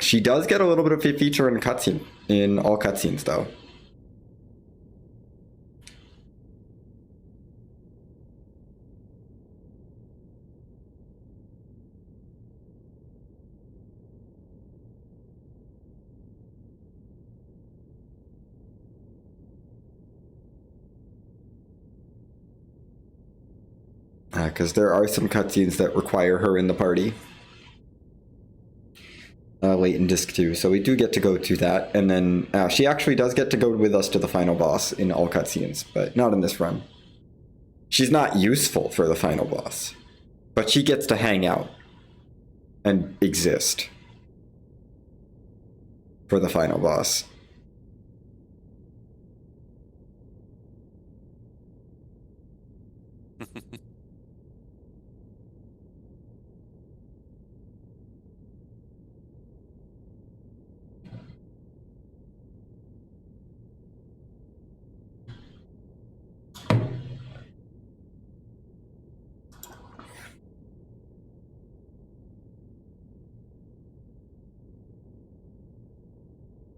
She does get a little bit of a feature in cutscene, in all cutscenes though. Because there are some cutscenes that require her in the party. Late in disc 2, so we do get to go to that, and then she actually does get to go with us to the final boss in all cutscenes, but not in this run. She's not useful for the final boss, but she gets to hang out and exist for the final boss.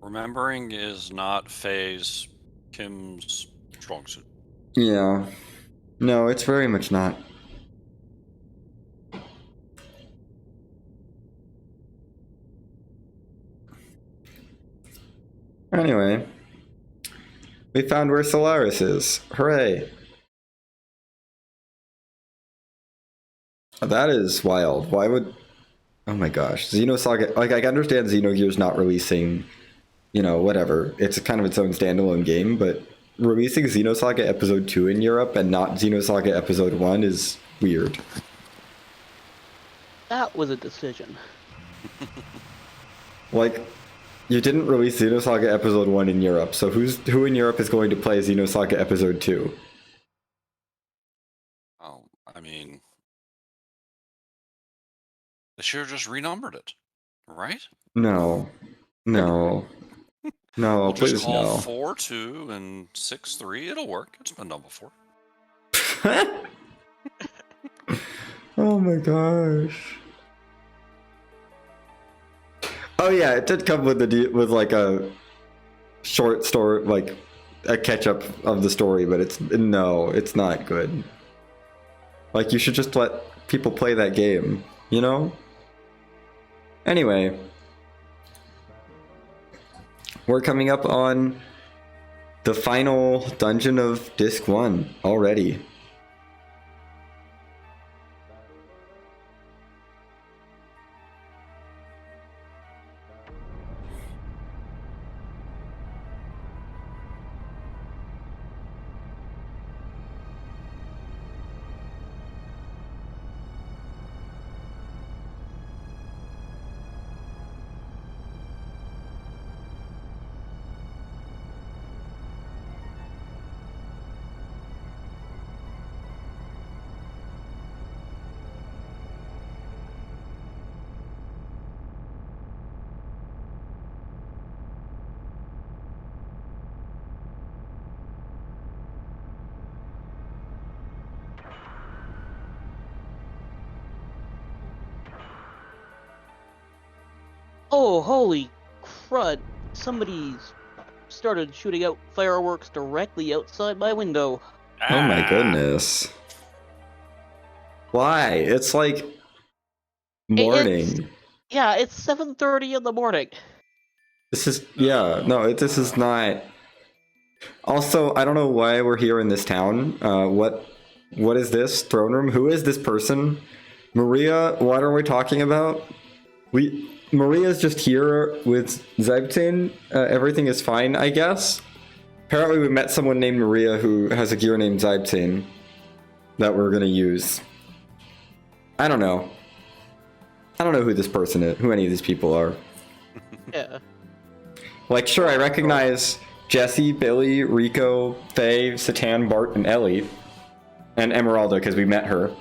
Remembering is not Faye's Kim's strong suit. Yeah. No, it's very much not. Anyway. We found where Solaris is. Hooray. That is wild. Why would... Oh my gosh. Xenosaga... Like, I understand Xenogears not releasing, you know, whatever. It's kind of its own standalone game, but releasing Xenosaga Episode 2 in Europe and not Xenosaga Episode 1 is weird. That was a decision. Like, you didn't release Xenosaga Episode 1 in Europe, so who in Europe is going to play Xenosaga Episode 2? Oh, I mean... They should have just renumbered it, right? No. No. No, We'll please just call no. 4-2 and 6-3. It'll work. It's been done before. Oh my gosh. Oh yeah, it did come with with like a short story, like a catch up of the story, but it's not good. Like, you should just let people play that game, you know? Anyway, we're coming up on the final dungeon of Disc 1 already. Oh, holy crud. Somebody's started shooting out fireworks directly outside my window. Oh my goodness. Why? It's like morning. It's 7:30 in the morning. This is this is not. Also, I don't know why we're here in this town. What is this throne room? Who is this person? Maria, what are we talking about? Maria's just here with Zybtin. Everything is fine, I guess. Apparently we met someone named Maria who has a gear named Zybtin that we're gonna use. I don't know. I don't know who this person is, who any of these people are. Yeah. Like, sure, I recognize Jesse, Billy, Rico, Faye, Satan, Bart, and Ellie. And Emeralda, because we met her.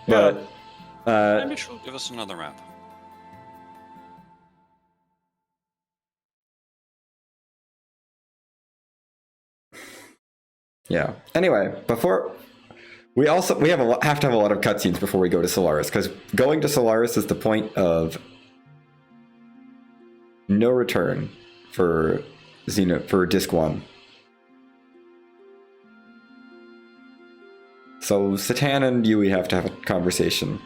But, maybe she'll give us another map. Yeah. Anyway, we have to have a lot of cutscenes before we go to Solaris, because going to Solaris is the point of no return for for disc 1. So Satan and Yui have to have a conversation.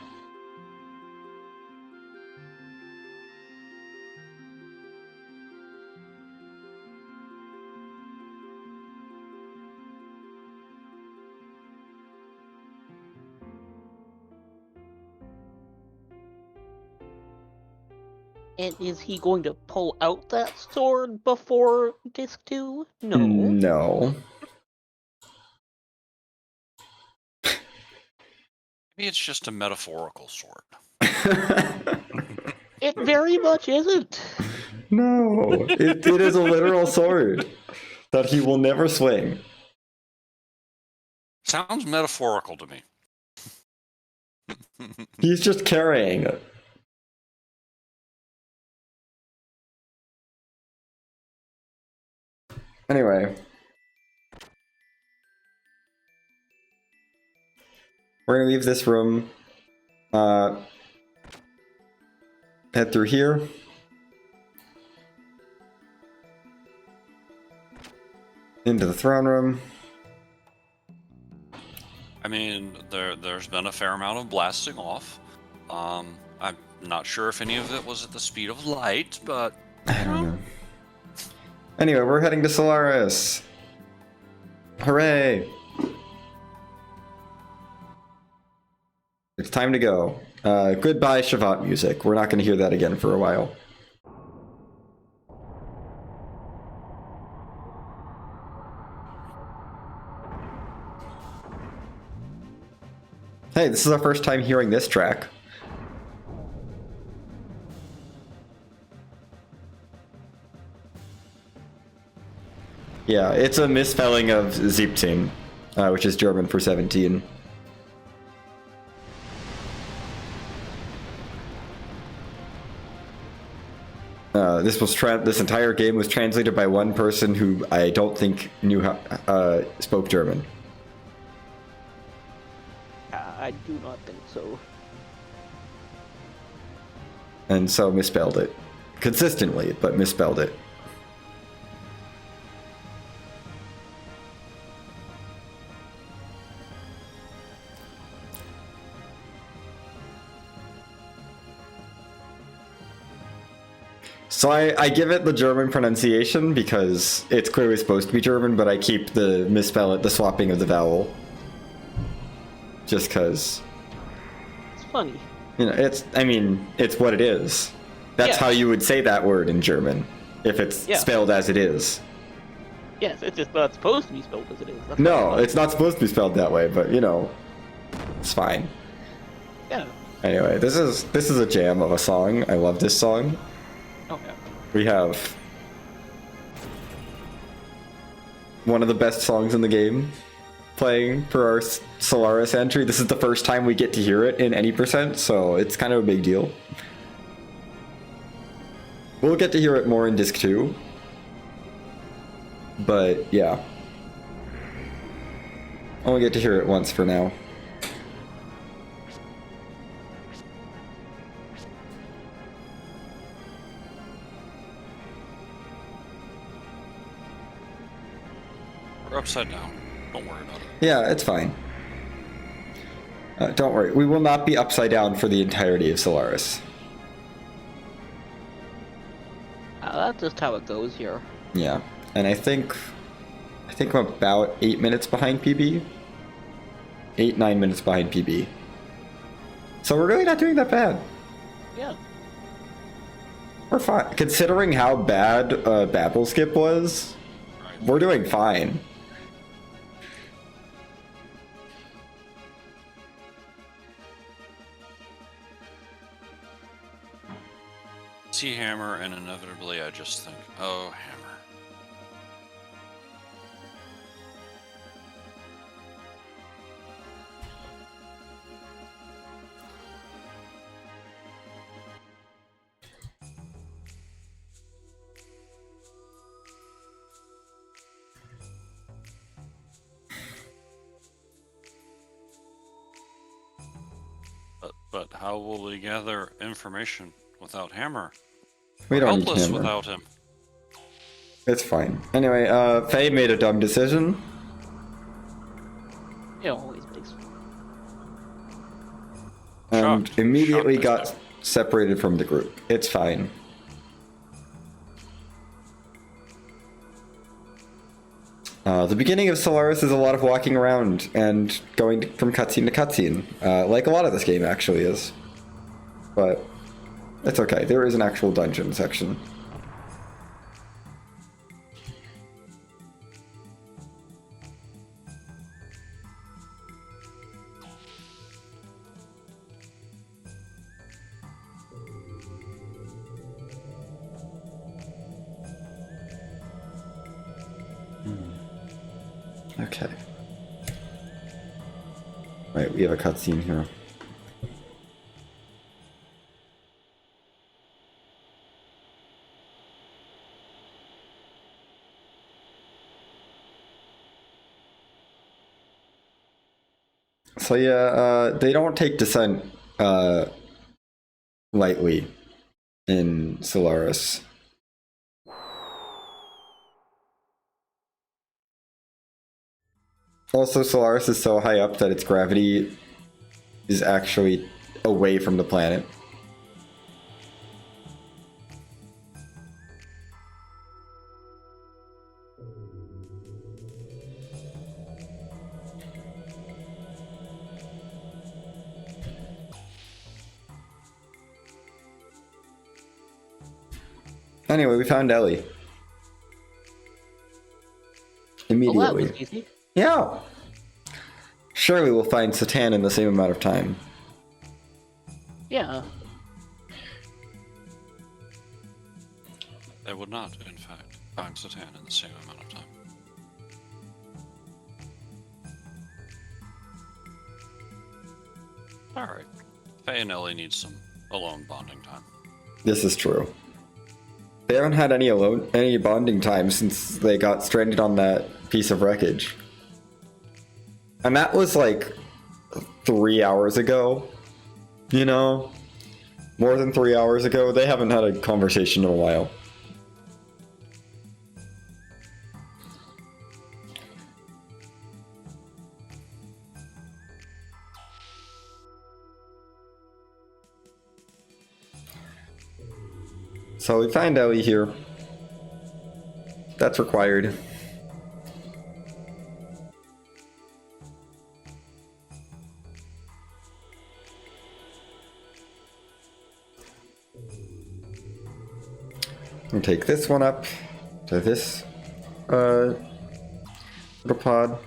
And is he going to pull out that sword before disc 2? No. No. Maybe it's just a metaphorical sword. It very much isn't. No, it is a literal sword that he will never swing. Sounds metaphorical to me. He's just carrying it. Anyway. We're gonna leave this room. Head through here. Into the throne room. I mean, there's been a fair amount of blasting off. I'm not sure if any of it was at the speed of light, but I don't know. Anyway, we're heading to Solaris. Hooray! It's time to go. Goodbye, Shavat music. We're not going to hear that again for a while. Hey, this is our first time hearing this track. Yeah, it's a misspelling of 17, which is German for 17. This entire game was translated by one person who I don't think knew how spoke German. I do not think so. And so misspelled it. Consistently, but misspelled it. So I give it the German pronunciation because it's clearly supposed to be German, but I keep the the swapping of the vowel. Just cause. It's funny. You know, it's what it is. That's Yeah. how you would say that word in German, if it's Yeah. spelled as it is. Yes, it's just not supposed to be spelled as it is. That's No, why it's not supposed to be spelled that way, but you know, it's fine. Yeah. Anyway, this is a jam of a song. I love this song. Okay. We have one of the best songs in the game playing for our Solaris entry. This is the first time we get to hear it in any percent, so it's kind of a big deal. We'll get to hear it more in disc 2. But yeah. Only get to hear it once for now. we're upside down. Don't worry about it. Yeah, it's fine. Don't worry, we will not be upside down for the entirety of Solaris. That's just how it goes here. Yeah, and I think I'm about 8 minutes behind PB. 8-9 minutes behind PB. So we're really not doing that bad. Yeah. We're fine. Considering how bad Babel Skip was, Right. we're doing fine. See hammer, and inevitably I just think, oh, hammer. But how will we gather information without hammer? We don't need Helpless Hammer. without him. It's fine. Anyway, Faye made a dumb decision. It always makes. And Shocked. immediately Shocked, got isn't separated from the group. It's fine. The beginning of Solaris is a lot of walking around and going from cutscene to cutscene, like a lot of this game actually is. But it's okay. There is an actual dungeon section. Okay. Right, we have a cutscene here. So yeah, they don't take descent lightly in Solaris. Also, Solaris is so high up that its gravity is actually away from the planet. Anyway, we found Ellie. Well, that Immediately. was easy. Yeah. Surely we'll find Satan in the same amount of time. Yeah. They would not, in fact, find Satan in the same amount of time. Alright. Faye and Ellie need some alone bonding time. This is true. They haven't had any bonding time since they got stranded on that piece of wreckage. And that was like 3 hours ago. You know? More than 3 hours ago. They haven't had a conversation in a while. So we find Ellie here. That's required. We'll take this one up to this little pod.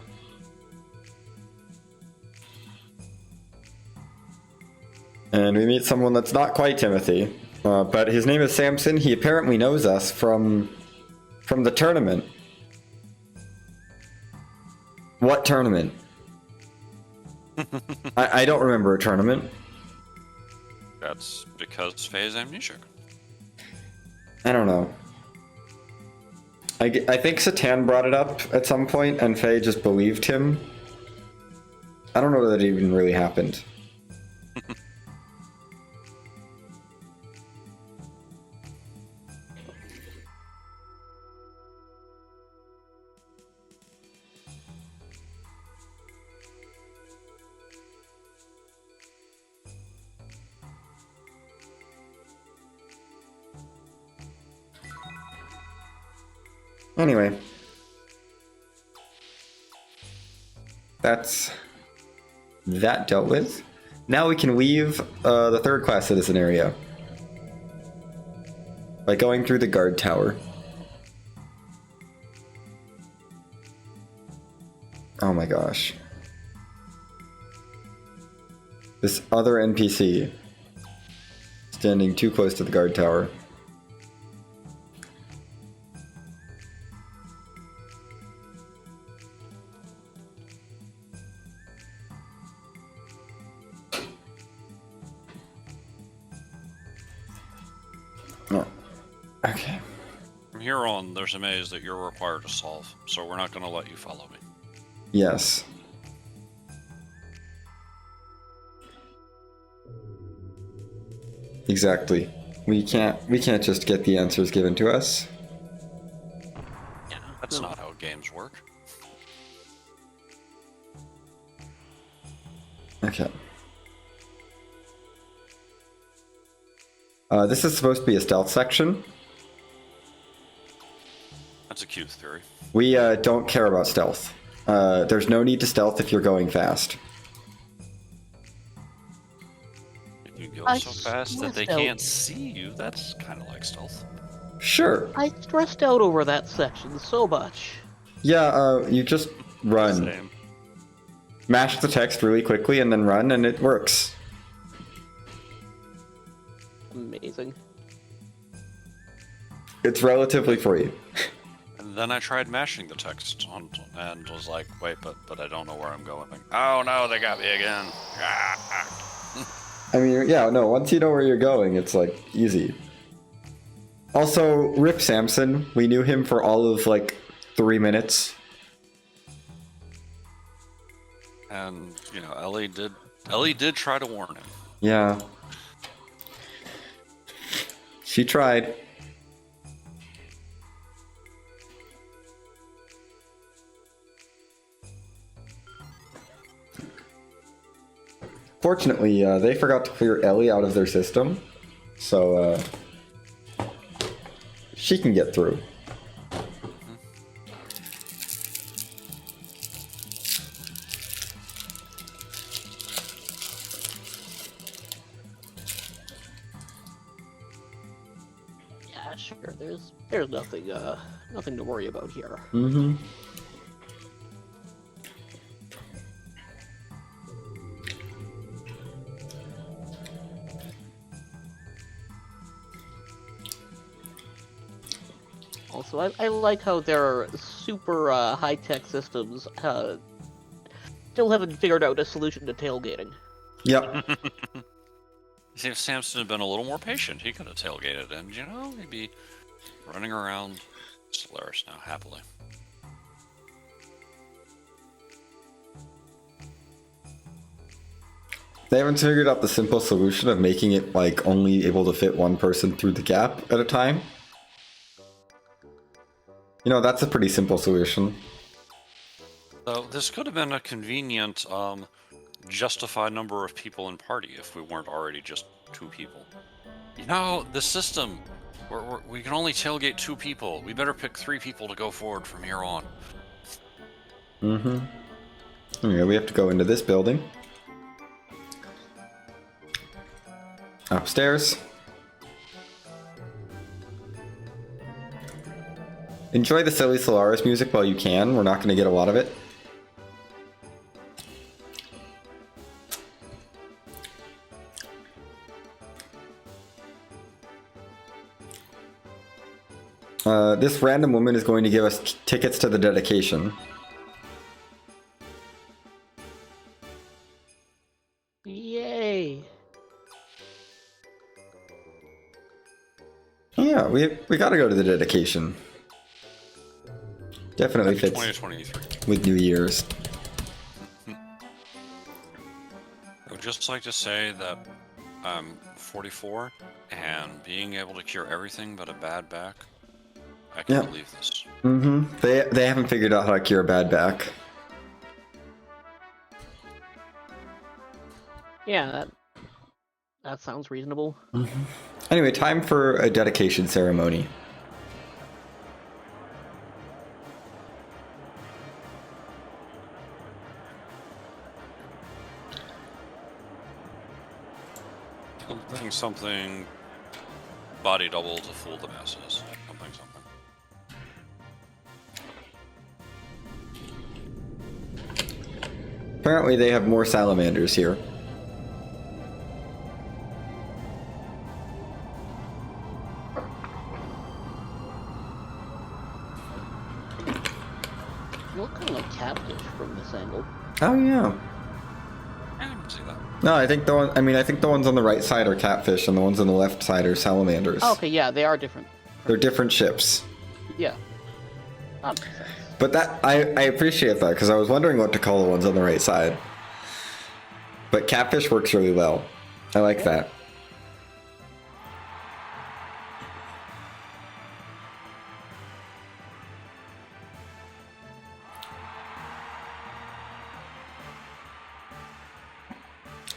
And we meet someone that's not quite Timothy. But his name is Samson. He apparently knows us from the tournament. What tournament? I don't remember a tournament. That's because Faye is amnesiac. I don't know. I think Satan brought it up at some point, and Faye just believed him. I don't know that it even really happened. Anyway, that's that dealt with. Now we can leave the third class citizen area by going through the guard tower. Oh my gosh. This other NPC standing too close to the guard tower. Oh, okay. From here on, there's a maze that you're required to solve, so we're not going to let you follow me. Yes. Exactly. We can't just get the answers given to us. Yeah, That's no. not how games work. Okay. This is supposed to be a stealth section. That's a cute theory. We don't care about stealth. There's no need to stealth if you're going fast. If you go I so fast that they stressed out. can't see you, that's kind of like stealth. Sure. I stressed out over that section so much. Yeah, you just run. Same. Mash the text really quickly and then run, and it works. Amazing. It's relatively free. And then I tried mashing the text on, and was like, wait, but I don't know where I'm going. Oh no, they got me again. I mean, yeah, no, once you know where you're going, it's like easy. Also, Rip Sampson, we knew him for all of like 3 minutes. And you know, Ellie did try to warn him. Yeah. She tried. Fortunately, they forgot to clear Ellie out of their system, so she can get through. Yeah, sure. There's nothing to worry about here. Mm-hmm. Also, I like how their super high-tech systems still haven't figured out a solution to tailgating. Yep. See, if Samson had been a little more patient, he could have tailgated and, you know, maybe running around Solaris now happily. They haven't figured out the simple solution of making it like only able to fit one person through the gap at a time. You know, that's a pretty simple solution. So this could have been a convenient, justified number of people in party if we weren't already just 2 people. You know, the system, we can only tailgate 2 people. We better pick 3 people to go forward from here on. Mm-hmm. Okay, we have to go into this building. Upstairs. Enjoy the silly Solaris music while you can. We're not going to get a lot of it. This random woman is going to give us tickets to the dedication. Yay! Yeah, we got to go to the dedication. Definitely Happy fits 2023. with New Year's. I would just like to say that I'm 44, and being able to cure everything but a bad back, I can Yeah. believe this. Mm-hmm. They haven't figured out how to cure a bad back. Yeah, that sounds reasonable. Anyway, time for a dedication ceremony. Something body double to fool the masses. Something. Apparently they have more salamanders here. You look kind of like catfish from this angle. Oh yeah. I didn't see that. No, I think the ones on the right side are catfish and the ones on the left side are salamanders. Oh, okay, yeah, they are different. They're different ships. Yeah. That makes sense. But that I appreciate that because I was wondering what to call the ones on the right side. But catfish works really well. I like that.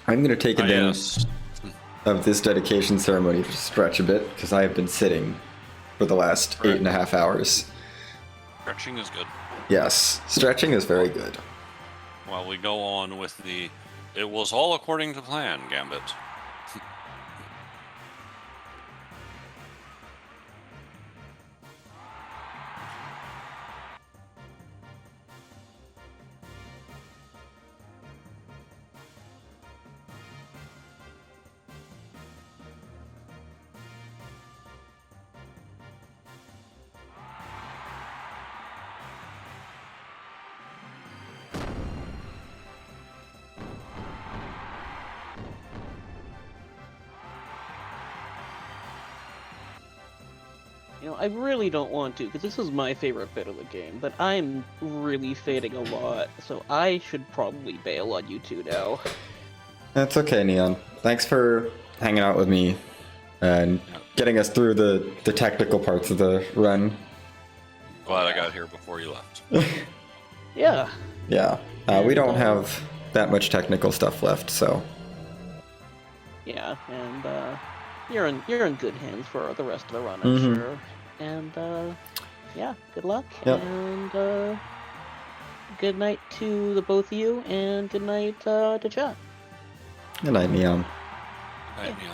I'm gonna take advantage Yes. of this dedication ceremony to stretch a bit, because I have been sitting for the last Right. 8.5 hours. Stretching is good. Yes, stretching is very good. While we go on with the, it was all according to plan, Gambit. You know, I really don't want to, because this is my favorite bit of the game, but I'm really fading a lot, so I should probably bail on you two now. That's okay, Neon. Thanks for hanging out with me and getting us through the technical parts of the run. Glad I got here before you left. Yeah. Yeah, we don't have that much technical stuff left, so. Yeah, and you're in good hands for the rest of the run, I'm Mhm. sure. And yeah, good luck. Yep. And good night to the both of you, and good night to chat. Good night, Neon. Right, Neil.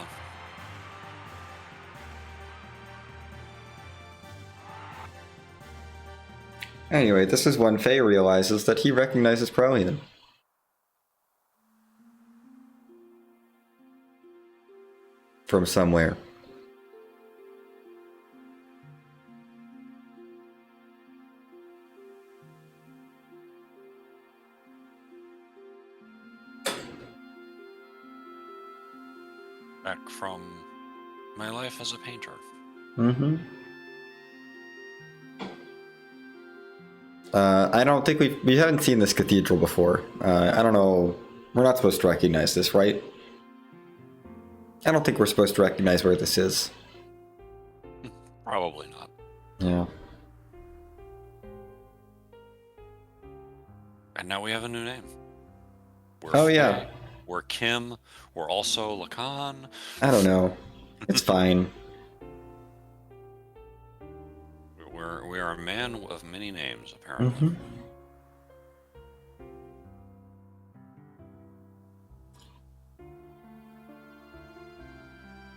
Anyway, this is when Faye realizes that he recognizes Prolian. From somewhere. Back from my life as a painter. Mm-hmm. I don't think we haven't seen this cathedral before. I don't know. We're not supposed to recognize this, right? I don't think we're supposed to recognize where this is. Probably not. Yeah. And now we have a new name. We're Oh, Faye, yeah. We're Kim. We're also Lacan. I don't know. It's fine. We are a man of many names, apparently. Mm-hmm.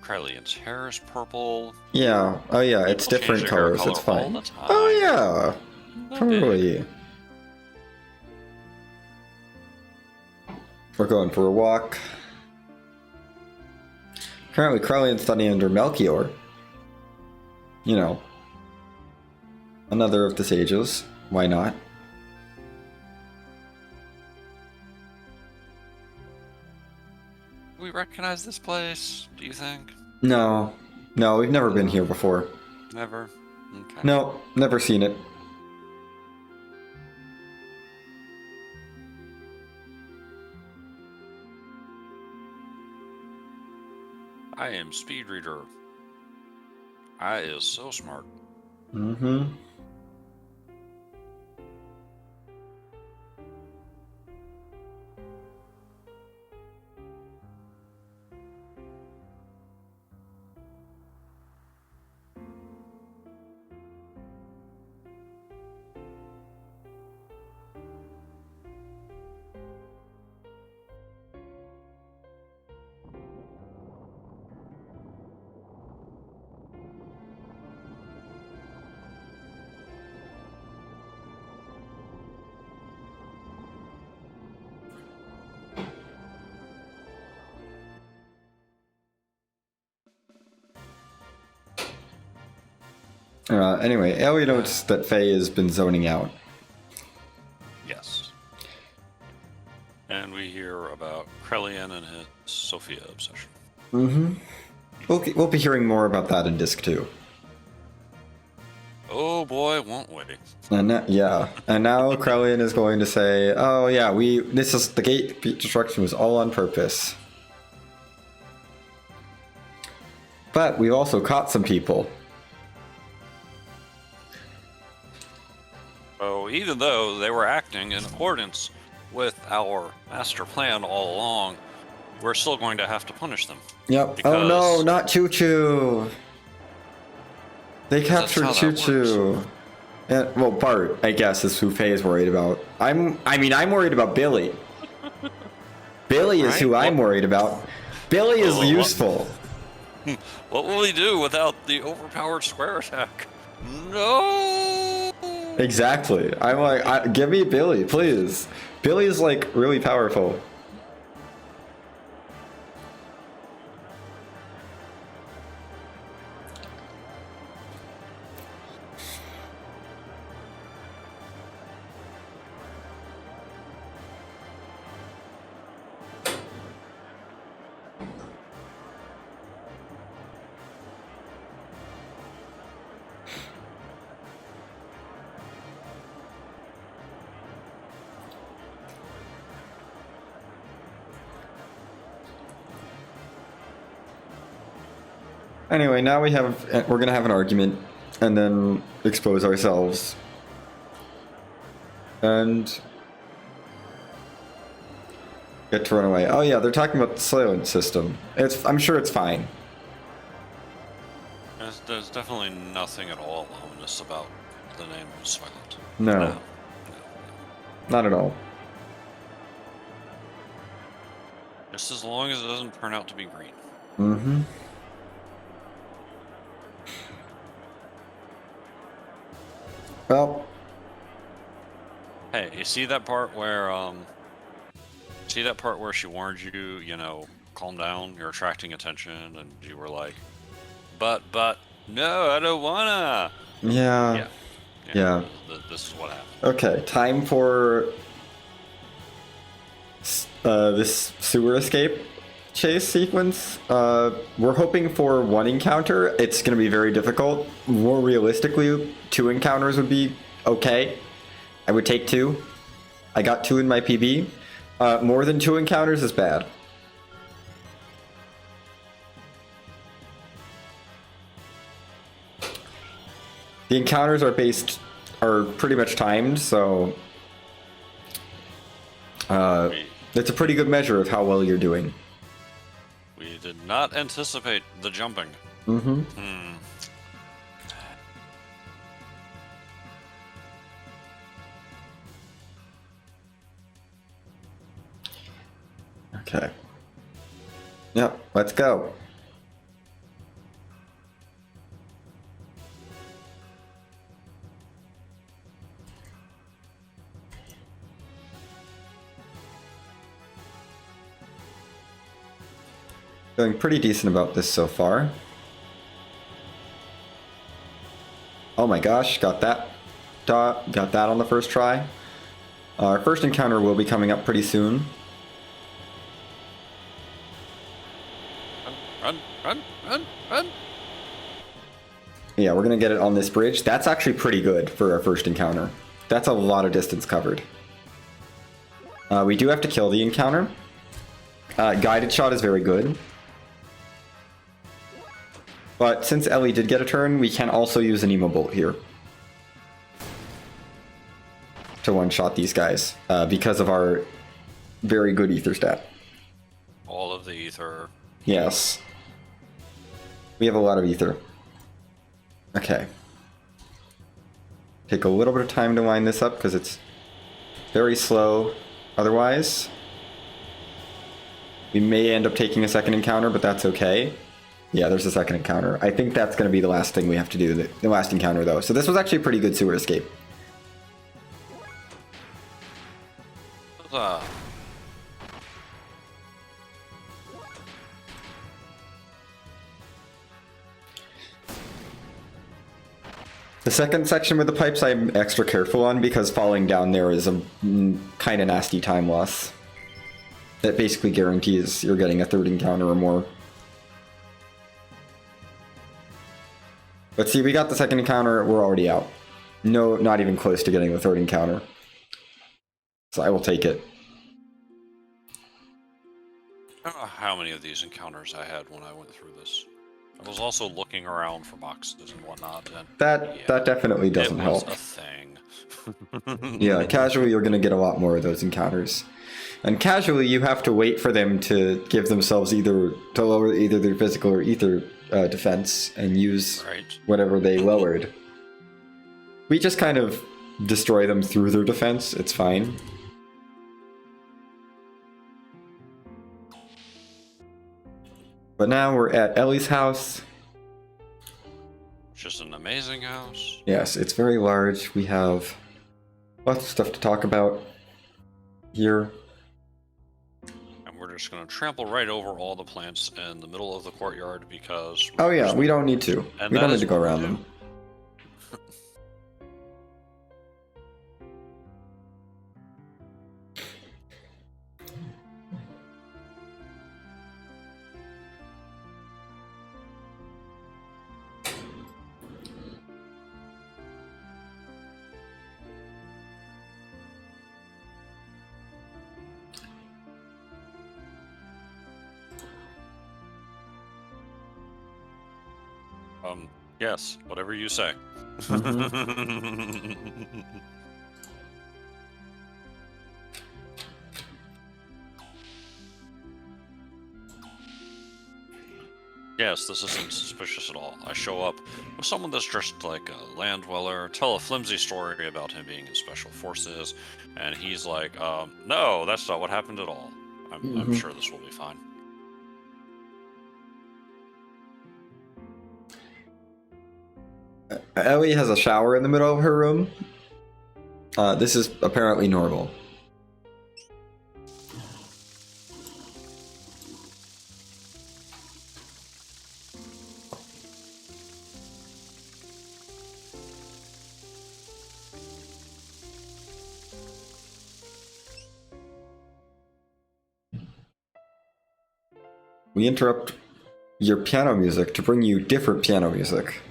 Krelian's hair is purple. Yeah. Oh, yeah. It's People different change their hair colors. It's color all fine. the time. Oh, yeah. Not big. Totally. We're going for a walk. Currently, Krelian's studying under Melchior. You know. Another of the sages. Why not? We recognize this place, do you think? No. No, we've never been here before. Never? Okay. No, never seen it. I am speed reader. I is so smart. Mm-hmm. Anyway, Ellie notes that Faye has been zoning out. Yes. And we hear about Krelian and his Sophia obsession. Mm-hmm. We'll be hearing more about that in Disc 2. Oh boy, won't we? And yeah, and now Krelian is going to say, "Oh yeah, the gate destruction was all on purpose." But we also caught some people. So even though they were acting in accordance with our master plan all along, we're still going to have to punish them. Yep. Because- Oh no, not Choo Choo. They Because that's captured how Choo that Choo. And, well, Bart, I guess, is who Faye is worried about. I'm worried about Billy. Billy is Right? who I'm worried about. Billy is What- useful. What will we do without the overpowered square attack? No! Exactly. I'm like, give me Billy, please. Billy is like really powerful. Anyway, now we're gonna have an argument and then expose ourselves. And get to run away. Oh yeah, they're talking about the silent system. I'm sure it's fine. There's definitely nothing at all ominous about the name Silent. No. Not at all. Just as long as it doesn't turn out to be green. Mm-hmm. Well, Hey, you see that part where she warned you, calm down, you're attracting attention, and you were like, but no, I don't wanna. yeah. Yeah. This is what happened. Okay, time for this sewer escape chase sequence. We're hoping for one encounter. It's going to be very difficult. More realistically, 2 encounters would be okay. I would take 2. I got 2 in my PB. More than 2 encounters is bad. The encounters are pretty much timed, so it's a pretty good measure of how well you're doing. We did not anticipate the jumping. Mm-hmm. Okay. Yep, let's go. Feeling pretty decent about this so far. Oh my gosh, got that on the first try. Our first encounter will be coming up pretty soon. Run! Yeah, we're gonna get it on this bridge. That's actually pretty good for our first encounter. That's a lot of distance covered. We do have to kill the encounter. Guided shot is very good. But since Ellie did get a turn, we can also use an emo bolt here to one-shot these guys because of our very good ether stat. All of the ether. Yes. We have a lot of ether. Okay. Take a little bit of time to line this up because it's very slow otherwise. We may end up taking a second encounter, but that's okay. Yeah, there's a second encounter. I think that's going to be the last thing we have to do, the last encounter though. So this was actually a pretty good sewer escape. The second section with the pipes I'm extra careful on because falling down there is a kind of nasty time loss. That basically guarantees you're getting a third encounter or more. But see, we got the second encounter, we're already out. No, not even close to getting the third encounter. So I will take it. I don't know how many of these encounters I had when I went through this. I was also looking around for boxes and whatnot. And That definitely doesn't it was help. a thing. Yeah, casually you're going to get a lot more of those encounters. And casually you have to wait for them to give themselves to lower either their physical or ether defense and use whatever they lowered. We just kind of destroy them through their defense. It's fine. But now we're at Ellie's house. Just an amazing house. Yes, it's very large. We have lots of stuff to talk about here. And we're just going to trample right over all the plants in the middle of the courtyard because... Oh yeah, we don't need to. We don't need to go around them. Yes, whatever you say. Yes, this isn't suspicious at all. I show up with someone that's dressed like a land dweller, tell a flimsy story about him being in special forces, and he's like, no, that's not what happened at all. I'm sure this will be fine. Ellie has a shower in the middle of her room. This is apparently normal. We interrupt your piano music to bring you different piano music.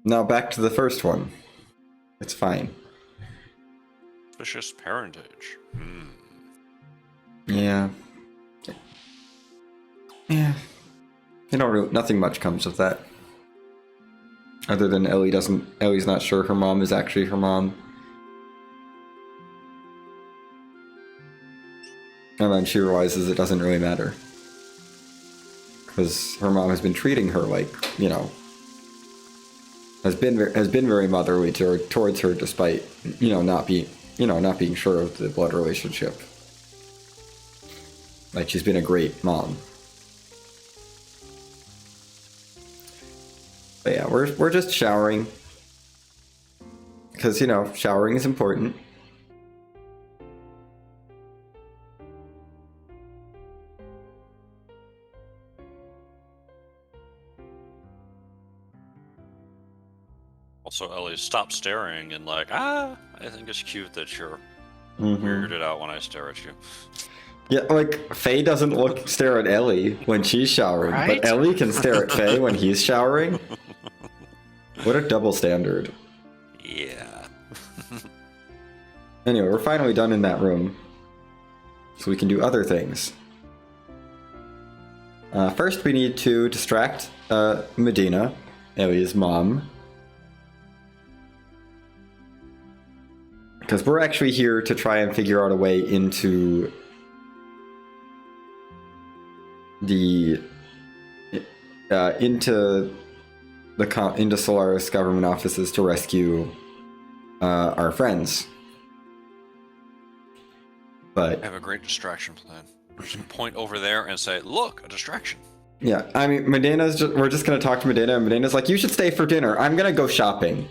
Now back to the first one. It's fine. Suspicious parentage. Yeah. Yeah. Nothing much comes of that. Other than Ellie's not sure her mom is actually her mom. And then she realizes it doesn't really matter. Because her mom has been treating her like, has been very motherly towards her, despite not being sure of the blood relationship. Like, she's been a great mom. But yeah, we're just showering because showering is important. Also, Ellie, stop staring and I think it's cute that you're weirded out when I stare at you. Yeah, like, Faye doesn't stare at Ellie when she's showering, right? But Ellie can stare at Faye when he's showering? What a double standard. Yeah. Anyway, we're finally done in that room. So we can do other things. First, we need to distract Medina, Ellie's mom. Because we're actually here to try and figure out a way into into Solaris government offices to rescue our friends. But I have a great distraction plan. We're just gonna point over there and say, "Look, a distraction." Yeah, I mean, we're just gonna talk to Medina, and Medina's like, "You should stay for dinner. I'm gonna go shopping."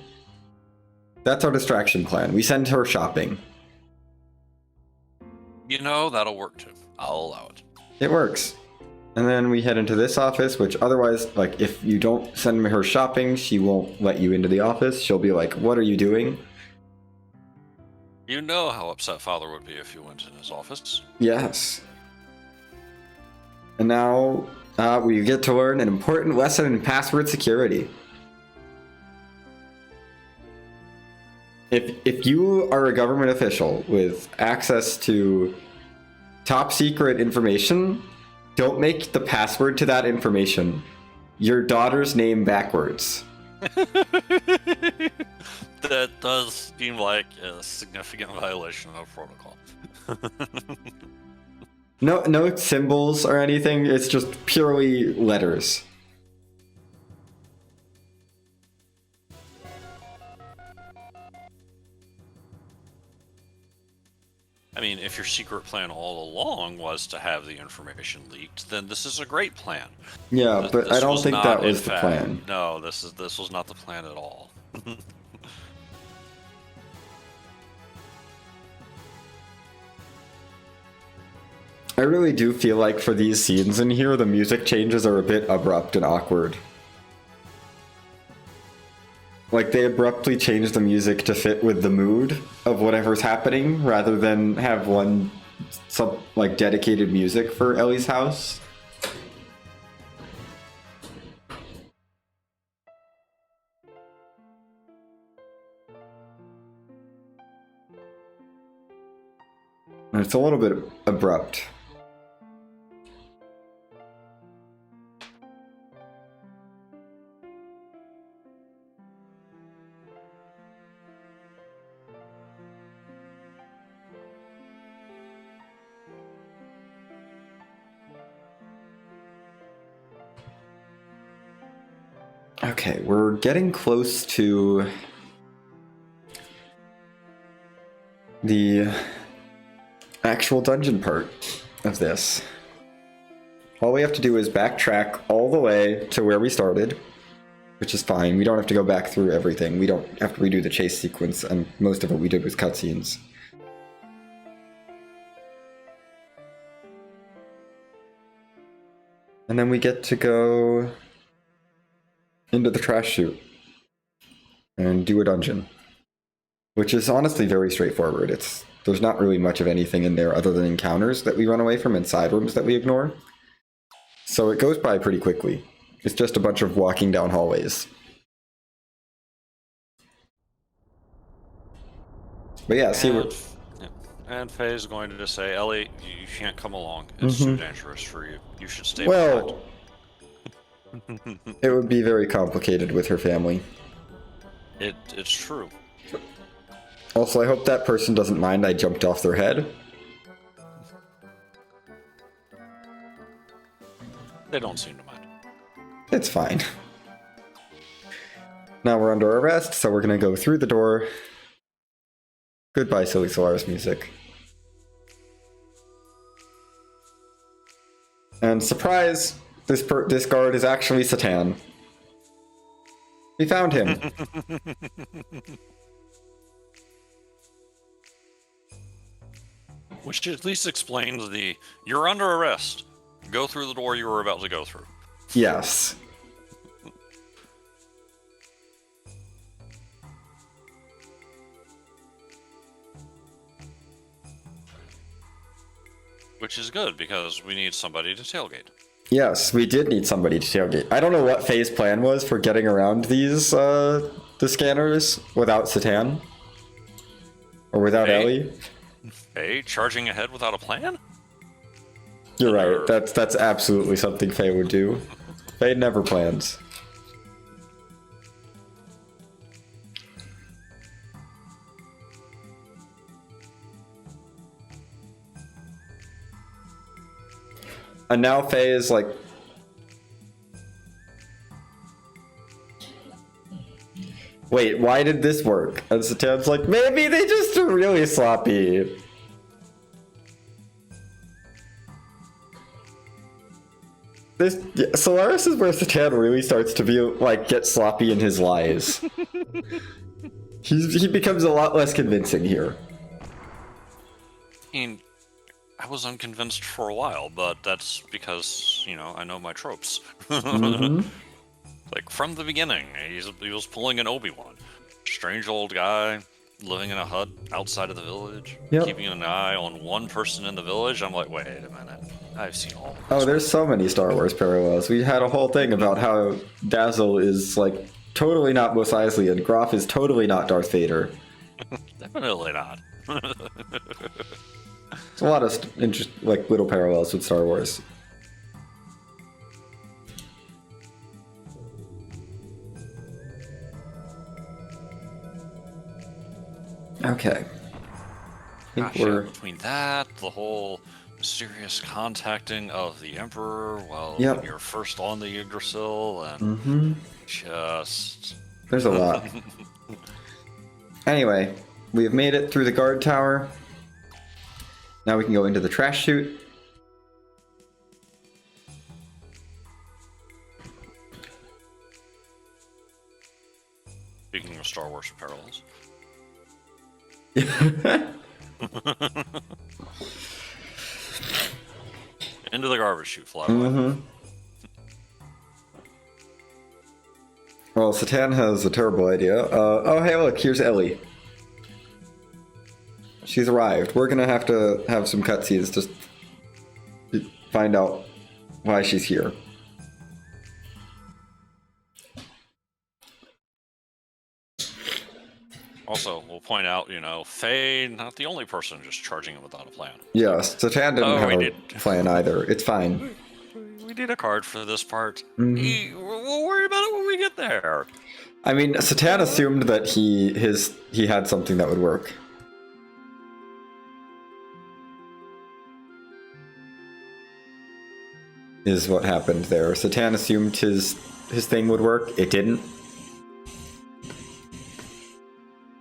That's our distraction plan. We send her shopping. That'll work too. I'll allow it. It works. And then we head into this office, which otherwise, like, if you don't send her shopping, she won't let you into the office. She'll be like, what are you doing? You know how upset Father would be if you went in his office. Yes. And now we get to learn an important lesson in password security. If you are a government official with access to top secret information, don't make the password to that information your daughter's name backwards. That does seem like a significant violation of protocol. No symbols or anything, it's just purely letters. I mean, if your secret plan all along was to have the information leaked, then this is a great plan. Yeah, but I don't think that was the fact, plan. No, this was not the plan at all. I really do feel like for these scenes in here, the music changes are a bit abrupt and awkward. Like, they abruptly change the music to fit with the mood of whatever's happening, rather than have some dedicated music for Ellie's house. And it's a little bit abrupt. Okay, we're getting close to the actual dungeon part of this. All we have to do is backtrack all the way to where we started, which is fine. We don't have to go back through everything. We don't have to redo the chase sequence, and most of what we did was cutscenes. And then we get to go into the trash chute and do a dungeon, which is honestly very straightforward. There's not really much of anything in there other than encounters that we run away from and side rooms that we ignore. So it goes by pretty quickly. It's just a bunch of walking down hallways. But yeah, see what... And Faye's going to just say, Ellie, you can't come along. It's too dangerous for you. You should stay Well, behind. it would be very complicated with her family. It's true. Also, I hope that person doesn't mind I jumped off their head. They don't seem to mind. It's fine. Now we're under arrest, so we're gonna go through the door. Goodbye, Silly Solaris music. And surprise, this guard is actually Satan. We found him. Which at least explains you're under arrest. Go through the door you were about to go through. Yes. Which is good, because we need somebody to tailgate. Yes, we did need somebody to tailgate. I don't know what Faye's plan was for getting around these, the scanners without Satan. Or without Ellie. Faye charging ahead without a plan? You're right. That's absolutely something Faye would do. Faye never plans. And now Faye is like... Wait, why did this work? And Satan's like, maybe they just are really sloppy. Solaris is where Satan really starts to be like get sloppy in his lies. He becomes a lot less convincing here. I mean, I was unconvinced for a while, but that's because, you know, I know my tropes. Mm-hmm. Like, from the beginning, he was pulling an Obi-Wan. Strange old guy, living in a hut outside of the village, Yep. keeping an eye on one person in the village. I'm like, wait a minute, I've seen all of Oh, this. there's so many Star Wars parallels. We had a whole thing about how Dazzle is like totally not Mos Eisley and Groff is totally not Darth Vader. Definitely not. There's a lot of like little parallels with Star Wars. Okay. I think Gosh, yeah, we're. between that, the whole mysterious contacting of the Emperor while Yep. you're first on the Yggdrasil, and Mm-hmm. just... There's a lot. Anyway, we have made it through the guard tower. Now we can go into the trash chute. Speaking of Star Wars parallels. Into the garbage chute, fly away. Mm-hmm. Well, Satan has a terrible idea. Oh, hey, look, here's Ellie. She's arrived. We're gonna have to have some cutscenes just to find out why she's here. Also, we'll point out, you know, Faye, not the only person just charging it without a plan. Yes, Satan didn't have a plan either. It's fine. We need a card for this part. Mhm. We'll worry about it when we get there. I mean, Satan assumed that he had something that would work. Is what happened there. Satan assumed his thing would work. It didn't.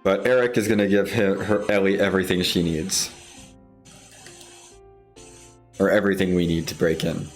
But Eric is gonna give her Ellie everything she needs. Or everything we need to break in.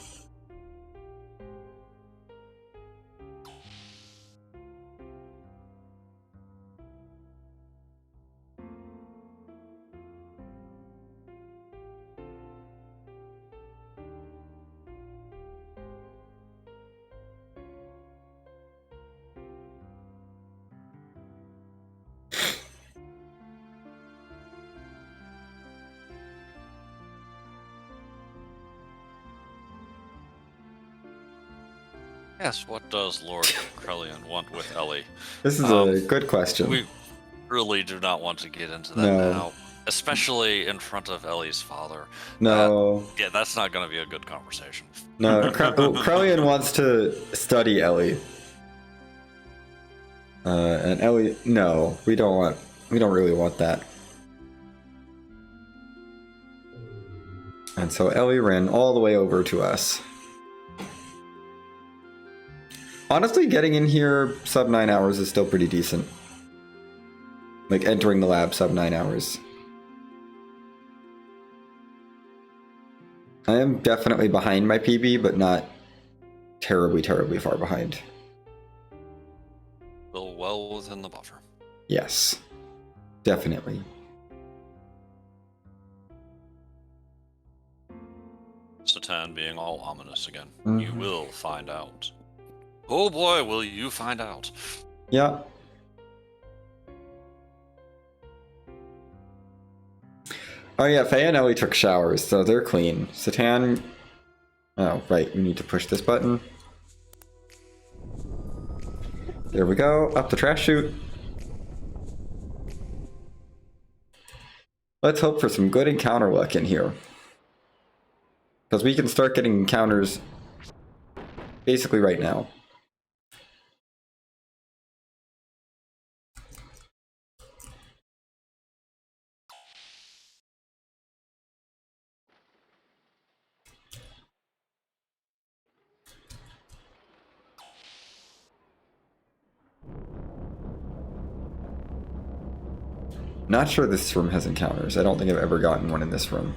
Yes, what does Lord Krellian want with Ellie? This is a good question. We really do not want to get into that No. now. Especially in front of Ellie's father. No. Yeah, that's not going to be a good conversation. No, Krellian wants to study Ellie. And Ellie, no, we don't really want that. And so Ellie ran all the way over to us. Honestly, getting in here sub 9 hours is still pretty decent. Like entering the lab sub 9 hours. I am definitely behind my PB, but not terribly, terribly far behind. Still well within the buffer. Yes, definitely. Satan being all ominous again. Mhm. You will find out. Oh boy, will you find out. Yeah. Oh yeah, Faye and Ellie took showers, so they're clean. Satan... Oh, right, we need to push this button. There we go, up the trash chute. Let's hope for some good encounter luck in here. Because we can start getting encounters basically right now. Not sure this room has encounters. I don't think I've ever gotten one in this room.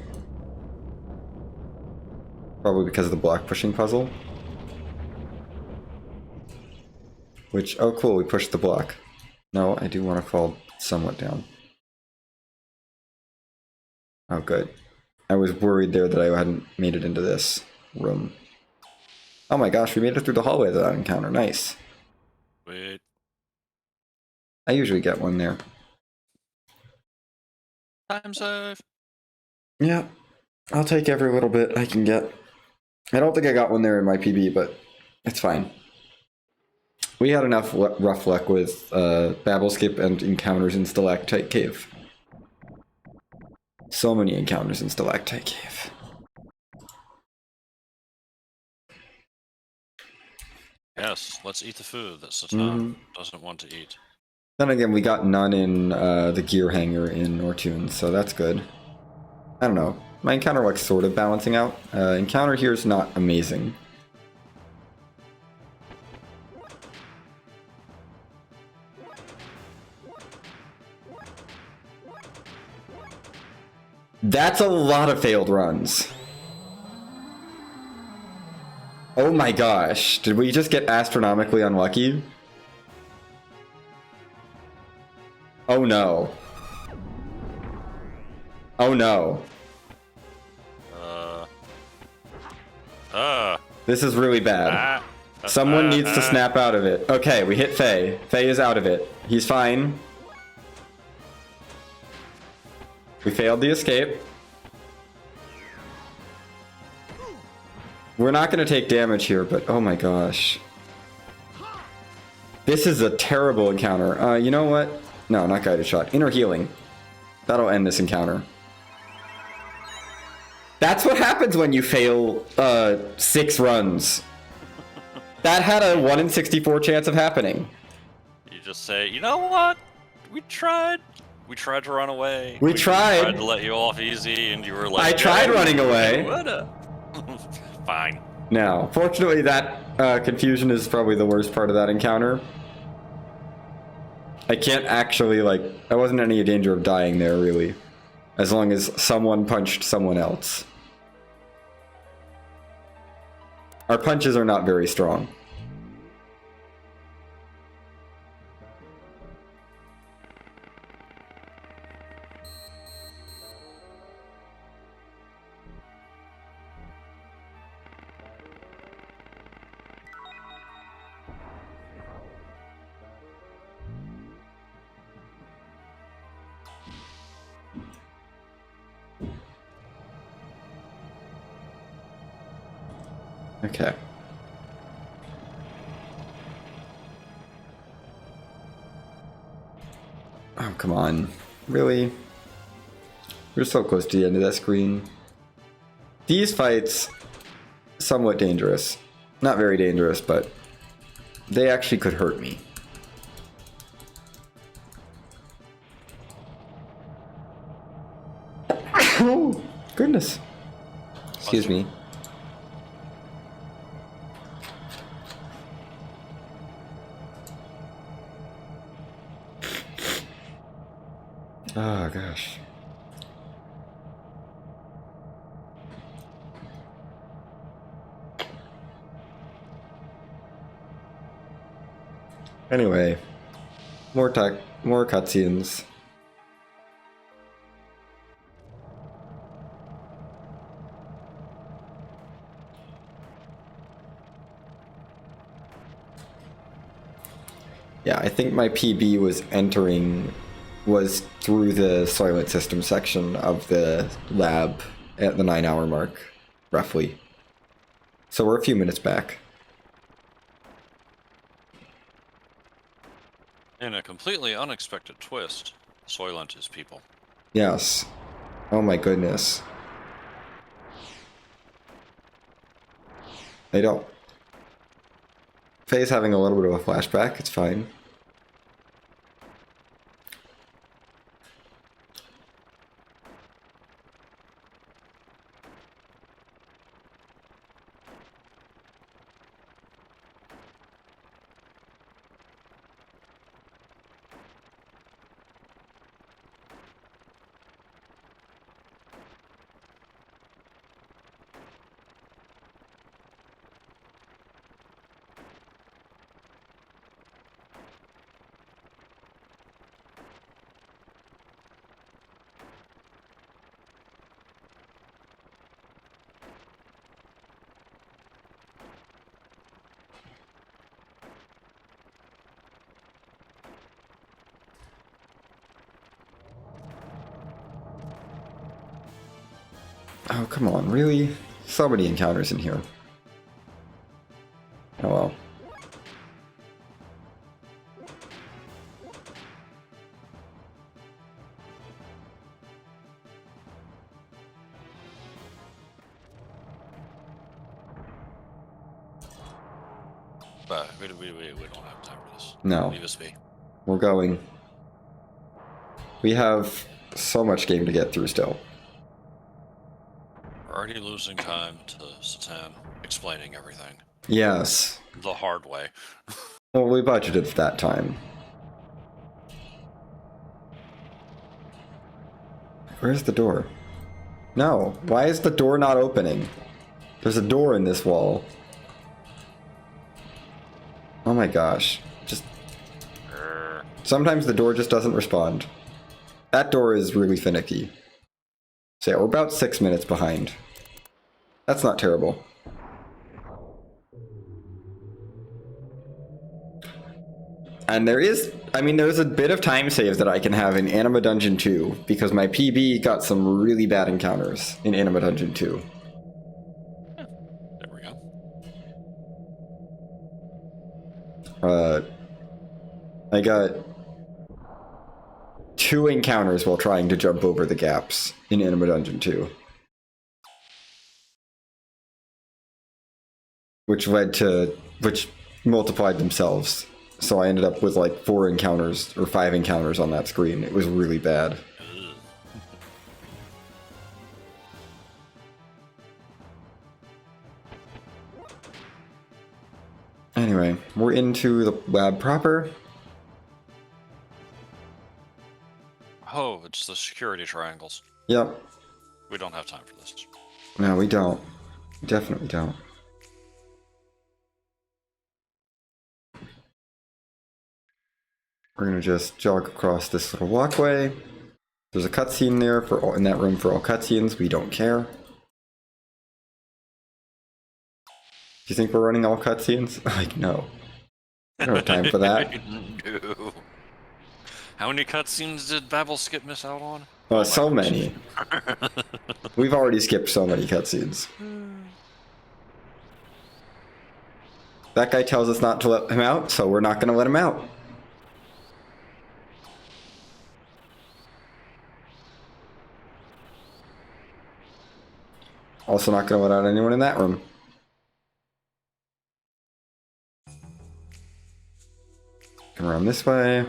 Probably because of the block pushing puzzle. Which, oh cool, we pushed the block. No, I do want to fall somewhat down. Oh, good. I was worried there that I hadn't made it into this room. Oh my gosh, we made it through the hallway of that encounter. Nice. Wait. I usually get one there. Time save. Yeah, I'll take every little bit I can get. I don't think I got one there in my PB, but it's fine. We had enough rough luck with Babelskip and encounters in Stalactite Cave. So many encounters in Stalactite Cave. Yes, let's eat the food that Satan doesn't want to eat. Then again, we got none in the gear hanger in Nortune, so that's good. I don't know. My encounter luck's sort of balancing out. Encounter here is not amazing. That's a lot of failed runs. Oh my gosh, did we just get astronomically unlucky? Oh no. Oh no. This is really bad. Someone needs to snap out of it. Okay, we hit Faye. Faye is out of it. He's fine. We failed the escape. We're not going to take damage here, but oh my gosh. This is a terrible encounter. You know what? No, not guided shot. Inner healing. That'll end this encounter. That's what happens when you fail 6 runs. That had a 1 in 64 chance of happening. You just say, you know what? We tried. We tried to run away. We tried to let you off easy, and you were like, I tried running away. Fine. Now, fortunately, that confusion is probably the worst part of that encounter. I can't actually, like, I wasn't in any danger of dying there, really. As long as someone punched someone else. Our punches are not very strong. Okay. Oh, come on. Really? We're so close to the end of that screen. These fights, somewhat dangerous. Not very dangerous, but they actually could hurt me. Oh, goodness. Excuse me. Oh, gosh. Anyway, more cutscenes. Yeah, I think my PB was through the Soylent System section of the lab at the 9-hour mark, roughly. So we're a few minutes back. In a completely unexpected twist, Soylent is people. Yes. Oh my goodness. They don't. Faye's having a little bit of a flashback, it's fine. Oh, come on, really? So many encounters in here. Oh well. But we don't have time for this. No. Leave us be. We're going. We have so much game to get through still. We're already losing time to Satan explaining everything Yes. the hard way. Well, we budgeted for that time. Where's the door? No. Why is the door not opening? There's a door in this wall. Oh my gosh. Just... Sometimes the door just doesn't respond. That door is really finicky. So yeah, we're about 6 minutes behind. That's not terrible. And there's a bit of time save that I can have in Anima Dungeon 2, because my PB got some really bad encounters in Anima Dungeon 2. There we go. I got 2 encounters while trying to jump over the gaps in Anima Dungeon 2. Which multiplied themselves. So I ended up with like 4 encounters or 5 encounters on that screen. It was really bad. Anyway, we're into the lab proper. Oh, it's the security triangles. Yep. We don't have time for this. No, we don't. We definitely don't. We're gonna just jog across this little walkway. There's a cutscene there in that room for all cutscenes. We don't care. Do you think we're running all cutscenes? Like, no. I don't have time for that. No. How many cutscenes did Babel Skip miss out on? So many. We've already skipped so many cutscenes. That guy tells us not to let him out, so we're not gonna let him out. Also not gonna let out anyone in that room. Come around this way.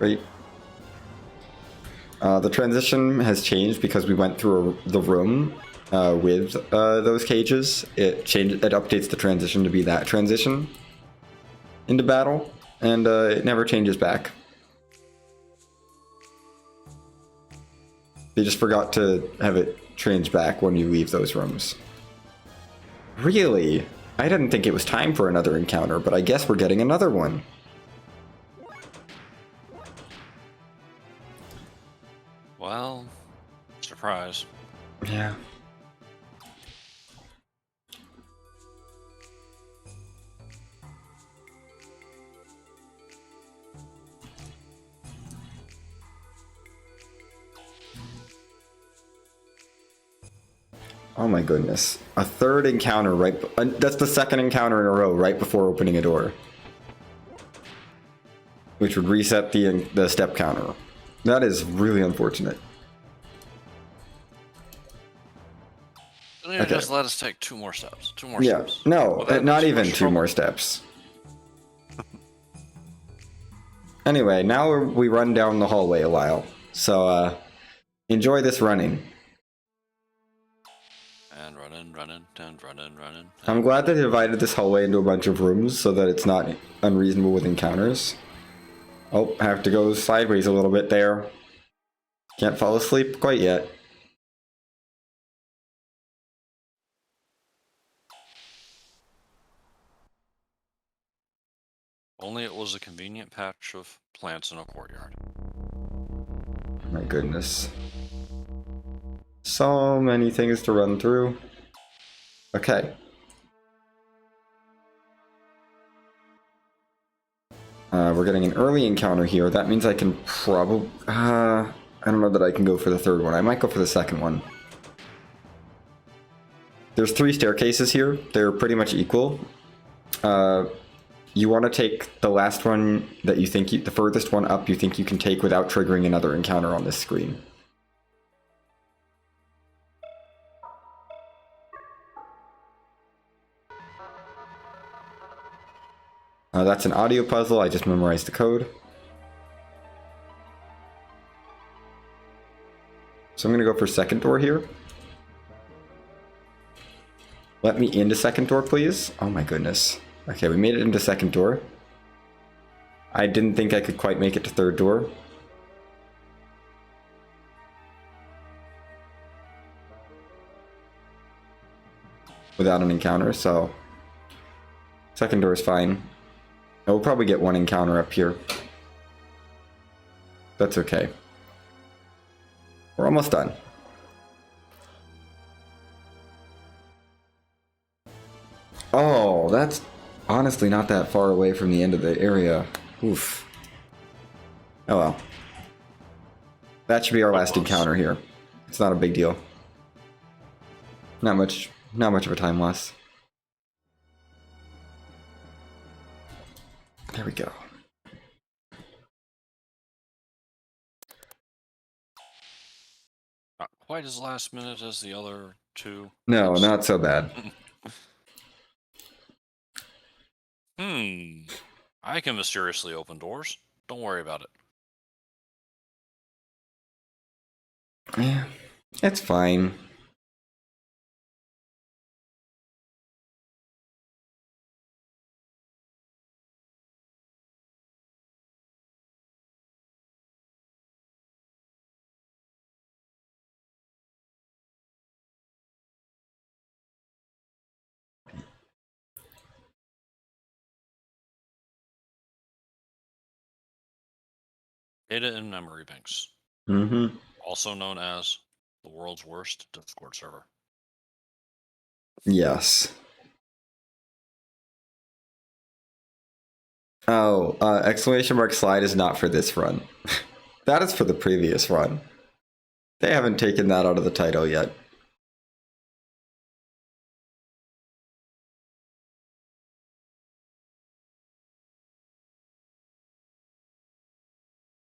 Right. The transition has changed because we went through the room with those cages. It updates the transition to be that transition into battle, and it never changes back. They just forgot to have it change back when you leave those rooms. Really? I didn't think it was time for another encounter, but I guess we're getting another one. Well, surprise. Yeah. Oh my goodness. A third encounter that's the second encounter in a row right before opening a door. Which would reset the step counter. That is really unfortunate. Okay. Just let us take 2 more steps. 2 more yeah. steps. No, Well, not even 2 more steps. Anyway, now we run down the hallway a while. So, enjoy this running. And running. I'm glad they divided this hallway into a bunch of rooms so that it's not unreasonable with encounters. Oh, I have to go sideways a little bit there. Can't fall asleep quite yet. Only it was a convenient patch of plants in a courtyard. My goodness. So many things to run through. Okay. We're getting an early encounter here. That means I can probably... I don't know that I can go for the third one. I might go for the second one. There's 3 staircases here. They're pretty much equal. You want to take the last one that you think the furthest one up you think you can take without triggering another encounter on this screen. That's an audio puzzle. I just memorized the code. So I'm going to go for second door here. Let me into second door, please. Oh my goodness. Okay, we made it into second door. I didn't think I could quite make it to third door. Without an encounter, so... second door is fine. We'll probably get one encounter up here. That's okay. We're almost done. Oh, that's honestly not that far away from the end of the area. Oof. Oh well. That should be our last encounter here. It's not a big deal. Not much of a time loss. There we go. Not quite as last minute as the other 2. No, not so bad. I can mysteriously open doors. Don't worry about it. Yeah, it's fine. Data and memory banks. Mm-hmm. Also known as the world's worst Discord server. Yes. Oh, exclamation mark slide is not for this run. That is for the previous run. They haven't taken that out of the title yet.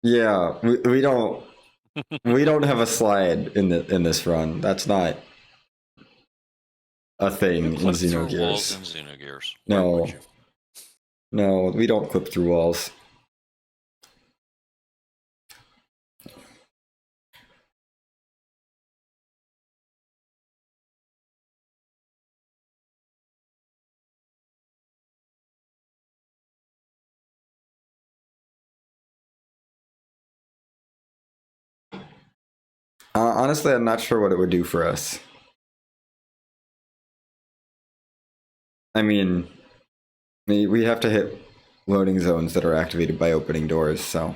Yeah, we don't have a slide in this run. That's not a thing in Clip through walls Xenogears. in Xenogears. Why No. would you? No, we don't clip through walls. Honestly, I'm not sure what it would do for us. I mean, we have to hit loading zones that are activated by opening doors, so...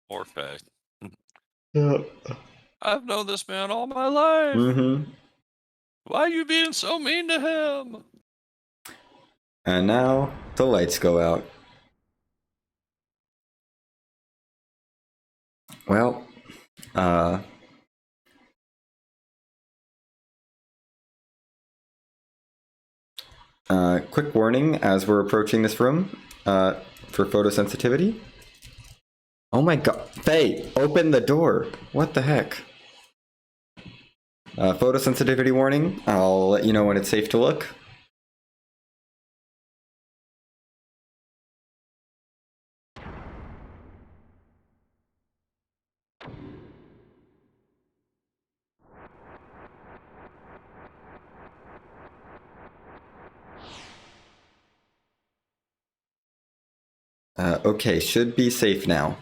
Or Faye. Yeah. I've known this man all my life. Mm-hmm. Why are you being so mean to him? And now the lights go out. Well, quick warning as we're approaching this room, for photosensitivity. Oh my god, Faye, open the door. What the heck? Photosensitivity warning. I'll let you know when it's safe to look. Okay, should be safe now.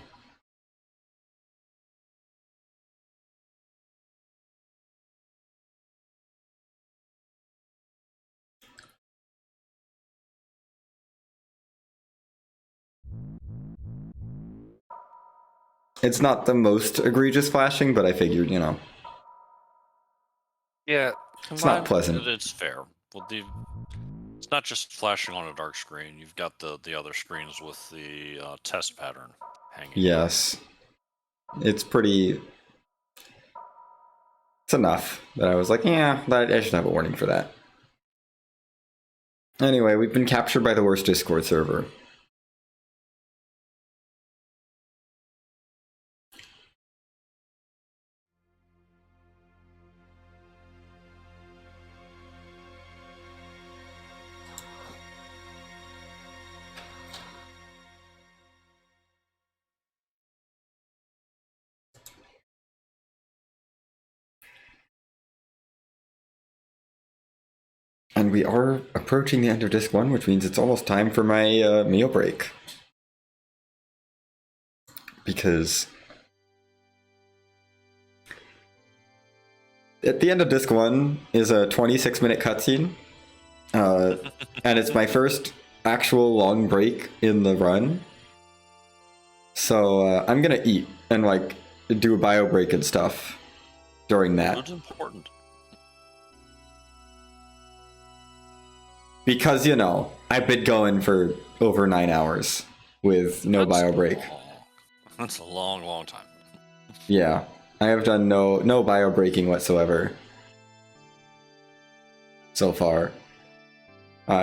It's not the most egregious flashing, but I figured, you know. Yeah, It's not pleasant. It's fair. Well, it's not just flashing on a dark screen. You've got the other screens with the test pattern hanging. Yes. It's pretty... It's enough that I was like, yeah, I should have a warning for that. Anyway, we've been captured by the worst Discord server. And we are approaching the end of Disc 1, which means it's almost time for my meal break. Because at the end of Disc 1 is a 26-minute cutscene. And it's my first actual long break in the run. So I'm gonna eat and like do a bio break and stuff during that. That's important. Because, you know, I've been going for over 9 hours with no bio break. That's a long, long time. Yeah, I have done no bio breaking whatsoever so far.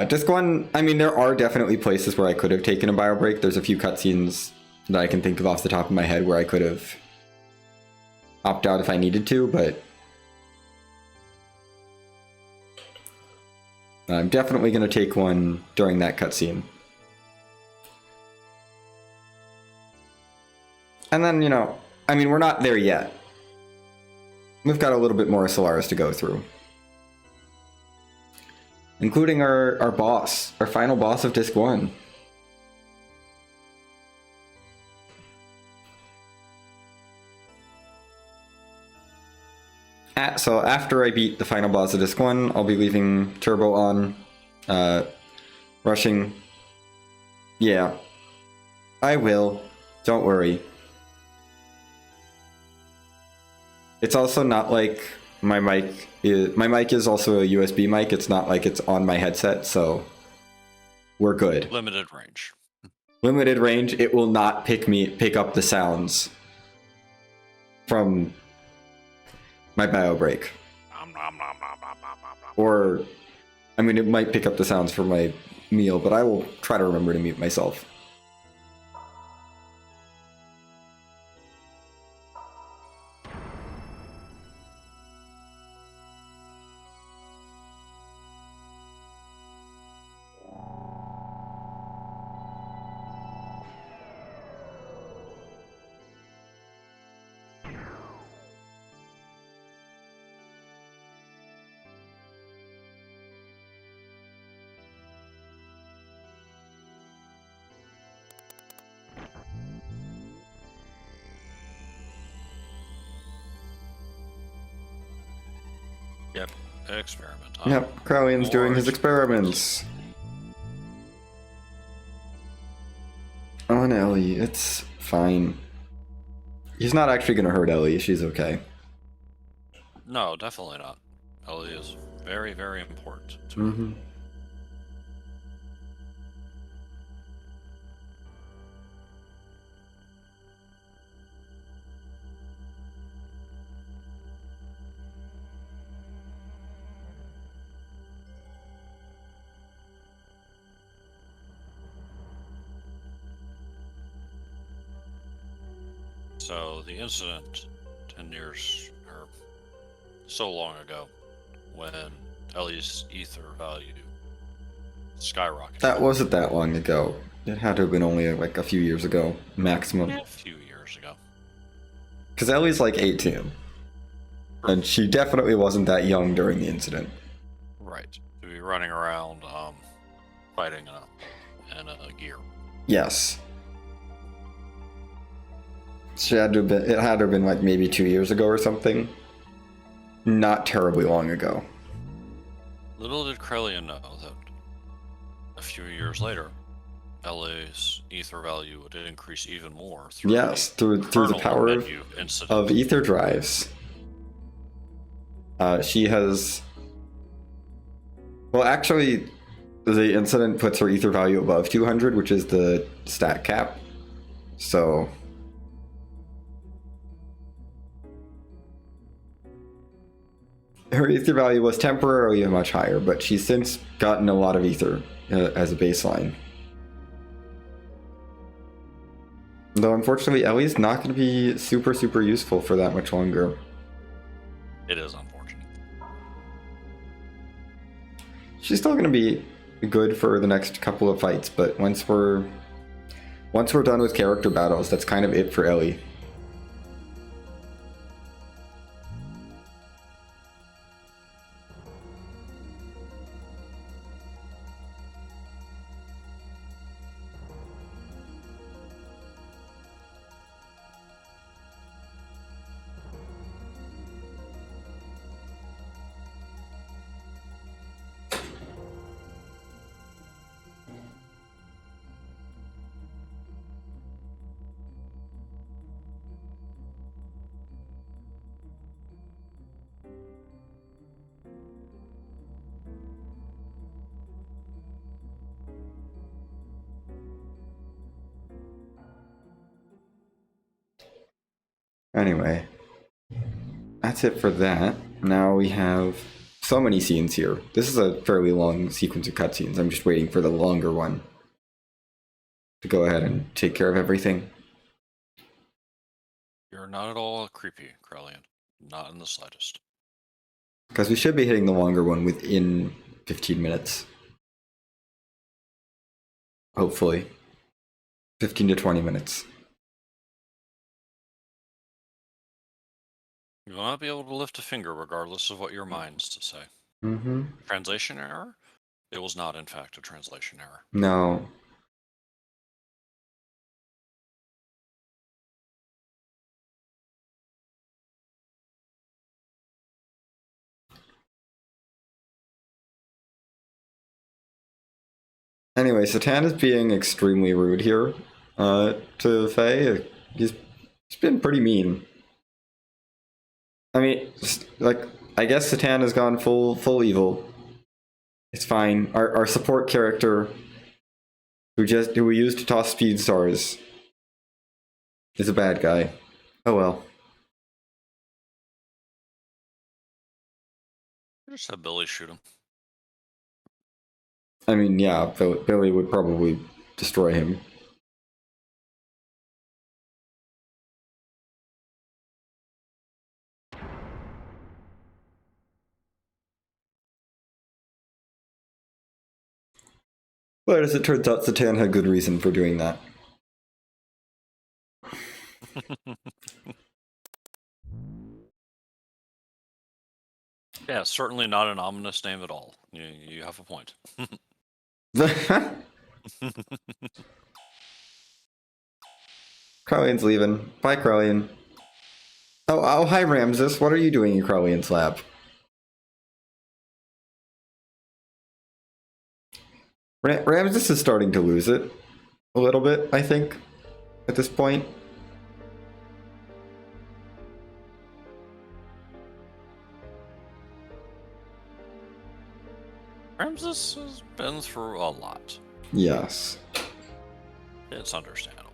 Disc 1, I mean, there are definitely places where I could have taken a bio break. There's a few cutscenes that I can think of off the top of my head where I could have opted out if I needed to, but I'm definitely going to take one during that cutscene. And then, you know, I mean, we're not there yet. We've got a little bit more Solaris to go through. Including our boss, our final boss of Disc 1. So after I beat the final boss of Disc 1, I'll be leaving Turbo on, rushing. Yeah, I will. Don't worry. It's also not like my mic is also a USB mic. It's not like it's on my headset, so we're good. Limited range. Limited range. It will not pick up the sounds from my bio break. Or, I mean, it might pick up the sounds from my meal, but I will try to remember to mute myself. Yep. Experiment. Huh? Yep, Crowley's doing his experiments. On Ellie, it's fine. He's not actually gonna hurt Ellie, she's okay. No, definitely not. Ellie is very, very important to me. So the incident 10 years or so long ago when Ellie's ether value skyrocketed. That wasn't that long ago. It had to have been only like a few years ago, maximum. A few years ago. Because Ellie's like 18. And she definitely wasn't that young during the incident. Right. To be running around fighting in a gear. Yes. It had to have been like maybe 2 years ago or something. Not terribly long ago. Little did Krellian know that a few years later, LA's ether value would increase even more through Yes, through the kernel power menu incident. of ether drives. She has. Well, actually, the incident puts her ether value above 200, which is the stat cap. So. Her ether value was temporarily much higher, but she's since gotten a lot of ether as a baseline. Though unfortunately, Ellie's not going to be super useful for that much longer. It is unfortunate. She's still going to be good for the next couple of fights, but once we're done with character battles, that's kind of it for Ellie. Anyway, that's it for that. Now we have so many scenes here. This is a fairly long sequence of cutscenes. I'm just waiting for the longer one to go ahead and take care of everything. You're not at all creepy, Krellian. Not in the slightest. Because we should be hitting the longer one within 15 minutes. Hopefully. 15 to 20 minutes. You will not be able to lift a finger regardless of what your mind's to say. Mm-hmm. Translation error? It was not, in fact, a translation error. No. Anyway, Satan is being extremely rude here to Faye. He's been pretty mean. I mean, like, I guess Satan has gone full evil. It's fine. Our support character, who we used to toss speed stars, is a bad guy. Oh well. Just have Billy shoot him. I mean, yeah, Billy would probably destroy him. But as it turns out, Satan had good reason for doing that. Yeah, certainly not an ominous name at all. You have a point. Crowley's leaving. Bye, Crowley. Oh, hi, Ramses. What are you doing in Crowley's lab? Ramses is starting to lose it a little bit, I think, at this point. Ramses has been through a lot. Yes. It's understandable.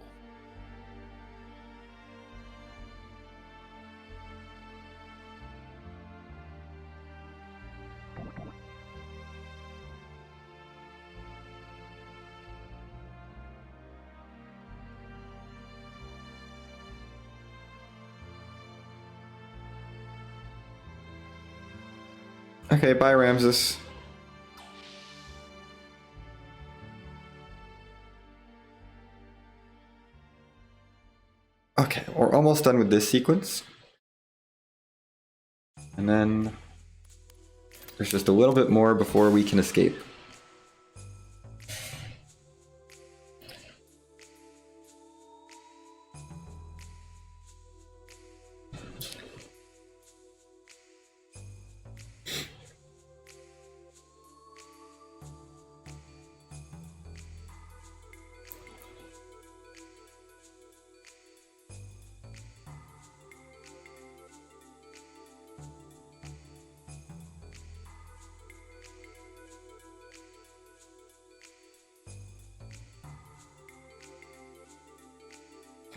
Okay, bye, Ramses. Okay, we're almost done with this sequence. And then there's just a little bit more before we can escape.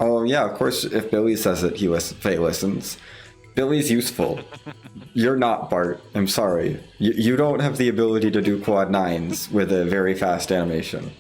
Oh yeah, of course. If Billy says it, Faye listens. Billy's useful. You're not, Bart. I'm sorry. You don't have the ability to do quad nines with a very fast animation.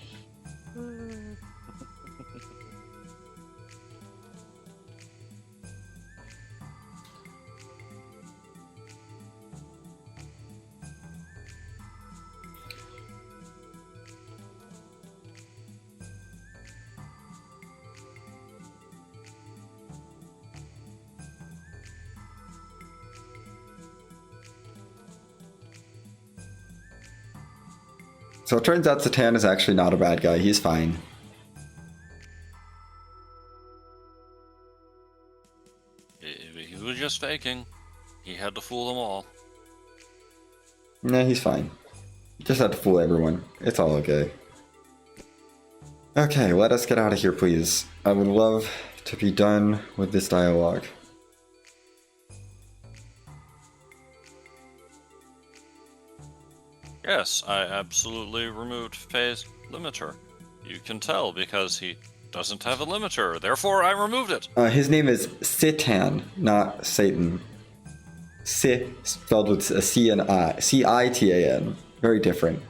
So it turns out Satan is actually not a bad guy. He's fine. He was just faking. He had to fool them all. Nah, he's fine. Just had to fool everyone. It's all okay. Okay, let us get out of here, please. I would love to be done with this dialogue. Yes, I absolutely removed Faye's limiter. You can tell because he doesn't have a limiter, therefore I removed it. His name is Citan, not Satan. Spelled with a C and I. C-I-T-A-N. Very different.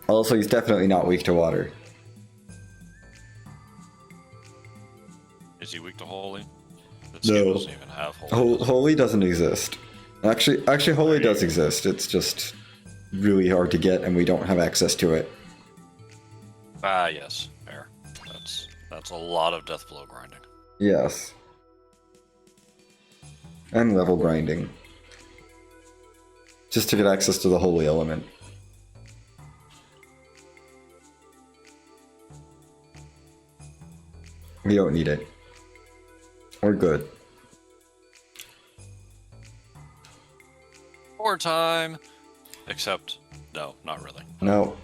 Also, he's definitely not weak to water. Is he weak to holy? This No. game doesn't even have holy. Holy doesn't exist. Actually, holy does exist. It's just really hard to get, and we don't have access to it. Ah, yes, fair. That's a lot of death blow grinding. Yes. And level grinding. Just to get access to the holy element. We don't need it. We're good. More time! Except, no, not really. No.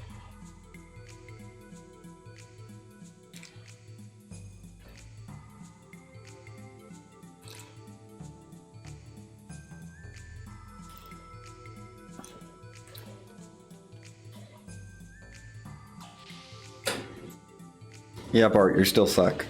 Yeah, Bart, you're still suck.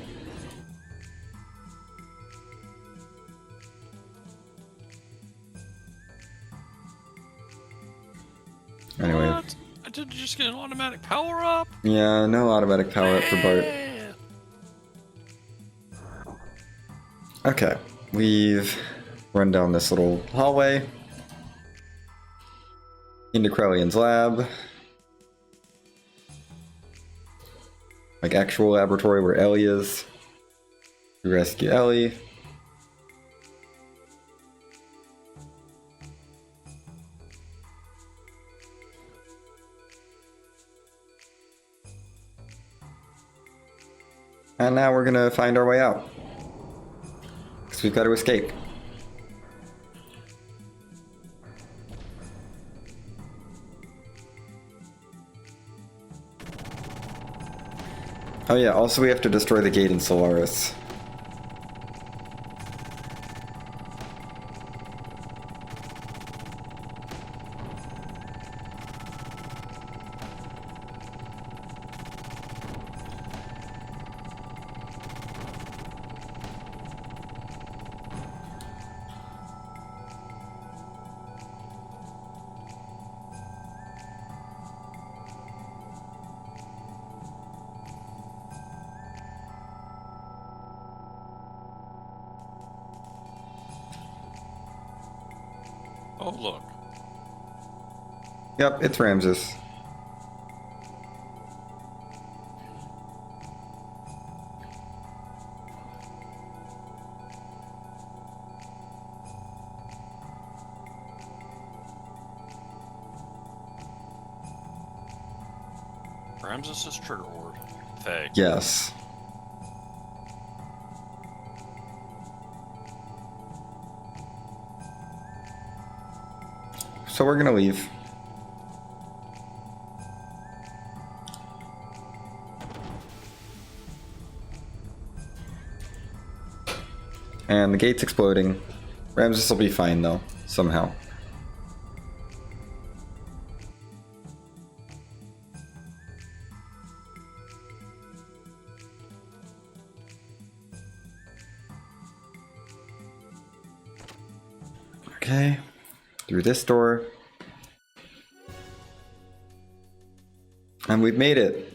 Anyway. What? Did you just get an automatic power up? Yeah, no automatic power up for Bart. Okay, we've run down this little hallway into Krellian's lab. Like actual laboratory where Ellie is. We rescue Ellie. And now we're gonna find our way out. Because we've got to escape. Oh yeah, also we have to destroy the gate in Solaris. Oh, look. Yep, it's Ramses. Ramses' trigger ward. Faye. Yes. So we're gonna leave. And the gate's exploding. Ramses will be fine though, somehow. Okay. Through this door. And we've made it.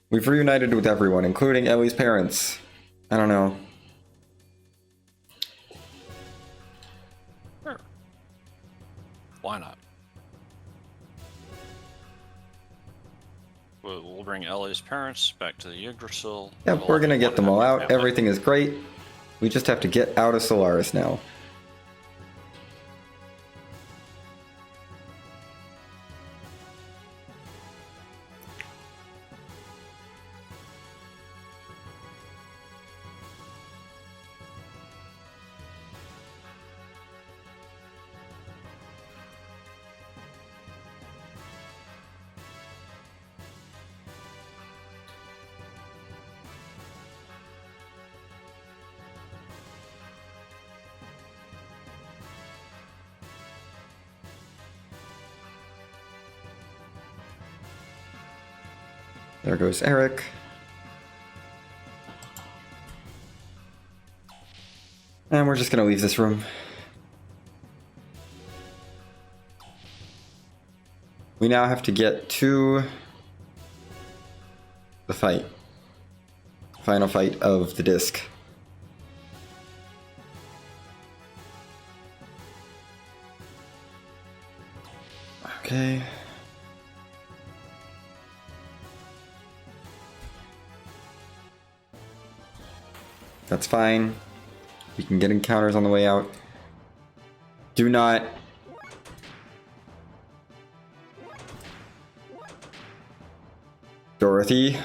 We've reunited with everyone, including Ellie's parents. I don't know. Sure. Why not? We'll bring Ellie's parents back to the Yggdrasil. Yeah, We'll we're have gonna one get them all happy out. family. Everything is great. We just have to get out of Solaris now. There goes Eric. And we're just gonna leave this room. We now have to get to the fight. Final fight of the disc. Okay. That's fine. We can get encounters on the way out. Do not... Dorothy?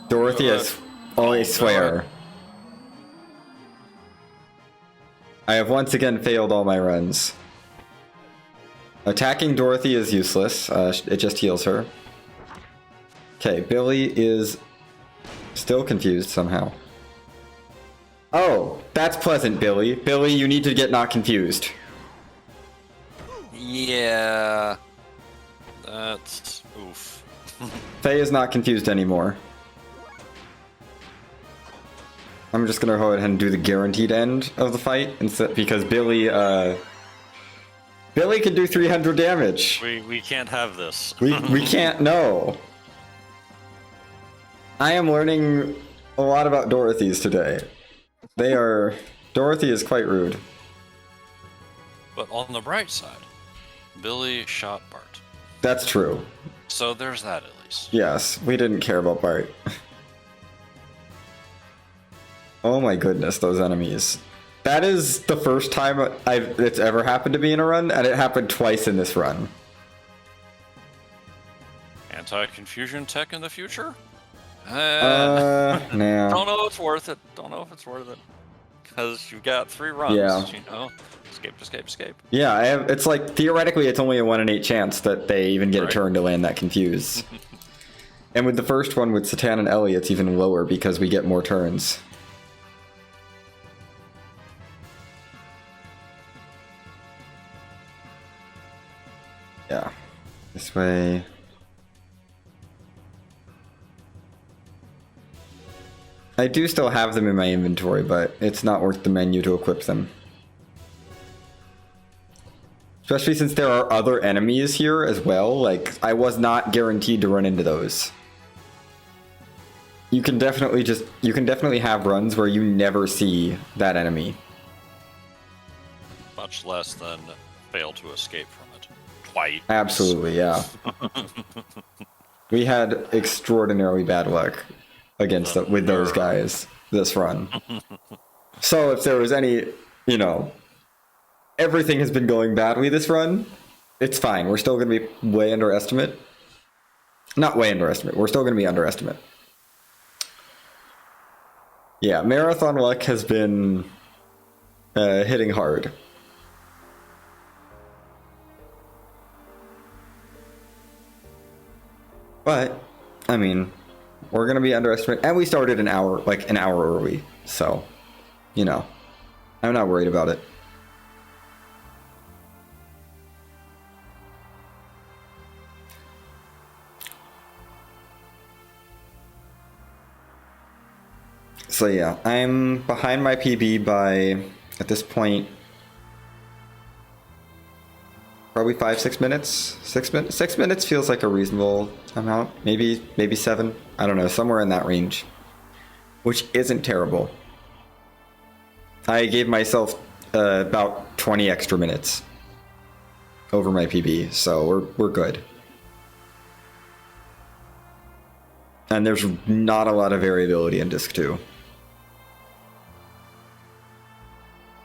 Dorothy, I swear. I have once again failed all my runs. Attacking Dorothy is useless. It just heals her. Okay, Billy is still confused somehow. Oh, that's pleasant, Billy. Billy, you need to get not confused. Yeah. That's... oof. Faye is not confused anymore. I'm just gonna go ahead and do the guaranteed end of the fight instead, because Billy can do 300 damage. We can't have this. We can't. No. I am learning a lot about Dorothy's today. Dorothy is quite rude. But on the bright side, Billy shot Bart. That's true. So there's that at least. Yes, we didn't care about Bart. Oh my goodness, those enemies. That is the first time it's ever happened to me in a run, and it happened twice in this run. Anti-confusion tech in the future? No. Don't know if it's worth it. Don't know if it's worth it. Because you've got 3 runs, Yeah. you know? Escape. Yeah, it's like, theoretically, it's only a 1 in 8 chance that they even get a turn to land that confuse. And with the first one, with Satan and Ellie, it's even lower because we get more turns. Yeah. This way. I do still have them in my inventory, but it's not worth the menu to equip them. Especially since there are other enemies here as well. Like, I was not guaranteed to run into those. You can definitely have runs where you never see that enemy. Much less than fail to escape from it. Twice. Absolutely, yeah. We had extraordinarily bad luck with those guys this run. So if there was any, everything has been going badly this run, it's fine. We're still going to be way underestimate. Not way underestimate. We're still going to be underestimate. Yeah, marathon luck has been hitting hard. But, I mean, we're going to be underestimated. And we started an hour early. So, I'm not worried about it. So yeah, I'm behind my PB by, at this point, Probably 5-6 minutes. 6 minutes. 6 minutes feels like a reasonable amount. Maybe 7. I don't know, somewhere in that range, which isn't terrible. I gave myself about 20 extra minutes over my PB, so we're good. And there's not a lot of variability in Disc 2.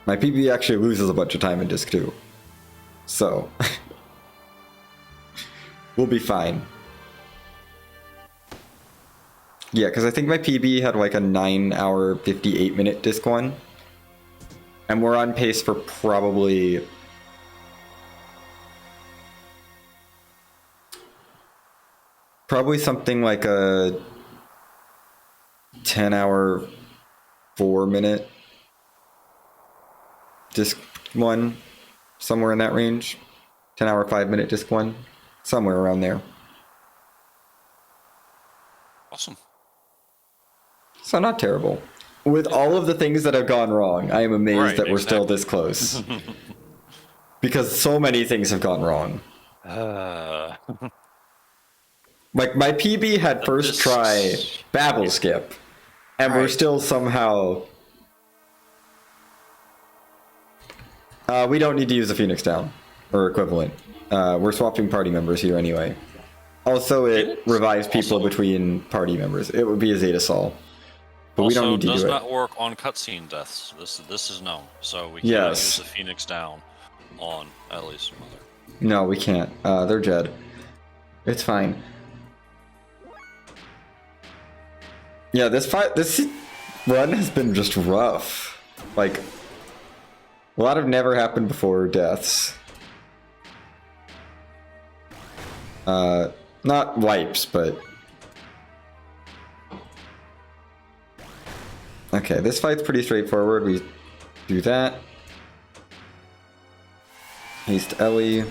My PB actually loses a bunch of time in Disc 2. So, we'll be fine. Yeah, because I think my PB had like a 9-hour, 58-minute Disc 1. And we're on pace for probably... something like a 10-hour, 4-minute Disc 1. Somewhere in that range. 10-hour, 5-minute Disc 1. Somewhere around there. Awesome. So not terrible. With all of the things that have gone wrong, I am amazed that we're still this close. Because so many things have gone wrong. Like, my PB had first try Babel Skip, and we're still somehow... we don't need to use a Phoenix Down, or equivalent. We're swapping party members here anyway. Also, it revives people between party members. It would be a Zeta Sol. But we don't need to do it. does not work on cutscene deaths. This is known. So we can't use the Phoenix Down on Ellie's mother. No, we can't. They're dead. It's fine. Yeah, this run has been just rough. Like, a lot of never happened before deaths. Not wipes, but... Okay, this fight's pretty straightforward. We do that. Haste Ellie.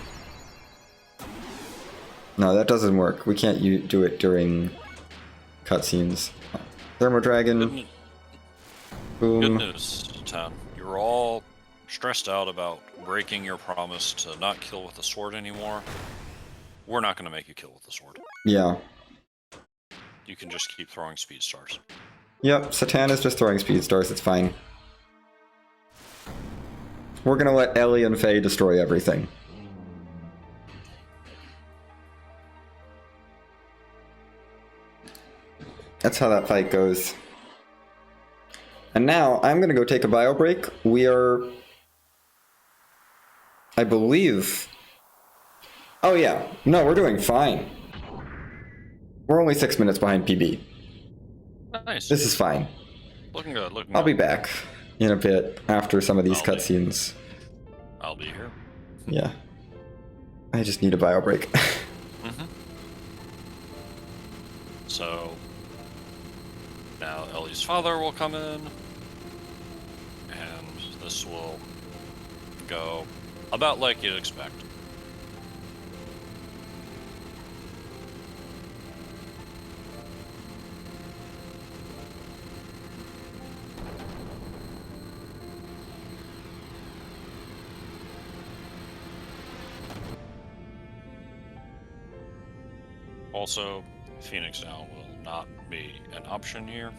No, that doesn't work. We can't do it during cutscenes. Thermo Dragon. Boom. Good news, Tan. You're all stressed out about breaking your promise to not kill with the sword anymore. We're not going to make you kill with the sword. Yeah. You can just keep throwing speed stars. Yep, Satan is just throwing speed stars. It's fine. We're going to let Ellie and Faye destroy everything. That's how that fight goes. And now, I'm going to go take a bio break. We are... I believe... Oh yeah. No, we're doing fine. We're only 6 minutes behind PB. Nice. This is fine. Looking good, looking I'll good. be back in a bit after some of these cutscenes. I'll be here. Yeah. I just need a bio break. So, now Ellie's father will come in, and this will go about like you'd expect. Also, Phoenix Down will not be an option here.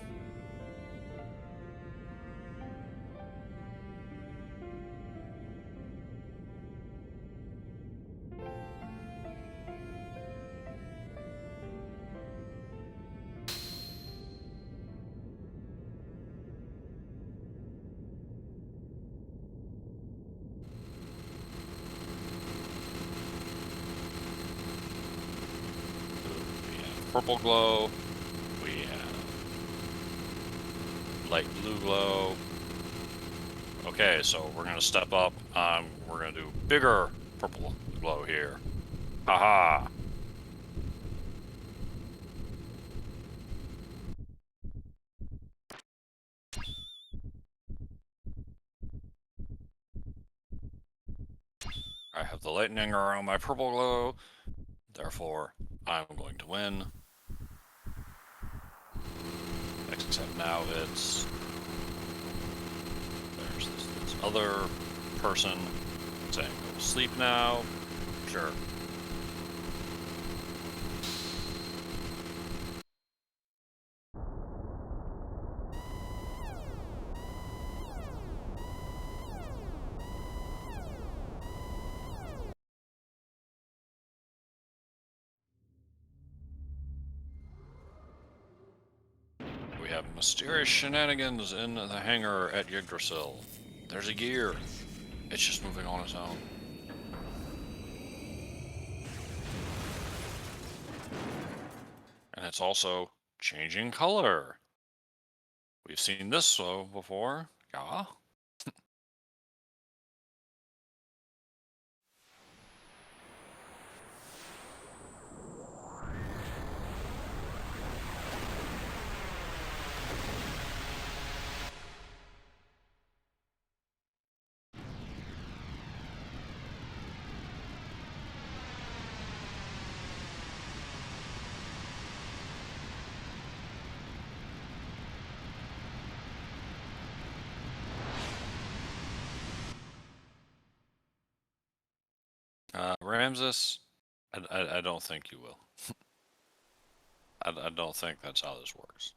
Purple glow, we have light blue glow. Okay, so we're gonna step up. We're gonna do bigger purple glow here. Haha. I have the lightning around my purple glow, therefore I'm going to win. Except now it's... There's this other person saying go to sleep now. Sure. We have mysterious shenanigans in the hangar at Yggdrasil. There's a gear. It's just moving on its own. And it's also changing color. We've seen this before. Yeah. Ramses, I don't think you will. I don't think that's how this works.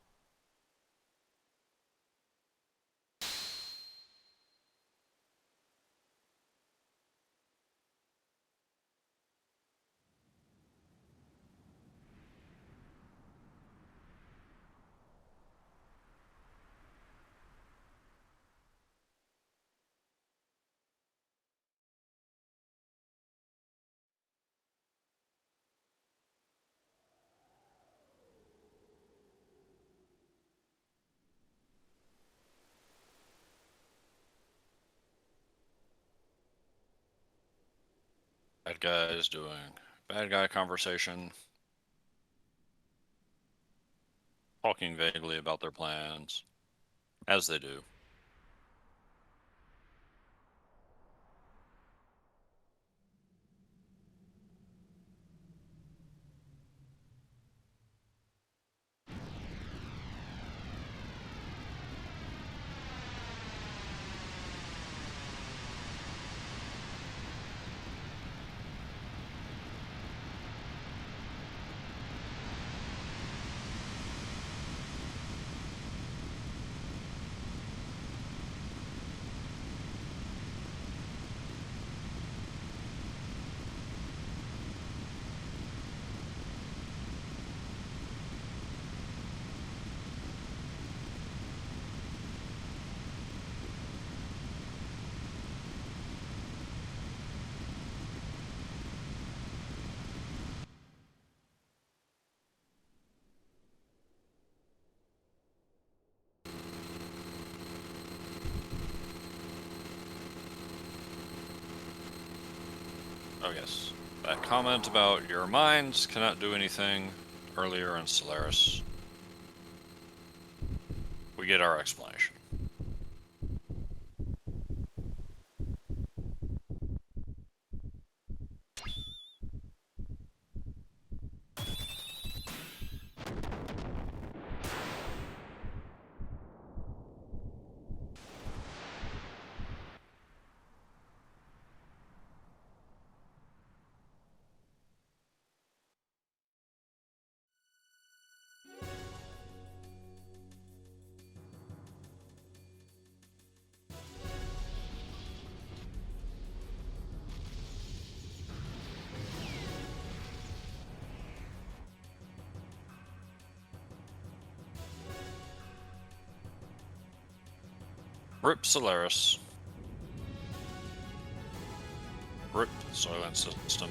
Bad guys doing bad guy conversation, talking vaguely about their plans, as they do. Oh yes, that comment about your minds cannot do anything earlier in Solaris. We get our explanation. Rip Solaris. Rip Soylent System.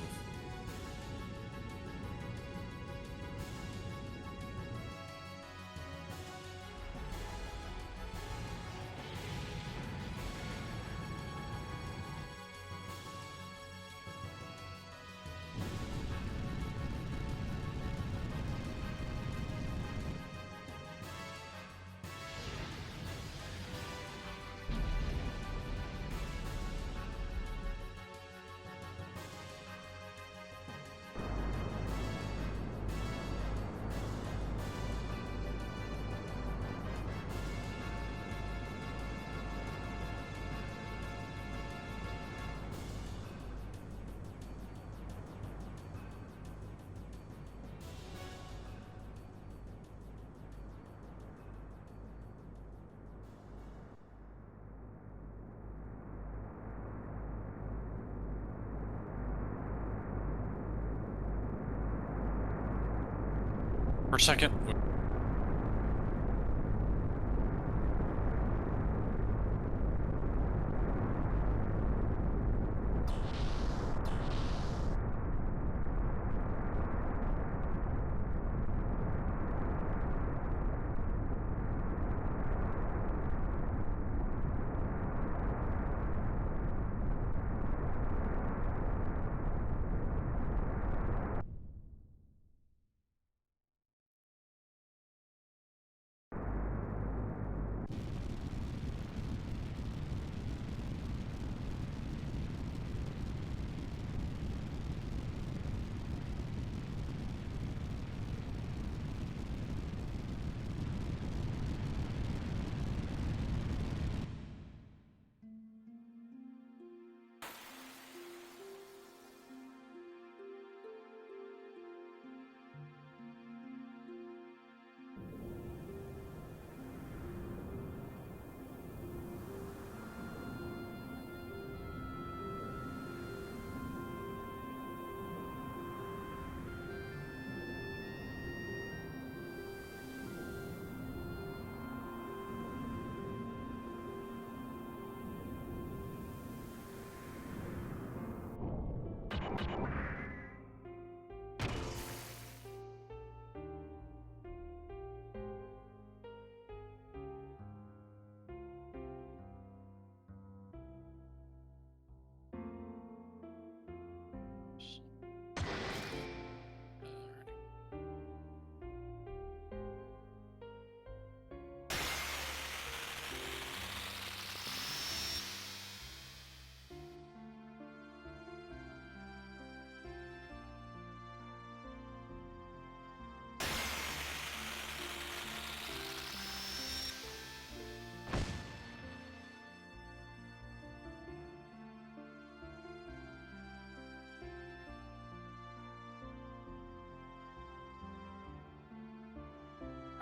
For a second.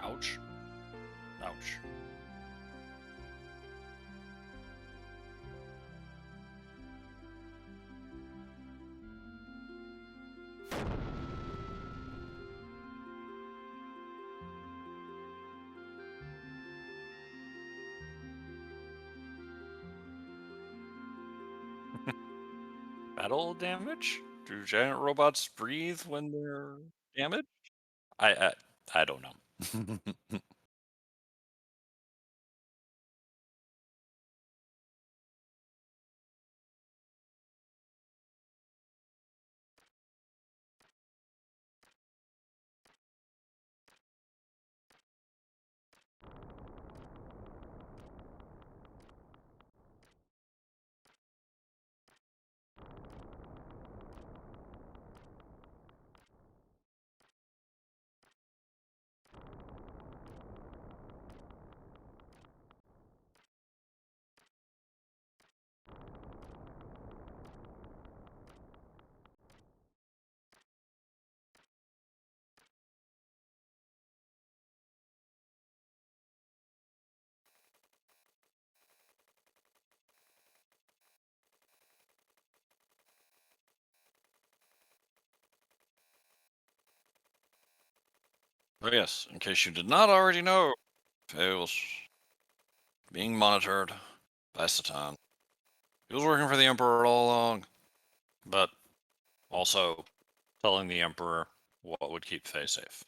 Ouch. Ouch. Battle damage? Do giant robots breathe when they're damaged? I don't know. Oh yes, in case you did not already know, it was being monitored by Satan. He was working for the Emperor all along, but also telling the Emperor what would keep Faye safe.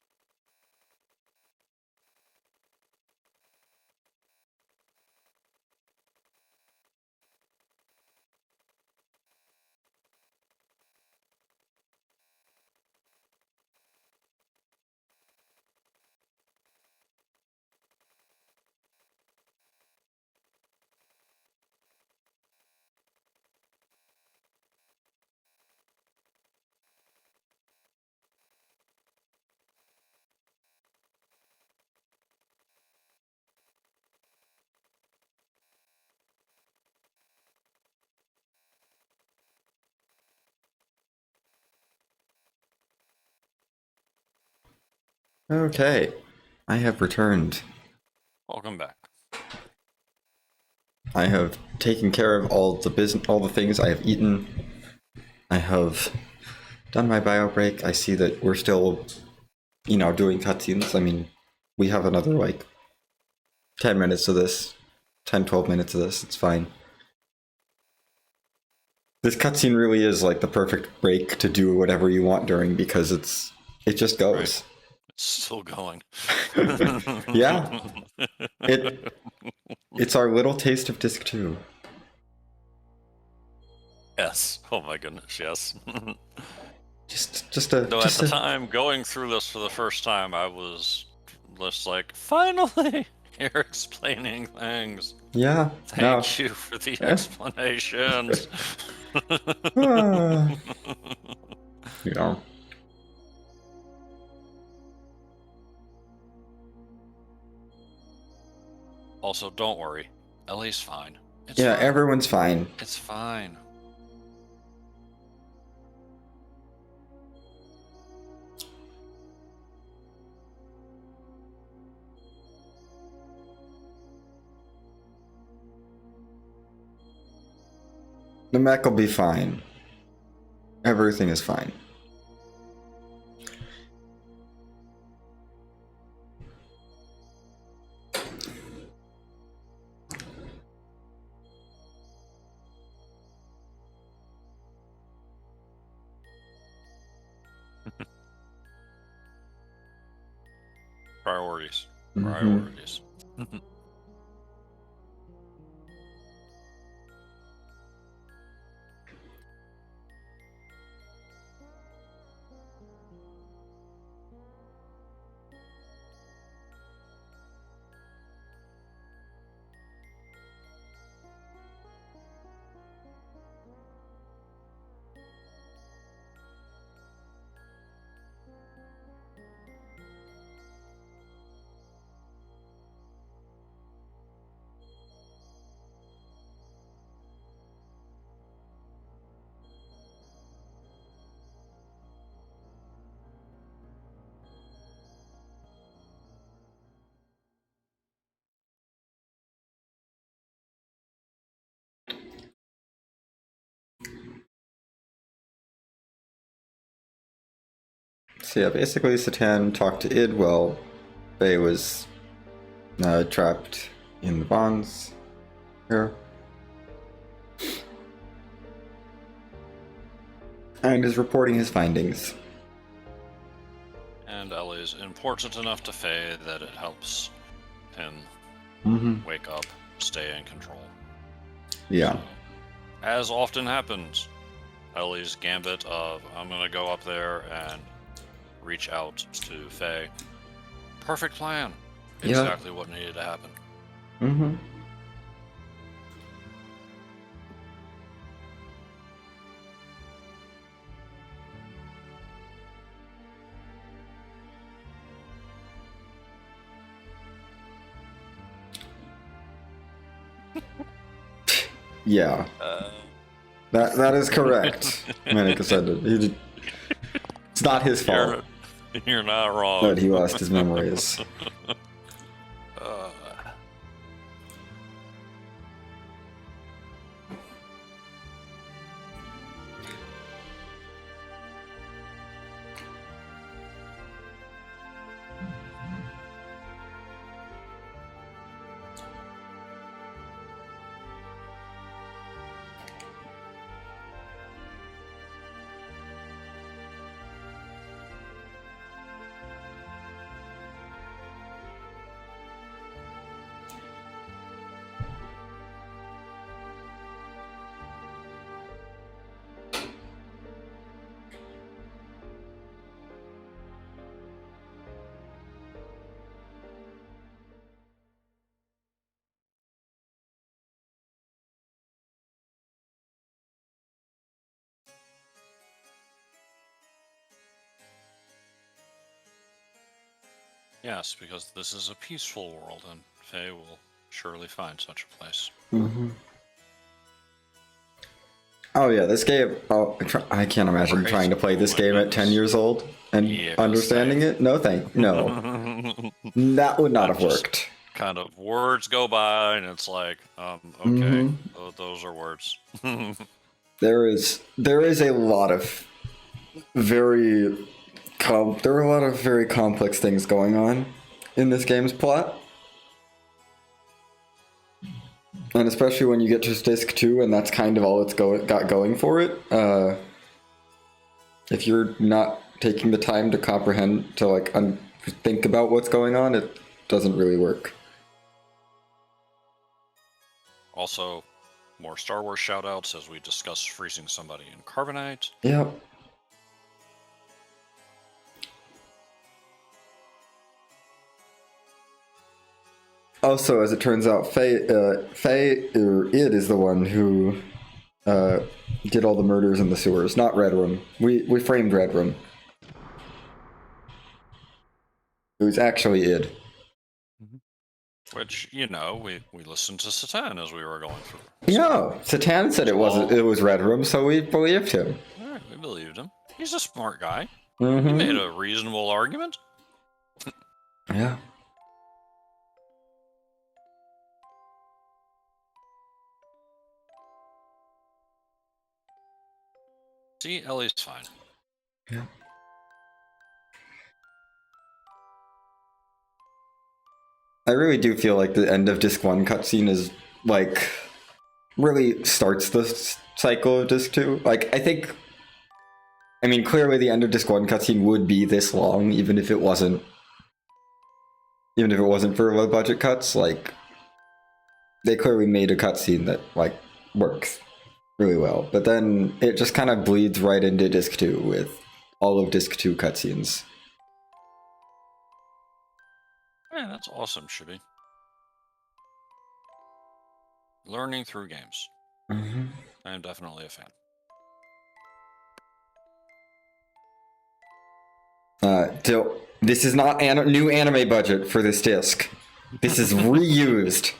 Okay, I have returned. Welcome back. I have taken care of all the things. I have eaten. I have done my bio break. I see that we're still doing cutscenes. I mean, we have another like 10 minutes of this, 10, 12 minutes of this. It's fine. This cutscene really is like the perfect break to do whatever you want during because it just goes. Right. It's still going. Yeah. It's our little taste of disc 2. Yes. Oh my goodness, yes. Just a So just at the a, time, going through this for the first time, I was just like, finally, you're explaining things. yeah. No. Thank you for the Yeah. explanations. Yeah. Also, don't worry. Ellie's fine. It's Yeah, fine. everyone's fine. It's fine. The mech will be fine. Everything is fine. Priorities. Mhm. Priorities. So yeah, basically Satan talked to Id while Faye was trapped in the bonds here. And is reporting his findings. And Ellie's important enough to Faye that it helps him Mm-hmm. wake up, stay in control. Yeah. So, as often happens, Ellie's gambit of, I'm gonna go up there and reach out to Faye. Perfect plan. Yeah. Exactly what needed to happen. Mm-hmm. Yeah. That is correct. Manica said it. It's not his fault You're not wrong. that he lost his memories. Uh, yes, because this is a peaceful world, and Faye will surely find such a place. Mm-hmm. Oh yeah, this game. Oh, I can't imagine Right. trying to play this Oh my game at 10 goodness. years old and Yeah, understanding same. it. No, no, that would not have Just worked. Kind of words go by, and it's like, okay, Mhm. those are words. There is a lot of very There are a lot of very complex things going on in this game's plot. And especially when you get to disc 2 and that's kind of all it's got going for it. If you're not taking the time to comprehend, to like think about what's going on, it doesn't really work. Also, more Star Wars shoutouts as we discuss freezing somebody in carbonite. Yep. Also, as it turns out, Faye, or Id is the one who did all the murders in the sewers, not Red Room. We framed Red Room. It was actually Id. Which, you know, we listened to Satan as we were going through. Yeah, Satan said it was Red Room, so we believed him. Alright, we believed him. He's a smart guy. Mm-hmm. He made a reasonable argument. Yeah. See, Ellie's fine. Yeah. I really do feel like the end of Disc 1 cutscene is, like, really starts the cycle of Disc 2. Like, I mean, clearly the end of Disc 1 cutscene would be this long, even if it wasn't for low budget cuts. Like, they clearly made a cutscene that, like, works really well. But then it just kind of bleeds right into Disc 2 with all of Disc 2 cutscenes. Yeah, that's awesome, Shibby. Learning through games. Mm-hmm. I am definitely a fan. This is not new anime budget for this disc. This is reused.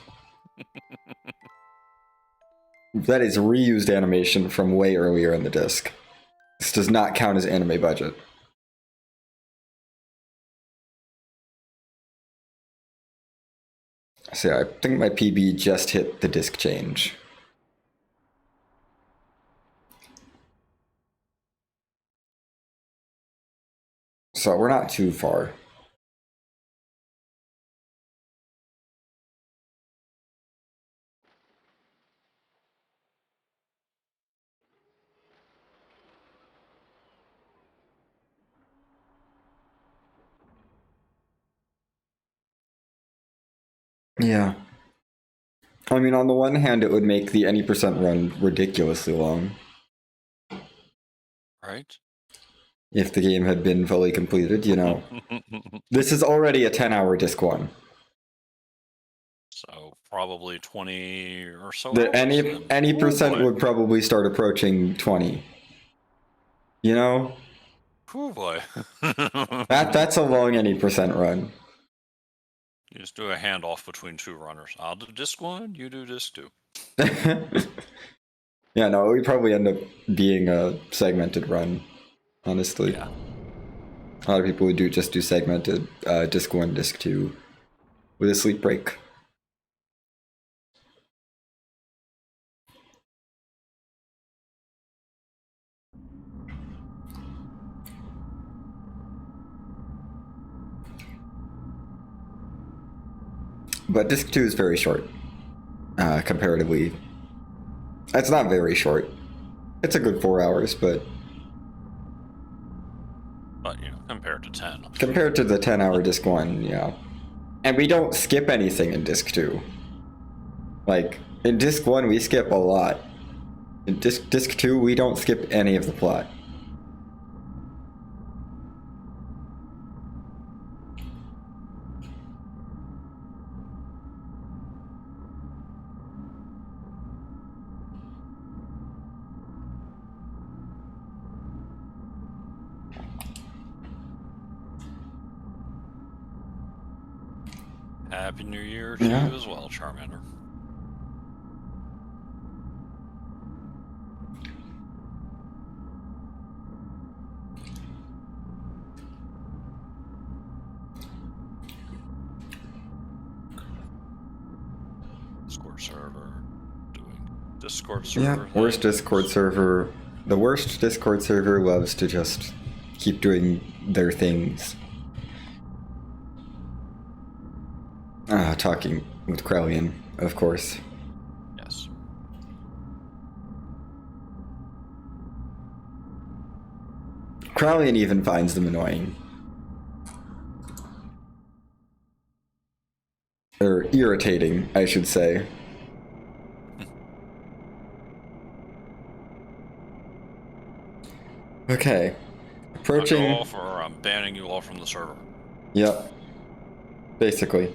That is reused animation from way earlier in the disc. This does not count as anime budget. So I think my PB just hit the disc change. So we're not too far. Yeah. I mean, on the one hand, it would make the any percent run ridiculously long. Right? If the game had been fully completed, you know. This is already a 10-hour disc 1. So probably 20 or so. Any percent would probably start approaching 20. You know? Oh boy. That's a long any percent run. You just do a handoff between two runners. I'll do disc 1, you do disc 2. Yeah, no, we probably end up being a segmented run, honestly. Yeah. A lot of people would just do segmented disc 1, disc 2 with a sleep break. But disc 2 is very short, comparatively. It's not very short. It's a good 4 hours, but you know, compared to 10. Compared to the 10-hour disc 1, yeah. And we don't skip anything in disc 2. Like, in disc 1, we skip a lot. In disc 2, we don't skip any of the plot. Happy New Year to you as well, Charmander. Discord server doing Discord server. Yeah, worst Discord server. The worst Discord server loves to just keep doing their things. Talking with Krellian, of course. Yes. Krellian even finds them annoying. Or irritating, I should say. Okay. Approaching. Knock off, or I'm banning you all from the server. Yep. Basically.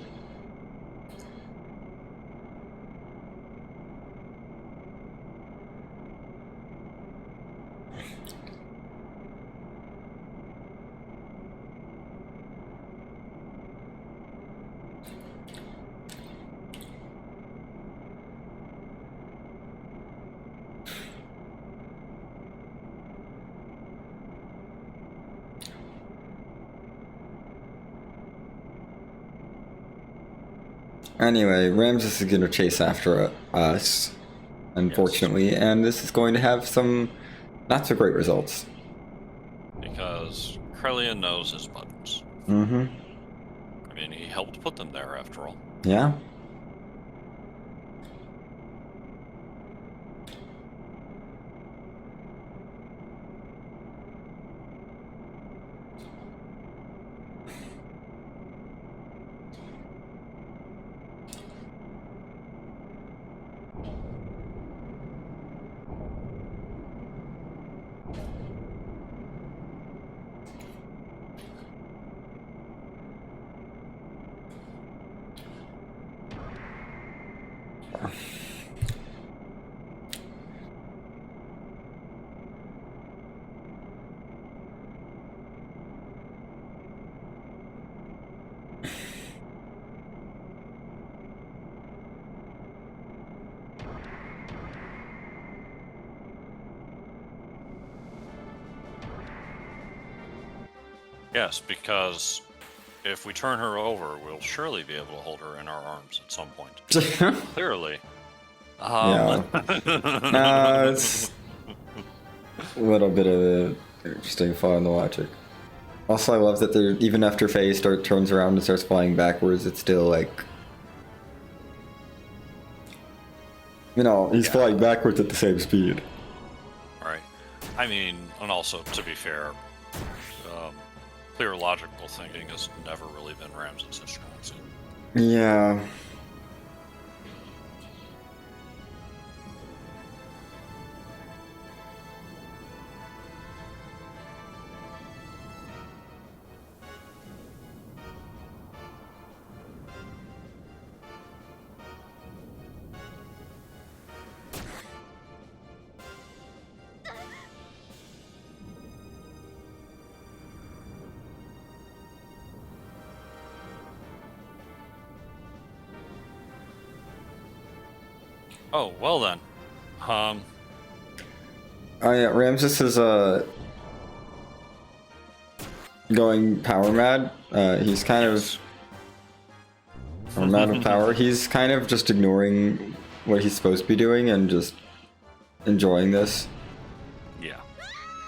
Anyway, Ramses is going to chase after us, unfortunately, and this is going to have some not so great results. Because Krellian knows his buttons. Mm-hmm. I mean, he helped put them there, after all. Yeah. Yes, because if we turn her over, we'll surely be able to hold her in our arms at some point. Clearly. Yeah. It's a little bit of a interesting flaw in the logic. Also, I love that they're, even after Faye turns around and starts flying backwards, it's still like, you know, he's flying backwards at the same speed. Right. I mean, and also, to be fair, clear logical thinking has never really been Ramses' strong suit. Yeah. Oh, well then. Oh yeah, Ramses is going power mad. He's kind of or mad of power. He's kind of just ignoring what he's supposed to be doing and just enjoying this. Yeah.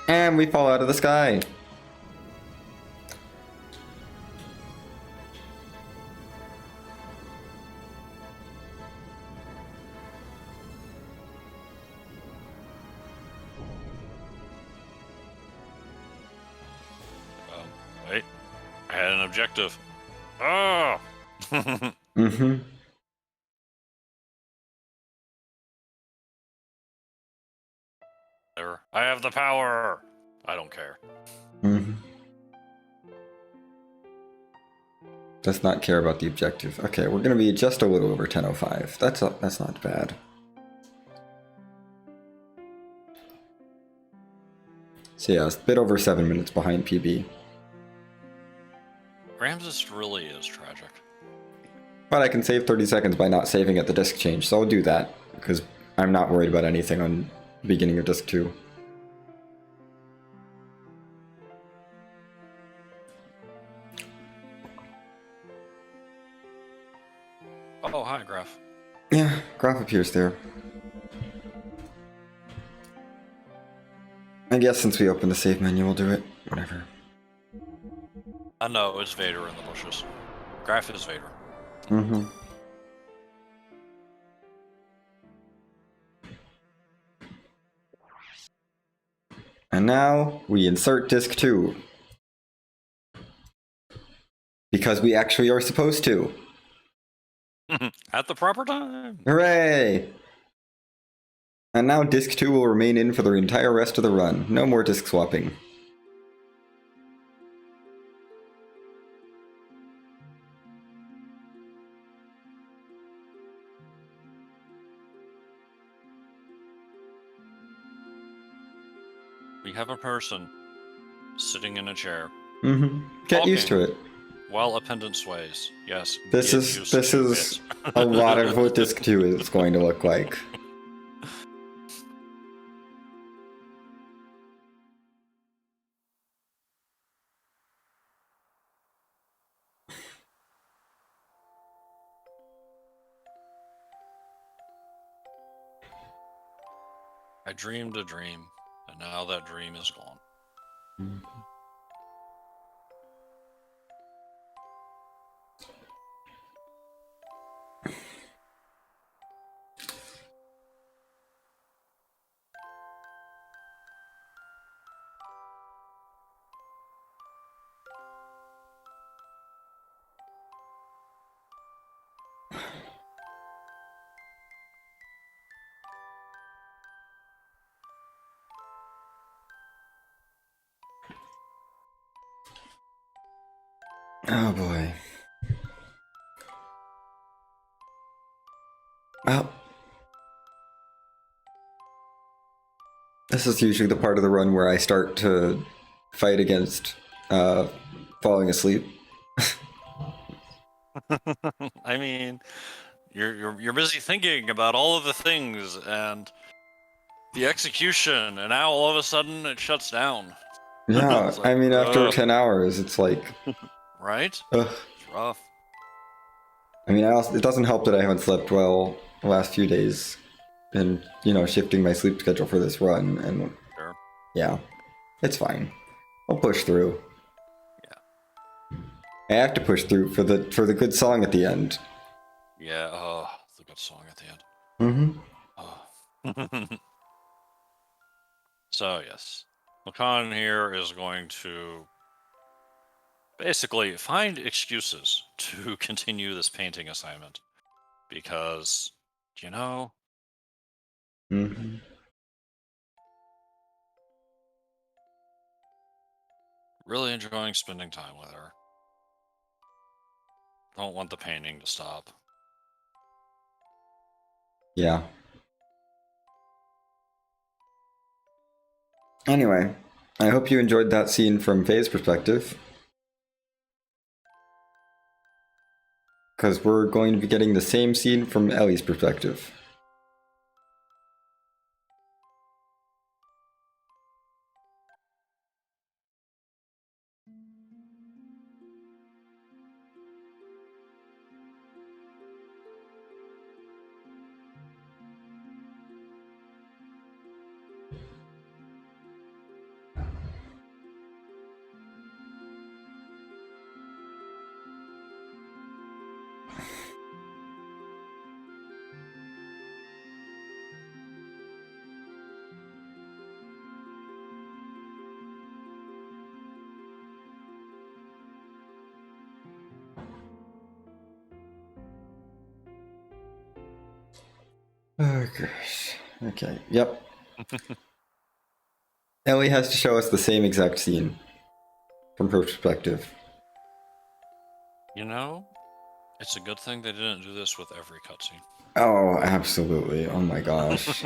And we fall out of the sky. Wait. I had an objective. Oh! Mm-hmm. Whatever. I have the power! I don't care. Mm-hmm. Does not care about the objective. Okay, we're gonna be just a little over 10:05. That's not bad. So yeah, it's a bit over 7 minutes behind PB. Ramses really is tragic. But I can save 30 seconds by not saving at the disk change, so I'll do that, because I'm not worried about anything on the beginning of disk 2. Oh, hi, Graph. Yeah, graph appears there. I guess since we opened the save menu, we'll do it. Whatever. No, it's Vader in the bushes. Graf is Vader. Mm-hmm. And now we insert disc 2. Because we actually are supposed to. At the proper time. Hooray! And now disc 2 will remain in for the entire rest of the run. No more disc swapping. We have a person sitting in a chair Mm-hmm. Get used to Talking. it. while a pendant sways. Yes. This get is used this to is it. a lot of what disc 2 is going to look like. I dreamed a dream, and now that dream is gone. Oh boy. Well, this is usually the part of the run where I start to fight against falling asleep. I mean, you're busy thinking about all of the things and the execution, and now all of a sudden it shuts down. Yeah, It's like, I mean, after ugh. 10 hours, it's like, Right? ugh. It's rough. I mean, it doesn't help that I haven't slept well the last few days, and shifting my sleep schedule for this run, and Sure. yeah, it's fine. I'll push through. Yeah. I have to push through for the good song at the end. Yeah. Oh, the good song at the end. Mm-hmm. Oh. So yes, Lacan here is going to basically find excuses to continue this painting assignment because, Mm-hmm. really enjoying spending time with her. Don't want the painting to stop. Yeah. Anyway, I hope you enjoyed that scene from Faye's perspective. Because we're going to be getting the same scene from Ellie's perspective. Oh gosh. Okay. Yep. Ellie has to show us the same exact scene from her perspective. It's a good thing they didn't do this with every cutscene. Oh, absolutely. Oh my gosh.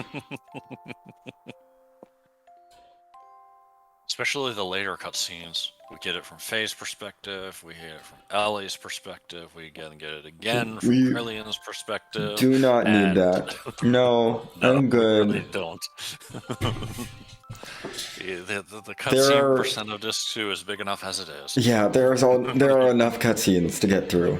Especially the later cutscenes. We get it from Faye's perspective, we get it from Ellie's perspective, we get it again from We Krillian's perspective. do not need that. No, I'm good. We really don't. The cutscene percent of disc 2 is big enough as it is. Yeah, there are enough cutscenes to get through.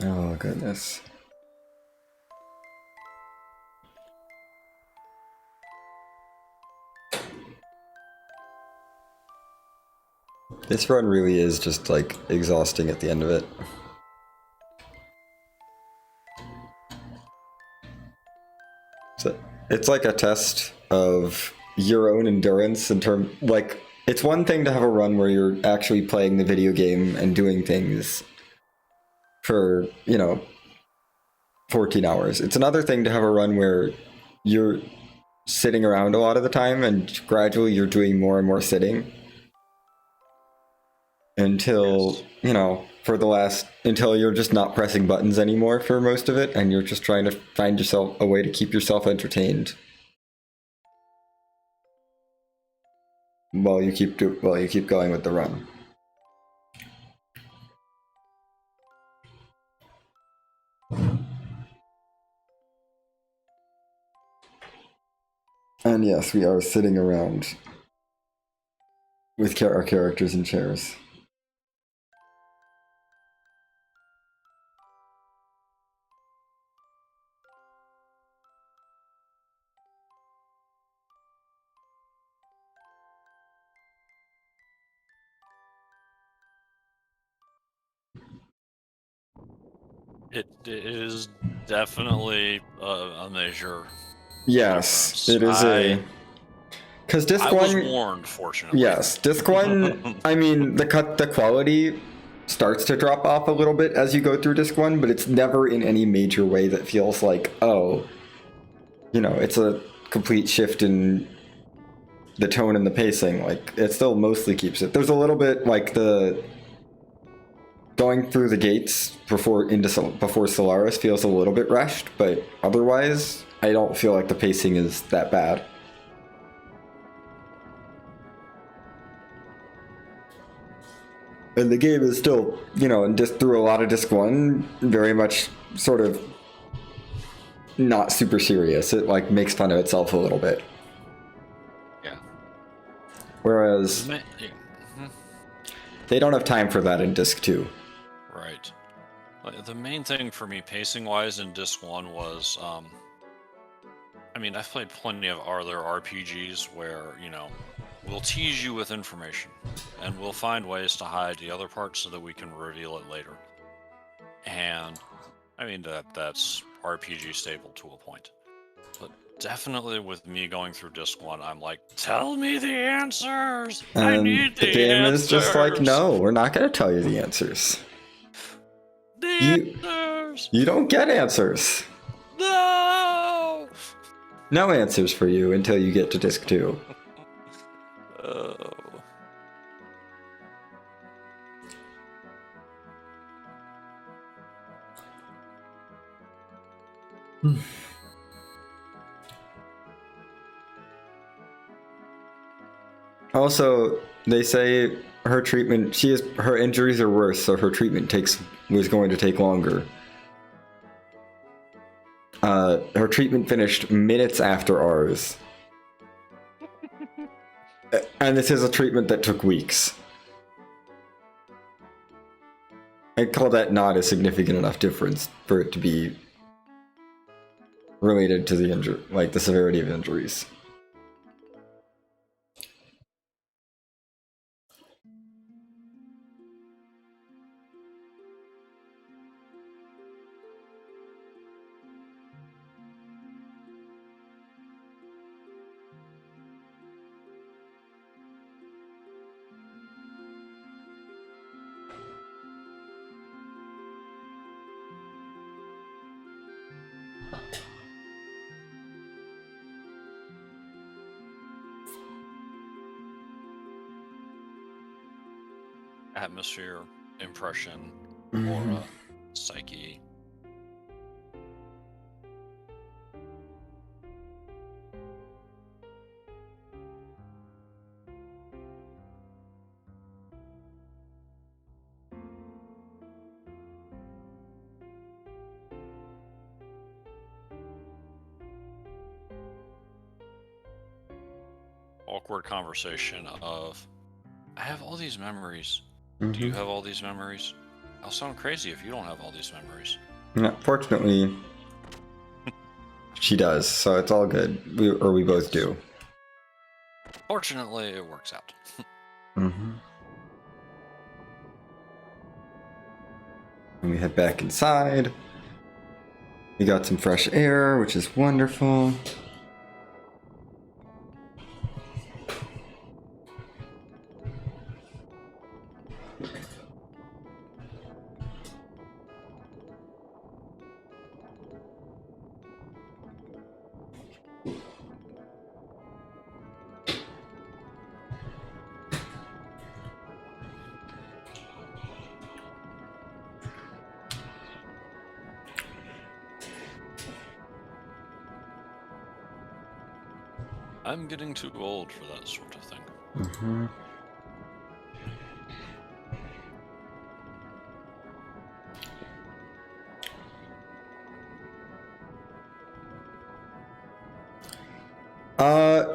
Oh, goodness. This run really is just, like, exhausting at the end of it. So, it's like a test of your own endurance in terms, like, it's one thing to have a run where you're actually playing the video game and doing things for, 14 hours. It's another thing to have a run where you're sitting around a lot of the time and gradually you're doing more and more sitting until, until you're just not pressing buttons anymore for most of it and you're just trying to find yourself a way to keep yourself entertained while you keep going with the run. And yes, we are sitting around with our characters in chairs. It is definitely a measure. Yes, difference. it is because disc I one. was warned, fortunately. Yes, disc one. I mean, the quality starts to drop off a little bit as you go through disc one, but it's never in any major way that feels like, oh, it's a complete shift in the tone and the pacing. Like, it still mostly keeps it. There's a little bit like the going through the gates before Solaris feels a little bit rushed, but otherwise, I don't feel like the pacing is that bad. And the game is still, and just through a lot of disc one, very much sort of not super serious. It like makes fun of itself a little bit. Yeah. Whereas Yeah. they don't have time for that in disc two. Right. The main thing for me, pacing-wise, in disc one was, I've played plenty of other RPGs where, we'll tease you with information, and we'll find ways to hide the other parts so that we can reveal it later. And, that's RPG stable to a point. But definitely with me going through disc one, I'm like, tell me the answers! I need the game answers! is just like, no, we're not going to tell you the answers. Answers! You don't get answers. No! No answers for you until you get to disc two. Oh. Also, they say her injuries are worse, so her treatment was going to take longer. Her treatment finished minutes after ours. And this is a treatment that took weeks. I'd call that not a significant enough difference for it to be related to the severity of injuries. Atmosphere, impression, aura, psyche. Awkward conversation of, I have all these memories. Do you have all these memories? I'll sound crazy if you don't have all these memories. Yeah, fortunately, she does, so it's all good. We both do. Fortunately, it works out. Mm-hmm. And we head back inside. We got some fresh air, which is wonderful. I'm getting too old for that sort of thing. Mm-hmm.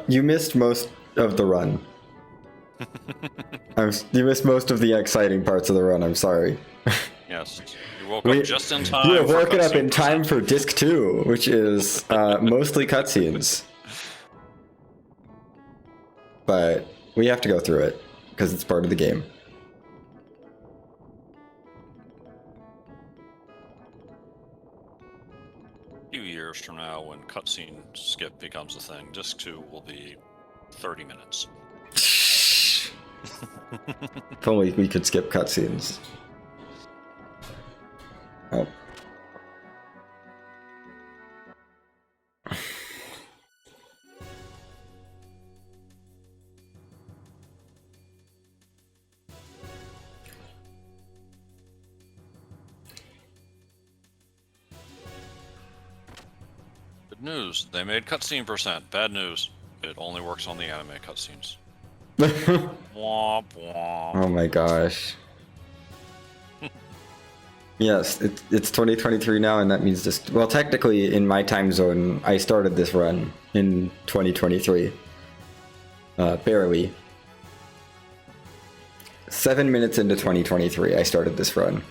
You missed most of the run. You missed most of the exciting parts of the run, I'm sorry. Yes, you woke up just in time. You have for woken up cutscene in time for Disc 2, which is mostly cutscenes. But we have to go through it, because it's part of the game. A few years from now, when cutscene skip becomes a thing, Disc 2 will be 30 minutes. If only we could skip cutscenes. Oh. Good news, they made cutscene percent. Bad news, it only works on the anime cutscenes. Womp womp. Oh my gosh. Yes, it's 2023 now, and that means just... Well, technically, in my time zone, I started this run in 2023. Barely. 7 minutes into 2023, I started this run.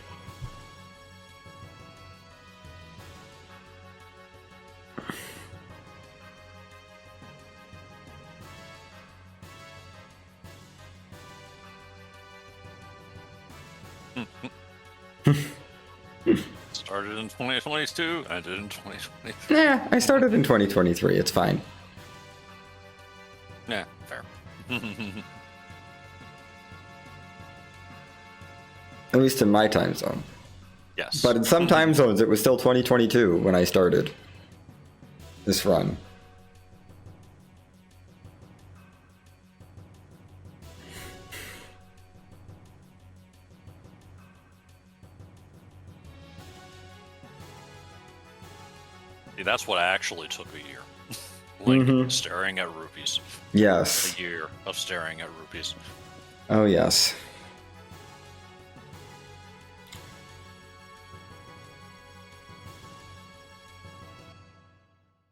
Started in 2022, ended in 2023. Yeah, I started in 2023, it's fine. Yeah, fair. At least in my time zone. Yes. But in some time zones, it was still 2022 when I started this run. See, that's what actually took a year. Like staring at rupees. Yes. A year of staring at rupees. Oh, yes.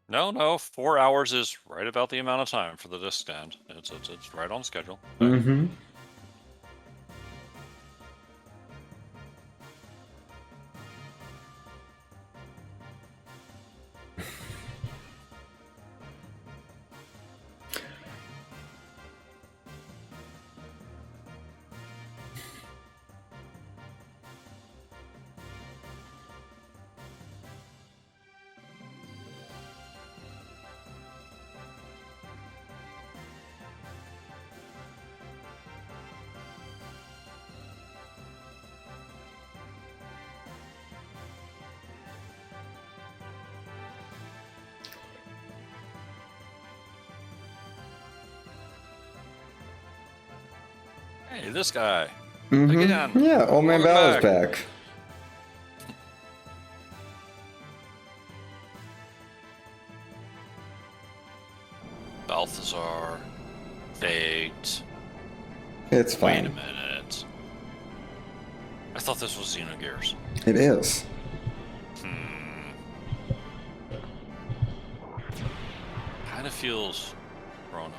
No, 4 hours is right about the amount of time for the disc stand. It's right on schedule. Mm-hmm. Hey, this guy. Mm-hmm. Again. Yeah, Old Man Welcome Bal is back. Balthazar. Fate. It's Wait a fine. minute. I thought this was Xenogears. It is. Kind of feels Chrono-y.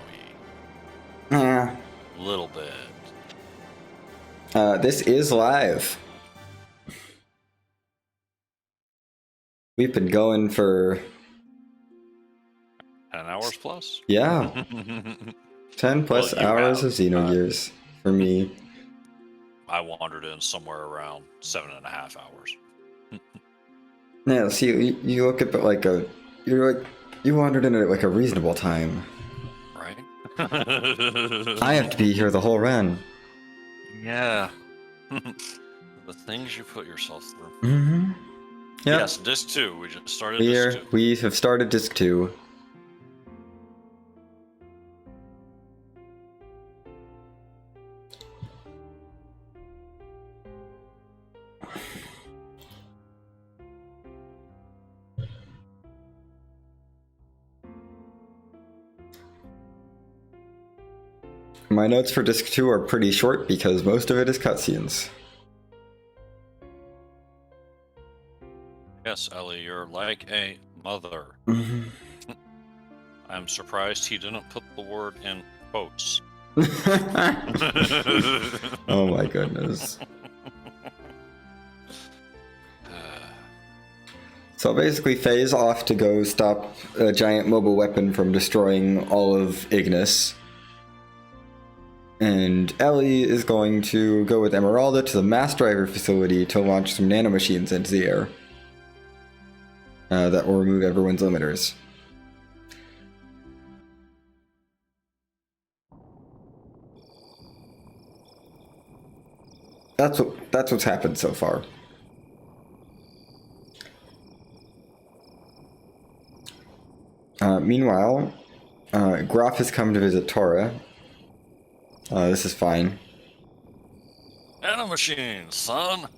Yeah. A little bit. This is live. We've been going for 10 hours plus? yeah, 10 plus Well, you hours have. of Xenogears for me. I wandered in somewhere around 7.5 hours. Yeah, see, you look at it like you wandered in at like a reasonable time. Right? I have to be here the whole run. Yeah. The things you put yourself through. Mm-hmm. Yep. Yes, disc 2. We just started disc 2. We have started disc 2. My notes for disc 2 are pretty short because most of it is cutscenes. Yes, Ellie, you're like a mother. Mm-hmm. I'm surprised he didn't put the word in quotes. Oh my goodness. So basically, Faye's off to go stop a giant mobile weapon from destroying all of Ignis. And Ellie is going to go with Emeralda to the mass driver facility to launch some nanomachines into the air. That will remove everyone's limiters. That's what's happened so far. Meanwhile, Graf has come to visit Tora. This is fine. Nanomachines, son!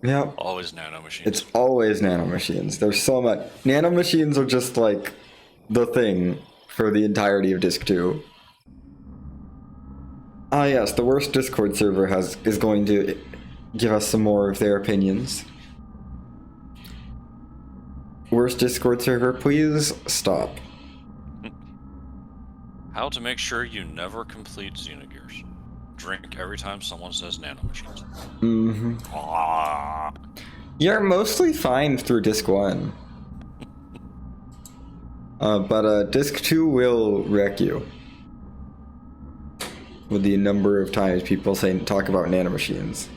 Yep. Always nanomachines. It's always nanomachines. There's so much. Nanomachines are just like the thing for the entirety of Disc 2. Ah, yes, the worst Discord server is going to give us some more of their opinions. Worst Discord server, please stop. How to make sure you never complete Xenogears. Drink every time someone says nanomachines. Mm-hmm. Ah. You're mostly fine through Disc 1. But Disc 2 will wreck you. With the number of times people talk about nanomachines.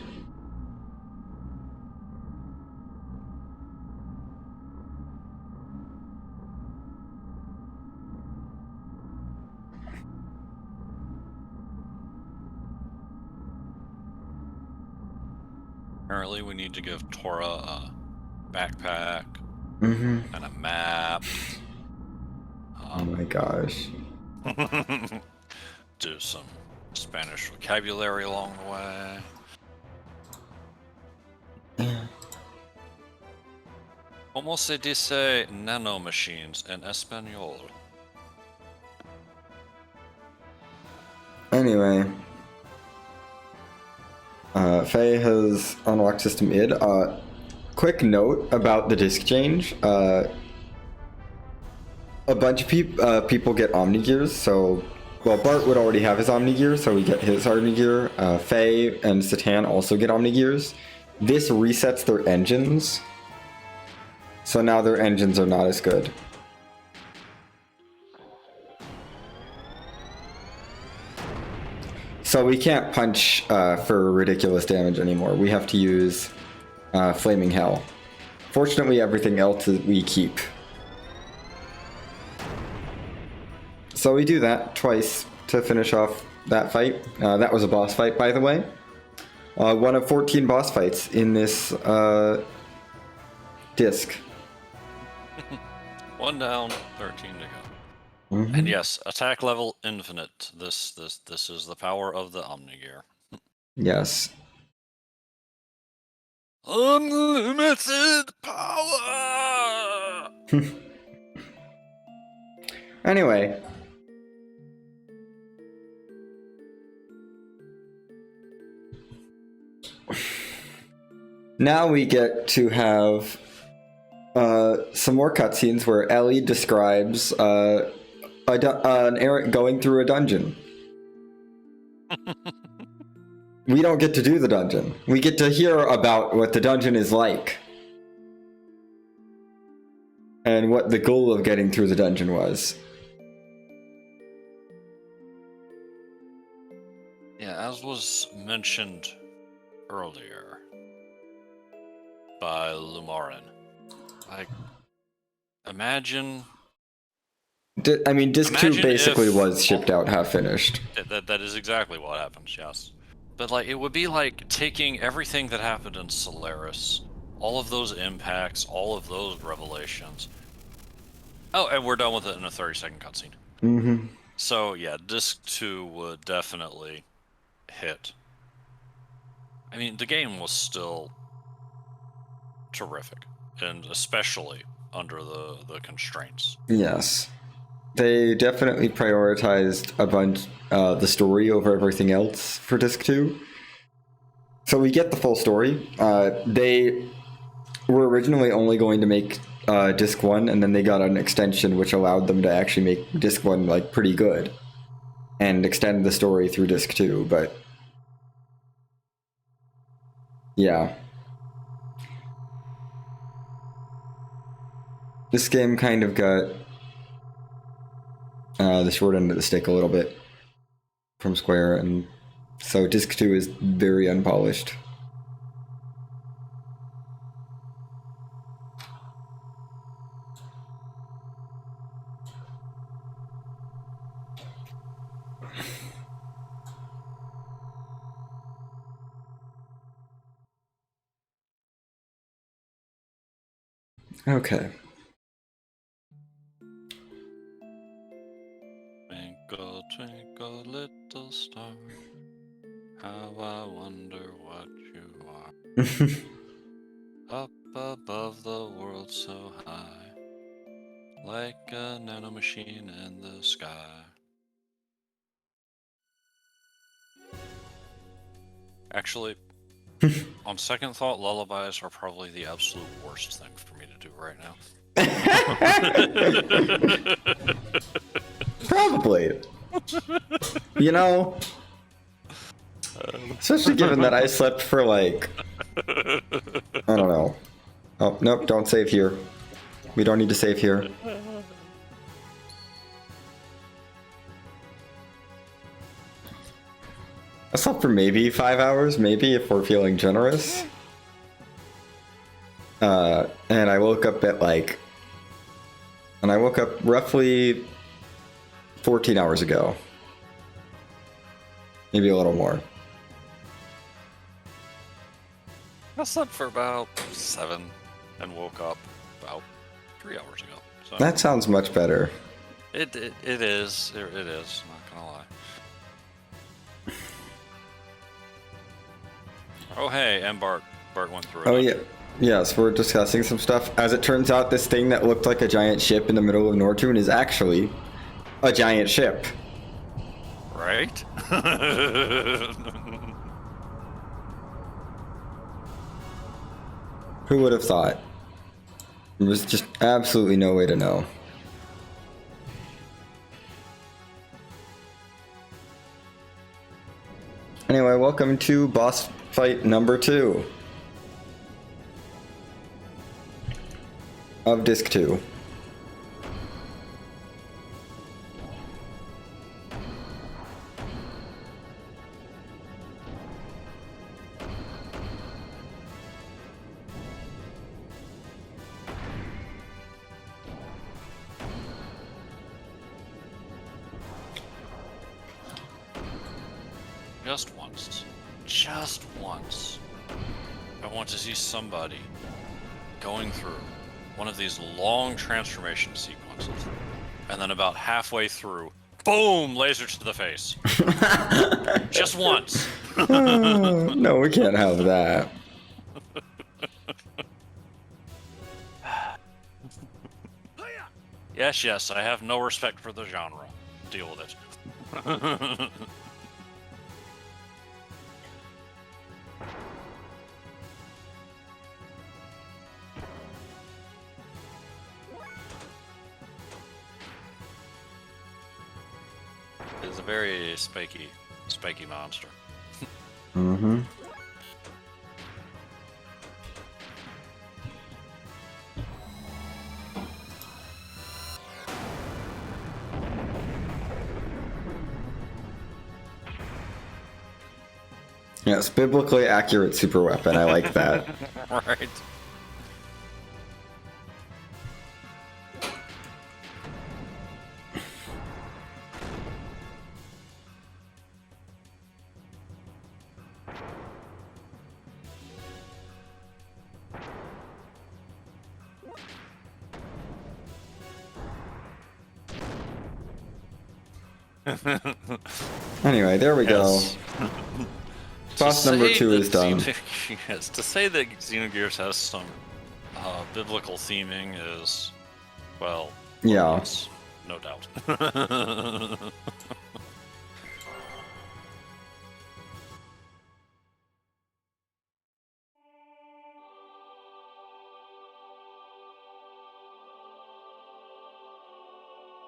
Apparently we need to give Tora a backpack Mm-hmm. and a map. Oh my gosh. Do some Spanish vocabulary along the way. Yeah. ¿Cómo se dice nanomachines en español? Anyway. Faye has unlocked System ID. Quick note about the disc change. A bunch of people get Omnigears, so... Well, Bart would already have his Omnigear, so we get his Omnigear. Faye and Satan also get Omnigears. This resets their engines. So now their engines are not as good. So we can't punch for ridiculous damage anymore. We have to use Flaming Hell. Fortunately, everything else we keep. So we do that twice to finish off that fight. That was a boss fight, by the way. One of 14 boss fights in this disc. One down, 13 to go. Mm-hmm. And yes, attack level infinite. This is the power of the Omnigear. Yes. Unlimited power. Anyway. Now we get to have some more cutscenes where Ellie describes an Eric going through a dungeon. We don't get to do the dungeon. We get to hear about what the dungeon is like. and what the goal of getting through the dungeon was. Yeah, as was mentioned earlier by Lumarin, like, imagine I mean, Disc 2 Imagine basically if- was shipped out half finished. that is exactly what happens, yes. But like, it would be like taking everything that happened in Solaris, all of those impacts, all of those revelations. Oh, and we're done with it in a 30-second cutscene. Mm-hmm. So yeah, Disc 2 would definitely hit. I mean, the game was still terrific, and especially under the constraints. Yes. They definitely prioritized a bunch the story over everything else for Disc 2. So we get the full story. They were originally only going to make Disc 1, and then they got an extension which allowed them to actually make Disc 1 like pretty good and extend the story through Disc 2, but yeah. This game kind of got the short end of the stick a little bit from Square, and so Disc 2 is very unpolished. Okay. Twinkle, twinkle, little star, how I wonder what you are. Up above the world so high, like a nanomachine in the sky. Actually, on second thought, lullabies are probably the absolute worst thing for me to do right now. Probably. You know, especially given that I slept for like, I don't know. Oh, nope, don't save here. We don't need to save here. I slept for maybe 5 hours, maybe if we're feeling generous. And I woke up at like, and I woke up roughly 14 hours ago. Maybe a little more. I slept for about 7 and woke up about 3 hours ago. So That sounds much better. it is. It is. Not gonna lie. Oh hey, and Bart went through it. Oh yeah. Yes, we're discussing some stuff. As it turns out, this thing that looked like a giant ship in the middle of Nortune is actually a giant ship. Right? Who would have thought? There was just absolutely no way to know. Anyway, welcome to boss fight number 2 of Disc 2. Just once, I want to see somebody going through one of these long transformation sequences, and then about halfway through, boom, laser to the face. Just once. No, we can't have that. Yes, I have no respect for the genre. Deal with it. It's a very spiky monster. Mm-hmm. Yes, biblically accurate super weapon. I like that. Right. Anyway, there we Yes. go. Boss number 2 is done. Yes, to say that Xenogears has some biblical theming is, well, Yeah. yes, no doubt.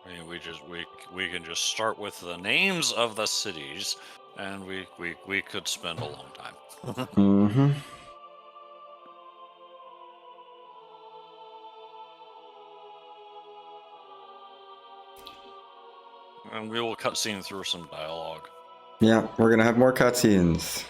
I mean, we can just start with the names of the cities, and we could spend a long time. Mm-hmm. And we will cutscene through some dialogue. Yeah, we're gonna have more cutscenes.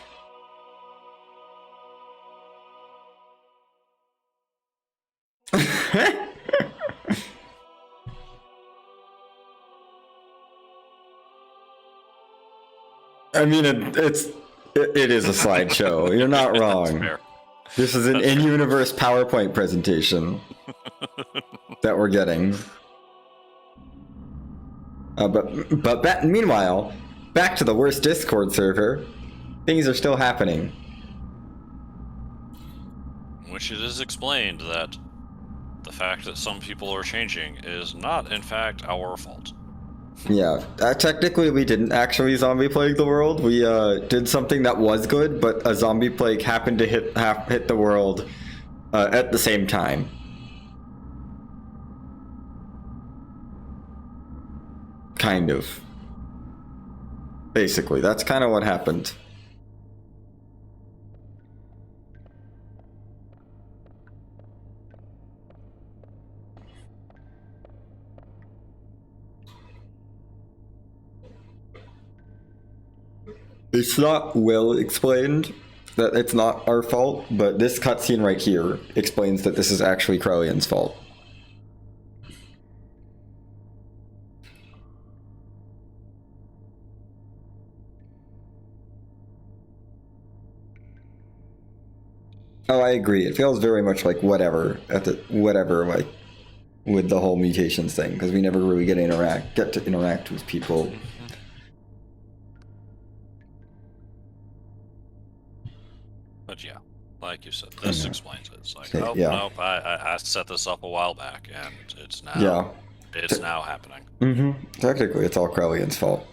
I mean, it is a slideshow. You're not wrong. Fair. This is an That's fair. in-universe PowerPoint presentation that we're getting. Meanwhile, back to the worst Discord server. Things are still happening. Which it is explained that the fact that some people are changing is not, in fact, our fault. Yeah, technically we didn't actually zombie plague the world. We did something that was good, but a zombie plague happened to hit the world at the same time. Kind of. Basically, that's kind of what happened. It's not well explained that it's not our fault, but this cutscene right here explains that this is actually Krelian's fault. Oh, I agree. It feels very much like whatever like with the whole mutations thing, because we never really get to interact with people. But yeah, like you said, this explains it. It's like, Okay, oh, yeah. nope, I set this up a while back, and it's now, Yeah. it's now happening. Mm-hmm. Technically, it's all Krelian's fault.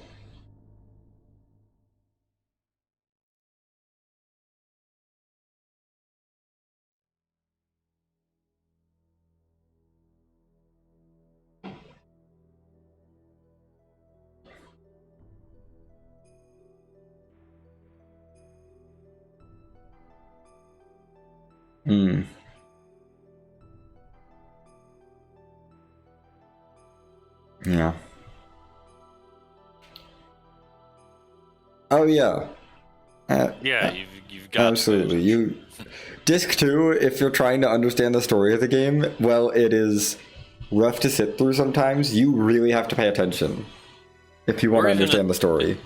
Hmm. Yeah. Oh yeah. Yeah, you've got Absolutely. to Disc 2, if you're trying to understand the story of the game, well, it is rough to sit through sometimes. You really have to pay attention if you want to understand the story.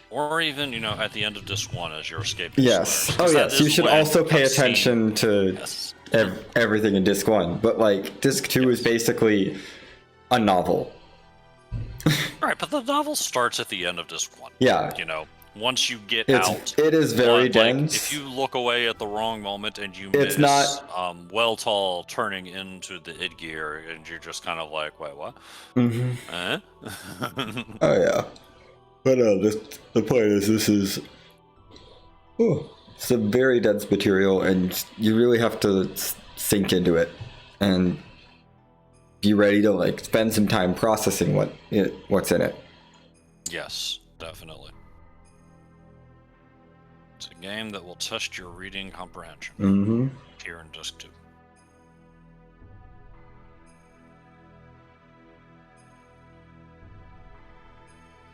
Or even, at the end of Disc 1 as your escape. Yes. Oh, yes. You should also pay attention to Yes. everything in Disc 1. But, like, Disc 2 is basically a novel. Right, but the novel starts at the end of Disc 1. Yeah. Once you get out, It is very dense. If you look away at the wrong moment and you It's miss not- Weltall turning into the Idgear, and you're just kind of like, wait, what? Mm-hmm. Oh yeah, but the point is, this is some very dense material, and you really have to sink into it and be ready to spend some time processing what's in it. Yes, definitely. It's a game that will test your reading comprehension. Mm-hmm. Here in Disc 2.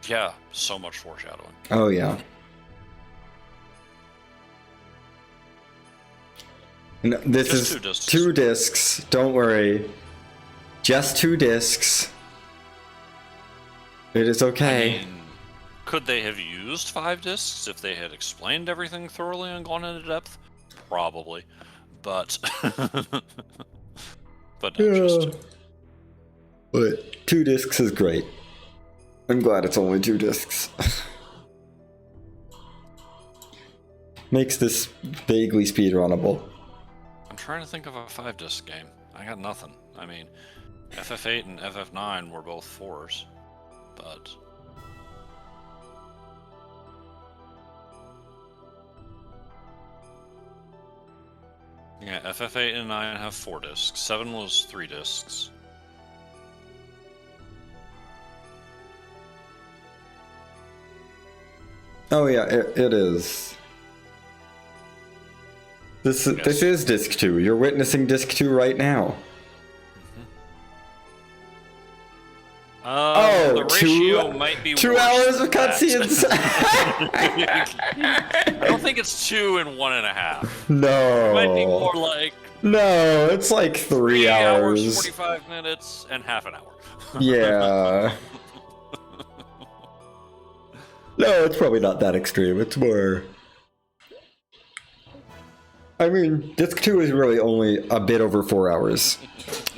Yeah, so much foreshadowing. Oh yeah. No, this Just is 2 discs. 2 discs. Don't worry. Just 2 discs. It is okay. I mean, could they have used 5 discs if they had explained everything thoroughly and gone into depth? Probably, but but no, just But 2 discs is great. I'm glad it's only 2 discs. Makes this vaguely speedrunnable. I'm trying to think of a 5-disc game. I got nothing. I mean, FF8 and FF9 were both 4s, but yeah, FF8 and 9 have 4 discs. 7 was 3 discs. Oh yeah, it is. This is disc 2. You're witnessing disc 2 right now. The ratio might be 2 worse hours than of that. cutscenes. I don't think it's 2 and 1.5. No. It might be more like No, it's like 3 hours. 45 minutes, and half an hour. Yeah. No, it's probably not that extreme. It's more. I mean, disc 2 is really only a bit over 4 hours.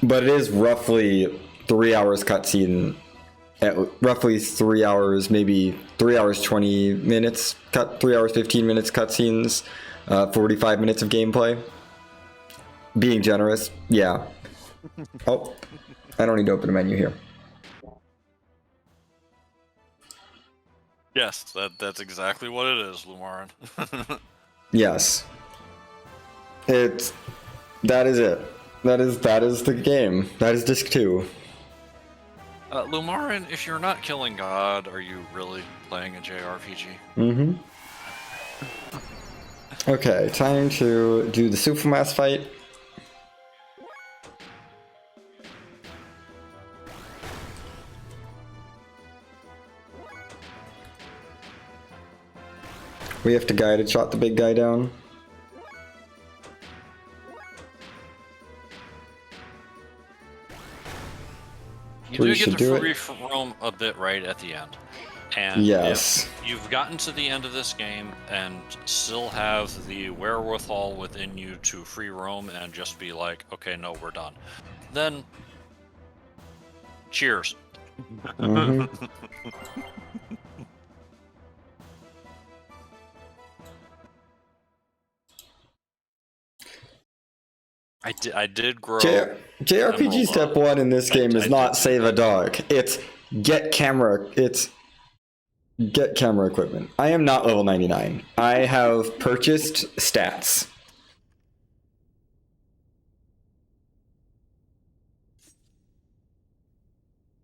But it is roughly 3 hours cutscene. At roughly 3 hours, maybe 3 hours 20 minutes, 3 hours 15 minutes cutscenes, 45 minutes of gameplay. Being generous, yeah. Oh, I don't need to open a menu here. Yes, that's exactly what it is, Lumarin. Yes. That is it. That is the game. That is disc 2. Lumarin, if you're not killing God, are you really playing a JRPG? Mm-hmm. Okay, time to do the Supermass fight. We have to guide it, shot the big guy down. You We do should get to do it. free roam a bit right at the end. And Yes. if you've gotten to the end of this game and still have the wherewithal within you to free roam and just be like, okay, no, we're done, then cheers. Mhm. I did grow. JRPG Emerald, step 1 in this game is I not did- save a dog. It's get camera. It's get camera equipment. I am not level 99. I have purchased stats.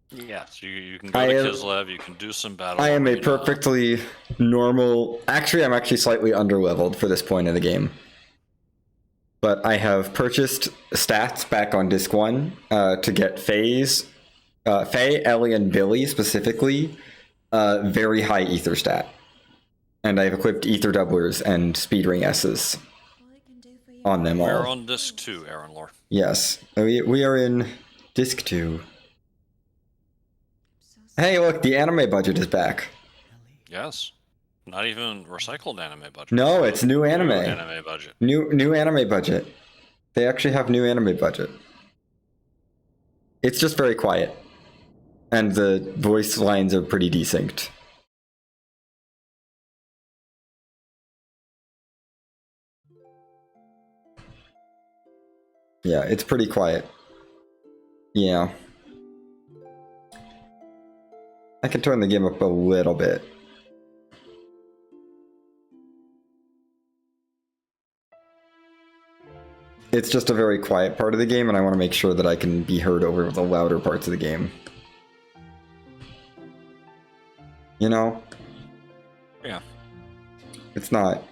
Yes, you can go I to am- Kislev, you can do some battle. I am a arena. perfectly normal. Actually, I'm actually slightly underleveled for this point in the game. But I have purchased stats back on disc 1 to get Faye, Ellie, and Billy specifically very high ether stat. And I've equipped ether doublers and speedring S's on them We're all. on disc 2, Aaron Lore. Yes, we are in disc 2. Hey, look, the anime budget is back. Yes. Not even recycled anime budget. No, it's new anime. New anime budget. New anime budget. They actually have new anime budget. It's just very quiet. And the voice lines are pretty desynced. Yeah, it's pretty quiet. Yeah. I can turn the game up a little bit. It's just a very quiet part of the game, and I want to make sure that I can be heard over the louder parts of the game. You know? Yeah. It's not.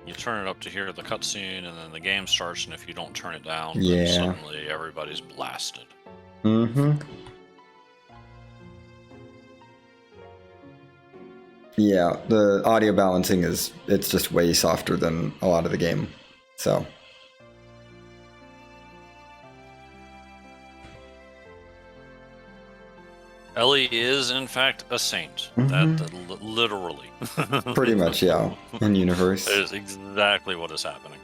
You turn it up to hear the cutscene, and then the game starts, and if you don't turn it down, Yeah. then suddenly everybody's blasted. Mm-hmm. Yeah, the audio balancing it's just way softer than a lot of the game. So Ellie is, in fact, a saint. Mhm. That literally. pretty much, yeah, in universe. That is exactly what is happening.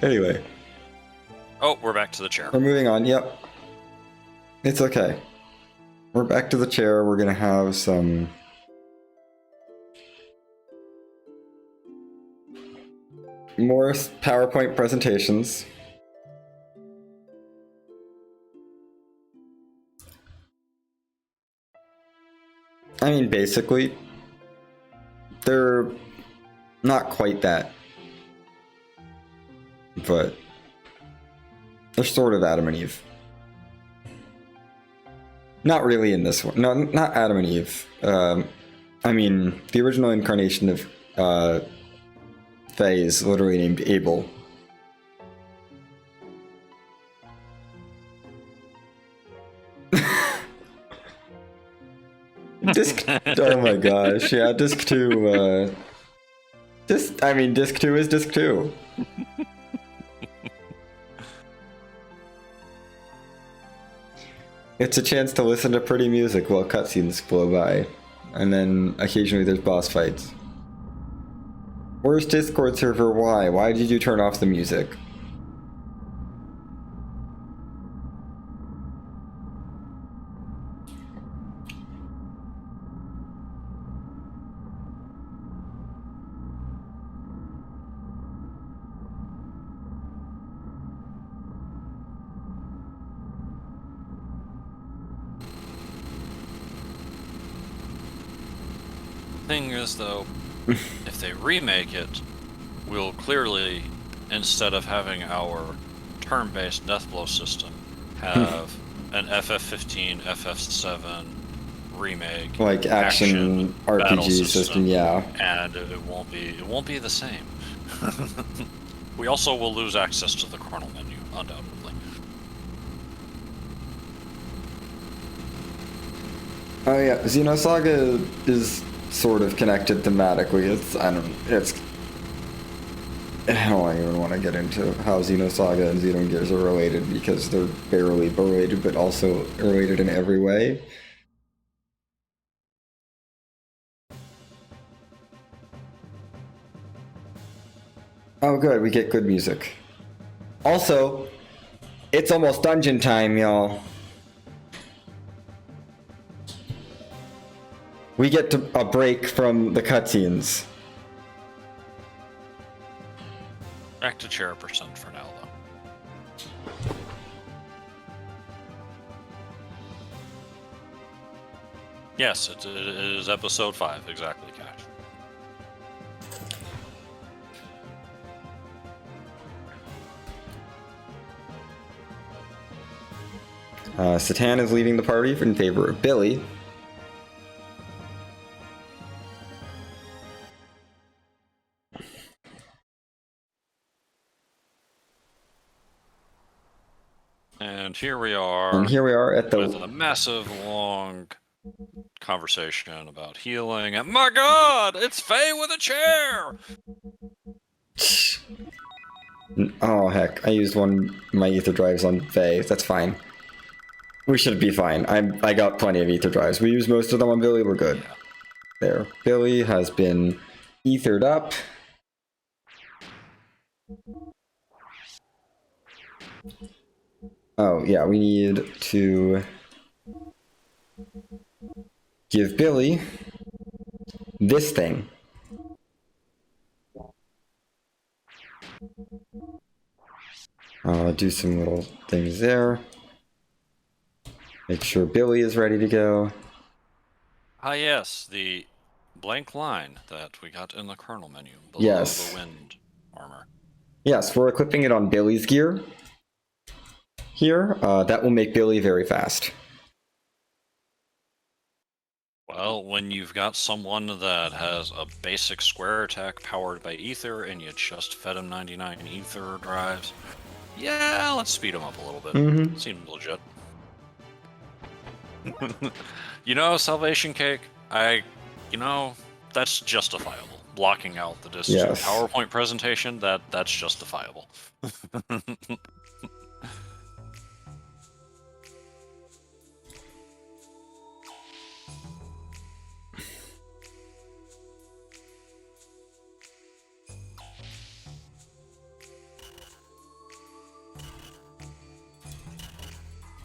Anyway, Oh, we're back to the chair. we're moving on. Yep. It's okay. We're back to the chair. We're gonna have some more PowerPoint presentations. I mean, basically, they're not quite that, but they're sort of Adam and Eve. Not really in this one. No, not Adam and Eve. I mean, the original incarnation of Faye is literally named Abel. Disc. Oh my gosh! Yeah, Disc 2. Disc 2 is Disc 2. It's a chance to listen to pretty music while cutscenes blow by, and then occasionally there's boss fights. Where's Discord server? Why? Why did you turn off the music? Thing is, though, if they remake it, we'll clearly, instead of having our turn-based deathblow system, have an FF15, FF7 remake, Like action battle RPG system, yeah. and it won't be the same. We also will lose access to the kernel menu, undoubtedly. Oh yeah, Xenosaga is sort of connected thematically. I don't even want to get into how Xenosaga and Xenogears are related because they're barely related, but also related in every way. Oh good, we get good music. Also, it's almost dungeon time, y'all. We get a break from the cutscenes. Back to chairperson for now, though. Yes, it is episode 5, exactly, Cash. Satan is leaving the party in favor of Billy. And here we are. And here we are at with a the... massive, long conversation about healing. And my God, it's Faye with a chair. Oh heck, I used my ether drives on Faye. That's fine. We should be fine. I got plenty of ether drives. We used most of them on Billy. We're good. There. Billy has been ethered up. Oh yeah, we need to give Billy this thing. Do some little things there. Make sure Billy is ready to go. Ah, yes, the blank line that we got in the kernel menu below Yes. the wind armor. Yes, we're equipping it on Billy's gear. Here, that will make Billy very fast. Well, when you've got someone that has a basic square attack powered by ether and you just fed him 99 ether drives, yeah, let's speed him up a little bit. Mm-hmm. Seems legit. You know, Salvation Cake, that's justifiable. Blocking out the Disc 2 Yes. PowerPoint presentation, that's justifiable.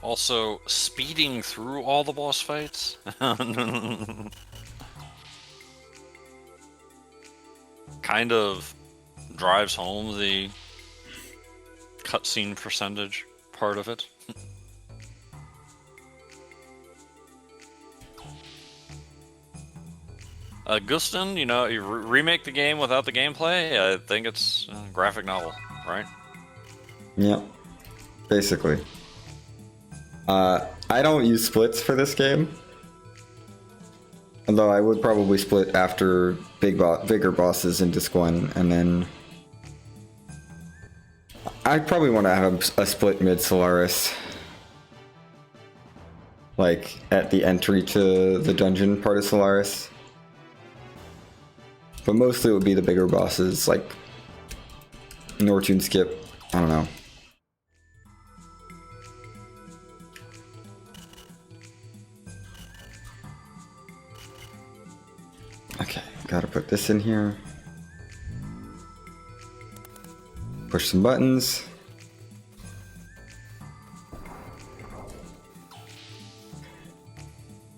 Also, speeding through all the boss fights? Kind of drives home the cutscene percentage part of it. Gustin, you remake the game without the gameplay? I think it's a graphic novel, right? Yeah, basically. I don't use splits for this game. Although I would probably split after bigger bosses in Disc 1, and then... I'd probably want to have a split mid-Solaris. Like, at the entry to the dungeon part of Solaris. But mostly it would be the bigger bosses, like... Nortune Skip, I don't know. Okay, gotta put this in here. Push some buttons.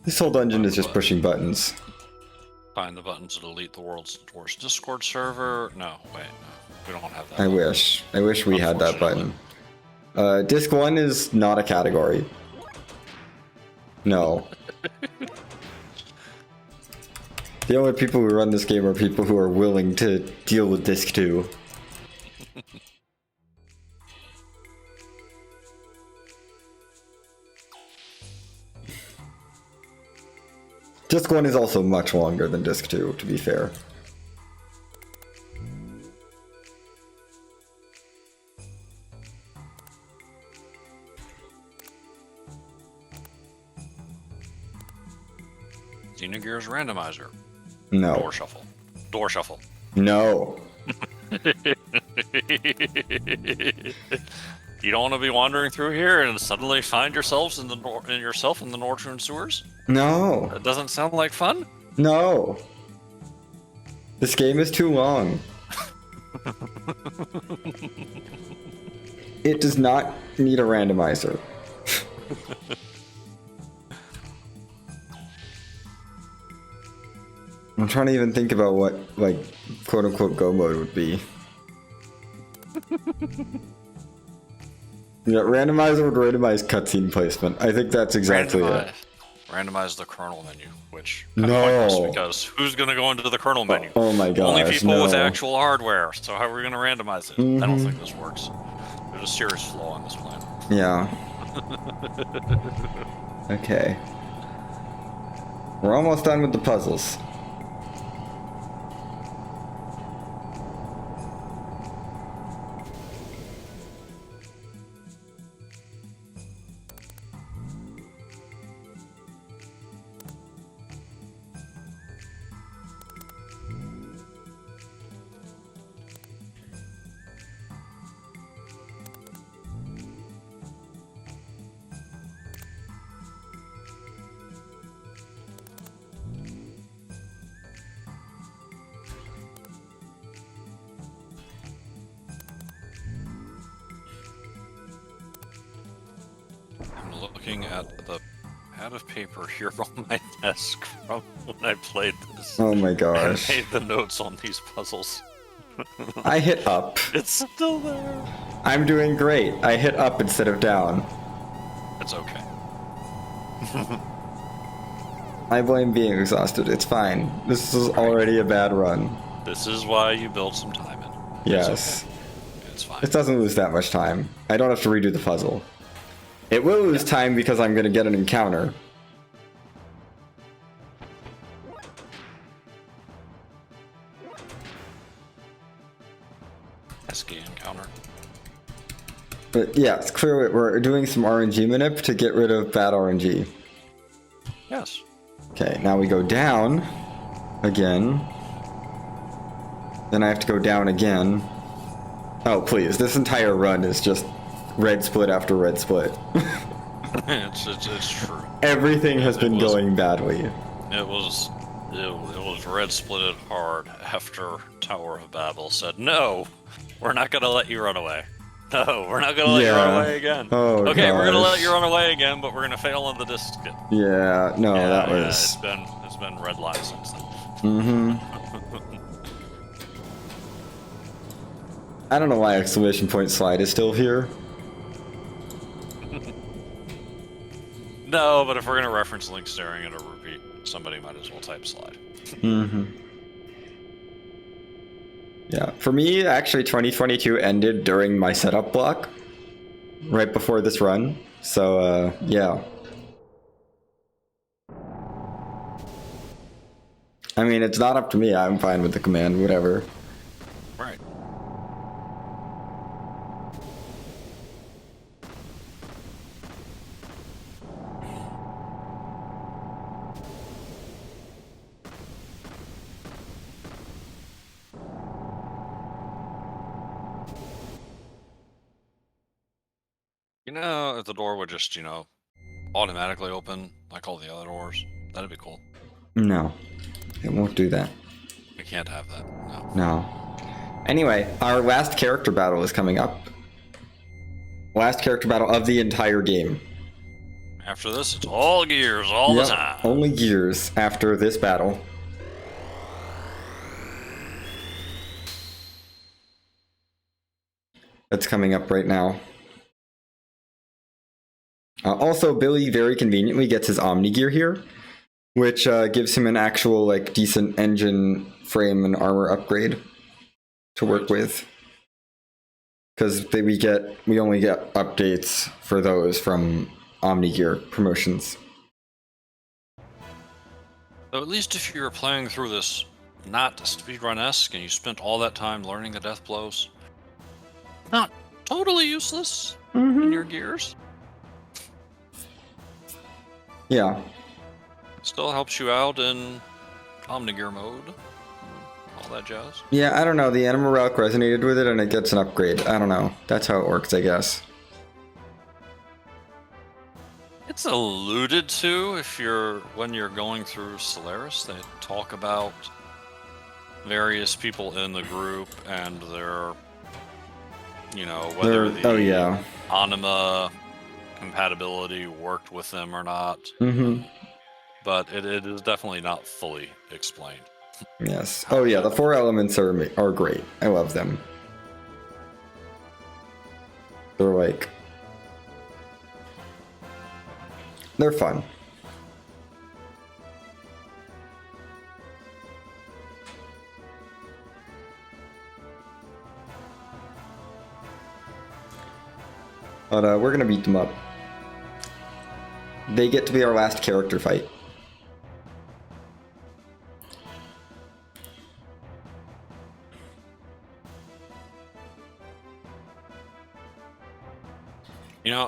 This whole dungeon is just pushing buttons. Find the button to delete the world's worst Discord server. No, wait, no. We don't have that. I wish we had that button. Disc 1 is not a category. No. The only people who run this game are people who are willing to deal with Disc 2. Disc 1 is also much longer than Disc 2, to be fair. Xenogears randomizer. No. Door shuffle. Door shuffle. No. You don't want to be wandering through here and suddenly find yourself in the Northern sewers? No. That doesn't sound like fun? No. This game is too long. It does not need a randomizer. I'm trying to even think about what, like, quote-unquote go mode would be. Yeah, randomizer would randomize cutscene placement. I think that's exactly it. Randomize the kernel menu, which No. because who's going to go into the kernel menu? Oh my gosh, Only people with no. actual hardware. So how are we going to randomize it? I don't think this works. There's a serious flaw on this plan. Yeah. Okay. We're almost done with the puzzles. I'm looking at the pad of paper here on my desk from when I played this. Oh my I gosh. made the notes on these puzzles. I hit up. It's still there. I'm doing great. I hit up instead of down. It's okay. I blame being exhausted. It's fine. This is already a bad run. This is why you build some time in. Yes. It's fine. It doesn't lose that much time. I don't have to redo the puzzle. It will lose time because I'm going to get an encounter. But yeah, it's clear we're doing some RNG manip to get rid of bad RNG. Yes. Okay, now we go down again. Then I have to go down again. Oh, please. This entire run is just red split after red split. it's true. Everything has been going badly. It was red splitted hard after Tower of Babel said, "No, we're not gonna let you run away. No, we're not gonna let you run away again. Oh, okay, we're gonna gosh. let you run away again, but we're gonna fail on the disc skip." Yeah, no, that Yeah, was... it's been red line since then. Mm-hmm. I don't know why exclamation point slide is still here. No, but if we're gonna reference link staring at a repeat, somebody might as well type slide. Mm-hmm. Yeah, for me, actually, 2022 ended during my setup block, right before this run. So, yeah. I mean, it's not up to me. I'm fine with the command, whatever. Right. You know, if the door would just, automatically open like all the other doors, that'd be cool. No, it won't do that. We can't have that. No. No. Anyway, our last character battle is coming up. Last character battle of the entire game. After this, it's all gears all the time. Only gears after this battle. That's coming up right now. Also, Billy very conveniently gets his Omni gear here, which gives him an actual decent engine, frame, and armor upgrade to work with. Because we only get updates for those from Omni gear promotions. So at least if you're playing through this not speedrun-esque and you spent all that time learning the death blows, not totally useless in your gears. Yeah. Still helps you out in Omnigear mode. All that jazz. Yeah, I don't know. The Animal Relic resonated with it and it gets an upgrade. I don't know. That's how it works, I guess. It's alluded to when you're going through Solaris. They talk about various people in the group and their, whether the anima compatibility worked with them or not. Mm-hmm. But it is definitely not fully explained. Yes. Oh yeah, the 4 elements are great. I love them. They're fun. But we're gonna beat them up. They get to be our last character fight.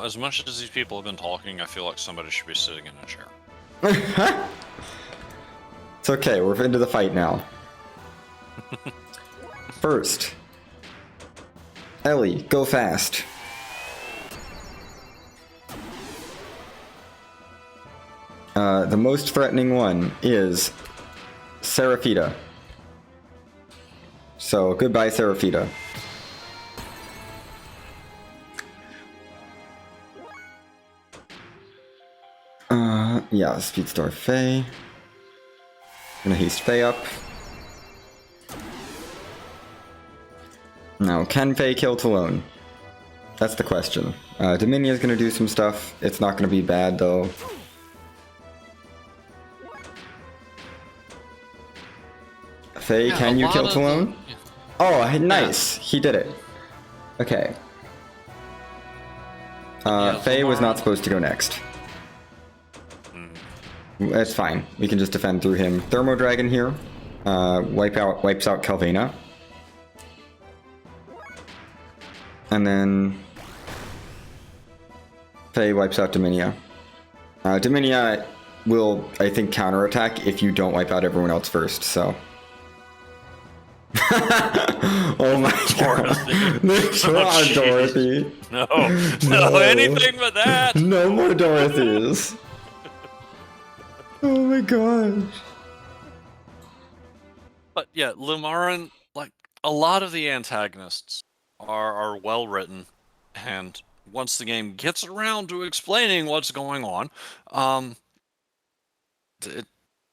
As much as these people have been talking, I feel like somebody should be sitting in a chair. It's okay, we're into the fight now. First, Ellie, go fast. The most threatening one is Seraphita. So, goodbye, Seraphita. Yeah, Speedstar Faye. Gonna haste Faye up. Now, can Faye kill Talone? That's the question. Dominion's gonna do some stuff. It's not gonna be bad, though. Faye, can you kill Talone? Oh, nice! He did it. Okay. Faye was not supposed to go next. That's fine. We can just defend through him. Thermo Dragon here. Wipes out Calvena. And then Faye wipes out Dominia. Dominia will, I think, counterattack if you don't wipe out everyone else first, so. Oh my god. Come on, jeez. Dorothy. No, anything but that. No more Dorothys. Oh my gosh. But yeah, Lumarin, like, a lot of the antagonists are well written, and once the game gets around to explaining what's going on,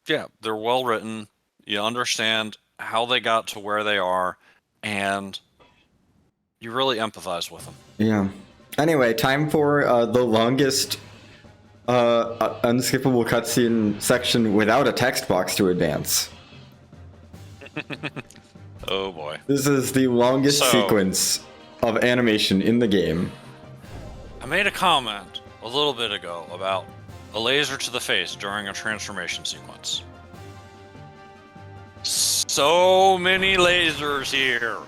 yeah, they're well written. You understand how they got to where they are, and you really empathize with them. Yeah. Anyway, time for the longest unskippable cutscene section without a text box to advance. Oh boy. This is the longest sequence of animation in the game. I made a comment a little bit ago about a laser to the face during a transformation sequence. So many lasers here.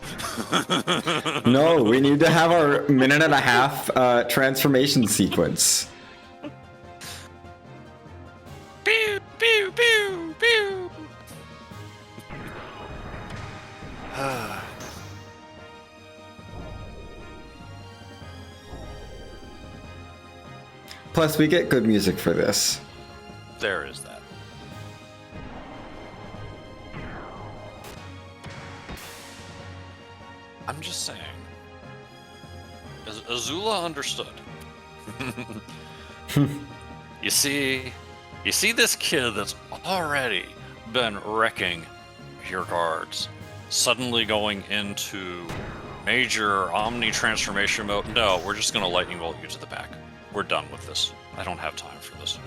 No, we need to have our minute and a half transformation sequence. Pew, pew, pew, pew. Plus, we get good music for this. There is that. I'm just saying. Azula understood. You see this kid that's already been wrecking your guards, suddenly going into major Omni transformation mode. No, we're just gonna lightning bolt you to the back. We're done with this. I don't have time for this.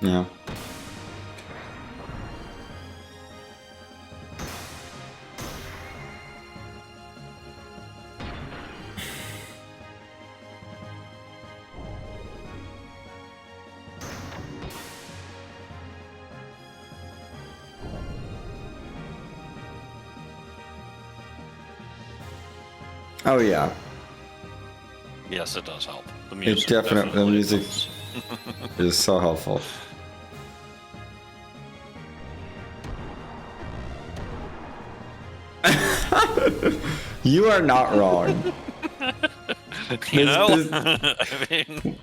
Yeah. Oh yeah. Yes, it does help. The It music definitely, the music helps. is so helpful. You are not wrong. You know? There's- I mean,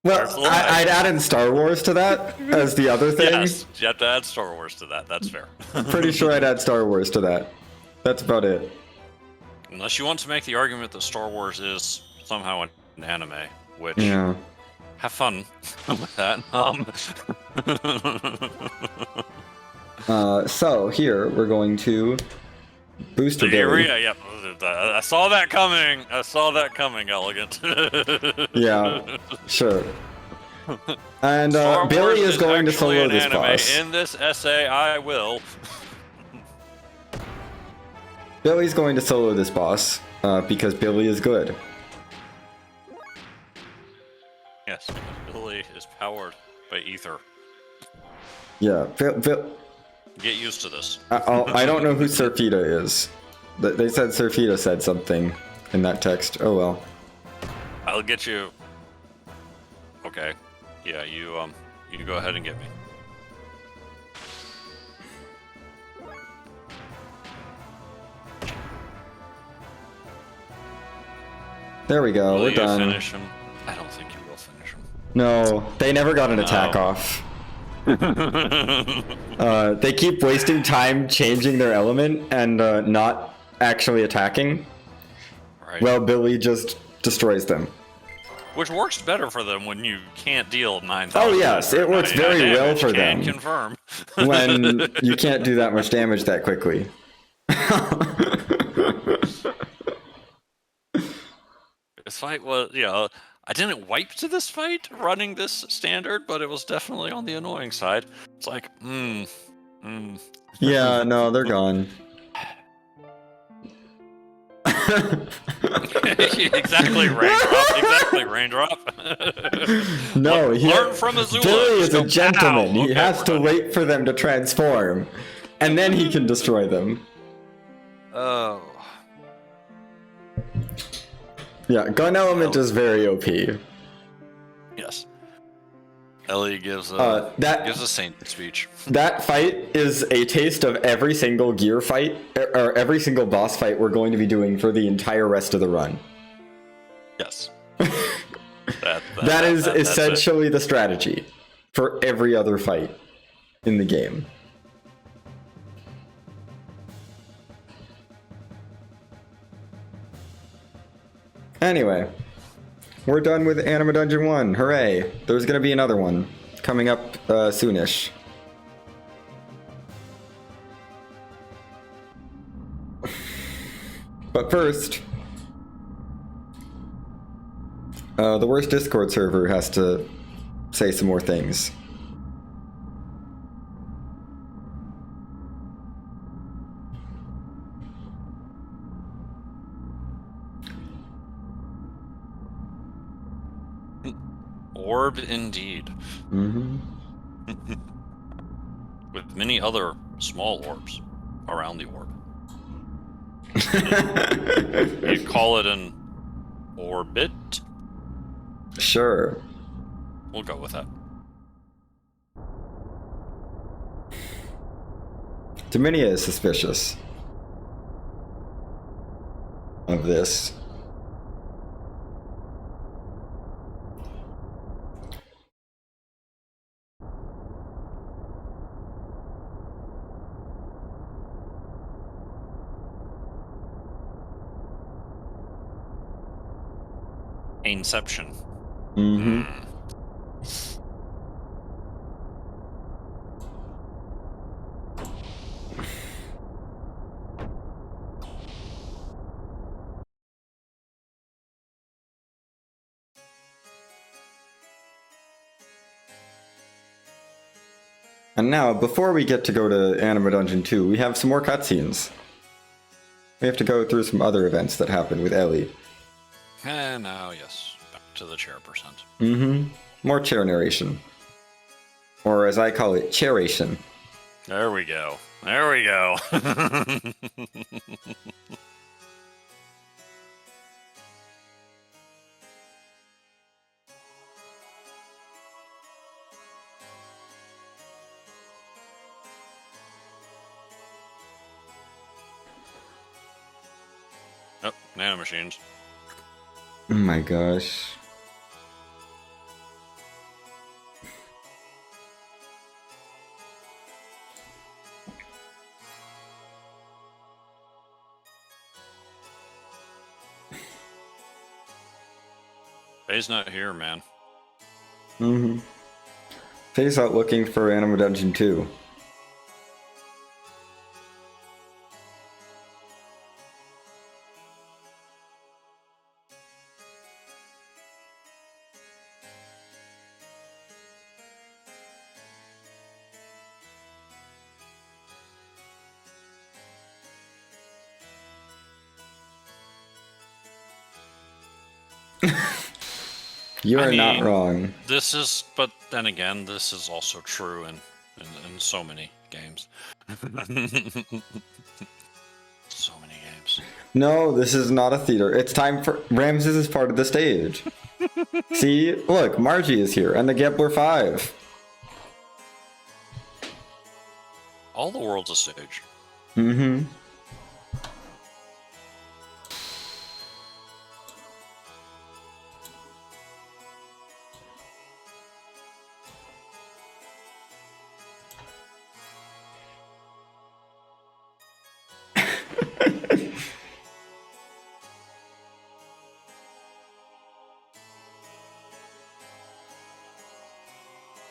Well, I'd add in Star Wars to that as the other thing. yes, you have to add Star Wars to that. That's fair. Pretty sure I'd add Star Wars to that. That's about it. Unless you want to make the argument that Star Wars is somehow an anime, which Yeah. have fun with that. So here we're going to booster Here Billy. we yep. I saw that coming. I saw that coming, Elegant. Yeah, sure. And Star Billy Wars is going to actually solo an this anime. boss. In this essay, I will. Billy's going to solo this boss because Billy is good. Yes, because Billy is powered by ether. Yeah, Get used to this. I don't know who Surfita is. They said Surfita said something in that text. Oh well. I'll get you. Okay. Yeah, you go ahead and get me. There we go. Will We're you done. finish him? I don't think you will finish him. No, they never got an attack No. off. They keep wasting time changing their element and not actually attacking. Right. Well, Billy just destroys them. Which works better for them when you can't deal 9,000. Oh yes, it works very well for them Confirm. when you can't do that much damage that quickly. This fight was, I didn't wipe to this fight running this standard, but it was definitely on the annoying side. It's like, Yeah, no, they're gone. Exactly, raindrop. Exactly, raindrop. No, Learn from Azula. Billy Just is a go, gentleman. "Pow!" He Okay, has we're to done. wait for them to transform, and then he can destroy them. Oh. Yeah, gun element Well- is very OP. Yes. Ellie gives That gives a saint speech. that fight is a taste of every single gear fight or every single boss fight we're going to be doing for the entire rest of the run. Yes. That is that's it. essentially the strategy for every other fight in the game. Anyway, we're done with Anima Dungeon 1. Hooray! There's gonna be another one coming up soonish. But first, the worst Discord server has to say some more things. Orb indeed. Mm-hmm. With many other small orbs around the orb. You call it an orbit? Sure. We'll go with that. Dominia is suspicious of this. Inception. Mm-hmm. And now, before we get to go to Anima Dungeon 2, we have some more cutscenes. We have to go through some other events that happened with Ellie. And now, yes, back to the chairpercent. Mm-hmm. More chair narration. Or as I call it, chairation. There we go. There we go. Oh, nanomachines. Oh my gosh. Faye's not here, man. Mm-hmm. Faye's out looking for Anima Dungeon 2. You are not mean, wrong. This is, but then again, this is also true in so many games. So many games. No, this is not a theater. It's time for Ramses is part of the stage. See, look, Margie is here, and the Gambler 5. All the world's a stage. Mm-hmm.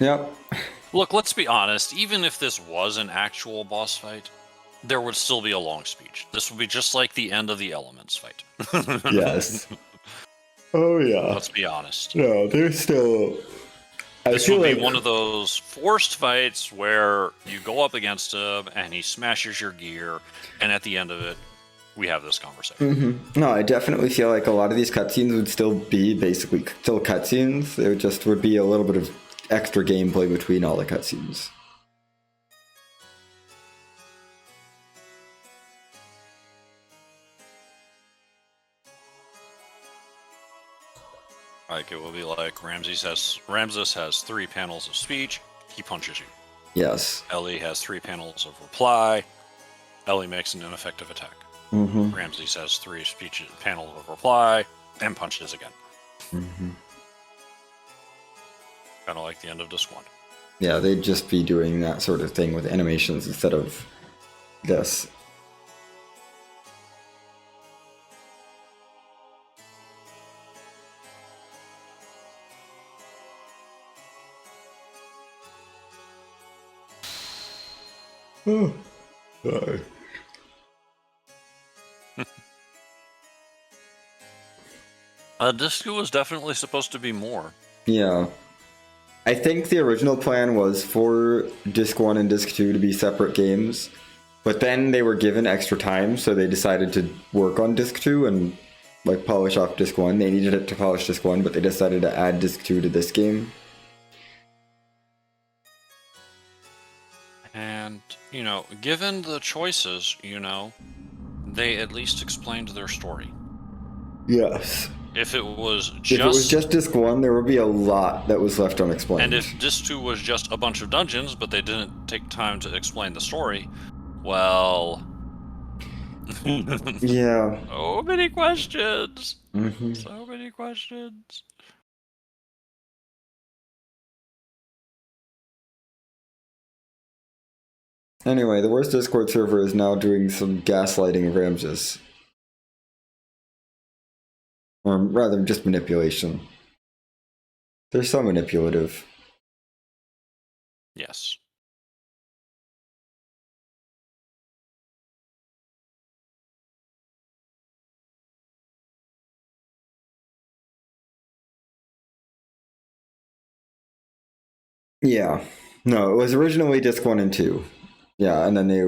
Yep. Look, let's be honest. Even if this was an actual boss fight, there would still be a long speech. This would be just like the end of the Elements fight. Yes. Oh yeah. Let's be honest. No, there's still. This would be one of those forced fights where you go up against him and he smashes your gear, and at the end of it, we have this conversation. Mm-hmm. No, I definitely feel like a lot of these cutscenes would still be basically still cutscenes. There just would be a little bit of extra gameplay between all the cutscenes. Like, it will be like Ramses has 3 panels of speech, he punches you. Yes. Ellie has 3 panels of reply, Ellie makes an ineffective attack. Mm-hmm. Ramses has 3 panels of reply, and punches again. Mm-hmm. Kind of like the end of Disc 1. Yeah, they'd just be doing that sort of thing with animations instead of this. Oh, sorry. Disc 2 was definitely supposed to be more. Yeah. I think the original plan was for Disc 1 and Disc 2 to be separate games, but then they were given extra time, so they decided to work on Disc 2 and like polish off Disc 1. They needed it to polish Disc 1, but they decided to add Disc 2 to this game. And, you know, given the choices, you know, they at least explained their story. Yes. If it was just Disc 1, there would be a lot that was left unexplained. And if Disc 2 was just a bunch of dungeons, but they didn't take time to explain the story, well... yeah. So many questions! Mm-hmm. So many questions. Anyway, the worst Discord server is now doing some gaslighting of Ramses. Or rather, just manipulation. They're so manipulative. Yes. Yeah. No, it was originally Disc 1 and 2. Yeah, and then they...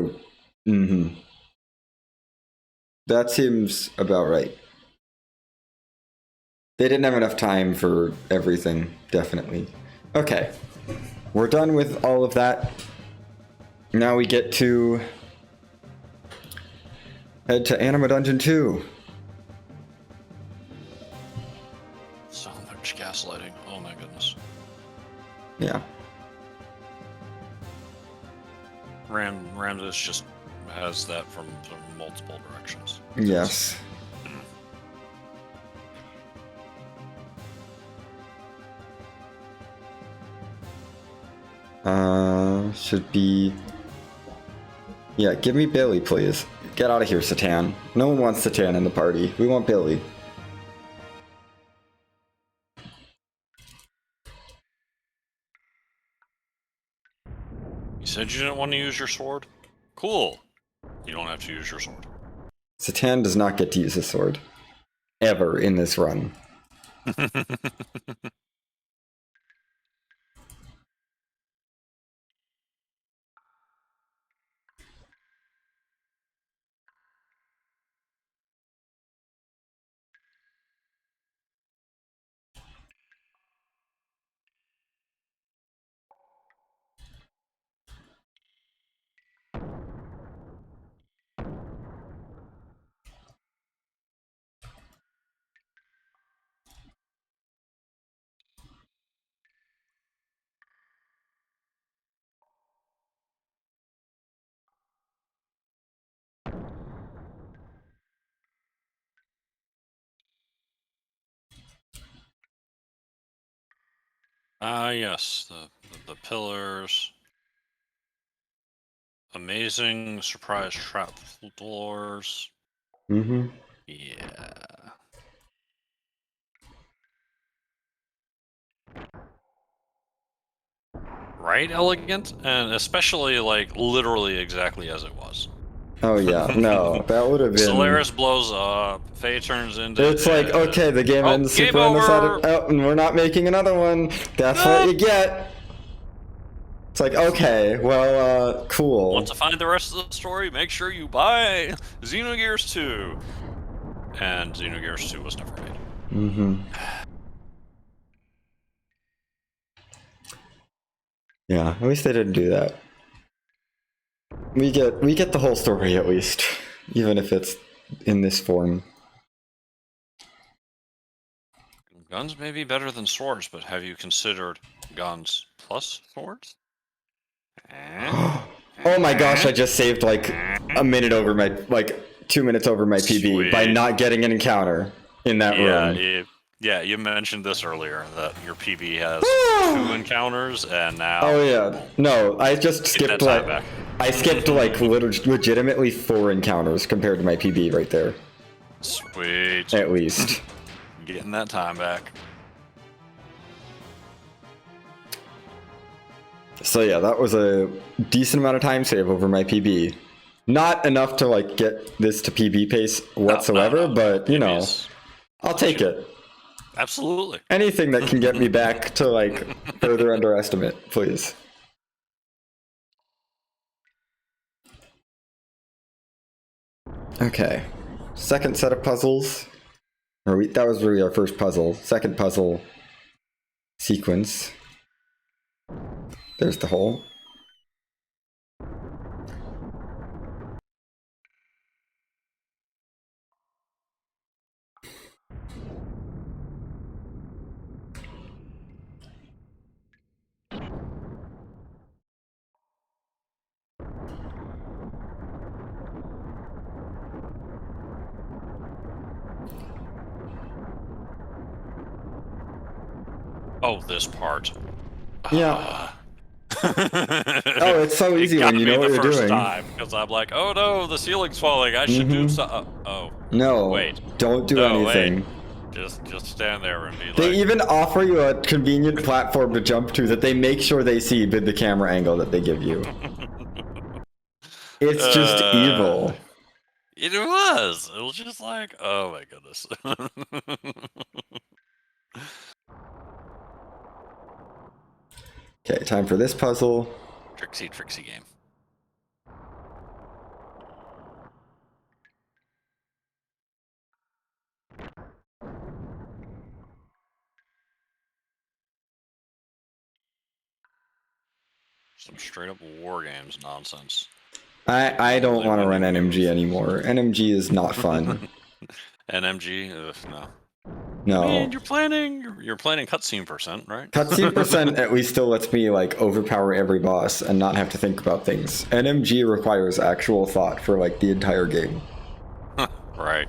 Mm-hmm. That seems about right. They didn't have enough time for everything, definitely. Okay. We're done with all of that. Now we get to... head to Anima Dungeon 2. So much gaslighting. Oh my goodness. Yeah. Ramses just has that from multiple directions. Yes. Should be... Yeah, give me Billy, please. Get out of here, Satan. No one wants Satan in the party. We want Billy. You said you didn't want to use your sword? Cool. You don't have to use your sword. Satan does not get to use his sword. Ever in this run. Yes, the pillars. Amazing surprise trap floors. Mm-hmm. Yeah. Right, elegant? And especially, like, literally exactly as it was. Oh yeah, no, that would have been... Solaris blows up, Faye turns into... It's like, okay, the game ends game super undecided. over! Oh, and we're not making another one. That's what you get. It's like, okay, well, cool. Want to find the rest of the story? Make sure you buy Xenogears 2. And Xenogears 2 was never made. Mm-hmm. Yeah, at least they didn't do that. We get the whole story at least, even if it's in this form. Guns may be better than swords, but have you considered guns plus swords? Oh my gosh, I just saved like a minute over my, like 2 minutes over my PB by Sweet. not getting an encounter in that room. You mentioned this earlier, that your PB has 2 encounters, and now... Oh yeah, no, I just skipped that time like, back. I skipped like legitimately 4 encounters compared to my PB right there, Sweet. at least. Getting that time back. So yeah, that was a decent amount of time save over my PB. Not enough to like get this to PB pace whatsoever, No. but you know, PB's I'll take it. Absolutely. Anything that can get me back to like further underestimate, please. Okay, second set of puzzles. That was really our first puzzle. Second puzzle sequence. There's the hole. Oh, this part. Yeah. Oh, it's so easy when you know what you're doing. Because I'm like, oh no, the ceiling's falling. I should do so. Oh. No. Wait. Don't do No, anything. wait. Just stand there and be like. They even offer you a convenient platform to jump to that they make sure they see with the camera angle that they give you. It's just evil. It was. It was just like, oh my goodness. Okay, time for this puzzle. Tricksy game. Some straight up war games nonsense. I don't want to run NMG anymore. NMG is not fun. NMG? Ugh, no. No. I mean, you're planning cutscene %, right? Cutscene % at least still lets me like overpower every boss and not have to think about things. NMG requires actual thought for like the entire game. Right.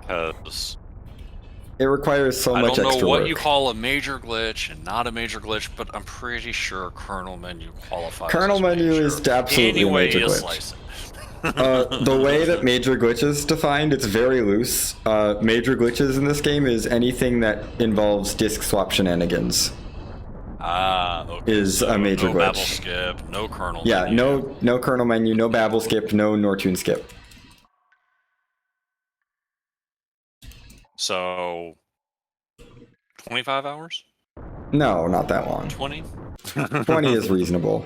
Because it requires so much extra work. I don't know what you call a major glitch and not a major glitch, but I'm pretty sure kernel menu qualifies. Kernel menu major. is absolutely a major glitch. The way that major glitch is defined, it's very loose. Major glitches in this game is anything that involves disk swap shenanigans. Okay. Is so a major no glitch. Babel skip, no kernel Yeah, menu. no kernel menu, no babel skip, no Nortune skip. So 25 hours? No, not that long. 20? 20 is reasonable,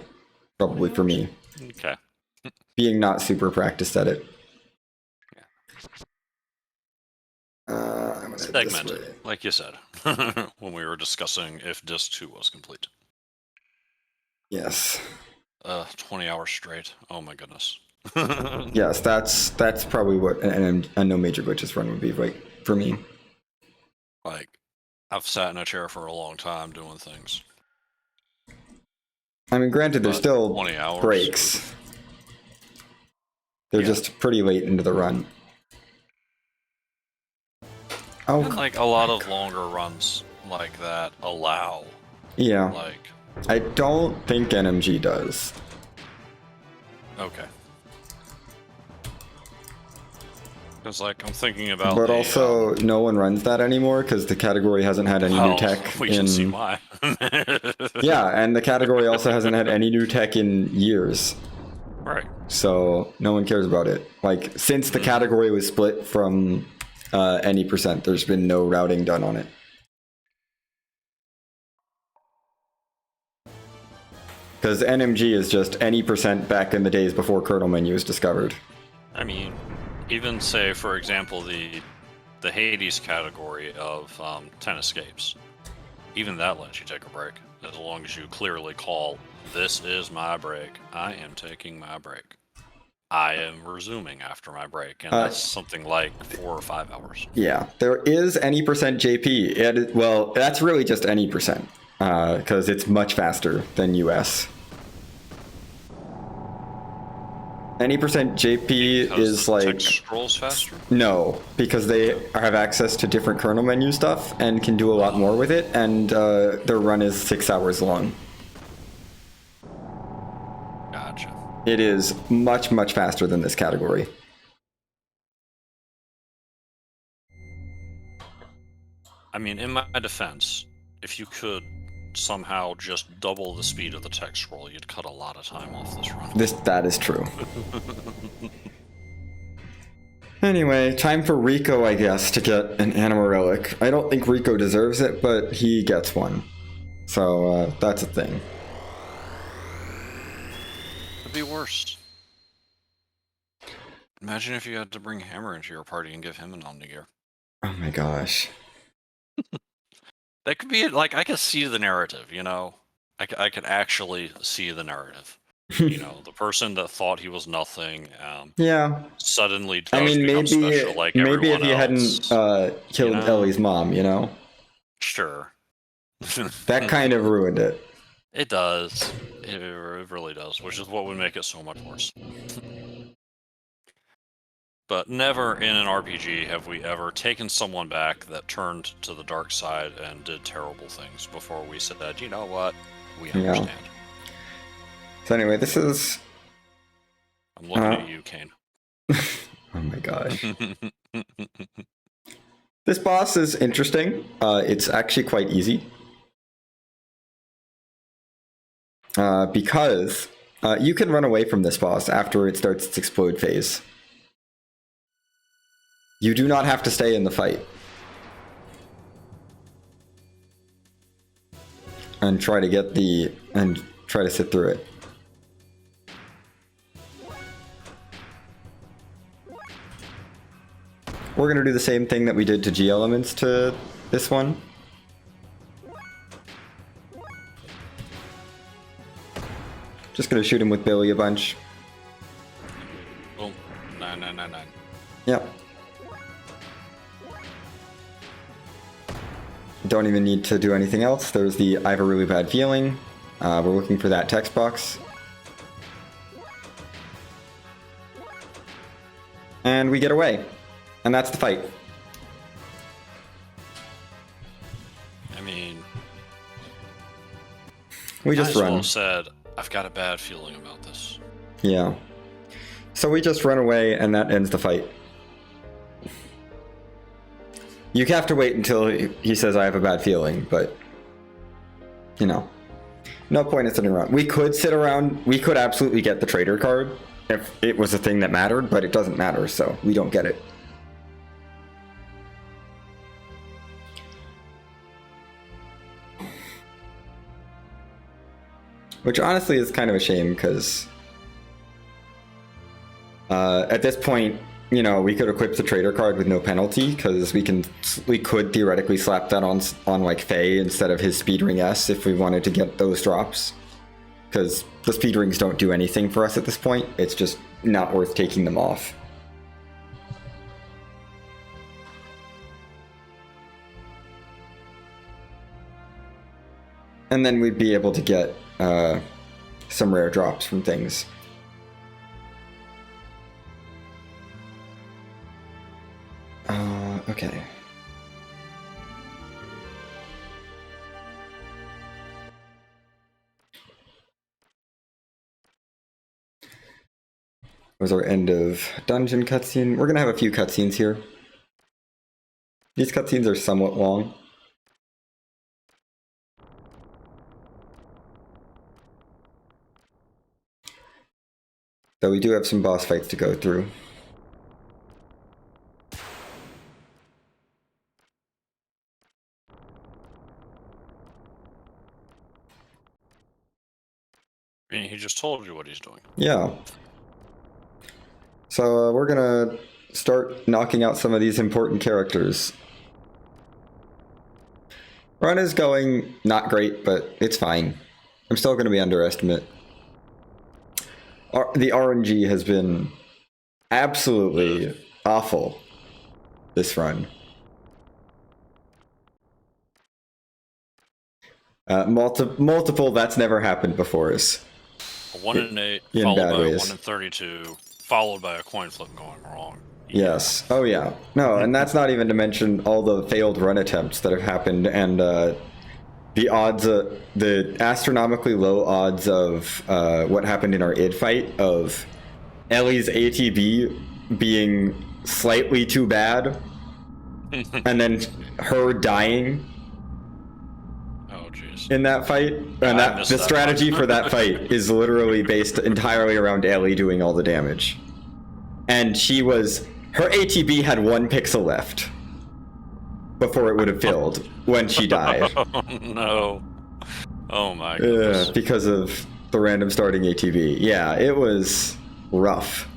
probably for me, Okay. being not super practiced at it. I'm gonna head this way. Segmented, like you said, when we were discussing if Disc 2 was complete. Yes. 20 hours straight. Oh my goodness. Yes, that's probably what a no major glitches run would be like for me. Like, I've sat in a chair for a long time doing things. I mean, granted, there's But still 20 hours. breaks. They're Yeah. just pretty late into the run. Oh, And like a lot of longer runs like that allow, yeah. like, I don't think NMG does. okay. Because like I'm thinking about But the, also, no one runs that anymore because the category hasn't had any new tech. we can see why. Yeah, and the category also hasn't had any new tech in years. Right. So no one cares about it. Like, since the category was split from any %, there's been no routing done on it. Because NMG is just any percent back in the days before kernel menu was discovered. I mean, even say, for example, the Hades category of 10 escapes. Even that lets you take a break, as long as you clearly call, "This is my break. I am taking my break. I am resuming after my break," and that's something like 4 or 5 hours. Yeah, there is any percent JP. Well, that's really just any percent, because it's much faster than US. Any percent JP Because is the like text scrolls faster. no, because they have access to different kernel menu stuff and can do a lot more with it, and their run is 6 hours long. Gotcha. It is much faster than this category. I mean, in my defense, if you could somehow just double the speed of the text scroll, you'd cut a lot of time off this run. That is true. Anyway, time for Rico, I guess, to get an Anima Relic. I don't think Rico deserves it, but he gets one. So, that's a thing. Could be worse. Imagine if you had to bring Hammer into your party and give him an Omnigear. Oh my gosh. That could be like, I could see the narrative, you know? I could actually see the narrative. You know, the person that thought he was nothing, Yeah. suddenly does I mean, become maybe special like if everyone he hadn't else. killed know? Ellie's mom, you know? Sure. That kind of ruined it. It does. It really does, which is what would make it so much worse. But never in an RPG have we ever taken someone back that turned to the dark side and did terrible things before we said, you know what, we understand. So anyway, this is... I'm looking at you, Kane. Oh my gosh. This boss is interesting. It's actually quite easy. Because you can run away from this boss after it starts its explode phase. You do not have to stay in the fight. And try to sit through it. We're gonna do the same thing that we did to G Elements to this one. Just gonna shoot him with Billy a bunch. Boom. 99999. Yep. Don't even need to do anything else. There's the I have a really bad feeling. We're looking for that text box. And we get away. And that's the fight. I mean, We just run. well said, I've got a bad feeling about this. Yeah. So we just run away and that ends the fight. You have to wait until he says I have a bad feeling, but you know, no point in sitting around. We could sit around, we could absolutely get the trader card if it was a thing that mattered, but it doesn't matter, so we don't get it. Which honestly is kind of a shame, because at this point, you know, we could equip the trader card with no penalty, because we could theoretically slap that on like Faye instead of his speed ring S if we wanted to get those drops. Because the speed rings don't do anything for us at this point. It's just not worth taking them off. And then we'd be able to get some rare drops from things. Okay. Was our end of dungeon cutscene. We're gonna have a few cutscenes here. These cutscenes are somewhat long. So we do have some boss fights to go through. I mean, he just told you what he's doing. Yeah. So we're gonna start knocking out some of these important characters. Run is going not great, but it's fine. I'm still gonna be underestimate. The RNG has been absolutely awful this run. Multiple that's never happened before us. A 1 in 8, in followed bad by a ways. 1 in 32, followed by a coin flip going wrong. Yes. Oh yeah. No, and that's not even to mention all the failed run attempts that have happened, and the odds, the astronomically low odds of what happened in our id fight of Ellie's ATB being slightly too bad, and then her dying in that fight, and the strategy for that fight is literally based entirely around Ellie doing all the damage. And her ATB had 1 pixel left before it would have filled when she died. Oh no. Oh my goodness. Because of the random starting ATB. Yeah, it was rough.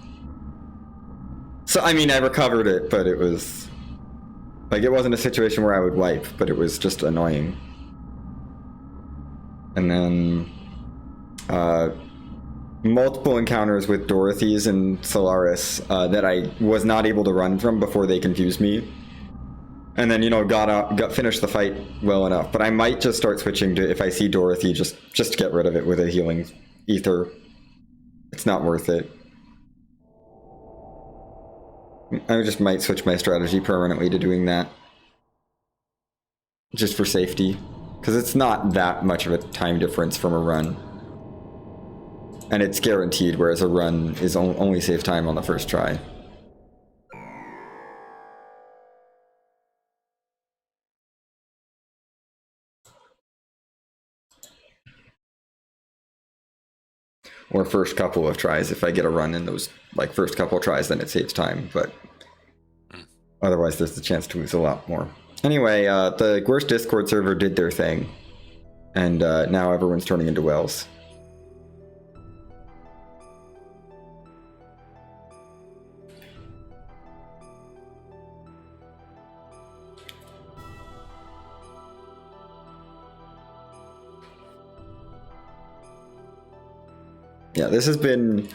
So, I mean, I recovered it, but it was... like, it wasn't a situation where I would wipe, but it was just annoying. And then multiple encounters with Dorothy's and Solaris that I was not able to run from before they confused me. And then, got finished the fight well enough. But I might just start switching to, if I see Dorothy, just to get rid of it with a healing ether. It's not worth it. I just might switch my strategy permanently to doing that. Just for safety. Because it's not that much of a time difference from a run. And it's guaranteed, whereas a run is only save time on the first try. Or first couple of tries. If I get a run in those first couple of tries, then it saves time. But otherwise, there's the chance to lose a lot more. Anyway, the worst Discord server did their thing. And now everyone's turning into whales. Yeah, this has been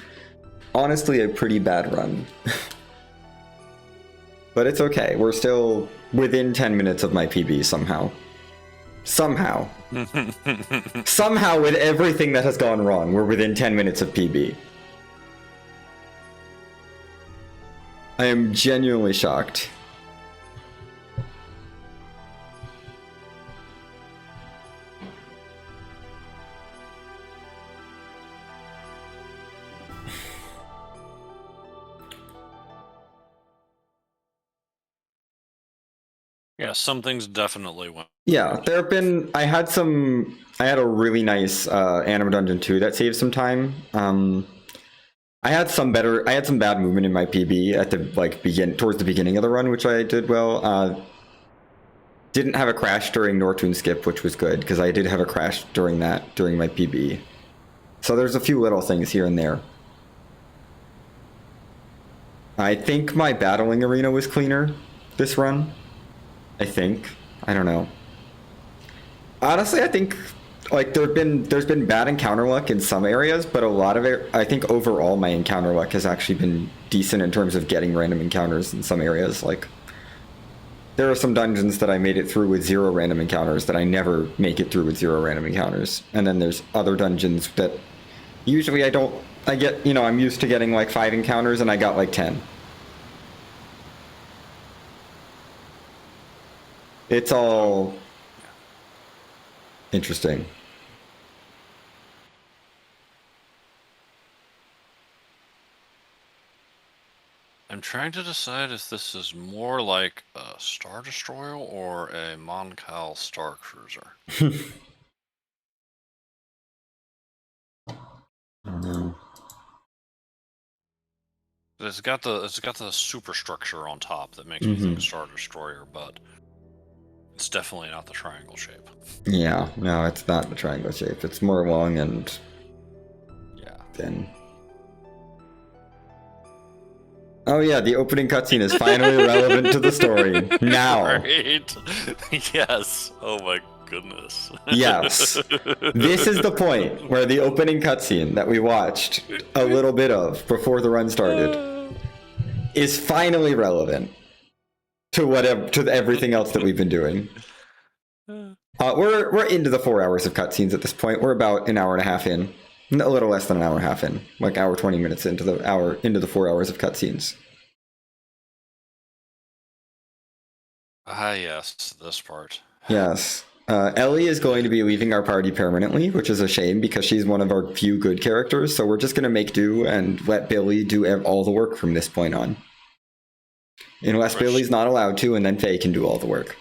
honestly a pretty bad run. But it's okay. We're still within 10 minutes of my PB somehow. Somehow. Somehow, with everything that has gone wrong, we're within 10 minutes of PB. I am genuinely shocked. Yeah, some things definitely went. Yeah, there have been. I had a really nice Anima Dungeon 2 that saved some time. I had some bad movement in my PB at the towards the beginning of the run, which I did well. Didn't have a crash during Nortoon Skip, which was good because I did have a crash during my PB. So there's a few little things here and there. I think my battling arena was cleaner this run. I think. I don't know. Honestly, I think there's been bad encounter luck in some areas, but a lot of it, I think overall my encounter luck has actually been decent in terms of getting random encounters in some areas. Like, there are some dungeons that I made it through with 0 random encounters that I never make it through with 0 random encounters. And then there's other dungeons that usually I'm used to getting 5 encounters and I got 10. It's all interesting. I'm trying to decide if this is more like a Star Destroyer or a Mon Cal Star Cruiser. I don't know. It's got the superstructure on top that makes me think Star Destroyer, but it's definitely not the triangle shape. Yeah, no, it's not the triangle shape. It's more long and then. Oh yeah, the opening cutscene is finally relevant to the story. Now. Right? Yes. Oh my goodness. Yes. This is the point where the opening cutscene that we watched a little bit of before the run started is finally relevant to everything else that we've been doing. We're into the 4 hours of cutscenes at this point. We're about an hour and a half in. A little less than an hour and a half in. Like hour 20 minutes into the 4 hours of cutscenes. Ah, yes, this part. Yes. Ellie is going to be leaving our party permanently, which is a shame because she's one of our few good characters. So we're just going to make do and let Billy do all the work from this point on. Unless Billy's not allowed to, and then Faye can do all the work.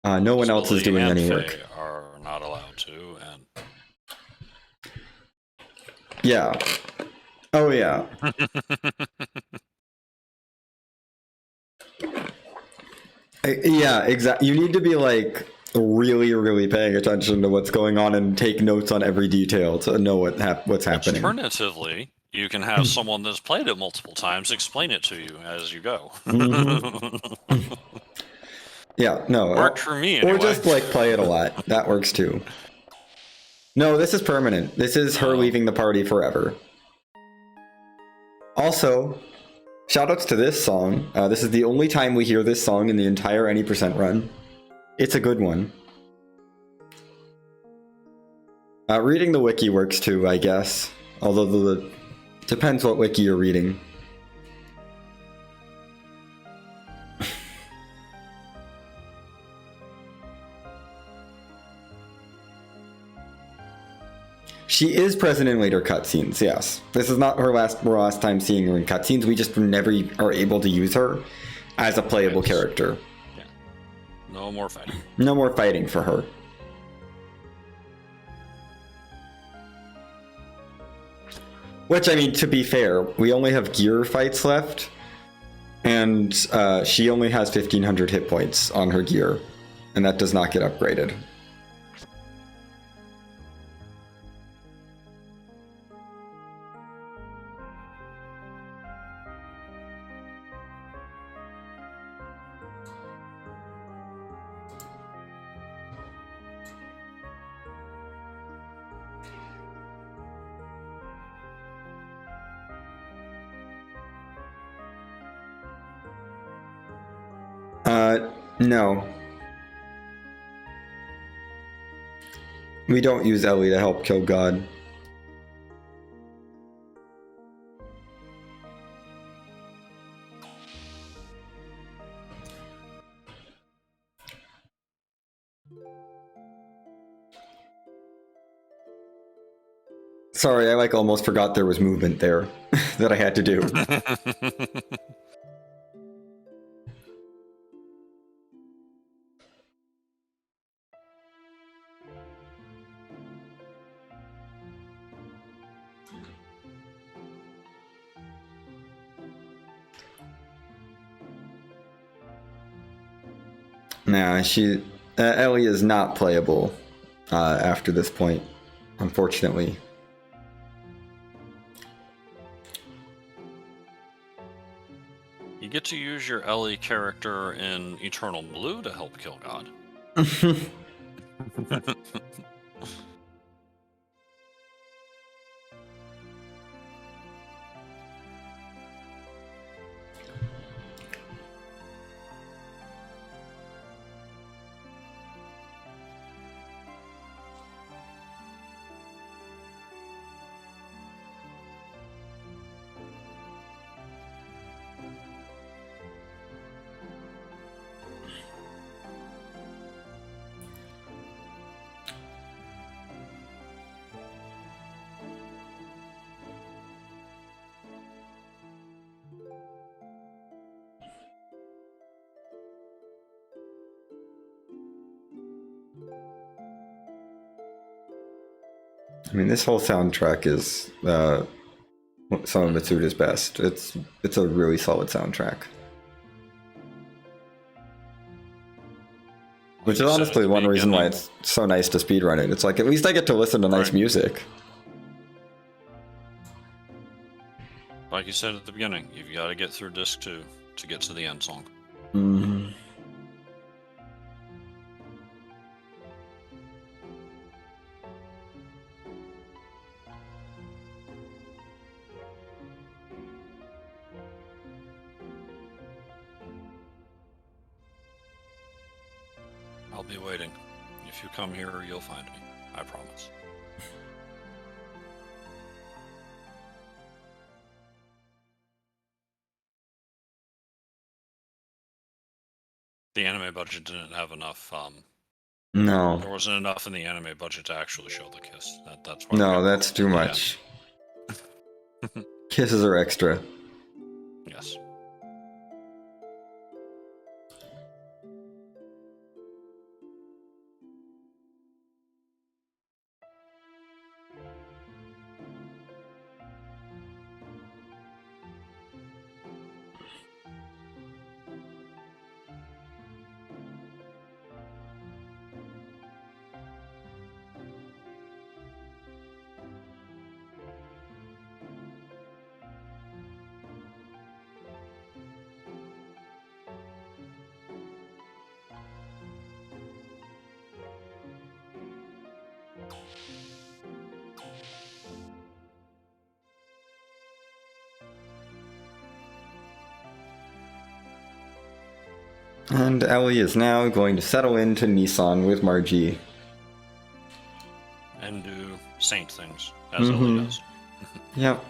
No one else is doing any work. Faye are not allowed to, and yeah. Oh yeah. Yeah, exactly. You need to be like really, really paying attention to what's going on and take notes on every detail to know what's happening. Alternatively, you can have someone that's played it multiple times explain it to you as you go. Mm-hmm. Yeah, no. Worked for me anyway. Or just like play it a lot. That works too. No, this is permanent. This is her leaving the party forever. Also, shoutouts to this song. This is the only time we hear this song in the entire Any Percent run. It's a good one. Reading the wiki works too, I guess. Although depends what wiki you're reading. She is present in later cutscenes, yes. This is not her last time seeing her in cutscenes. We just never are able to use her as a playable character. Yeah. No more fighting. No more fighting for her. Which, I mean, to be fair, we only have gear fights left. And she only has 1,500 hit points on her gear. And that does not get upgraded. No. We don't use Ellie to help kill God. Sorry, I like almost forgot there was movement there that I had to do. Nah, Ellie is not playable after this point, unfortunately. You get to use your Ellie character in Eternal Blue to help kill God. I mean, this whole soundtrack is some of Mitsuda's best. It's a really solid soundtrack. Which is honestly one reason why it's so nice to speedrun it. It's like, at least I get to listen to nice music. Like you said at the beginning, you've got to get through disc 2 to get to the end song. Mhm. I'll be waiting. If you come here, you'll find me. I promise. The anime budget didn't have enough. No. There wasn't enough in the anime budget to actually show the kiss. That's why. No, that's too much. Kisses are extra. Yes. And Ellie is now going to settle into Nissan with Margie. And do saint things, as Ellie does. Yep.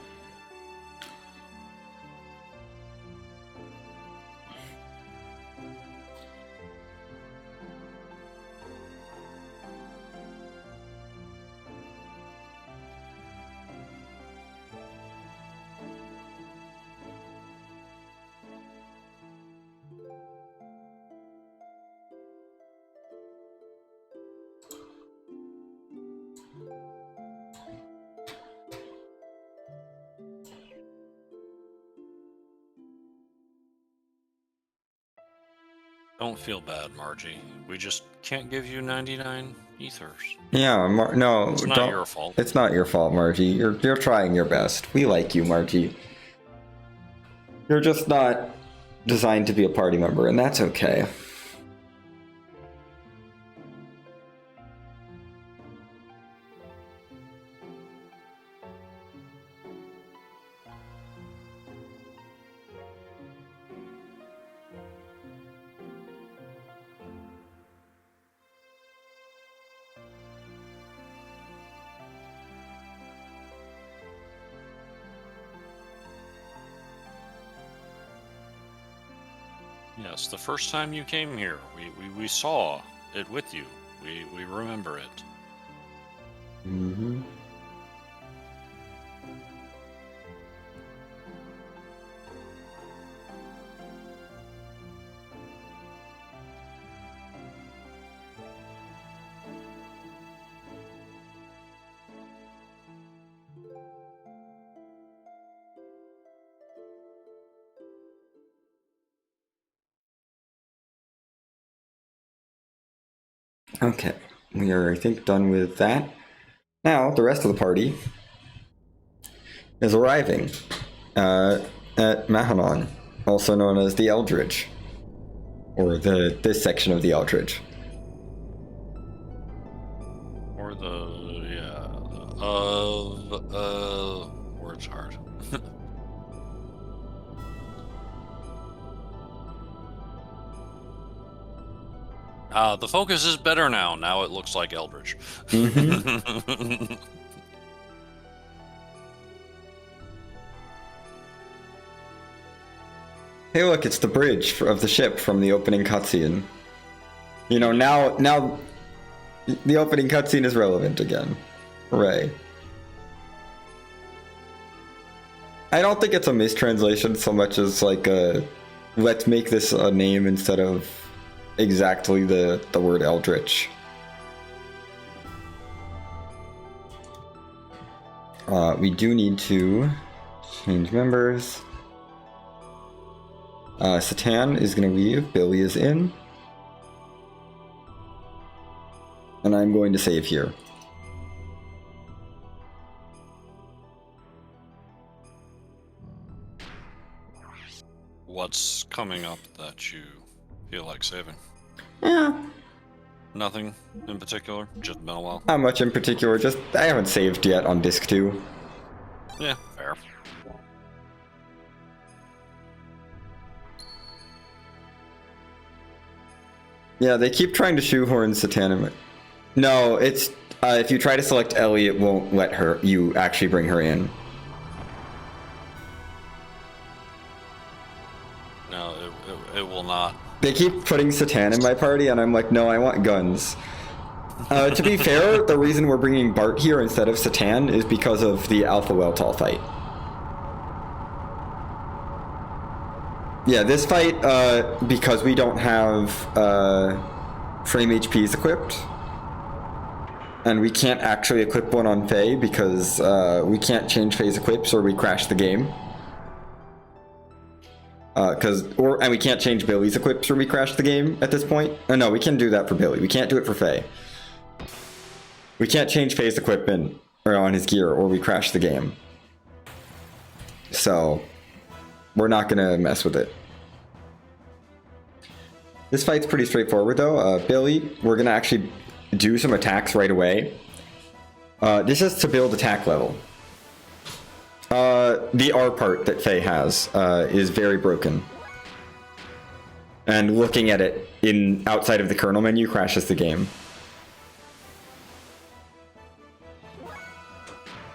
Don't feel bad, Margie. We just can't give you 99 ethers. Yeah, no, It's not your fault. It's not your fault, Margie. You're trying your best. We like you, Margie. You're just not designed to be a party member, and that's okay. Yes, the first time you came here, we saw it with you. We remember it. Mm-hmm. Okay, we are, I think, done with that. Now, the rest of the party is arriving at Mahanon, also known as the Eldridge, or this section of the Eldridge. Or words hard. The focus is better now. Now it looks like Eldridge. Mm-hmm. Hey, look, it's the bridge of the ship from the opening cutscene. You know, now the opening cutscene is relevant again. Hooray. I don't think it's a mistranslation so much as like let's make this a name instead of exactly the word Eldritch. We do need to change members. Satan is going to leave. Billy is in. And I'm going to save here. what's coming up that you feel like saving? Yeah. Nothing in particular? Just been a while? Not much in particular, just I haven't saved yet on disc 2. Yeah, fair. Yeah, they keep trying to shoehorn Satana. No, it's if you try to select Ellie, it won't let you actually bring her in. No, it will not. They keep putting Satan in my party, and I'm like, no, I want guns. To be fair, the reason we're bringing Bart here instead of Satan is because of the Alpha Weltall fight. Yeah, this fight, because we don't have frame HPs equipped, and we can't actually equip one on Faye because we can't change phase equips or we crash the game. And we can't change Billy's equips or we crash the game at this point. Oh no, we can do that for Billy. We can't do it for Faye. We can't change Faye's equipment or on his gear or we crash the game. So we're not gonna mess with it. This fight's pretty straightforward though. Billy, we're gonna actually do some attacks right away. This is to build attack level. The R part that Faye has is very broken. And looking at it outside of the kernel menu crashes the game.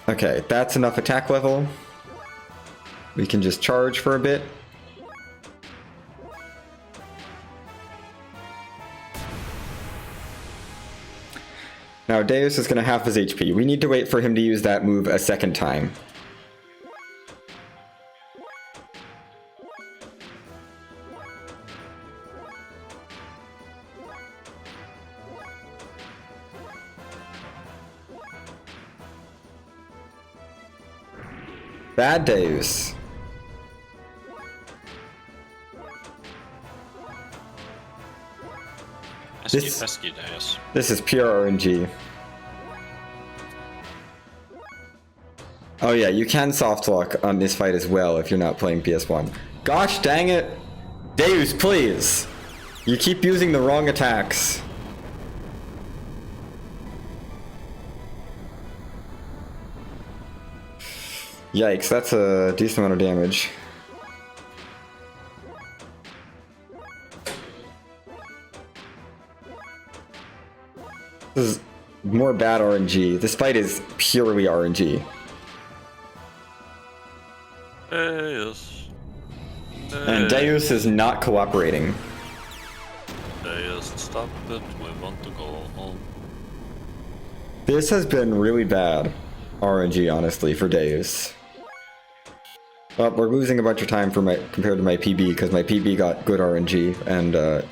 Okay, that's enough attack level. We can just charge for a bit. Now Deus is going to half his HP. We need to wait for him to use that move a second time. Bad Deus. This is pure RNG. Oh yeah, you can soft lock on this fight as well if you're not playing PS1. Gosh dang it! Deus, please! You keep using the wrong attacks. Yikes, that's a decent amount of damage. This is more bad RNG. This fight is purely RNG. Deus. And Deus is not cooperating. Deus, stop it. We want to go home. This has been really bad RNG, honestly, for Deus. Well, we're losing a bunch of time compared to my PB because my PB got good RNG and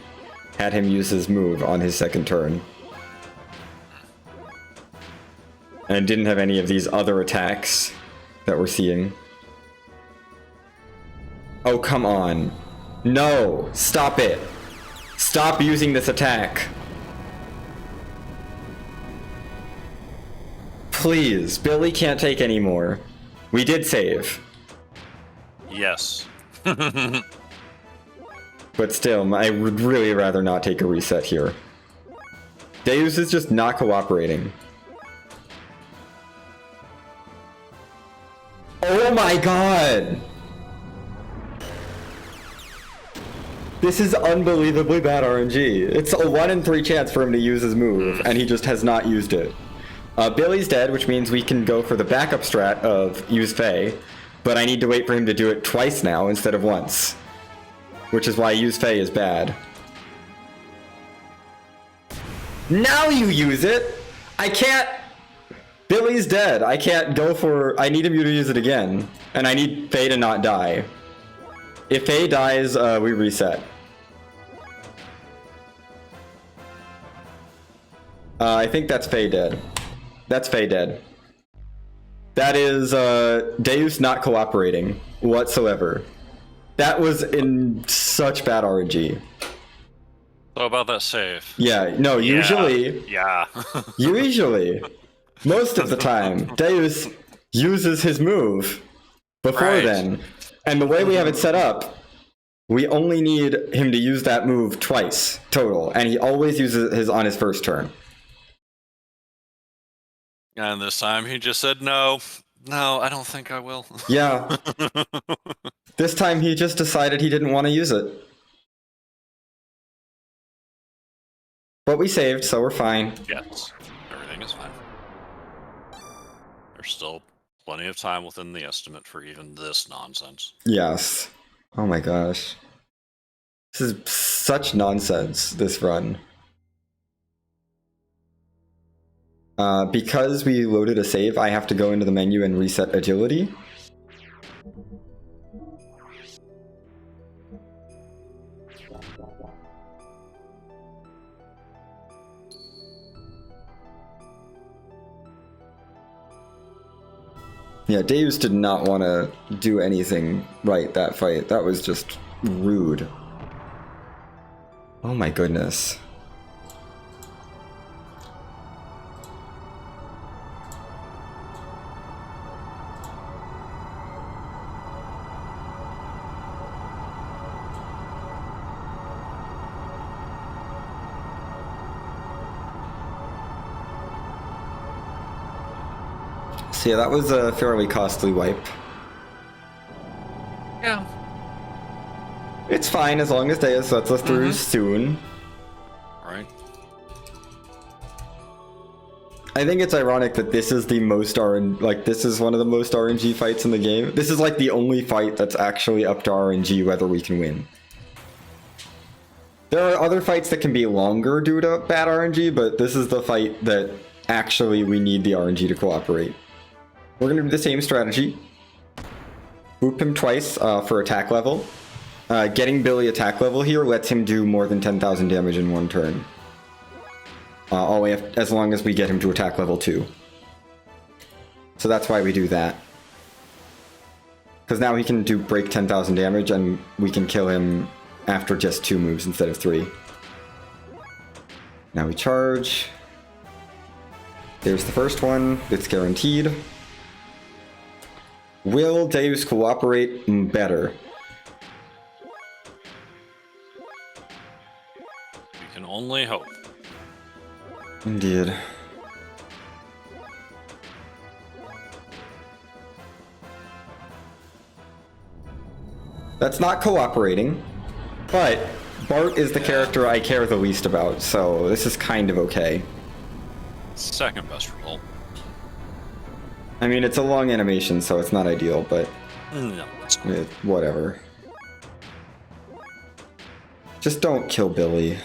had him use his move on his second turn. And didn't have any of these other attacks that we're seeing. Oh, come on. No! Stop it! Stop using this attack! Please, Billy can't take any more. We did save. Yes. But still, I would really rather not take a reset here. Deus is just not cooperating. Oh my god! This is unbelievably bad RNG. It's a 1 in 3 chance for him to use his move, and he just has not used it. Billy's dead, which means we can go for the backup strat of use Faye, but I need to wait for him to do it twice now instead of once. Which is why use Faye is bad. Now you use it! I can't... Billy's dead. I can't go for... I need him to use it again. And I need Faye to not die. If Faye dies, we reset. I think that's Faye dead. That's Faye dead. That is Deus not cooperating whatsoever. That was in such bad RNG. So about that save. Yeah, no, usually... Yeah. Usually, most of the time, Deus uses his move before Right. then. And the way we have it set up, We only need him to use that move twice total, and he always uses his on his first turn. And this time he just said no. No, I don't think I will. Yeah. This time he just decided he didn't want to use it. But we saved, so we're fine. Yes, everything is fine. There's still plenty of time within the estimate for even this nonsense. Yes. Oh my gosh. This is such nonsense, this run. Because we loaded a save, I have to go into the menu and reset agility. Yeah, Deus did not want to do anything right that fight. That was just rude. Oh my goodness. So yeah, that was a fairly costly wipe. Yeah. It's fine as long as Deus lets us through soon. Right. I think it's ironic that this is the most this is one of the most RNG fights in the game. This is like the only fight that's actually up to RNG whether we can win. There are other fights that can be longer due to bad RNG, but this is the fight that actually we need the RNG to cooperate. We're going to do the same strategy. Boop him twice for attack level. Getting Billy attack level here lets him do more than 10,000 damage in one turn. All the way up, as long as we get him to attack level 2. So that's why we do that. Because now he can break 10,000 damage and we can kill him after just 2 moves instead of 3. Now we charge. There's the first one. It's guaranteed. Will Deus cooperate better? We can only hope. Indeed. That's not cooperating, but Bart is the character I care the least about, so this is kind of okay. Second best result. I mean, it's a long animation, so it's not ideal, but No, that's cool. whatever. Just don't kill Billy.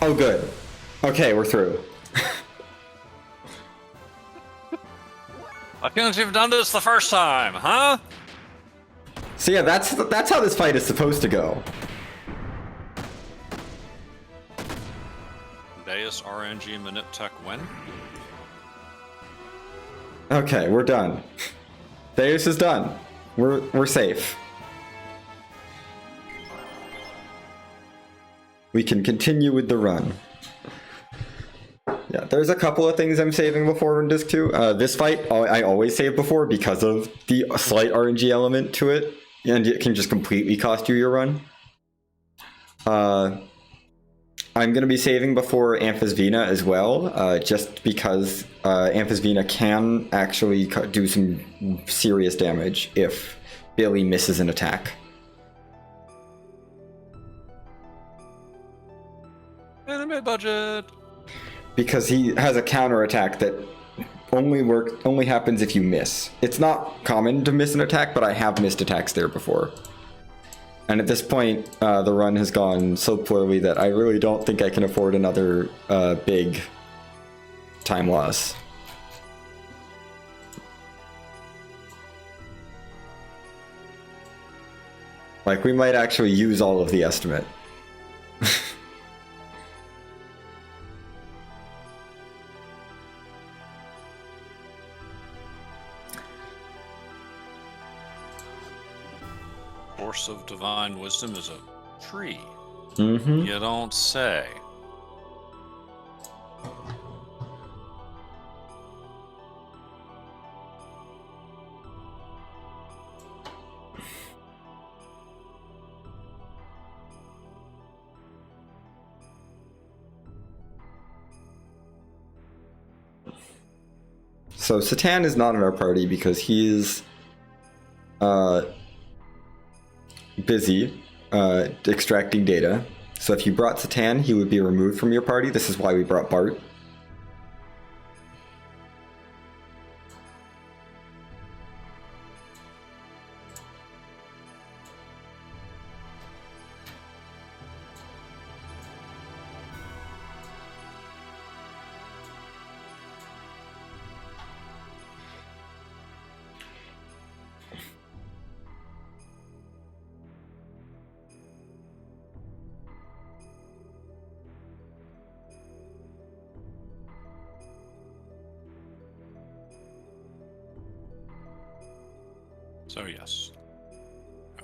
Oh, good. Okay, we're through. Why couldn't you have done this the first time, huh? So yeah, that's how this fight is supposed to go. Deus RNG Minute Tech win? Okay, we're done. Deus is done. We're safe. We can continue with the run. Yeah, there's a couple of things I'm saving before in Disc 2. This fight, I always save before because of the slight RNG element to it, and it can just completely cost you your run. I'm going to be saving before Amphisvina as well, just because Amphisvina can actually do some serious damage if Billy misses an attack. Anime budget! Because he has a counter attack that only happens if you miss. It's not common to miss an attack, but I have missed attacks there before. And at this point, the run has gone so poorly that I really don't think I can afford another big time loss. Like, we might actually use all of the estimate. Force of Divine Wisdom is a tree. Mm-hmm. You don't say. So Satan is not in our party because he's busy extracting data. So if you brought Satan, he would be removed from your party. This is why we brought Bart. So yes,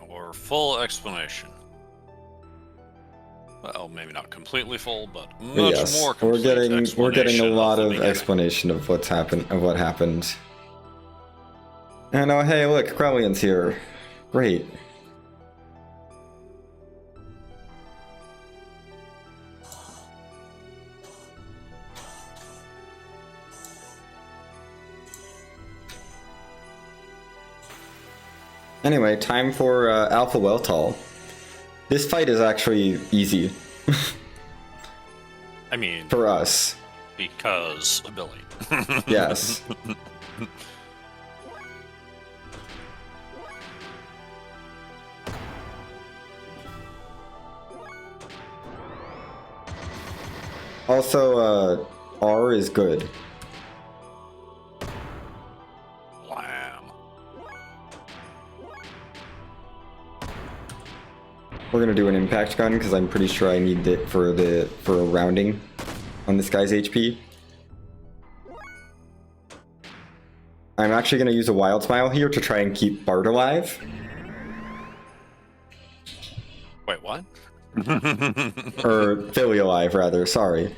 or full explanation. Well, maybe not completely full, but much Yes, more we're complete getting a lot the of beginning. explanation of what happened. And oh hey, look, Krellian's here. Great. Anyway, time for Alpha Weltall. This fight is actually easy I mean, for us. because Billy. Yes. Also, R is good. Wham. We're gonna do an impact gun because I'm pretty sure I need it for a rounding on this guy's HP. I'm actually gonna use a Wild Smile here to try and keep Bart alive. Wait, what? Or Billy alive, rather, sorry.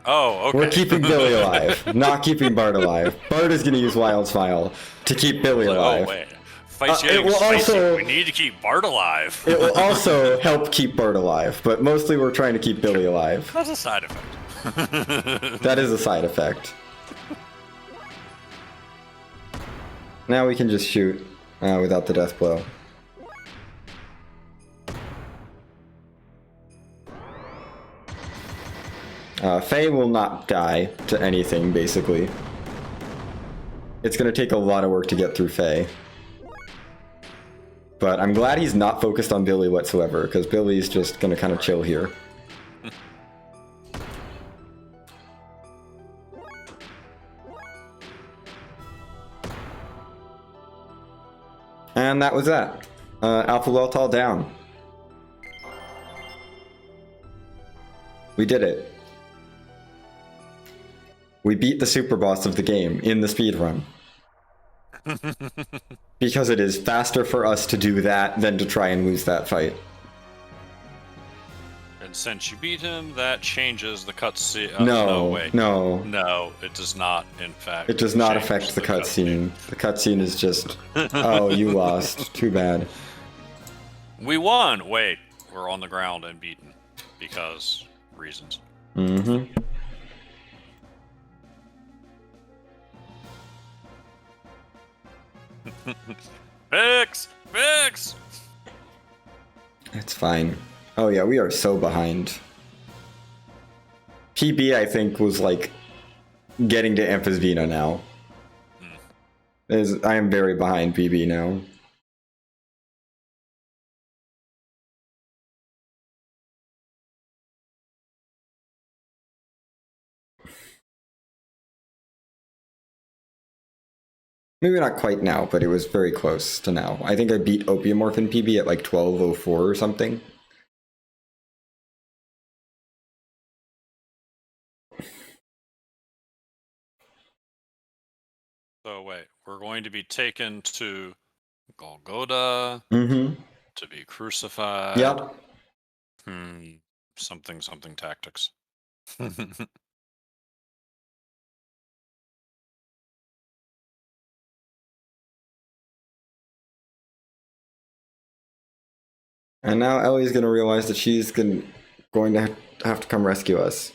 Oh, okay. We're keeping Billy alive, not keeping Bart alive. Bart is gonna use Wild Smile to keep Billy alive. Oh, wait. Fight's It getting will spicy. also- We need to keep Bart alive. It will also help keep Bart alive, but mostly we're trying to keep Billy alive. That's a side effect. That is a side effect. Now we can just shoot without the death blow. Faye will not die to anything, basically. It's gonna take a lot of work to get through Faye. But I'm glad he's not focused on Billy whatsoever, because Billy's just gonna kind of chill here. And that was that. Alpha Weltall down. We did it. We beat the super boss of the game in the speedrun. Because it is faster for us to do that than to try and lose that fight. And since you beat him, that changes the cutscene. No, wait. no. No, it does not, in fact. It does not change affect the cutscene. The cutscene is just, oh, you lost. Too bad. We won! Wait, we're on the ground and beaten. Because reasons. Mm-hmm. Fix! Fix! It's fine. Oh yeah, we are so behind. PB, I think, was like getting to Emphysvina now. I am very behind PB now. Maybe not quite now, but it was very close to now. I think I beat Opiumorph in PB at like 12:04 or something. So wait, we're going to be taken to Golgotha Mm-hmm. to be crucified. Yep. Something tactics. And now Ellie's gonna realize that she's going to have to come rescue us.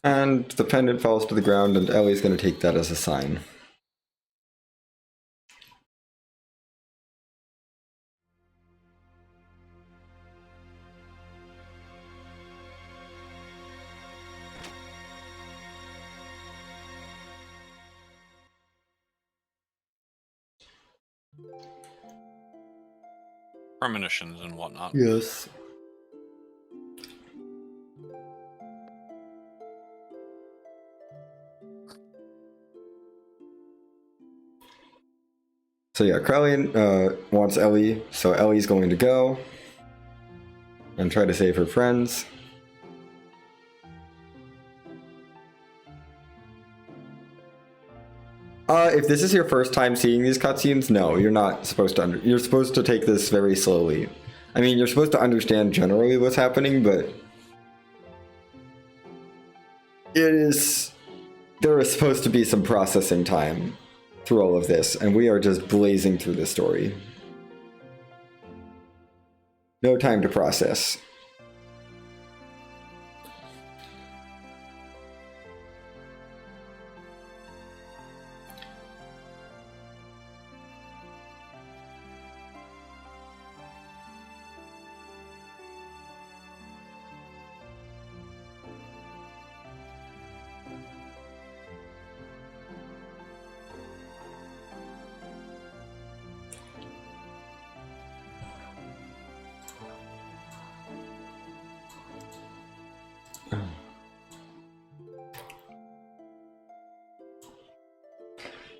And the pendant falls to the ground, and Ellie's going to take that as a sign. Premonitions and whatnot. Yes. So yeah, Crowley wants Ellie, so Ellie's going to go and try to save her friends. If this is your first time seeing these cutscenes, no, you're not supposed to. You're supposed to take this very slowly. I mean, you're supposed to understand generally what's happening, but there is supposed to be some processing time through all of this, and we are just blazing through the story. No time to process.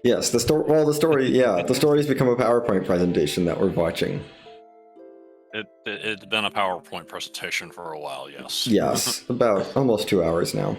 Yes, the story. Well, the story. Yeah, the story's become a PowerPoint presentation that we're watching. It's been a PowerPoint presentation for a while, yes. Yes, about almost 2 hours now.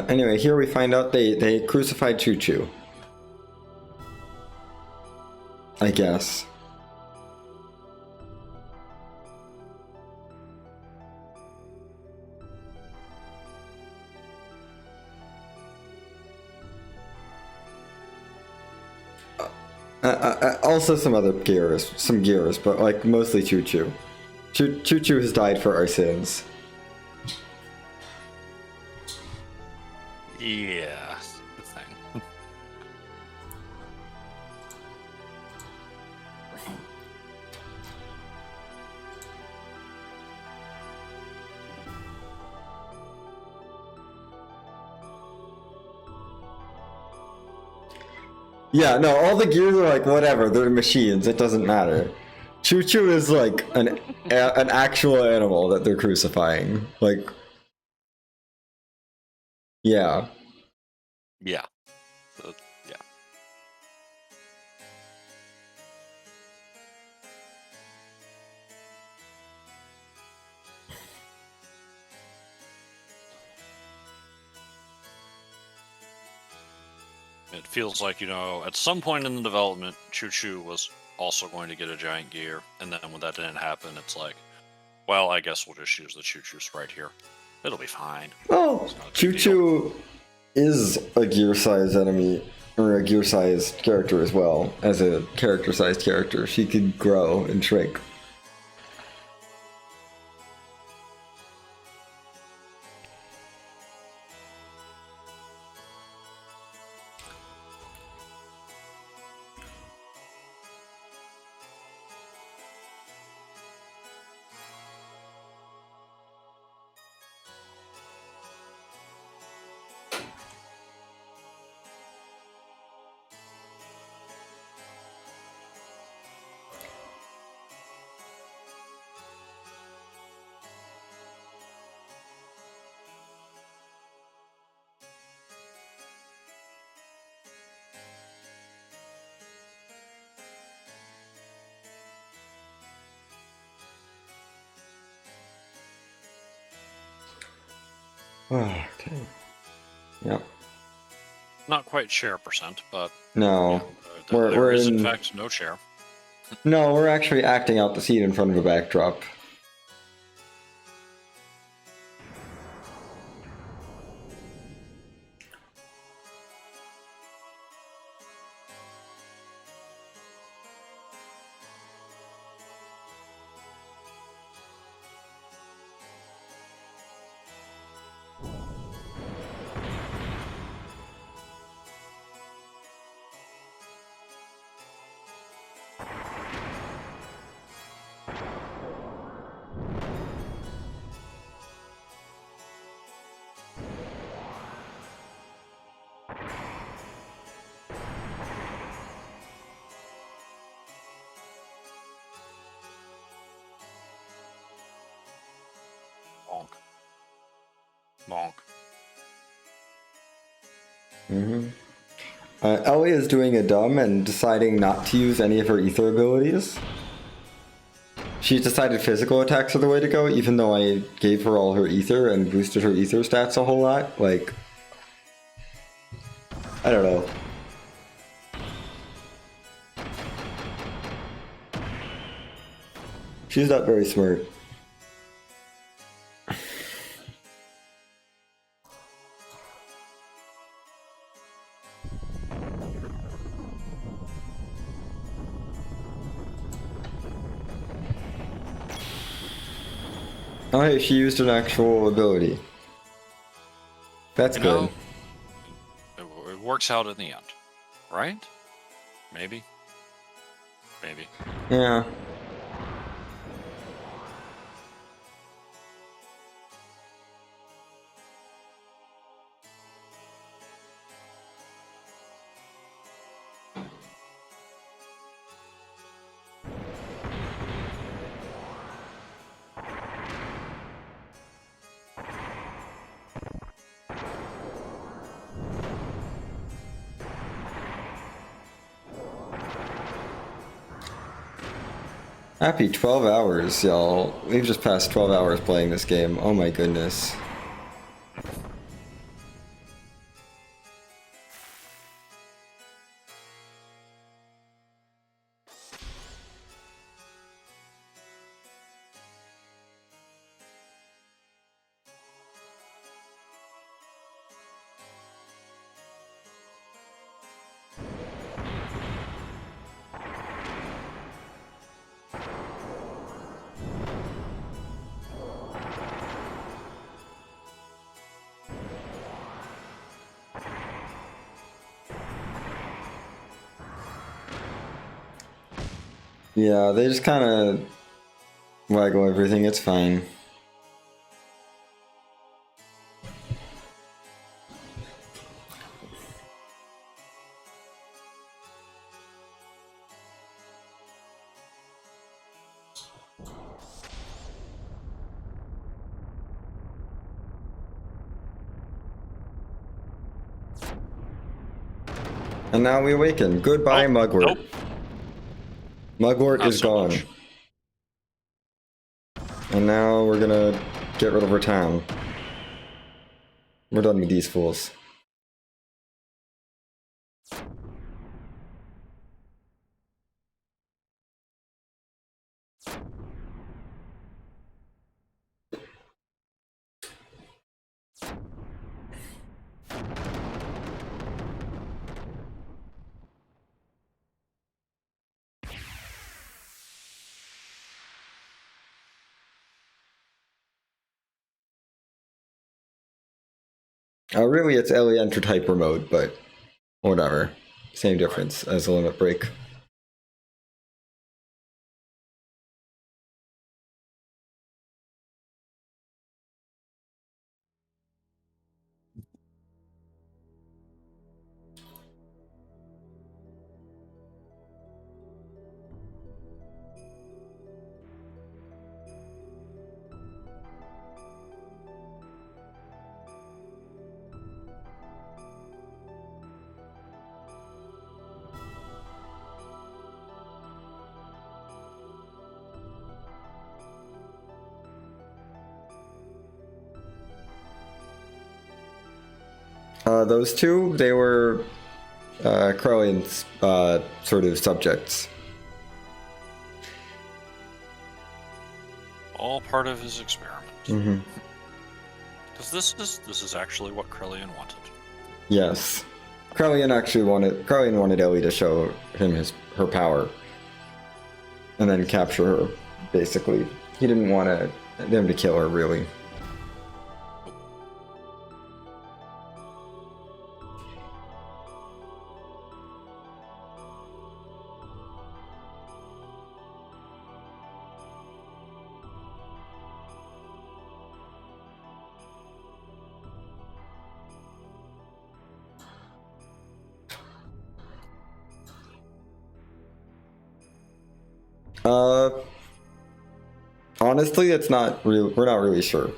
Anyway, here we find out they crucified Choo Choo. I guess. Also some other gears, but like mostly Choo Choo. Choo Choo has died for our sins. Yeah, that's the thing. Yeah, no, all the gears are like whatever, they're machines, it doesn't matter. Choo Choo is like an actual animal that they're crucifying. Like, yeah. Yeah. Yeah. It feels like, at some point in the development, Choo Choo was also going to get a giant gear, and then when that didn't happen, it's like, well, I guess we'll just use the Choo Choo sprite here. It'll be fine. Well, It's not a big Choo deal. Choo. is a gear-sized enemy, or a gear-sized character as well. As a character-sized character, she could grow and shrink. Okay. Yep. Not quite share percent, but No. We're there is in in... fact no share. No, we're actually acting out the scene in front of a backdrop. Bonk. Bonk. Mm-hmm. Ellie is doing a dumb and deciding not to use any of her ether abilities. She's decided physical attacks are the way to go, even though I gave her all her ether and boosted her ether stats a whole lot. Like, I don't know. She's not very smart. Oh hey, she used an actual ability. That's You good. know, it works out in the end, right? Maybe. Maybe. Yeah. Happy 12 hours, y'all. We've just passed 12 hours playing this game. Oh my goodness. Yeah, they just kind of waggle everything. It's fine. And now we awaken. Goodbye, Oh, Mugwort. nope. Mugwort Not is so gone. much. And now we're gonna get rid of our town. We're done with these fools. Really, it's Ellie enter type remote, but whatever. Same difference as a limit break. Those two, they were Crowley's sort of subjects. All part of his experiment. Mm-hmm. Because this is actually what Krellian wanted. Yes. Crowley wanted Ellie to show him her power. And then capture her, basically. He didn't want them to kill her, really. Honestly, it's not real. We're not really sure.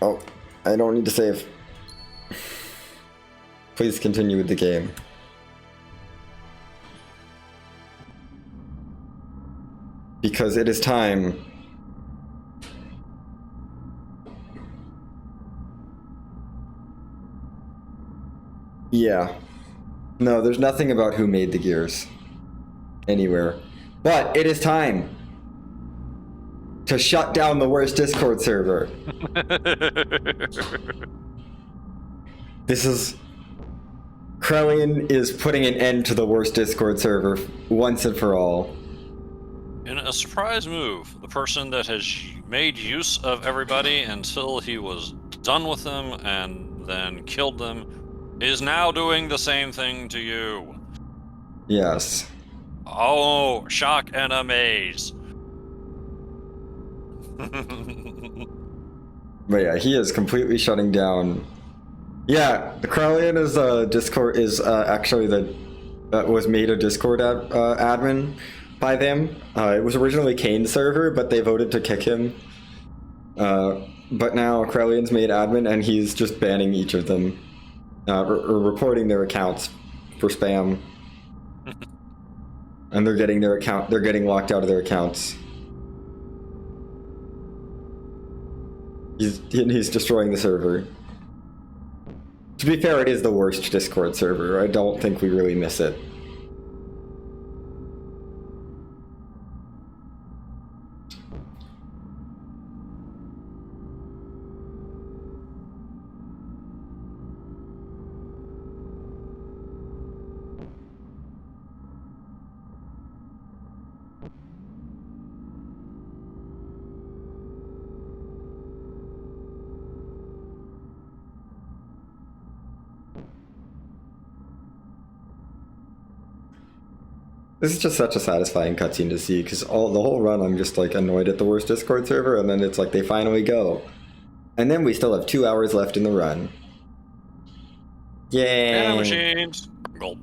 Oh, I don't need to save. Please continue with the game. Because it is time. Yeah. No, there's nothing about who made the gears. Anywhere. But it is time to shut down the worst Discord server. This is... Krellian is putting an end to the worst Discord server once and for all. In a surprise move, the person that has made use of everybody until he was done with them and then killed them is now doing the same thing to you. Yes. Oh, shock and amaze. But yeah, he is completely shutting down. Yeah, the Krellian is Discord is actually was made a Discord admin by them. It was originally Kane's server, but they voted to kick him. But now Krellian's made admin, and he's just banning each of them, or reporting their accounts for spam. And they're getting locked out of their accounts. He's destroying the server. To be fair, it is the worst Discord server. I don't think we really miss it. This is just such a satisfying cutscene to see, because the whole run I'm just like annoyed at the worst Discord server, and then it's like they finally go. And then we still have 2 hours left in the run. Yay! Nanomachines! Gulp.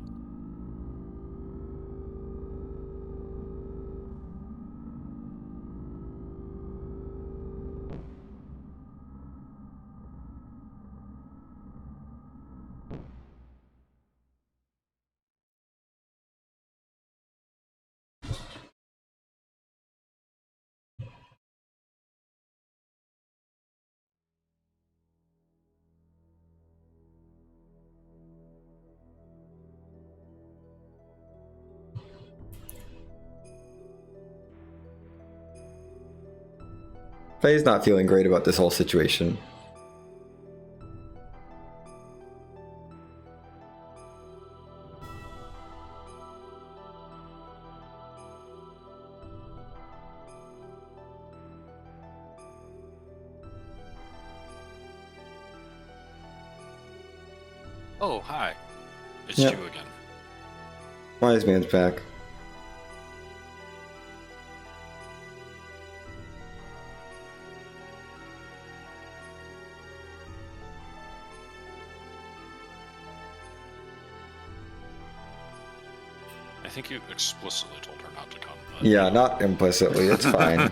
Faye's not feeling great about this whole situation. Oh, hi. It's Yep. you again. Wise man's back. I think you explicitly told her not to come. But... Yeah, not implicitly. It's fine.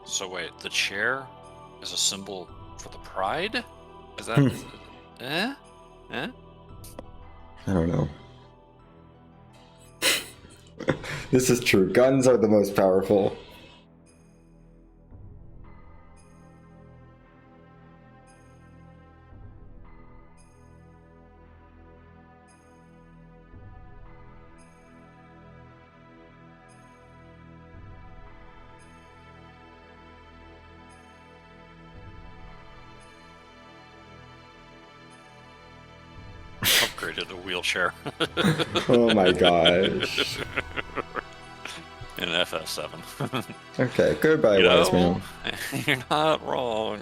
So wait, the chair is a symbol for the pride? Is that... Eh? Eh? I don't know. This is true. Guns are the most powerful. Upgraded a wheelchair. Oh my gosh. In FF7. Okay, goodbye, You wise know, man. You're not wrong.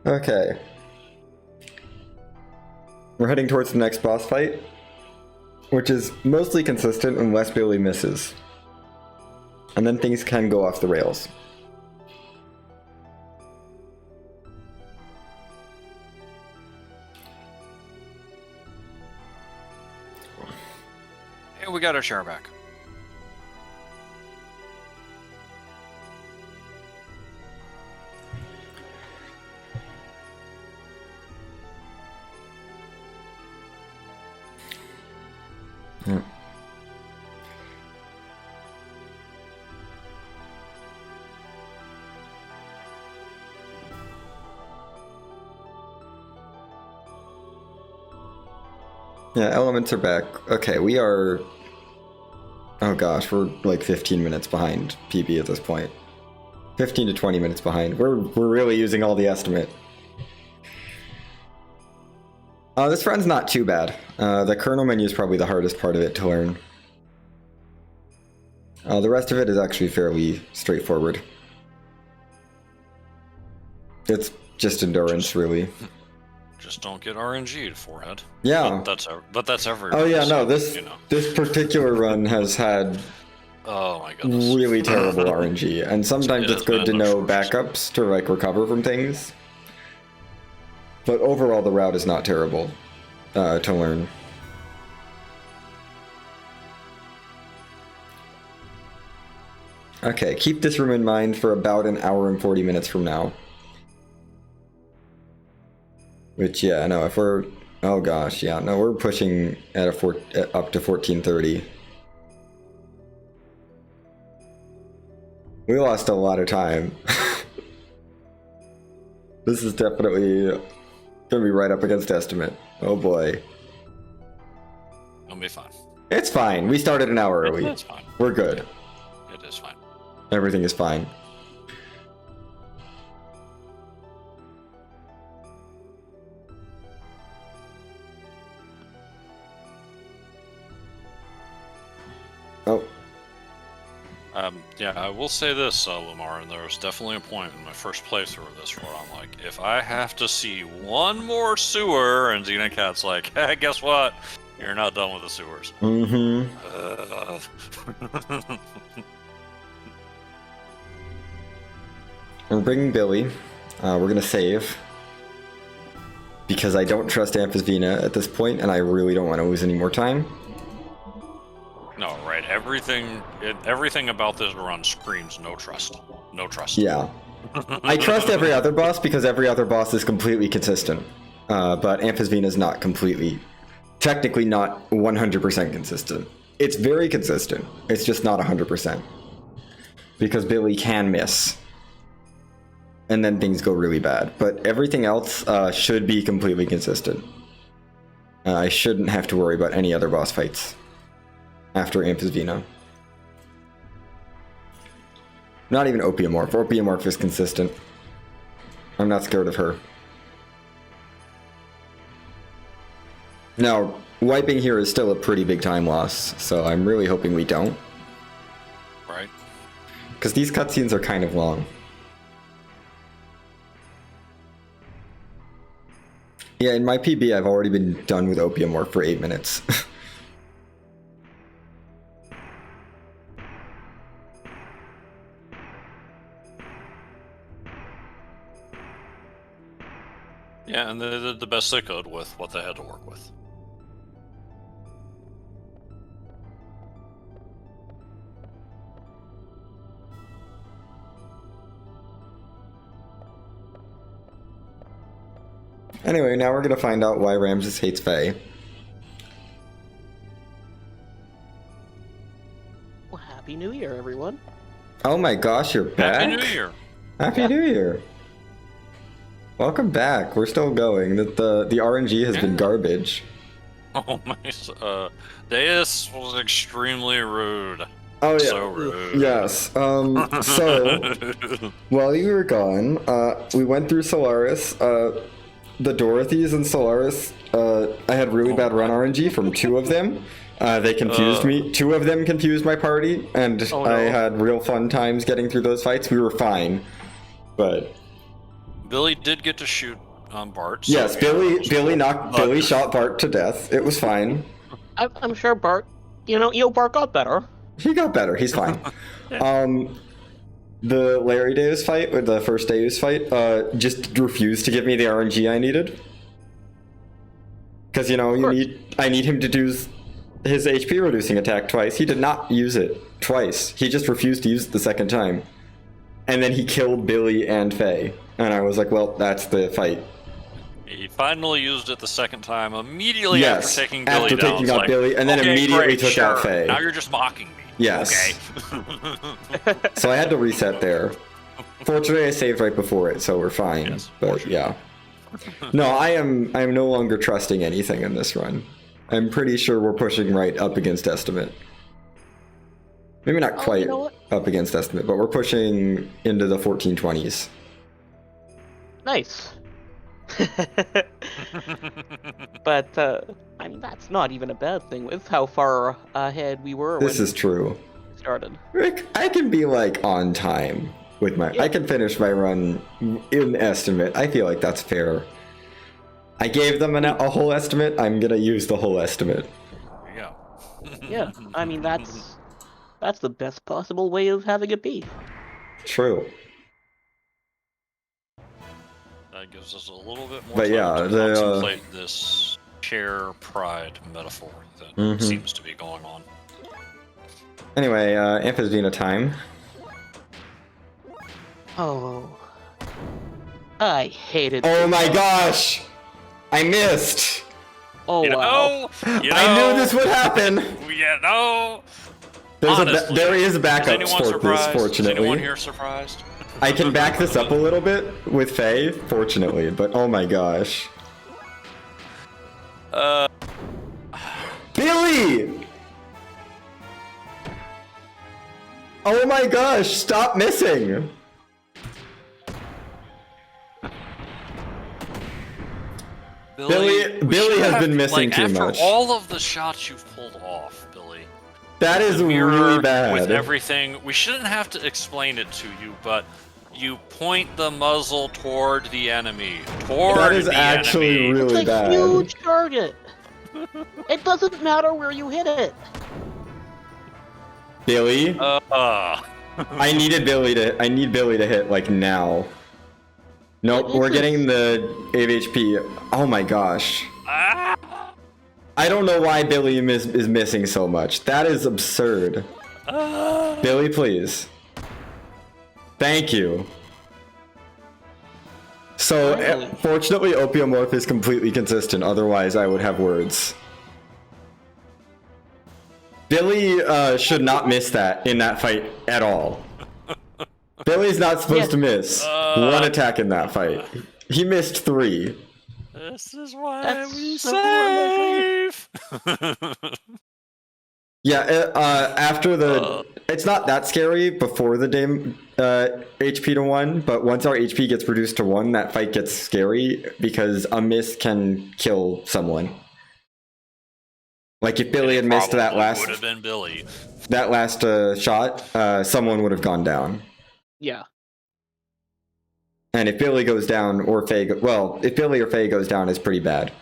Okay. We're heading towards the next boss fight, which is mostly consistent unless Billy misses. And then things can go off the rails. Hey, we got our chair back. Yeah, elements are back. Okay, we are... Oh gosh, we're like 15 minutes behind PB at this point. 15 to 20 minutes behind. We're really using all the estimate. This run's not too bad. The kernel menu is probably the hardest part of it to learn. The rest of it is actually fairly straightforward. It's just endurance, really. Just don't get RNG'd, forehead. Yeah. But that's every. Oh yeah, no, so, this you know. this particular run has had Oh my goodness. really terrible RNG, and sometimes It it's has good to been know atrocious. backups to like recover from things. But overall, the route is not terrible to learn. Okay, keep this room in mind for about an hour and 40 minutes from now. Which, yeah, no, if we're... Oh gosh, yeah, no, we're pushing at up to 14:30. We lost a lot of time. This is definitely gonna be right up against estimate. Oh boy. It'll be fine. It's fine. We started an hour early. It's fine. We're good. It is fine. Everything is fine. Oh, Yeah, I will say this, Lamar, and there was definitely a point in my first playthrough of this where I'm like, if I have to see one more sewer, and Xenocat's like, hey, guess what? You're not done with the sewers. mm-hmm. We're bringing Billy. We're gonna save. Because I don't trust Amphisvina at this point, and I really don't want to lose any more time. No, right. Everything about this run screams no trust. No trust. Yeah. I trust every other boss because every other boss is completely consistent. But Amphisvina is not completely... Technically not 100% consistent. It's very consistent. It's just not 100%. Because Billy can miss. and then things go really bad. But everything else should be completely consistent. I shouldn't have to worry about any other boss fights after Amphisvina. Not even Opiumorph. Opiumorph is consistent. I'm not scared of her. Now, wiping here is still a pretty big time loss, so I'm really hoping we don't. Right. Because these cutscenes are kind of long. Yeah, in my PB, I've already been done with Opiumorph for 8 minutes. Yeah, and they did the best they could with what they had to work with. Anyway, now we're gonna find out why Ramses hates Faye. Well, Happy New Year, everyone. Oh my gosh, you're back? Happy New Year! Happy New Year! Welcome back. We're still going. The RNG has been garbage. Oh my, Deus was extremely rude. Oh yeah. So rude. Yes. So while you were gone, we went through Solaris. The Dorothys and Solaris, I had really bad run RNG from 2 of them. They confused me. 2 of them confused my party, and Oh, no. I had real fun times getting through those fights. We were fine, but Billy did get to shoot Bart. So yes, Billy shot Bart to death. It was fine. I'm sure Bart, Bart got better. He got better. He's fine. The Larry Deus fight, or the first Deus fight, just refused to give me the RNG I needed. Because, I need him to do his HP reducing attack twice. He did not use it twice. He just refused to use it the second time. And then he killed Billy and Faye. And I was like, well, that's the fight. He finally used it the second time immediately Yes, after taking Billy after down. taking It's out like, Billy, and then okay, immediately great, took out sure. Faye. Now you're just mocking me. Yes. Okay. So I had to reset there. Fortunately, I saved right before it, so we're fine. Yes, but yeah. No, I am no longer trusting anything in this run. I'm pretty sure we're pushing right up against estimate. Maybe not quite up against estimate, but we're pushing into the 1420s. Nice. But, that's not even a bad thing with how far ahead we were This when is true. we started. Rick, I can be like on time with my. I can finish my run in estimate. I feel like that's fair. I gave them a whole estimate. I'm gonna use the whole estimate. Yeah. Yeah, that's the best possible way of having it be. True. That gives us a little bit more But time yeah, to the, contemplate this share pride metaphor that seems to be going on. Anyway, Amphisvina time. Oh. I hated Oh my gosh! I missed! Oh, wow. I knew this would happen! Honestly, there is backups anyone for this, surprised? fortunately. Is anyone here surprised? I can back this up a little bit with Faye, fortunately, but oh my gosh. Billy! Oh my gosh, stop missing! Billy has been missing too much. After all of the shots you've pulled off, Billy. That is the mirror really bad. With everything, we shouldn't have to explain it to you, but you point the muzzle toward the enemy. That is actually enemy. really It's a bad. huge target. It doesn't matter where you hit it. Billy? I need Billy to hit like now. Nope, we're getting the AVHP. Oh my gosh. I don't know why Billy is missing so much. That is absurd. Billy, please. Thank you. So, fortunately, Opiumorph is completely consistent. Otherwise, I would have words. Billy should not miss that in that fight at all. Billy's not supposed Yeah. to miss one attack in that fight. He missed 3. This is why That's we so save. Yeah, after the... It's not that scary before the HP to 1, but once our HP gets reduced to 1, that fight gets scary because a miss can kill someone. Like if Billy had missed that last... would have been Billy. That last shot, someone would have gone down. Yeah. And if Billy goes down, or Faye... Well, if Billy or Faye goes down, it's pretty bad.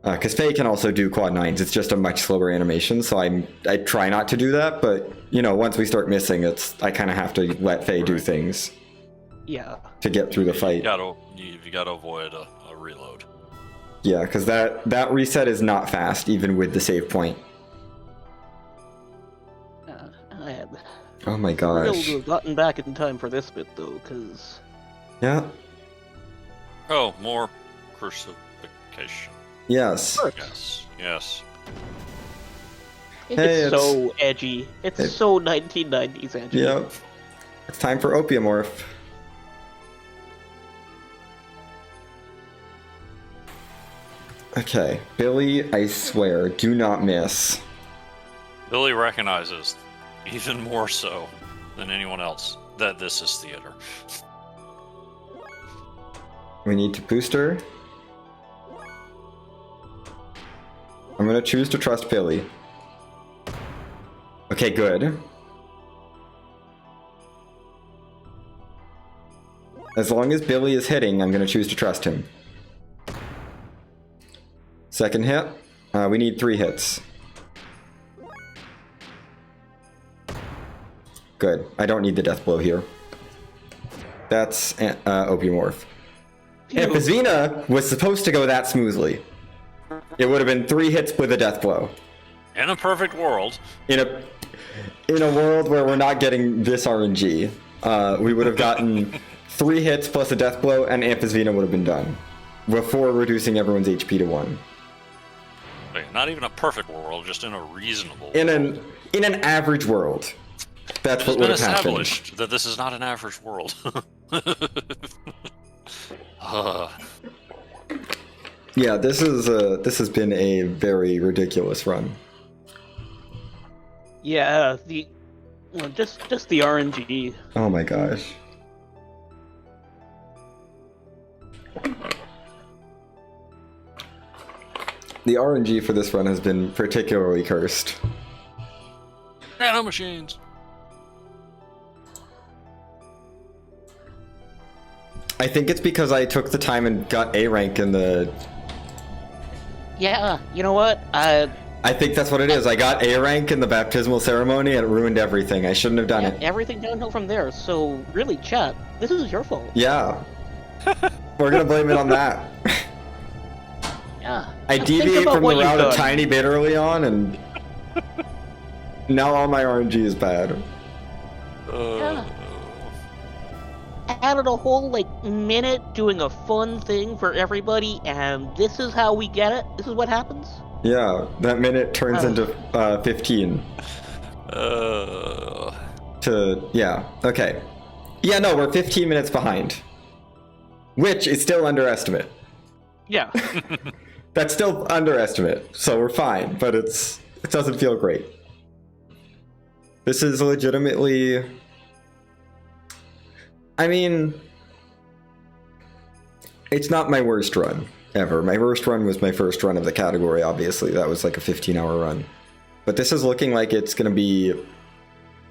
Because Faye can also do quad 9s. It's just a much slower animation, so I try not to do that, but, you know, once we start missing, I kind of have to let Faye do things. Yeah. To get through the fight. You gotta avoid a reload. Yeah, because that reset is not fast, even with the save point. I had Oh my thrilled gosh. to have gotten back in time for this bit, though, because... Yeah. Oh, more crucifixion. Yes. Yes. Yes. Hey, It's so edgy. It's so 1990s edgy. Yep. It's time for Opiumorph. Okay, Billy, I swear, do not miss. Billy recognizes, even more so than anyone else, that this is theater. We need to booster. I'm gonna choose to trust Billy. Okay, good. As long as Billy is hitting, I'm gonna choose to trust him. Second hit. We need 3 hits. Good. I don't need the death blow here. That's Opiumorph. If Xena was supposed to go that smoothly, it would have been 3 hits with a death blow. In a perfect world. In a world where we're not getting this RNG, we would have gotten 3 hits plus a death blow, and Amphasvina would have been done before reducing everyone's HP to 1. Wait, not even a perfect world, just in a reasonable In world. an average world, that's what would have happened. It's been established that this is not an average world. Yeah, this has been a very ridiculous run. Yeah, just the RNG. Oh my gosh. The RNG for this run has been particularly cursed. Nano machines. I think it's because I took the time and got A rank in the... Yeah, you know what? I think that's what it is. I got A rank in the baptismal ceremony and it ruined everything. I shouldn't have done it. Everything downhill from there. So really, chat, this is your fault. Yeah. We're gonna blame it on that. Yeah. I Just think deviate about from the what you've route a done. tiny bit early on and... now all my RNG is bad. Yeah. Added a whole minute doing a fun thing for everybody, and this is how we get it. This is what happens. Yeah, that minute turns into 15. Yeah, okay. Yeah, no, we're 15 minutes behind. Which is still underestimate. Yeah. That's still underestimate, so we're fine, but it doesn't feel great. This is legitimately... I mean... It's not my worst run, ever. My worst run was my first run of the category, obviously. That was like a 15-hour run. But this is looking like it's gonna be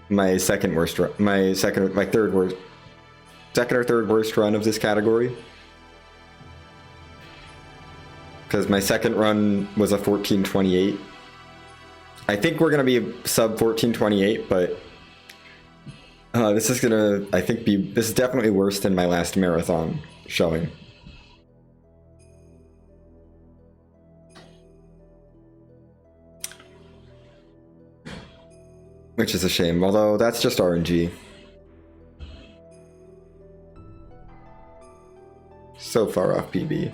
my second worst run, my third worst, second or third worst run of this category. Because my second run was a 14:28. I think we're gonna be sub 14:28, but this is gonna, I think, this is definitely worse than my last marathon showing. Which is a shame, although that's just RNG. So far off PB.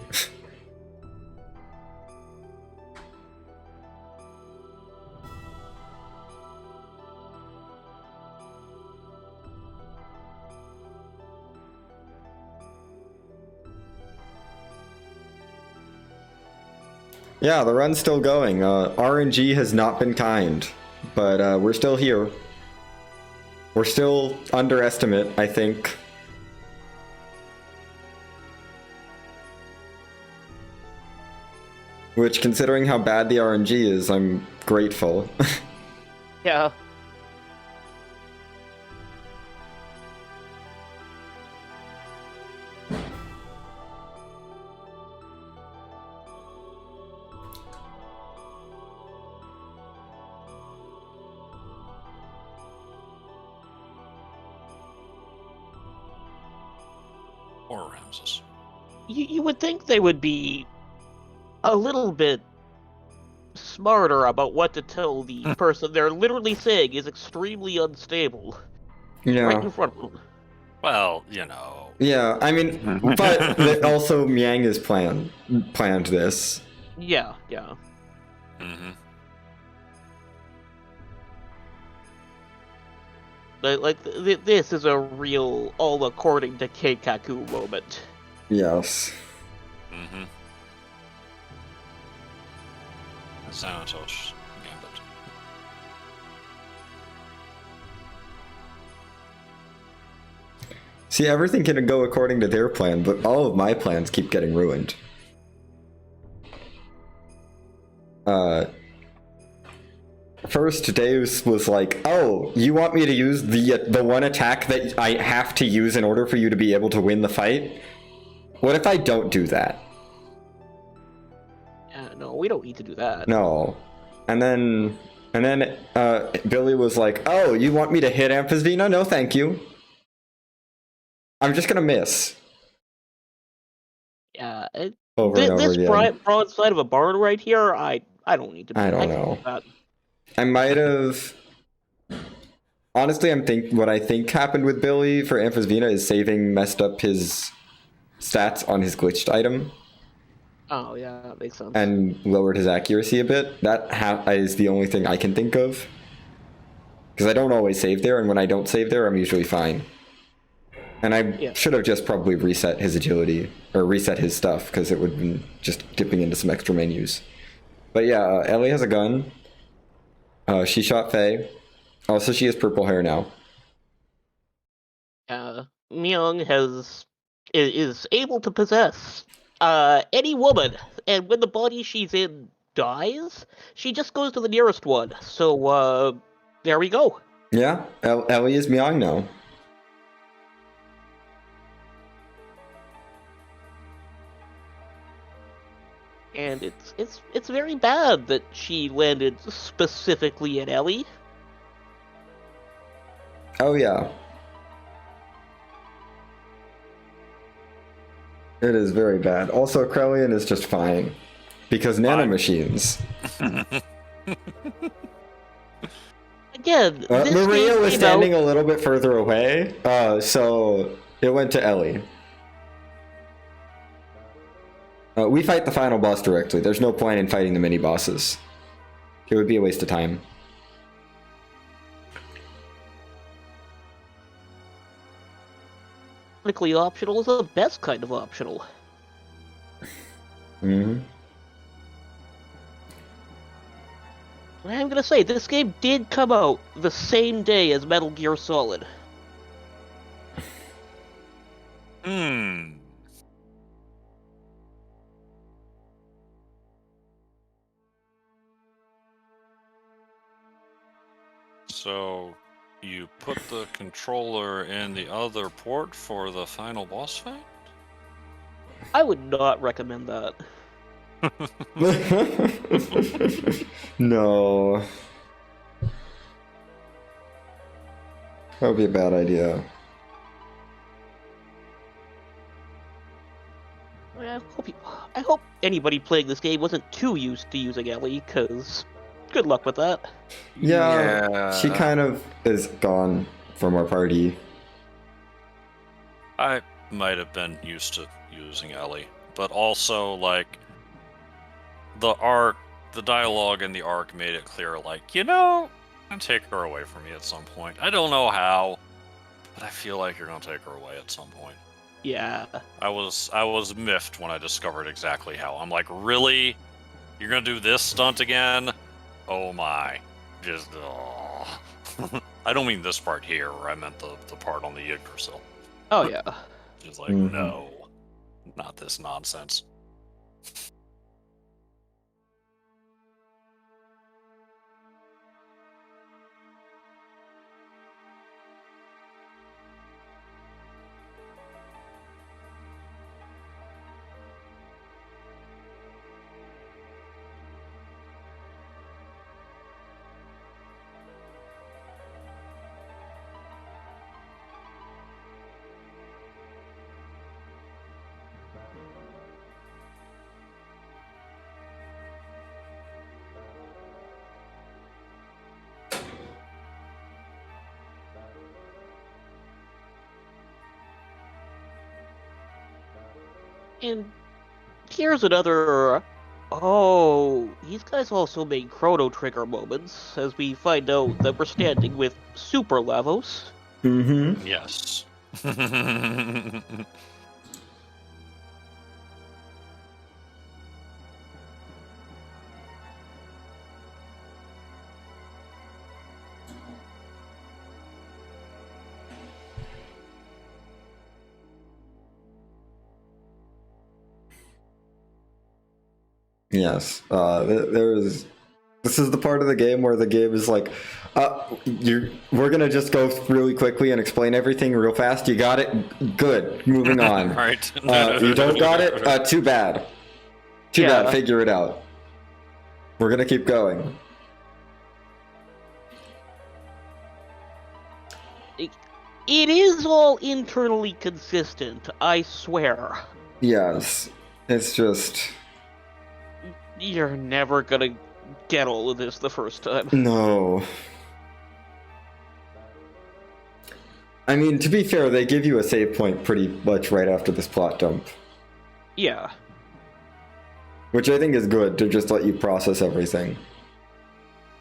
Yeah, the run's still going. RNG has not been kind, but we're still here. We're still underestimate, I think. Which, considering how bad the RNG is, I'm grateful. Yeah. Or Ramses. You would think they would be a little bit smarter about what to tell the person they're literally saying is extremely unstable. Right Yeah. in front of them. Well, you know. Yeah, I mean, but also Miang has planned this. Yeah, yeah. Mm-hmm. Like this is a real all according to Keikaku moment. Yes. Mm-hmm. Xanatos Gambit. See, everything can go according to their plan, but all of my plans keep getting ruined. First, Deus was like, "Oh, you want me to use the one attack that I have to use in order for you to be able to win the fight? What if I don't do that?" No, we don't need to do that. No. And then Billy was like, "Oh, you want me to hit Amphisvina? No, thank you. I'm just gonna miss." Yeah, Over and over this again. broadside of a barn right here, I don't need to. I don't can know. do that. I might have. Honestly, what I think happened with Billy for Amphisvina is saving messed up his stats on his glitched item Oh yeah, that makes sense. and lowered his accuracy a bit. That is the only thing I can think of. Because I don't always save there, and when I don't save there, I'm usually fine. And I should have just probably reset his agility, or reset his stuff, because it would have been just dipping into some extra menus. But yeah, Ellie has a gun. She shot Faye. Also, she has purple hair now. Myung is able to possess any woman, and when the body she's in dies, she just goes to the nearest one. So there we go. Yeah, Ellie is Myung now. And it's very bad that she landed specifically at Ellie. Oh yeah. It is very bad. Also, Krellian is just fine. Because nanomachines. Again, this Maria game was came standing out... a little bit further away, so it went to Ellie. We fight the final boss directly. There's no point in fighting the mini-bosses. It would be a waste of time. Technically optional is the best kind of optional. Mm-hmm. I'm gonna say, this game did come out the same day as Metal Gear Solid. So, you put the controller in the other port for the final boss fight? I would not recommend that. No. That would be a bad idea. I hope anybody playing this game wasn't too used to using Ellie, because good luck with that. Yeah, she kind of is gone from our party. I might have been used to using Ellie, but also, like, the dialogue in the arc made it clear, like, you know, I'm gonna take her away from me at some point. I don't know how, but I feel like you're gonna take her away at some point. Yeah. I was miffed when I discovered exactly how. I'm like, really? You're gonna do this stunt again? Oh my. Just, oh. I don't mean this part here, I meant the part on the Yggdrasil. Oh yeah. Just like, Mhm. no. Not this nonsense. And here's another. Oh, these guys also make Chrono Trigger moments, as we find out that we're standing with Super Lavos. Mm-hmm. Yes. Yes. There's. This is the part of the game where the game is like, we're gonna just go really quickly and explain everything real fast. You got it? Good. Moving on. Right. You don't got it? Too bad. Too Yeah. bad. Figure it out. We're gonna keep going. It is all internally consistent, I swear. Yes. It's just You're never gonna get all of this the first time. no. I mean, to be fair, they give you a save point pretty much right after this plot dump, Yeah. which I think is good to just let you process everything.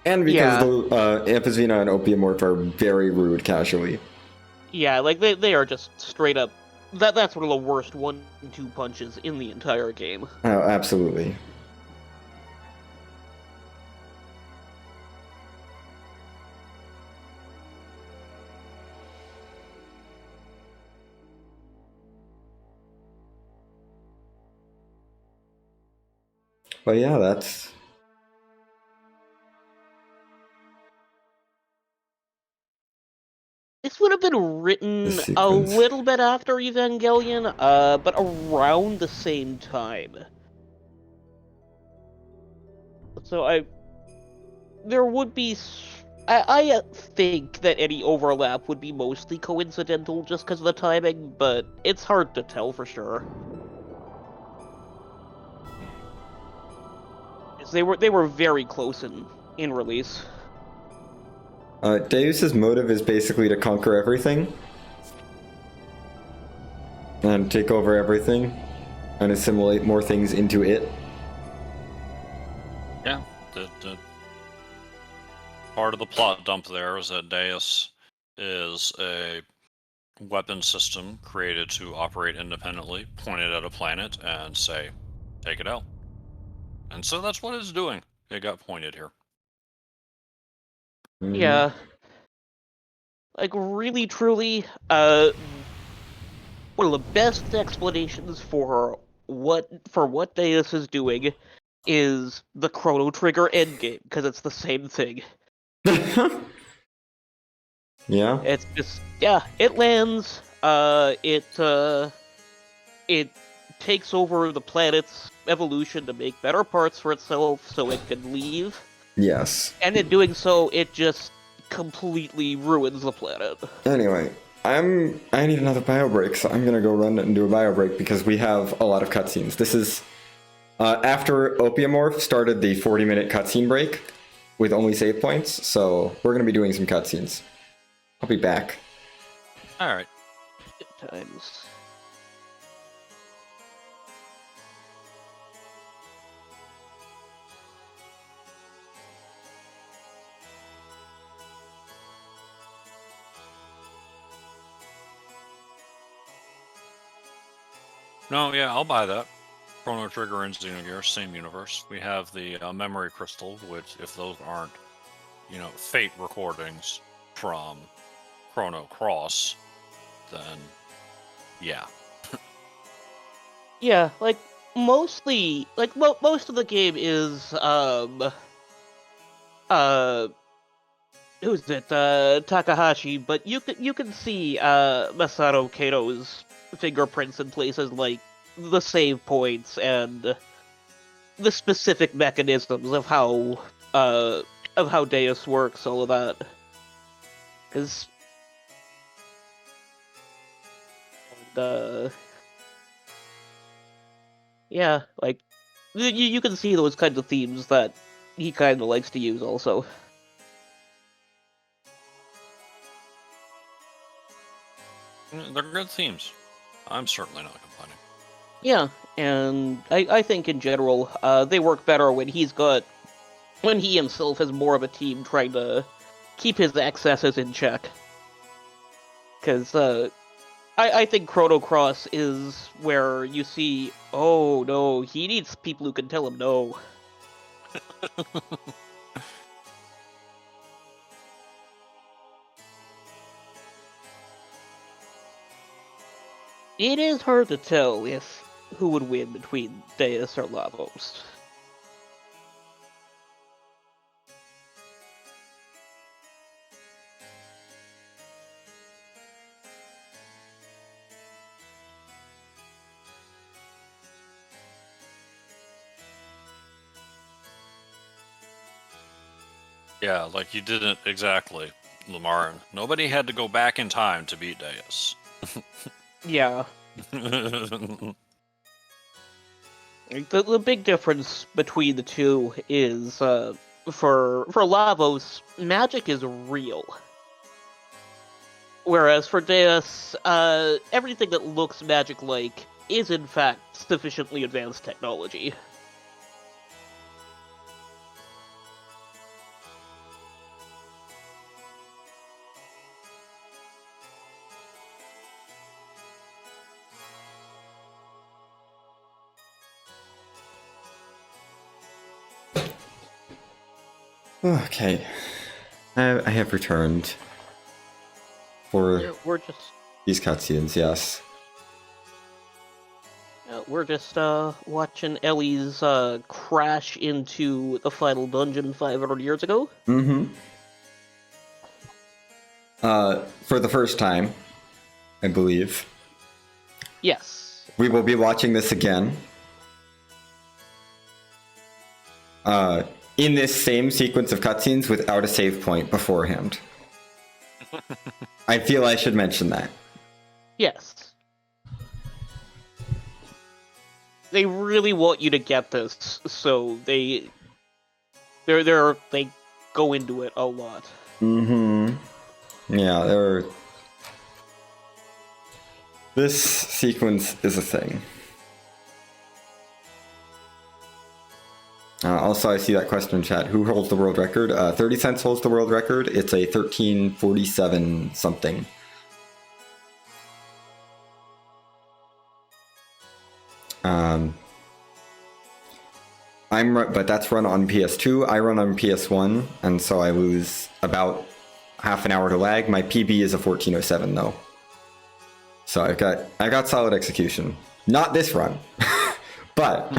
And because Yeah. the Amphizena and Opiumorph are very rude casually. Yeah, like they are just straight up. That's one of the worst 1-2 punches in the entire game. Oh, absolutely. But yeah, that's This would have been written the a sequence. little bit after Evangelion, but around the same time. So there would be. I think that any overlap would be mostly coincidental just because of the timing, but it's hard to tell for sure. They were very close in release. Deus's motive is basically to conquer everything and take over everything and assimilate more things into it. Yeah. The part of the plot dump there is that Deus is a weapon system created to operate independently, pointed at a planet, and say, take it out. And so that's what it's doing. It got pointed here. Mhm. Yeah. Like, really, truly, one of the best explanations for what Deus is doing is the Chrono Trigger endgame, because it's the same thing. Yeah. It's just, yeah, it lands, it takes over the planet's evolution to make better parts for itself so it can leave, Yes. and in doing so, it just completely ruins the planet. Anyway, I need another bio break, so I'm gonna go run and do a bio break because we have a lot of cutscenes. This is after Opiumorph started the 40-minute cutscene break with only save points, so we're gonna be doing some cutscenes. I'll be back. All right. Good times. No, yeah, I'll buy that. Chrono Trigger and Xenogears, same universe. We have the memory crystal, which, if those aren't, fate recordings from Chrono Cross, then yeah. Yeah, like mostly, like most of the game is who's it? Takahashi, but you can see Masato Kato's fingerprints in places like the save points and the specific mechanisms of how Deus works, all of that. Because yeah, like you can see those kinds of themes that he kind of likes to use also. They're good themes. I'm certainly not complaining. Yeah, and I think in general, they work better when he himself has more of a team trying to keep his excesses in check. Because I think Chrono Cross is where you see, oh no, he needs people who can tell him no. It is hard to tell who would win between Deus or Lavos. Yeah, like you didn't exactly, Lamar. Nobody had to go back in time to beat Deus. Yeah. The big difference between the two is, for Lavos, magic is real. Whereas for Deus, everything that looks magic-like is in fact sufficiently advanced technology. Okay. I have returned for We're just these cutscenes, yes. we're just watching Ellie's crash into the final dungeon 500 years ago. Mm-hmm. For the first time, I believe. Yes. We will be watching this again. In this same sequence of cutscenes without a save point beforehand. I feel I should mention that. Yes. They really want you to get this, so they go into it a lot. Mm-hmm. Yeah, this sequence is a thing. Also, I see that question in chat. Who holds the world record? 30 Cents holds the world record. It's a 13:47 something. But that's run on PS2. I run on PS1, and so I lose about half an hour to lag. My PB is a 14:07 though. So I got solid execution. Not this run, but.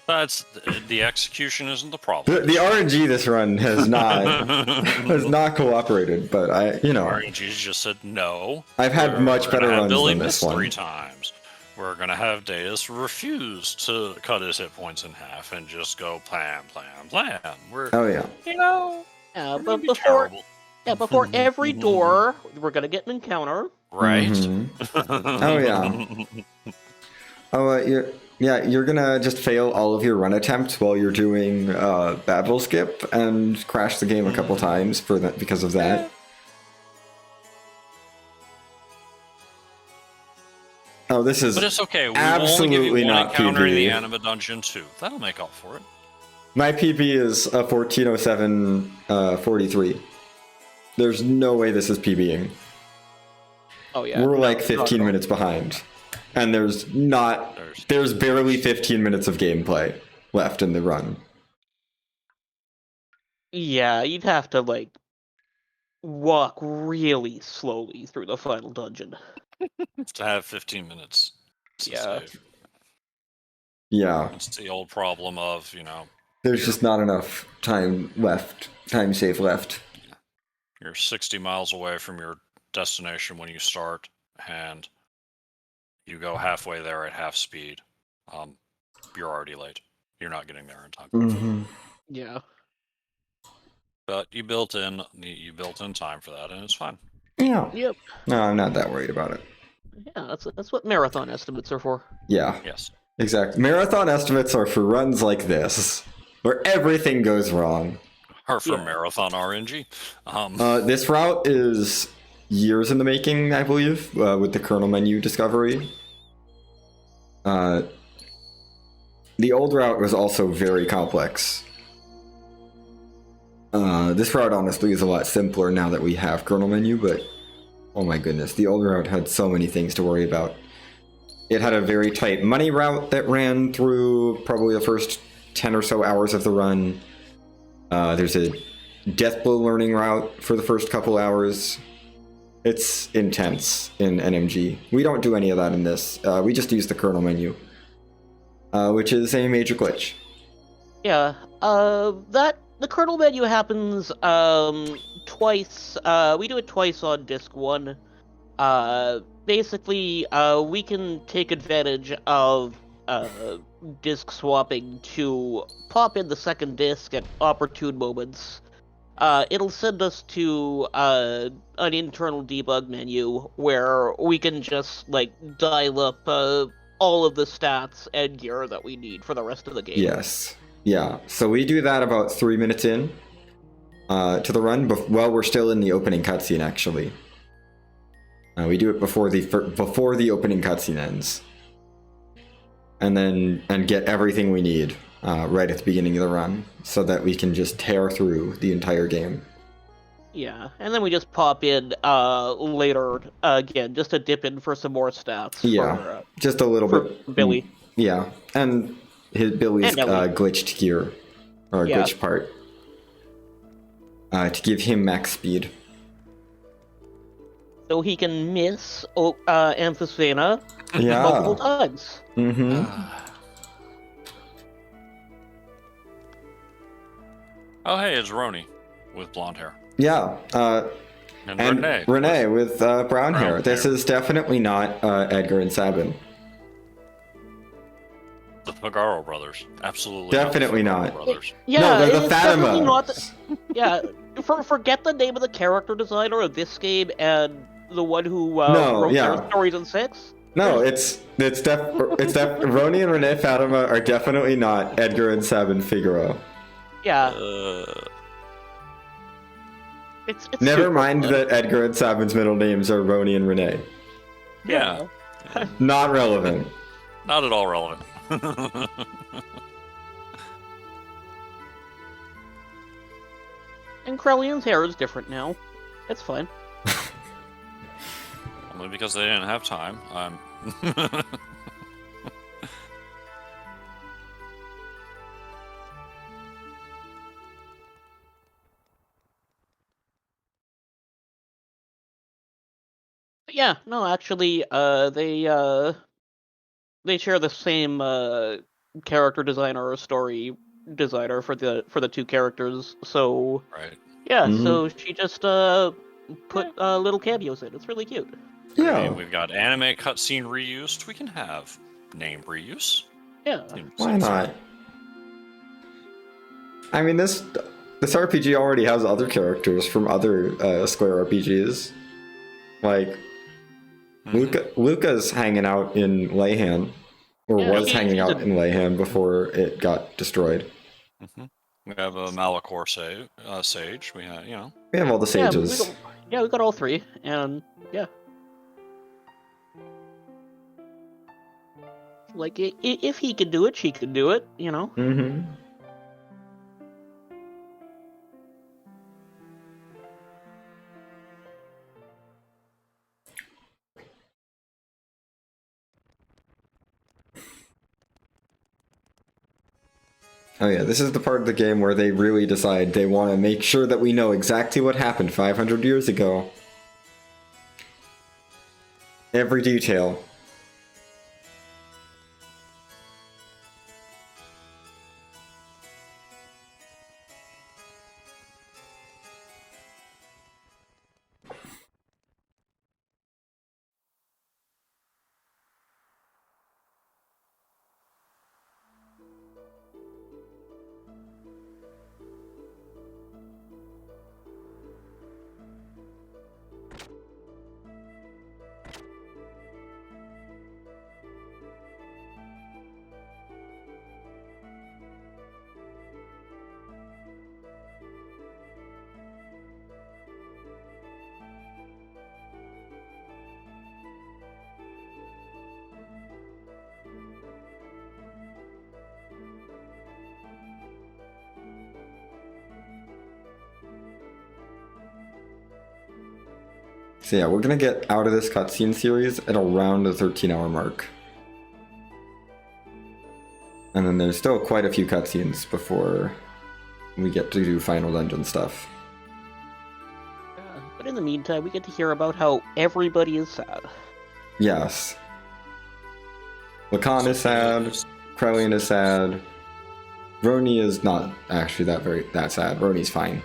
That's the execution isn't the problem. The RNG this run has not cooperated, but RNG's just said no. I've had much better runs Billy than this one. 3 times. We're gonna have Deus refuse to cut his hit points in half and just go plan. Oh yeah. Yeah, but before every door, we're gonna get an encounter. Right. Mm-hmm. Oh yeah. You're gonna just fail all of your run attempts while you're doing Babel skip and crash the game a couple times because of that. Oh, this is. But it's okay. We absolutely will only give you one not encounter in PB. the Anima Dungeon too. That'll make up for it. My PB is a 14:07:43. There's no way this is PBing. Oh yeah. We're like 15 minutes behind. And there's barely 15 minutes of gameplay left in the run. Yeah, you'd have to, like, walk really slowly through the final dungeon. To have 15 minutes to Yeah. save. Yeah, It's the old problem of, there's just not enough time save left. you're 60 miles away from your destination when you start, and you go halfway there at half speed. You're already late. You're not getting there in time. Mm-hmm. Yeah. But you built in time for that, and it's fine. Yeah. Yep. No, I'm not that worried about it. Yeah, that's what marathon estimates are for. Yeah. Yes. Exactly. Marathon estimates are for runs like this, where everything goes wrong. Or for Yeah. marathon RNG. This route is years in the making, I believe, with the kernel menu discovery. The old route was also very complex. This route honestly is a lot simpler now that we have kernel menu, but oh my goodness, the old route had so many things to worry about. It had a very tight money route that ran through probably the first 10 or so hours of the run. There's a death blow learning route for the first couple hours. It's intense in NMG. We don't do any of that in this. We just use the kernel menu, which is a major glitch. Yeah. The kernel menu happens twice. We do it twice on disk 1. Basically, we can take advantage of disk swapping to pop in the second disk at opportune moments. It'll send us to an internal debug menu where we can just, like, dial up all of the stats and gear that we need for the rest of the game. Yes. Yeah. So we do that about 3 minutes in to the run. Well, we're still in the opening cutscene, actually. We do it before the opening cutscene ends, and get everything we need right at the beginning of the run, so that we can just tear through the entire game. Yeah, and then we just pop in later again, just to dip in for some more stats. Yeah, just a little for bit. Billy. Yeah, and Billy's And Ellie. glitched gear, or glitched part, to give him max speed. So he can miss Amphisbaena Yeah. multiple times. Mm-hmm. Oh, hey, it's Roni with blonde hair. Yeah. And Renee with brown hair. This is definitely not Edgar and Sabin. The Pagaro brothers. Absolutely. Definitely not. not. The Pagaro brothers. Yeah, No, they're the it's definitely Fatima. not yeah, forget the name of the character designer of this game and the one who wrote their stories in 6. No, it's Roni and Renee Fatima are definitely not Edgar and Sabin Figaro. Yeah. It's Never super mind fun. that Edgar and Sabin's middle names are Roni and Renee. Yeah. Not relevant. Not at all relevant. And Krellian's hair is different now. It's fine. Only because they didn't have time. Yeah, no, actually, they share the same character designer or story designer for the two characters. So Right. yeah, Mhm. so she just put little cameos in. It's really cute. I Yeah. mean, we've got anime cutscene reused. We can have name reuse. Yeah. Why not? I mean, this RPG already has other characters from other Square RPGs. Like, Luca's hanging out in Layhan, or Yeah, was he's hanging a- out in Layhan before it got destroyed. We have a Malachor sage. We have, We have all the sages. We got all 3, and yeah. Like, if he can do it, she can do it, you know? Mm-hmm. Oh yeah, this is the part of the game where they really decide they want to make sure that we know exactly what happened 500 years ago. Every detail. So yeah, we're gonna get out of this cutscene series at around the 13-hour mark. And then there's still quite a few cutscenes before we get to do final dungeon stuff. But in the meantime, we get to hear about how everybody is sad. Yes. Lacan is sad, Krelian is sad. Roni is not actually that sad. Roni's fine.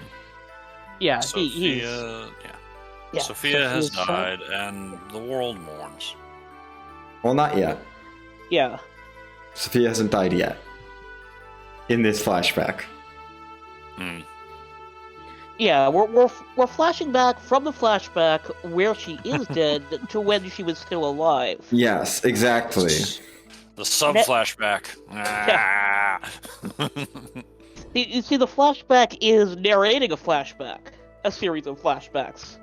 Yeah, Sophia, yeah, Sophia has Sophia's died, and the world mourns. Well, not yet. Yeah. Sophia hasn't died yet. In this flashback. Hmm. Yeah, we're flashing back from the flashback where she is dead to when she was still alive. Yes, exactly. The sub-flashback. Ah. You see, the flashback is narrating a flashback. A series of flashbacks.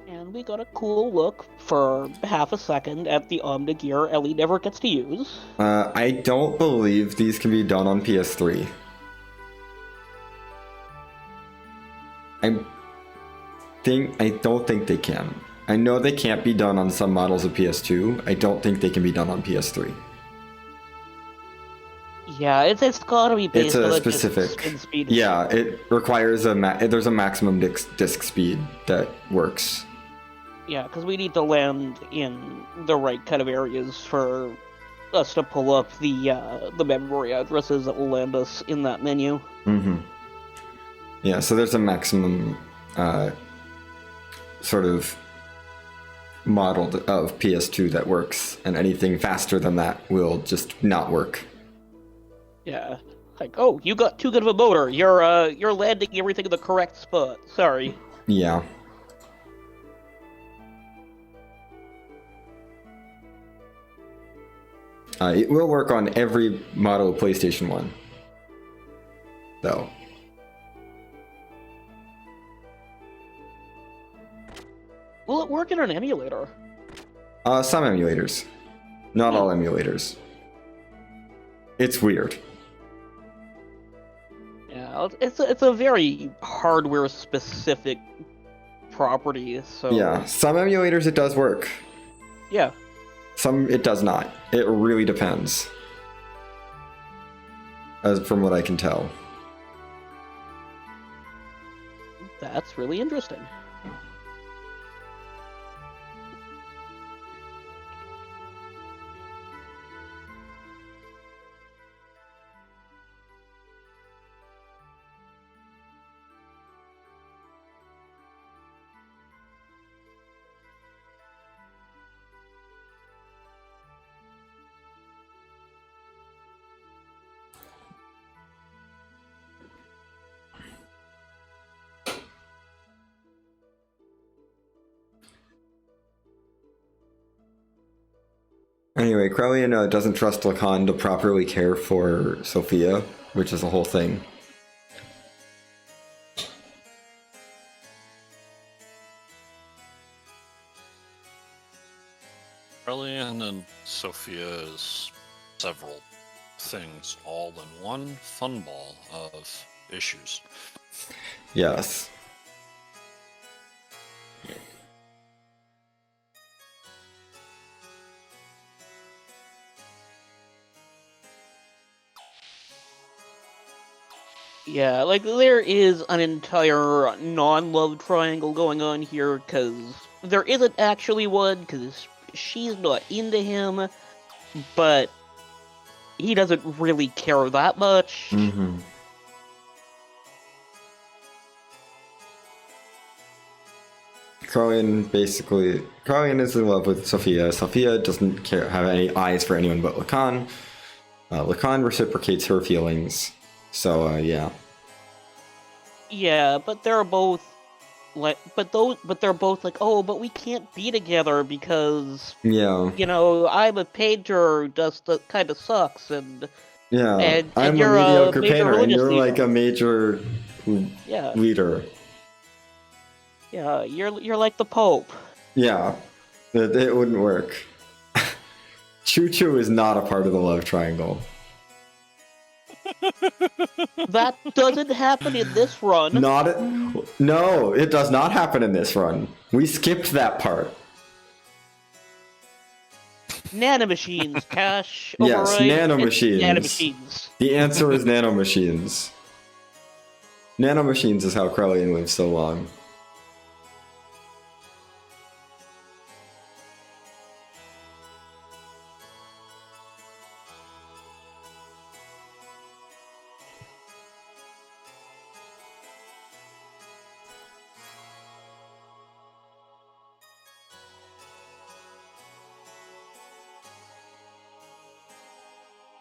And we got a cool look for half a second at the Omni gear Ellie never gets to use. I don't believe these can be done on PS3. I don't think they can. I know they can't be done on some models of PS2. I don't think they can be done on PS3. Yeah, it's gotta be based It's a on specific. spin speed. Yeah, it requires there's a maximum disk speed that works. Yeah, because we need to land in the right kind of areas for us to pull up the memory addresses that will land us in that menu. Mm-hmm. Yeah, so there's a maximum sort of model of PS2 that works, and anything faster than that will just not work. Yeah, like, oh, you got too good of a motor. You're landing everything in the correct spot. Sorry. Yeah. It will work on every model of PlayStation 1, though. Will it work in an emulator? Some emulators. Not all emulators. It's weird. Yeah, it's a very hardware specific property. So Yeah, some emulators it does work. yeah. Some it does not. It really depends. As from what I can tell. That's really interesting. Anyway, Krelian doesn't trust Lacan to properly care for Sophia, which is a whole thing. Aurelian and Sophia is several things all in one fun ball of issues. Yes. Yeah, like there is an entire non-love triangle going on here because there isn't actually one because she's not into him, but he doesn't really care that much. Mm-hmm. Crowley is in love with Sophia. Sophia doesn't have any eyes for anyone but Lacan. Lacan reciprocates her feelings. So, yeah. Yeah, but they're both like, but they're both like, oh, but we can't be together because Yeah. I'm a painter, just kind of sucks, and Yeah. I'm a you're a mediocre major painter, and religious you're leader. like a major Yeah, leader. yeah, you're like the Pope. Yeah. It wouldn't work. Choo Choo is not a part of the love triangle. That doesn't happen in this run. No, it does not happen in this run. We skipped that part. Nanomachines, Cash, Yes, override. nanomachines. Nanomachines. The answer is nanomachines. Nanomachines is how Krellian lives so long.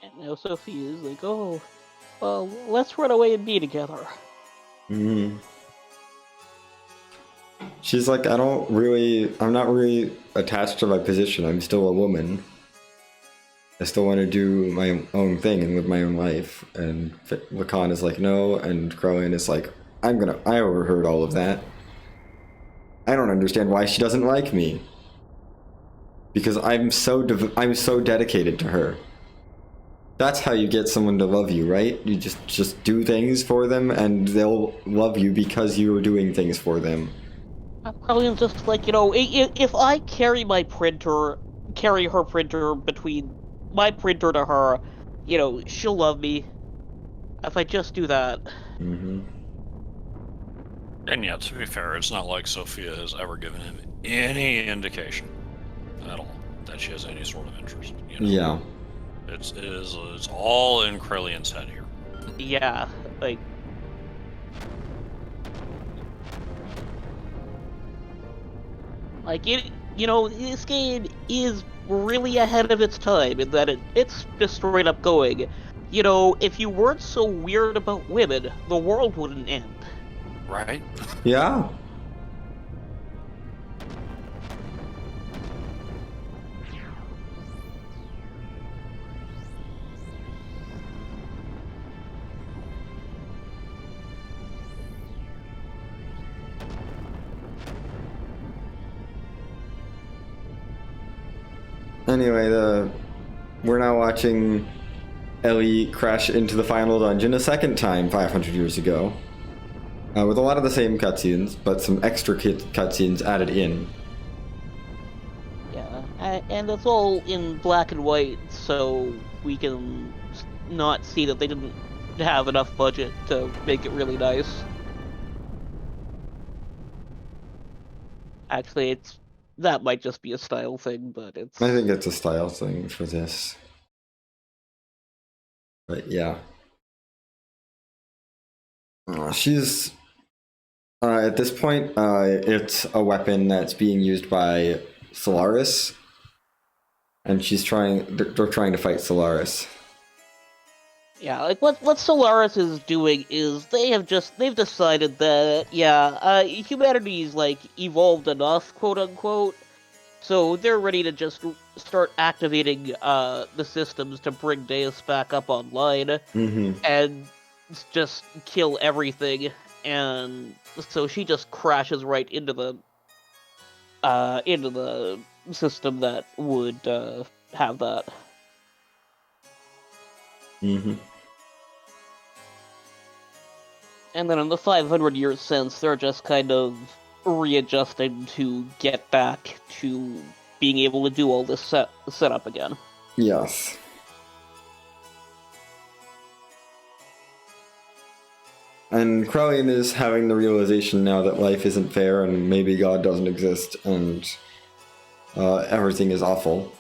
And now Sophie is like, oh, well, let's run away and be together. Mm-hmm. She's like, I'm not really attached to my position. I'm still a woman. I still want to do my own thing and live my own life. And Lacan is like, no. And Krellian is like, I overheard all of that. I don't understand why she doesn't like me. Because I'm so dedicated to her. That's how you get someone to love you, right? You just do things for them, and they'll love you because you're doing things for them. Krellian's just like, if I carry her printer between my printer to her, she'll love me. If I just do that. Mm-hmm. And yeah, to be fair, it's not like Sophia has ever given him any indication at all that she has any sort of interest. Yeah. It's all in Krellian's head here. Yeah, like... this game is really ahead of its time in that it's just straight up going, if you weren't so weird about women, the world wouldn't end. Right? Yeah. Anyway, we're now watching Ellie crash into the final dungeon a second time 500 years ago. With a lot of the same cutscenes, but some extra cutscenes added in. Yeah, and it's all in black and white, so we can not see that they didn't have enough budget to make it really nice. Actually, that might just be a style thing, but it's... I think it's a style thing for this. But yeah. She's... at this point, it's a weapon that's being used by Solaris. And they're trying to fight Solaris. Yeah, like what Solaris is doing is they've decided that humanity's like evolved enough, quote unquote, so they're ready to just start activating the systems to bring Deus back up online and just kill everything. And so she just crashes right into the system that would have that. Mm-hmm. And then in the 500 years since, they're just kind of readjusting to get back to being able to do all this setup again. Yes. And Krellian is having the realization now that life isn't fair and maybe God doesn't exist and everything is awful.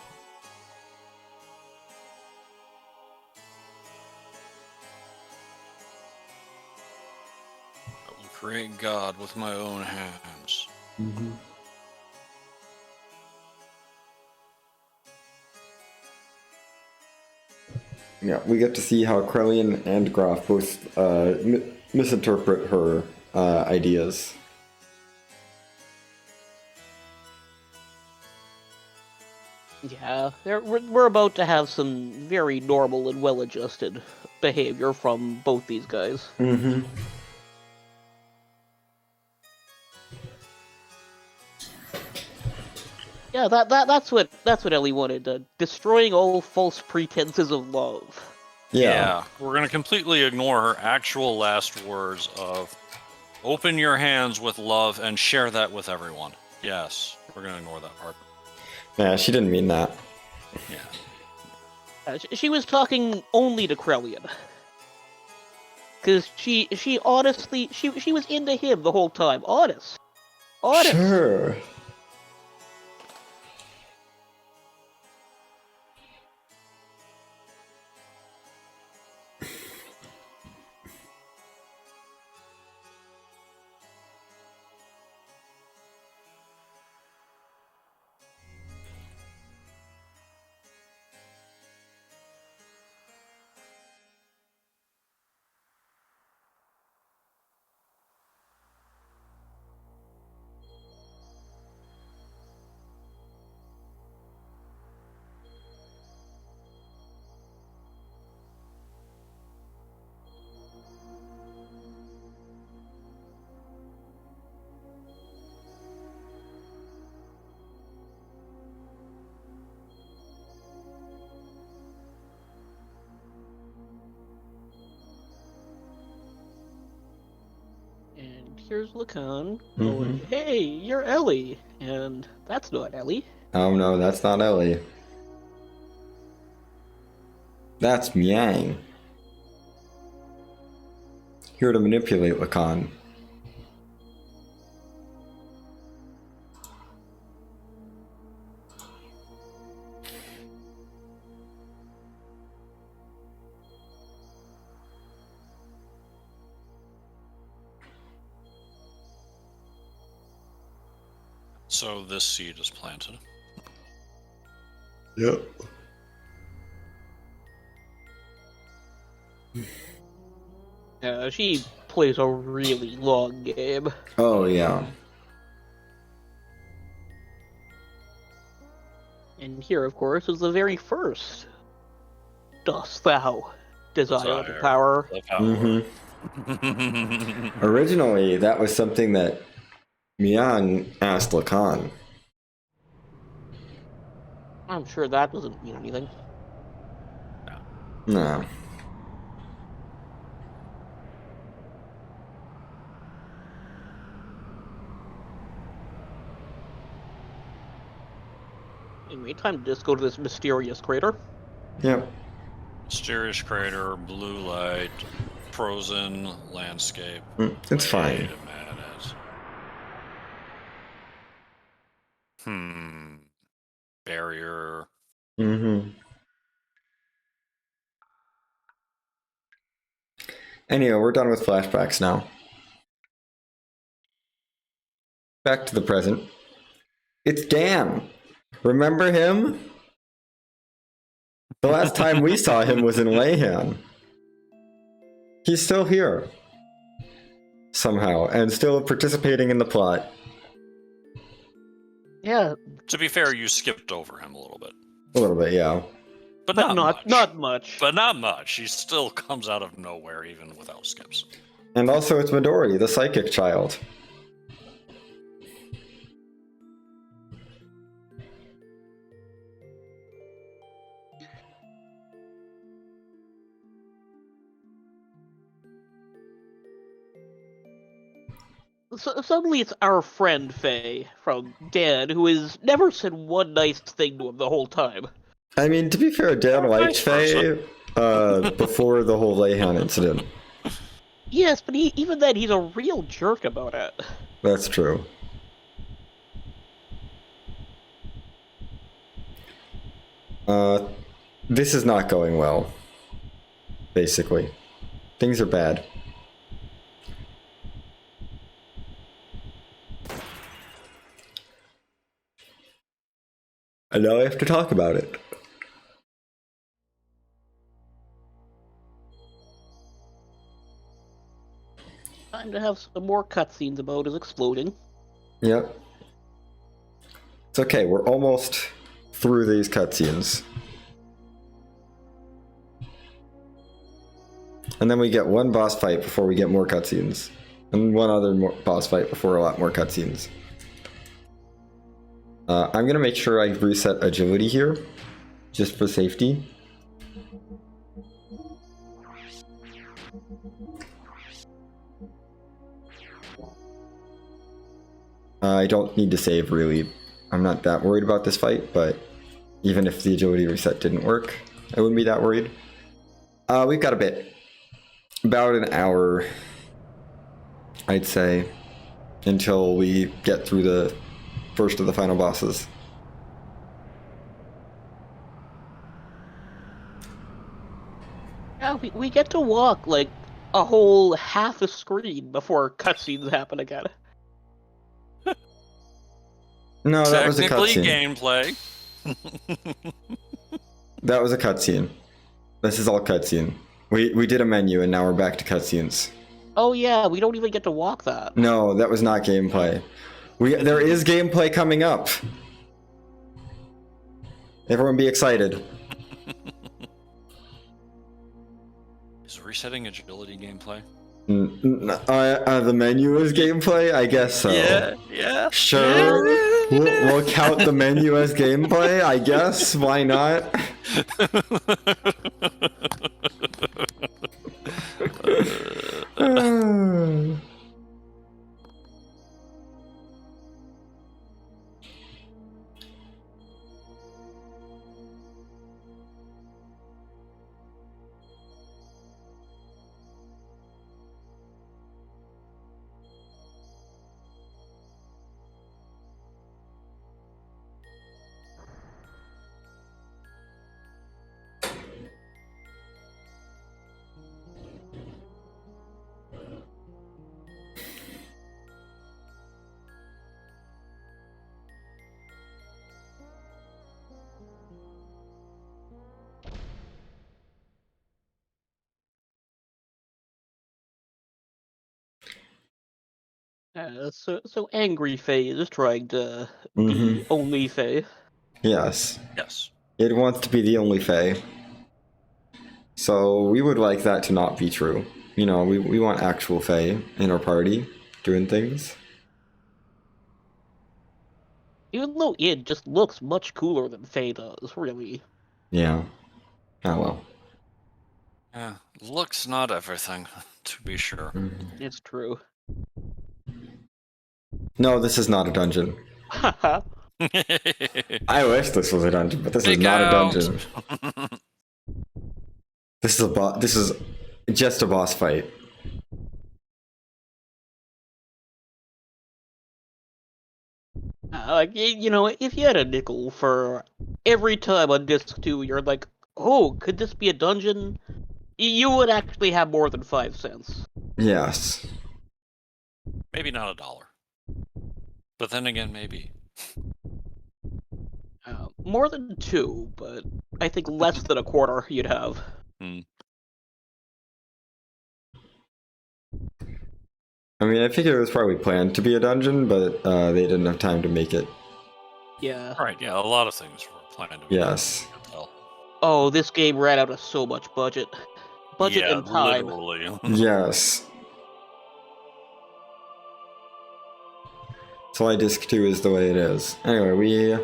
I will create God with my own hands. Mm-hmm. Yeah, we get to see how Krellian and Graf both misinterpret her ideas. Yeah, we're about to have some very normal and well-adjusted behavior from both these guys. Mm-hmm. Yeah, that's what Ellie wanted. Destroying all false pretenses of love. Yeah, we're going to completely ignore her actual last words of open your hands with love and share that with everyone. Yes, we're going to ignore that part. Yeah, she didn't mean that. Yeah. She was talking only to Krellian. Because she honestly, she was into him the whole time. Honest. Sure. And here's Lacan going, hey, you're Ellie. And that's not Ellie. Oh no, that's not Ellie. That's Miang. Here to manipulate Lacan. So this seed is planted. Yep. She plays a really long game. Oh yeah. And here, of course, is the very first. Dost thou desire the power? The power. Mm-hmm. Originally, that was something that Miang asked Lacan. I'm sure that doesn't mean anything. No. Anyway, time to just go to this mysterious crater. Yep. Mysterious crater, blue light, frozen landscape. It's fine. Wait a minute. Barrier. Mm-hmm. Anyway, we're done with flashbacks now. Back to the present. It's Dan. Remember him? The last time we saw him was in Leyhan. He's still here. Somehow, and still participating in the plot. Yeah, To be fair, you skipped over him a little bit. A little bit, yeah. But but not much. not much. But not much. He still comes out of nowhere even without skips. And also it's Midori, the psychic child. Suddenly it's our friend Faye from Dan, who has never said one nice thing to him the whole time. I mean, to be fair, Dan liked Nice person. Faye before the whole Layhan incident. Yes, but even then, he's a real jerk about it. That's true. This is not going well. Basically. Things are bad. And now I have to talk about it. Time to have some more cutscenes about his exploding. Yep. It's okay, we're almost through these cutscenes. And then we get one boss fight before we get more cutscenes. And one other boss fight before a lot more cutscenes. I'm gonna make sure I reset agility here, just for safety. I don't need to save, really. I'm not that worried about this fight, but even if the agility reset didn't work, I wouldn't be that worried. We've got a bit. About an hour, I'd say, until we get through the first of the final bosses. Yeah, we get to walk like a whole half a screen before cutscenes happen again. No, that was a Technically cutscene. gameplay. That was a cutscene. This is all cutscene. We did a menu and now we're back to cutscenes. Oh yeah, we don't even get to walk that. No, that was not gameplay. There is gameplay coming up. Everyone be excited. Is resetting agility gameplay? The menu is gameplay? I guess so. Yeah. Sure. We'll count the menu as gameplay, I guess. Why not? So angry Faye is trying to Mhm. be only Faye. Yes. Yes. It wants to be the only Fae. So we would like that to not be true. You know, we want actual Fae in our party doing things. Even though it just looks much cooler than Faye does, really. Yeah. Oh well. Yeah. Looks not everything, to be sure. It's true. No, this is not a dungeon. Haha. I wish this was a dungeon, but this is Fake not a out. dungeon. This is This is just a boss fight. You know, if you had a nickel for every time on disc 2 you're like, oh, could this be a dungeon? You would actually have more than 5 cents. Yes. Maybe not $1. But then again, maybe. More than 2, but I think less than a quarter you'd have. I mean, I figure it was probably planned to be a dungeon, but they didn't have time to make it. Yeah. Right, yeah, a lot of things were planned to be Yes. done. Oh, this game ran out of so much budget. Budget Yeah, and time. literally. Yes. That's why disc 2 is the way it is. Anyway, we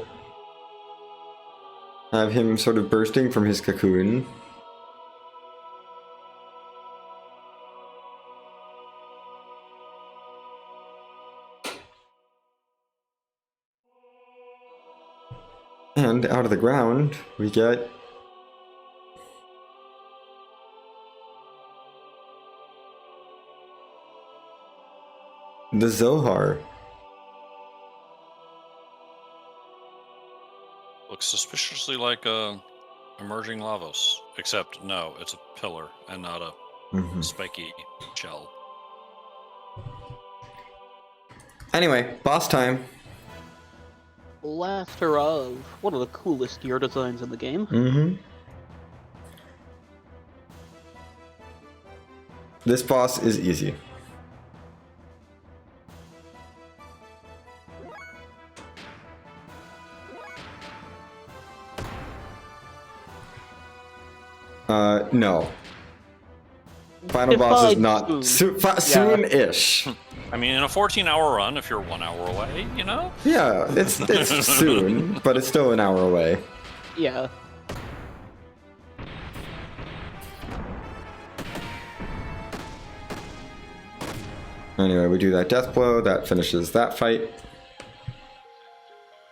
have him sort of bursting from his cocoon. And out of the ground, we get the Zohar. Looks suspiciously like a emerging lavos, except no, it's a pillar and not a Mhm. spiky shell. Anyway, boss time. Last hurrah of one of the coolest gear designs in the game. Mm-hmm. This boss is easy. No. Final boss is Defied not soon. soon-ish. I mean, in a 14-hour run, if you're 1 hour away, you know? Yeah, it's soon, but it's still an hour away. Yeah. Anyway, we do that death blow, that finishes that fight.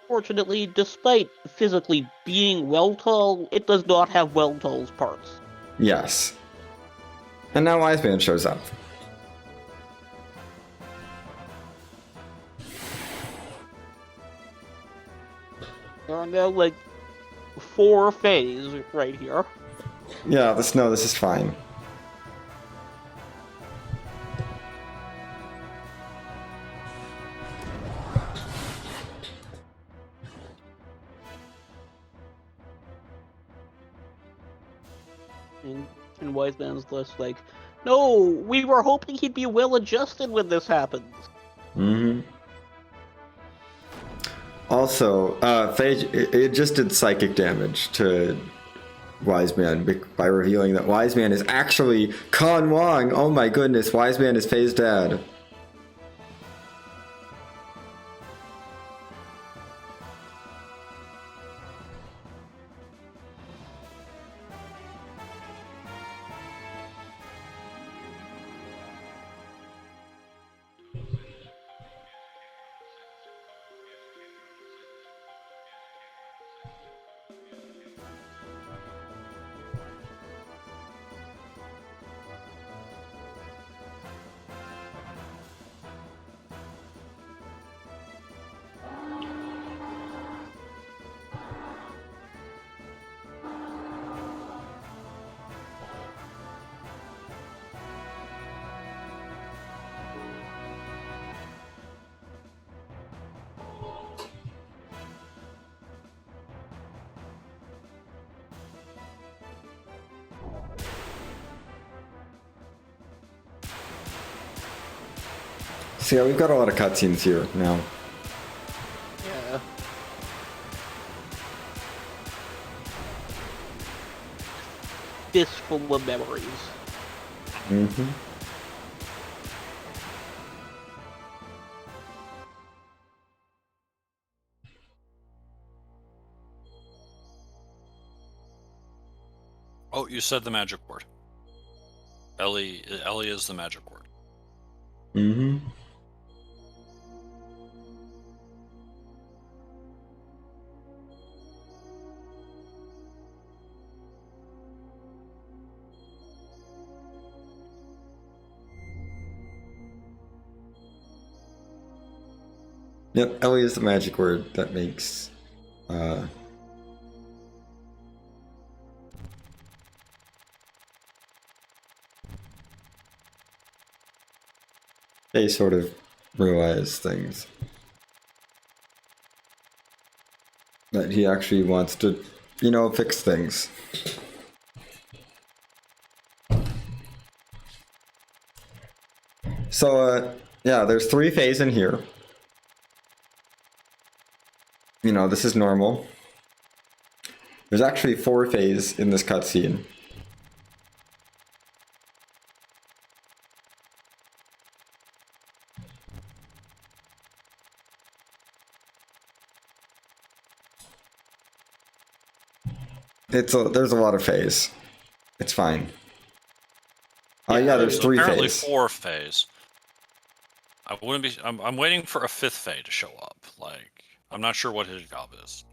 Fortunately, despite physically being Weltall, it does not have Weltall's parts. Yes. And now Wise Man shows up. There are now, like, 4 phase right here. Yeah, this is fine. And Wise Man's just like, no, we were hoping he'd be well adjusted when this happens. Mm-hmm. Also, Phage, it just did psychic damage to Wise Man by revealing that Wise Man is actually Kan Wong. Oh my goodness, Wise Man is Faye's dad. So yeah, we've got a lot of cutscenes here now. Yeah. Fistful of memories. Mm-hmm. Oh, you said the magic word. Ellie is the magic word. Mm-hmm. Yep, Ellie is the magic word that makes they sort of realize things. That he actually wants to, fix things. So, yeah, there's 3 phase in here. This is normal. There's actually 4 phase in this cutscene. There's a lot of phase. It's fine. Yeah, there's 3 apparently phase. 4 phase. I wouldn't be. I'm waiting for a 5th phase to show up. Like, I'm not sure what his job is.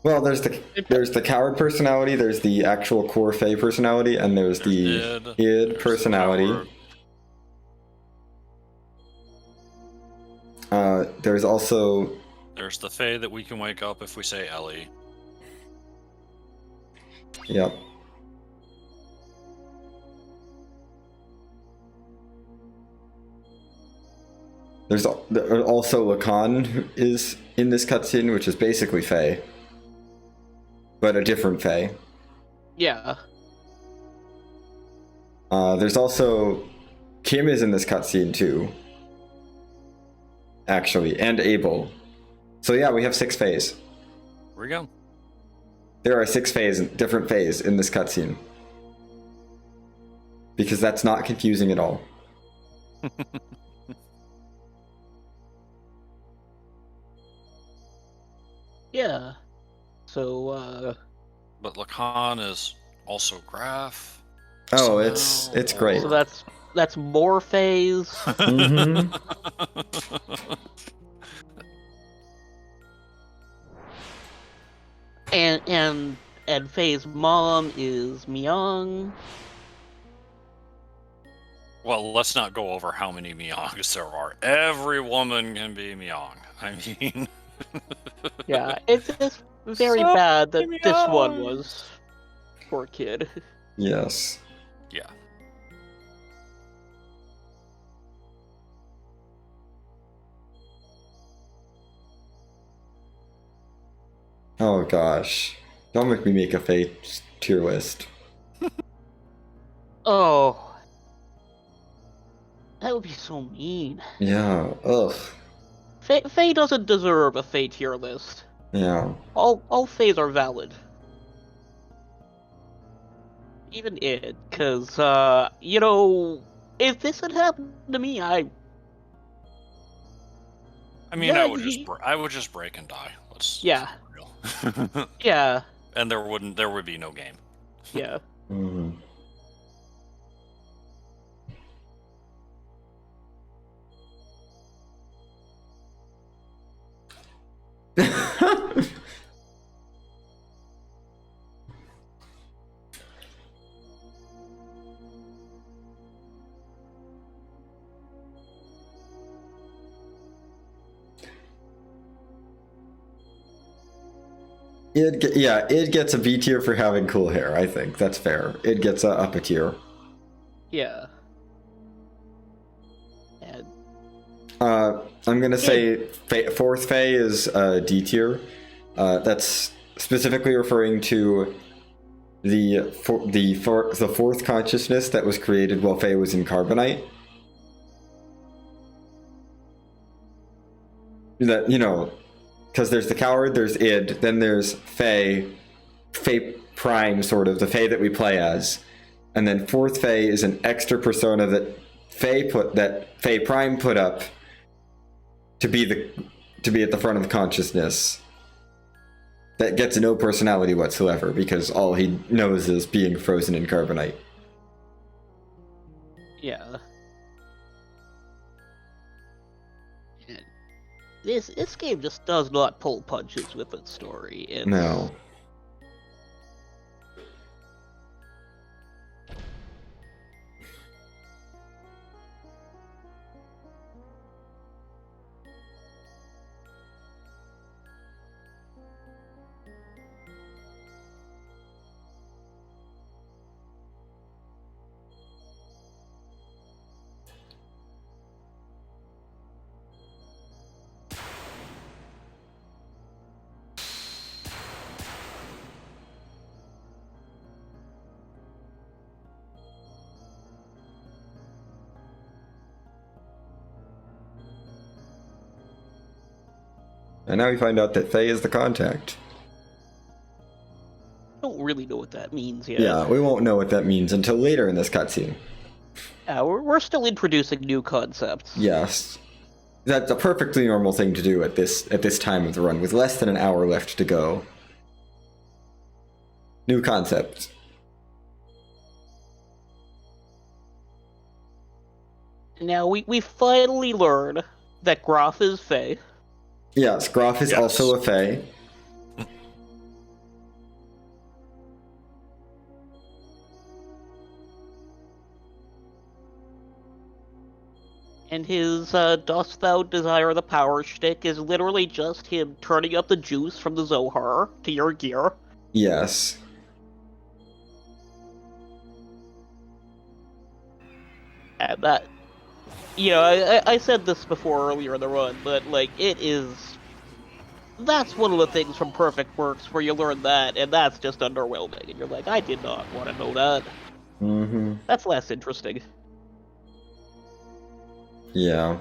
Well, there's the coward personality, there's the actual core Fae personality, and there's the id there's personality. There's also There's the Fae that we can wake up if we say Ellie. yep. There's also Lacan who is in this cutscene, which is basically Fae, but a different Fae. Yeah. There's also Kim is in this cutscene too, actually, and Abel. So yeah, we have 6 Faes. Here we go. There are 6 Faes, different Faes in this cutscene, because that's not confusing at all. Yeah. So, But Lacan is also Graph. Oh, somehow, it's great. so that's more phase. Mhm. and Faye's mom is Myung. Well, let's not go over how many Myongs there are. Every woman can be Myong. I mean, Yeah, it's very So bad that many this one Myongs. was poor kid. Yes. yeah. Oh gosh. Don't make me make a Fae tier list. Oh, that would be so mean. Yeah. Ugh. Faye doesn't deserve a Faye tier list. Yeah. All Fays are valid. Even it, cause you know, if this had happened to me, I mean, Yeah, I would just break and die. Let's Yeah. be real. yeah, And there would be no game. yeah. Mhm. It gets a B tier for having cool hair. I think that's fair. It gets up a tier. Yeah. And I'm gonna say fourth Fae is D tier. That's specifically referring to the fourth consciousness that was created while Fae was in Carbonite. That, you know, because there's the coward, there's id, then there's Fae Prime, sort of the Fae that we play as, and then fourth Fae is an extra persona that Fae Prime put up to be at the front of the consciousness. That gets no personality whatsoever because all he knows is being frozen in Carbonite. yeah. And this game just does not pull punches with its story. It's, No. And now we find out that Fae is the contact. don't really know what that means yet. Yeah, we won't know what that means until later in this cutscene. We're still introducing new concepts. Yes. That's a perfectly normal thing to do at this time of the run, with less than an hour left to go. New concepts. Now we finally learn that Graf is Faye. Yes, Groff is Yes. also a Fae. And his Dost Thou Desire the Power shtick is literally just him turning up the juice from the Zohar to your gear. Yes. And that, I said this before earlier in the run, but, like, that's one of the things from Perfect Works where you learn that, and that's just underwhelming. And you're like, I did not want to know that. Mm-hmm. That's less interesting. Yeah.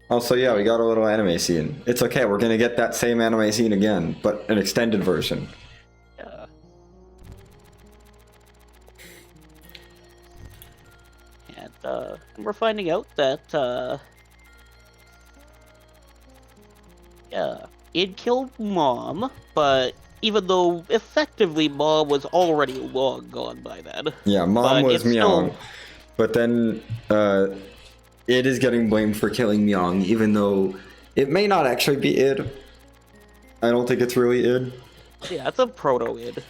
Also, yeah, we got a little anime scene. It's okay, we're gonna get that same anime scene again, but an extended version. Yeah. And we're finding out that, yeah, it killed Mom, but even though effectively Mom was already long gone by then. Yeah, Mom But was it's Myung, still- but then Id is getting blamed for killing Myung, even though it may not actually be Id. I don't think it's really Id. Yeah, it's a proto-id.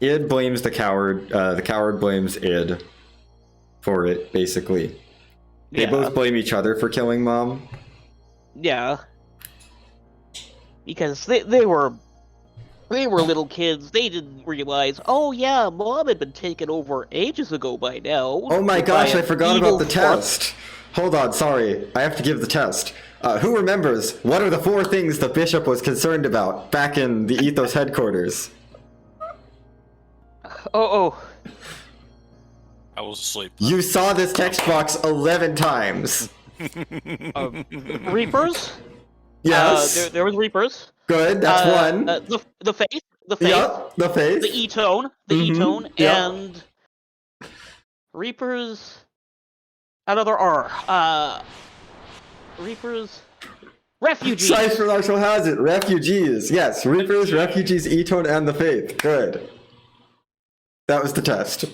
Id blames the coward blames Id for it, basically. They Yeah. both blame each other for killing Mom. Yeah. Because they were little kids. They didn't realize, oh yeah, Mom had been taken over ages ago by now. Oh my by gosh, I an forgot evil about the force. test. Hold on, sorry. I have to give the test. Who remembers, what are the 4 things the bishop was concerned about back in the Ethos headquarters? Oh. I was asleep. You saw this text box 11 times. Reapers? Yes. There was Reapers. Good, that's one. The Faith. Yep, the face. The E-tone. Yep. And Reapers. Another R. Reapers. Refugees. Cypher Marshall has it. Refugees. Yes, Reapers, Refugees, E-tone, and the Faith. Good. That was the test.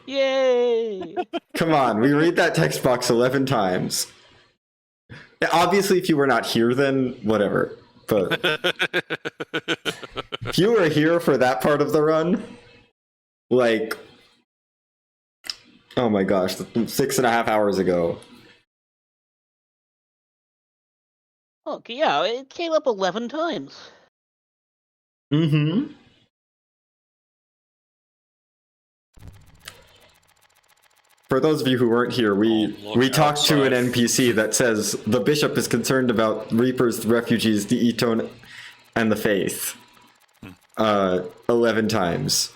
Yay! Come on, we read that text box 11 times. Obviously, if you were not here, then whatever. But if you were here for that part of the run, like, oh my gosh, 6.5 hours ago. Okay, yeah, it came up 11 times. Mm-hmm. For those of you who weren't here, we talked to an NPC that says the bishop is concerned about Reapers, the refugees, the E-tone, and the Faith. 11 times.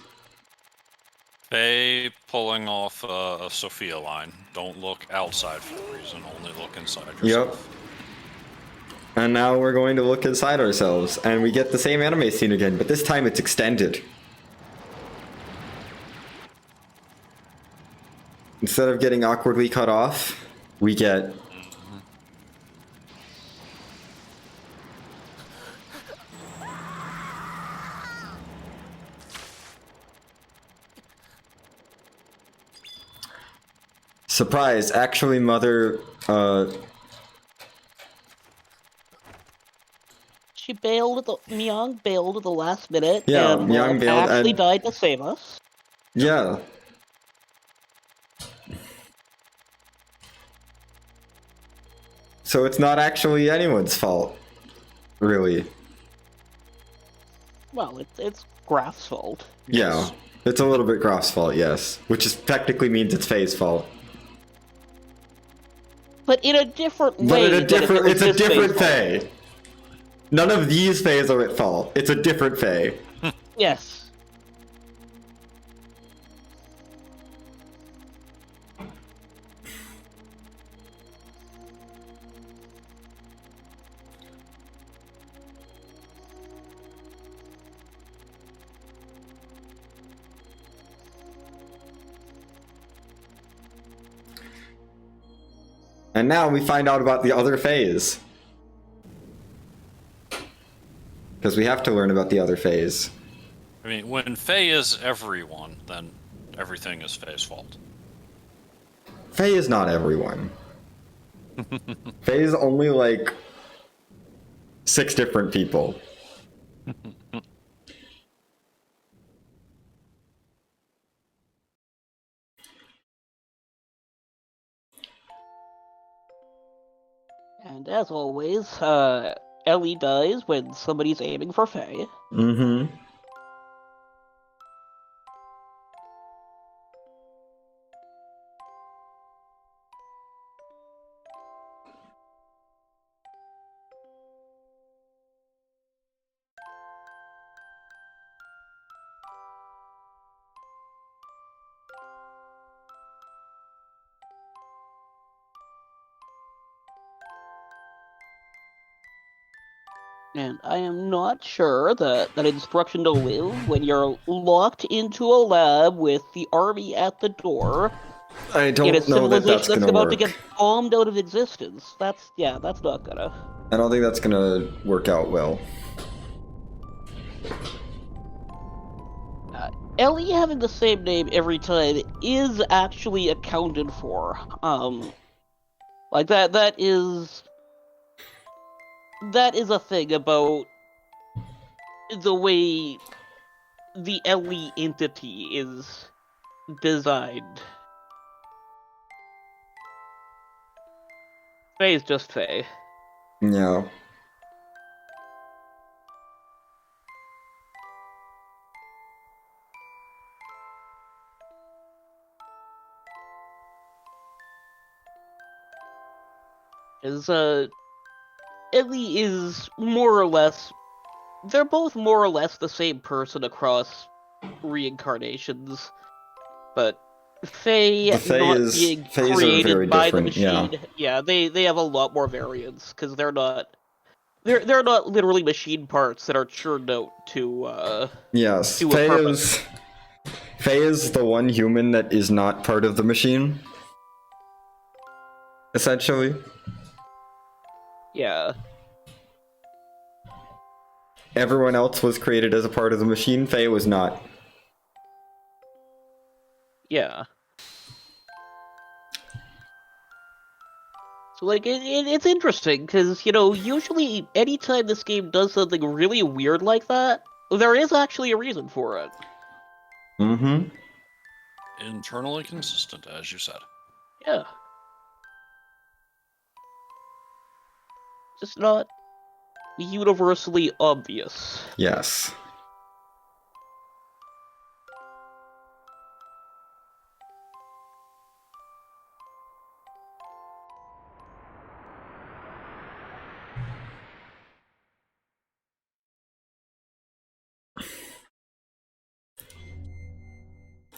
Faye pulling off a Sophia line. Don't look outside for a reason, only look inside yourself. Yep. And now we're going to look inside ourselves, and we get the same anime scene again, but this time it's extended. Instead of getting awkwardly cut off, we get... Surprise, actually Mother, She bailed at Myung bailed at the last minute, Yeah, and Myung bailed actually and- died to save us. yeah. So it's not actually anyone's fault, really. Well, it's Graf's fault. Yeah, it's a little bit Graf's fault, yes. Which is technically means it's Faye's fault. But in a different way. But in a than if it different, was it's a this different Faye's fault. Faye. None of these Fays are at fault. It's a different Faye. Yes. And now we find out about the other Fays. Because we have to learn about the other Fays. I mean, when Faye is everyone, then everything is Faye's fault. Faye is not everyone. Faye's only like 6 different people. And as always, Ellie dies when somebody's aiming for Faye. Mm-hmm. And I am not sure that that instruction to live when you're locked into a lab with the army at the door I in a don't know that civilization that's that's gonna about to work. get bombed out of existence. That's not gonna. I don't think that's gonna work out well. Ellie having the same name every time is actually accounted for. Like that is a thing about the way the Ellie entity is designed. Faye is just Faye. Yeah. Is Ellie is more or less. They're both more or less the same person across reincarnations, but The Faye not being Fays are very created by the different, yeah. machine, yeah, they have a lot more variance because they're not literally machine parts that are churned out Yes. to a purpose. Faye is the one human that is not part of the machine. Essentially. Yeah, Everyone else was created as a part of the machine. Faye was not. yeah. So like it's interesting because usually anytime this game does something really weird like that, there is actually a reason for it. Mm-hmm. Internally consistent, as you said. Yeah, just not universally obvious. Yes.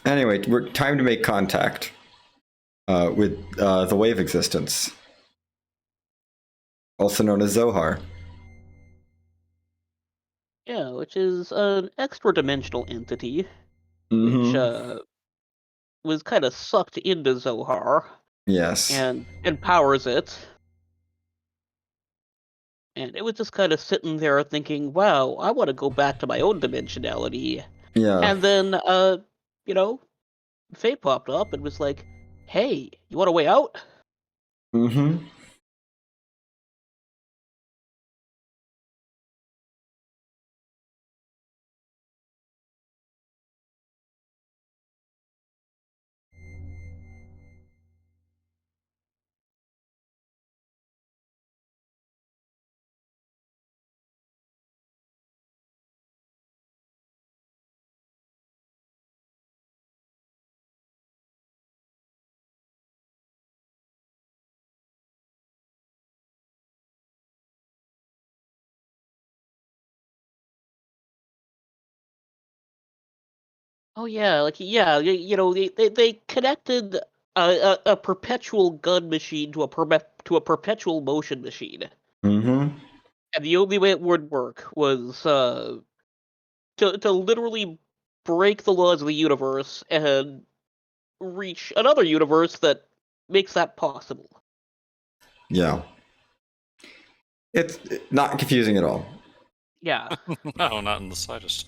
Anyway, we're time to make contact with the wave existence, also known as Zohar. Yeah, which is an extra dimensional entity, which Mm-hmm. was kind of sucked into Zohar Yes. and empowers it. And it was just kind of sitting there thinking, wow, I want to go back to my own dimensionality. Yeah. And then, you know, Faye popped up and was like, hey, you want a way out? Mm-hmm. Oh yeah, like yeah, they connected a perpetual gun machine to a perpetual motion machine, Mm-hmm. and the only way it would work was to literally break the laws of the universe and reach another universe that makes that possible. Yeah. It's not confusing at all. Yeah. No, not in the slightest.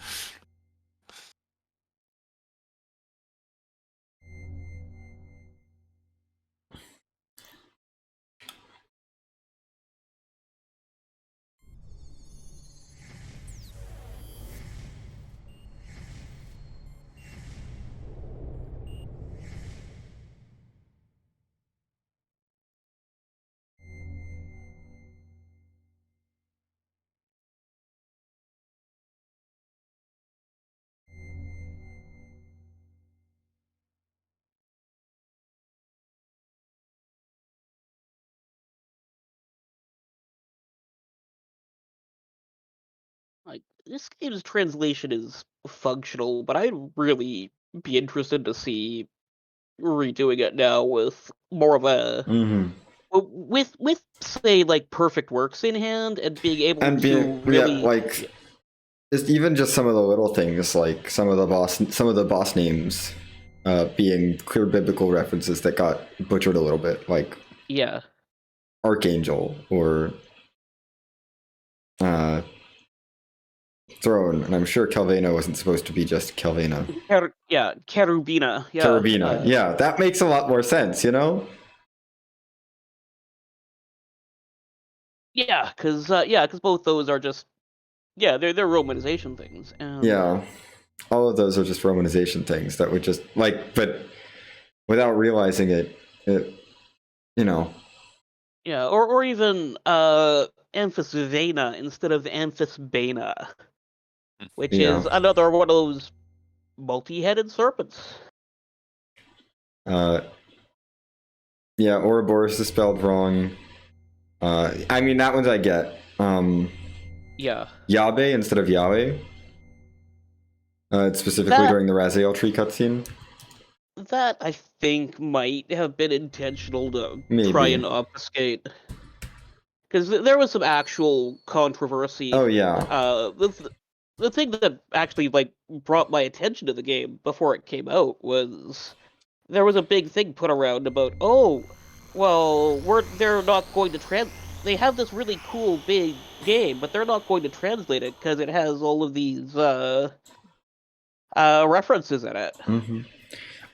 Like, this game's translation is functional, but I'd really be interested to see redoing it now with more of a Mm-hmm. with say like perfect works in hand and being able And to being really like just some of the little things, like some of the boss names being clear biblical references that got butchered a little bit, like yeah. Archangel or Throne, and I'm sure Calvena wasn't supposed to be just Calvena. Cherubina. Cherubina, yeah, that makes a lot more sense, you know? Because both those are just they're romanization things. And Yeah, all of those are just romanization things that would just like, but without realizing it, you know. yeah, or even Amphisvena instead of Amphisbena, which Yeah. is another one of those multi-headed serpents. Yeah, Ouroboros is spelled wrong. I mean, that one's I get. Yeah. Yabe instead of Yahweh. Specifically That during the Raziel tree cutscene. that I think might have been intentional to try Maybe. and obfuscate, because there was some actual controversy. Oh yeah. The thing that actually like brought my attention to the game before it came out was there was a big thing put around about, oh, well, they're not going to they have this really cool big game, but they're not going to translate it because it has all of these references in it. Mm-hmm.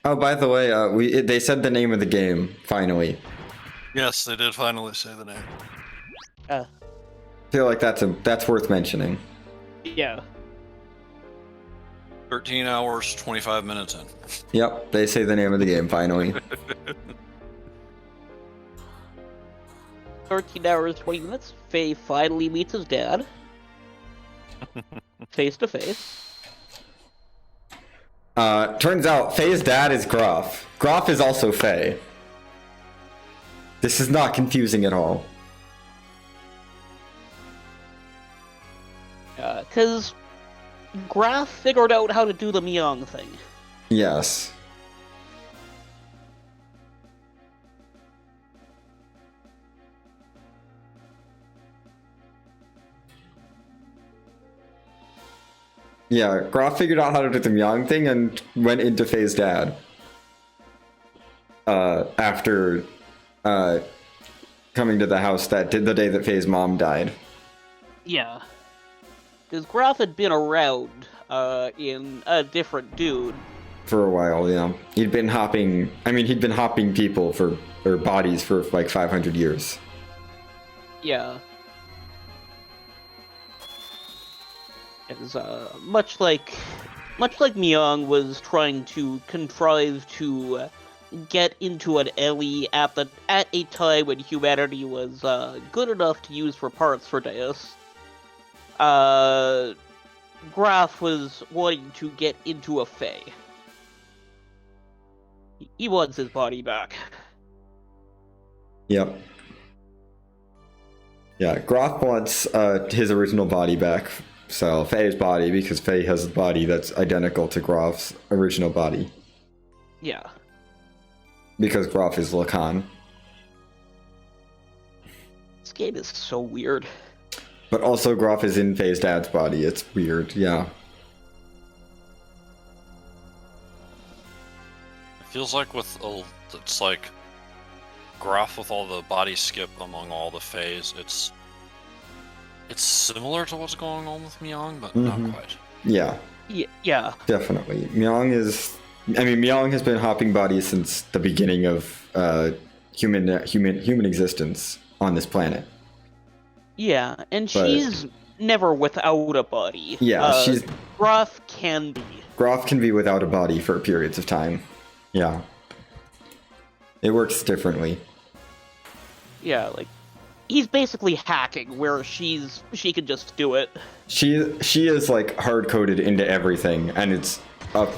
Oh, by the way, they said the name of the game finally. Yes, they did finally say the name. I feel like that's worth mentioning. Yeah. 13 hours, 25 minutes in. Yep, they say the name of the game finally. 13 hours, 20 minutes. Faye finally meets his dad. Face to face. Turns out Faye's dad is Groff. Groff is also Faye. This is not confusing at all. Because Graf figured out how to do the Myung thing. Yes. Yeah, Groff figured out how to do the Myung thing and went into Faye's dad. After coming to the house the day that Faye's mom died. Yeah. Because Graf had been around in a different dude. For a while, yeah. He'd been hopping people or bodies for like 500 years. Yeah. As much like Myung was trying to contrive to get into an Ellie at a time when humanity was good enough to use for parts for Deus. Graf was wanting to get into a Fae. He wants his body back. Yep. Yeah, Groff wants his original body back. So Faye's body, because Faye has a body that's identical to Groff's original body. Yeah. Because Groff is Lacan. This game is so weird. But also Groff is in Faye's dad's body. It's weird, yeah. It feels like it's like Graph with all the body skip among all the phase. It's similar to what's going on with Myung, but not quite. Yeah. Yeah. Definitely. Myung has been hopping bodies since the beginning of human existence on this planet. Yeah, and she's never without a body. Yeah, Graf can be. Groff can be without a body for periods of time. Yeah. It works differently. Yeah, like he's basically hacking where she can just do it. She is like hard coded into everything, and it's a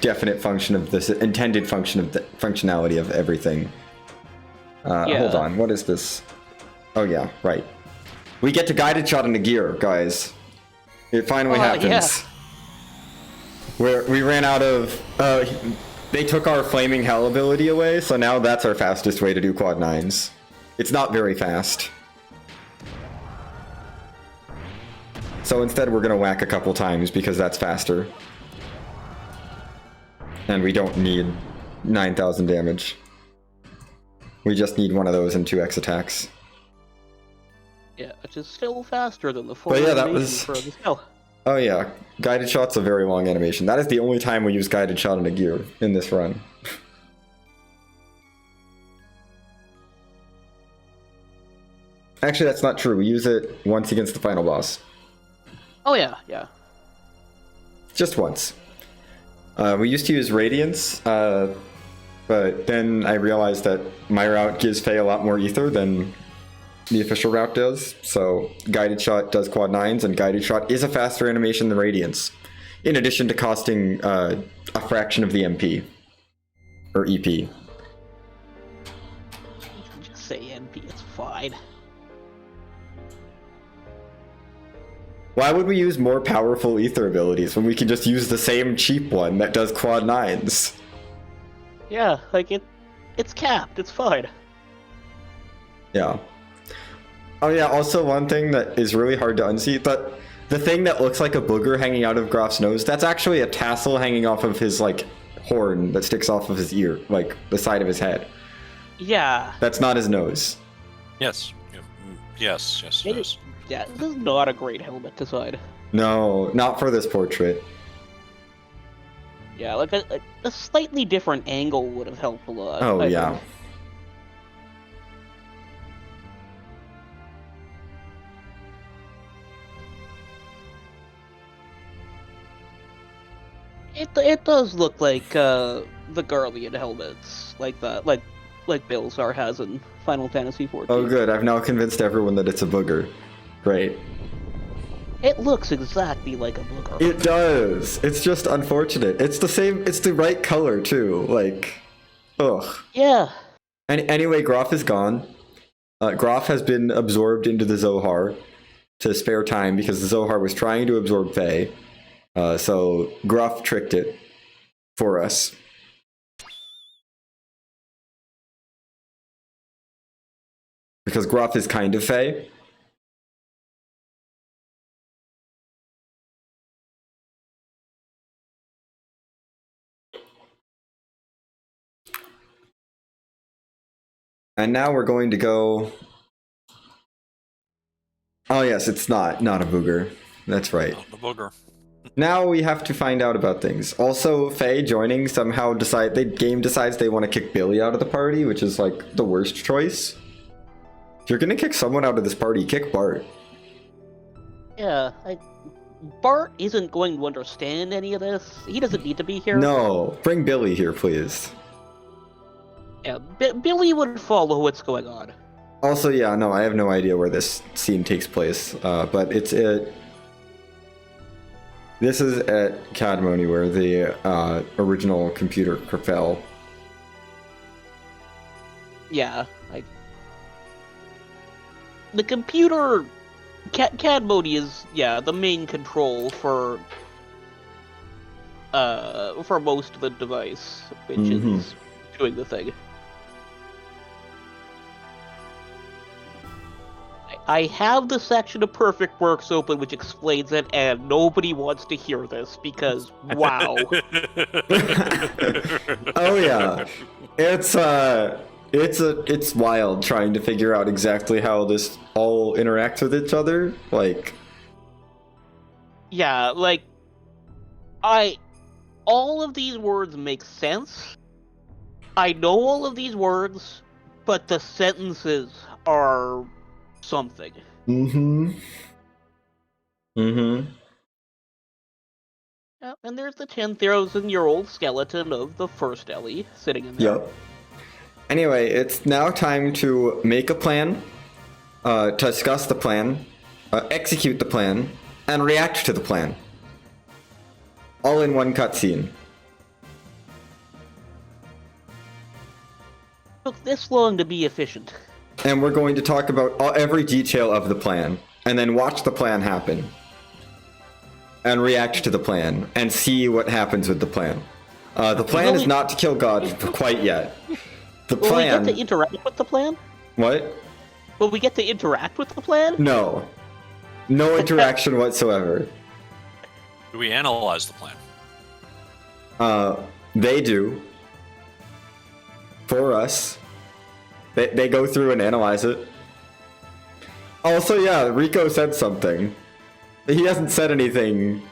definite function of this intended function of the functionality of everything. Hold on, what is this? Oh yeah, right. We get to guided shot in the gear, guys. It finally happens. Yeah. Where we ran out of. They took our flaming hell ability away, so now that's our fastest way to do quad 9s. It's not very fast. So instead, we're gonna whack a couple times because that's faster. And we don't need 9,000 damage. We just need one of those and 2x attacks. Yeah, which is still faster than the full But yeah, that animation was- for the skill. Oh yeah, guided shot's a very long animation. That is the only time we use guided shot in a gear in this run. Actually, that's not true. We use it once against the final boss. Oh yeah, yeah. Just once. We used to use Radiance, but then I realized that my route gives Faye a lot more ether than the official route does. So Guided Shot does quad 9s, and Guided Shot is a faster animation than Radiance, in addition to costing a fraction of the MP. Or EP. You can just say NP, it's fine. Why would we use more powerful ether abilities when we can just use the same cheap one that does quad 9s? Yeah, like it's capped, it's fine. Yeah. Oh yeah, also one thing that is really hard to unsee, but the thing that looks like a booger hanging out of Grof's nose, that's actually a tassel hanging off of his, like, horn that sticks off of his ear, like, the side of his head. Yeah. That's not his nose. Yes. Yes, yes, It yes. is, yeah, this is not a great helmet design. No, not for this portrait. Yeah, like a slightly different angle would have helped a lot. Oh, I yeah. think. It does look like the Garlean helmets, like Bilzar has in Final Fantasy XIV. Oh good, I've now convinced everyone that it's a booger. Great. It looks exactly like a booger. It does! It's just unfortunate. It's the same, it's the right color too, like... Ugh. Yeah. Anyway, Groff is gone. Groff has been absorbed into the Zohar to spare time because the Zohar was trying to absorb Faye. So Groff tricked it for us. Because Groff is kind of Faye. And now we're going to go... Oh yes, it's not a booger. That's right. Not the booger. Now we have to find out about things. Also, Faye joining somehow game decides they want to kick Billy out of the party, which is like the worst choice. If you're gonna kick someone out of this party, kick Bart. Yeah, Bart isn't going to understand any of this. He doesn't need to be here. No, bring Billy here, please. Yeah, Billy would follow what's going on. Also, yeah, no, I have no idea where this scene takes place, but it's at... This is at Cadmony, where the original computer fell. Yeah, the computer... Cadmony is, yeah, the main control for most of the device, which is doing the thing. I have the section of Perfect Works open which explains it, and nobody wants to hear this because, wow. Oh yeah, it's wild trying to figure out exactly how this all interacts with each other. Like, Yeah, like, all of these words make sense. I know all of these words, but the sentences are something. mm-hmm. Yeah, and there's the 10,000-year-old skeleton of the first Ellie sitting in there. Yep. Anyway, it's now time to make a plan, discuss the plan, execute the plan, and react to the plan. All in one cutscene. Took this long to be efficient. And we're going to talk about every detail of the plan, and then watch the plan happen. and react to the plan and see what happens with the plan. The plan is not to kill God quite yet. The Will plan. we get to interact with the plan? What? Will we get to interact with the plan? No. No interaction whatsoever. Do we analyze the plan? They do. For us. They go through and analyze it. Also, yeah, Rico said something. He hasn't said anything.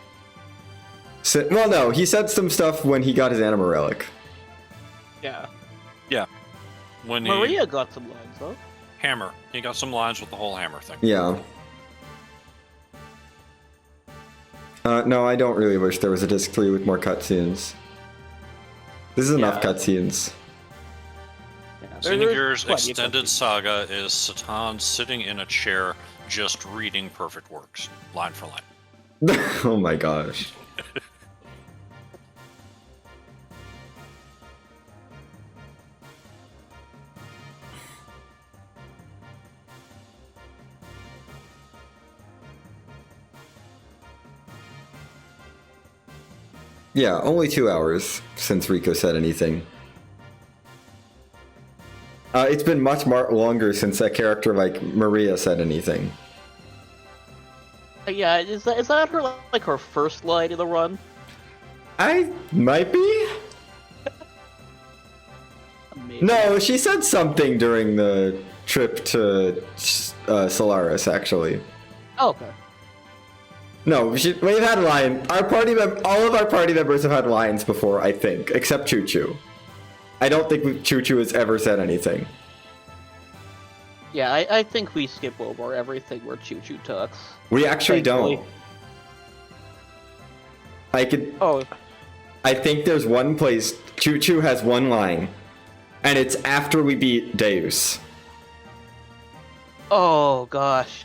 Well, no, he said some stuff when he got his anima relic. Yeah. Yeah. When he... Maria got some lines, though. Hammer. He got some lines with the whole hammer thing. Yeah. No, I don't really wish there was a disc 3 with more cutscenes. This is enough cutscenes. Yeah, Xenogears there's Extended Saga is Satan sitting in a chair just reading Perfect Works, line for line. Oh my gosh. Yeah, only 2 hours since Rico said anything. It's been much longer since a character like Maria said anything. Yeah, is that her like her first line in the run? I might be. Amazing. No, she said something during the trip to Solaris, actually. Oh, okay. No, we've had line. All of our party members have had lines before, I think, except Choo Choo. I don't think Choo Choo has ever said anything. Yeah, I think we skip over everything where Choo Choo talks. We actually Thankfully. don't. I could. Oh, I think there's one place Choo Choo has one line, and it's after we beat Deus. oh gosh.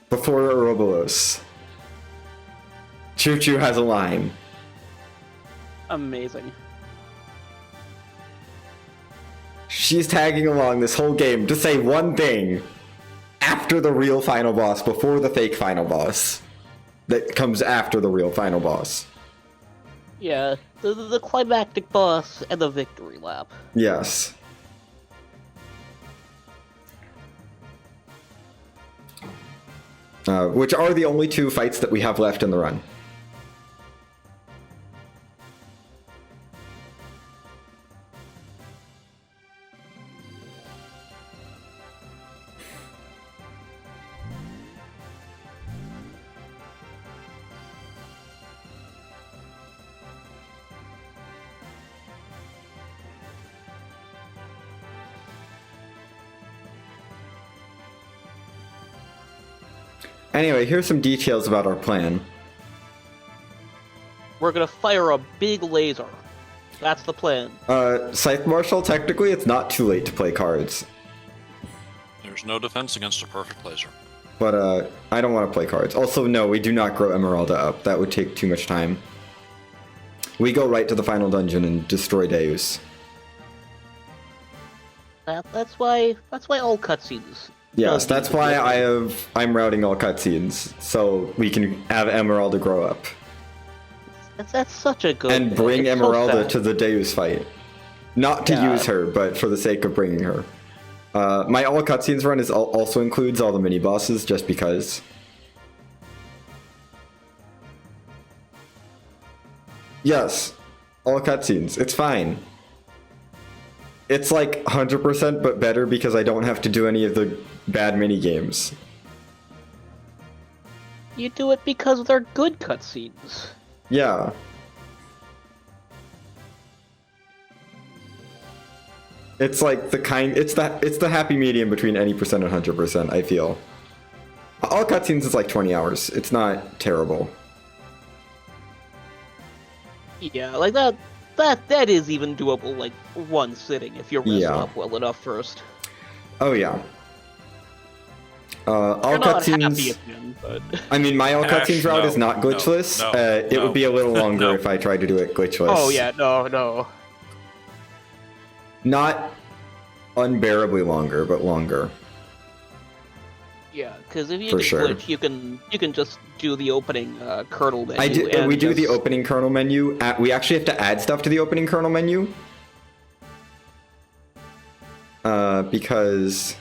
Before Ouroboros. Choo Choo has a line. Amazing. She's tagging along this whole game to say one thing after the real final boss, before the fake final boss. That comes after the real final boss. Yeah, the climactic boss and the victory lap. Yes. Which are the only 2 fights that we have left in the run. Anyway, here's some details about our plan. We're gonna fire a big laser. That's the plan. Scythe Marshal, technically it's not too late to play cards. There's no defense against a perfect laser. But, I don't want to play cards. Also, no, we do not grow Emeralda up. That would take too much time. We go right to the final dungeon and destroy Deus. That's why all cutscenes. Yes, that's why I'm routing all cutscenes, so we can have Emeralda grow up. That's such a good. And bring it's so Emeralda sad. to the Deus fight. Not to use her, but for the sake of bringing her. My all cutscenes run also includes all the mini bosses, just because. Yes, all cutscenes. It's fine. It's like 100% but better because I don't have to do any of the bad mini games. You do it because they're good cutscenes. Yeah. It's like it's the happy medium between any percent and 100%, I feel. All cutscenes is like 20 hours. It's not terrible. Yeah, like that is even doable, like one sitting if you're messing Yeah. up well enough first. Oh yeah. All You're not happy cutscenes. again, but I mean, my all Ash, cutscenes route no, is not glitchless. no, It would be a little longer no. if I tried to do it glitchless. oh yeah, no. Not unbearably longer, but longer. Yeah, because if you For can sure. glitch, you can just do the opening kernel menu. I do. and We do the just- opening kernel menu. We actually have to add stuff to the opening kernel menu. Because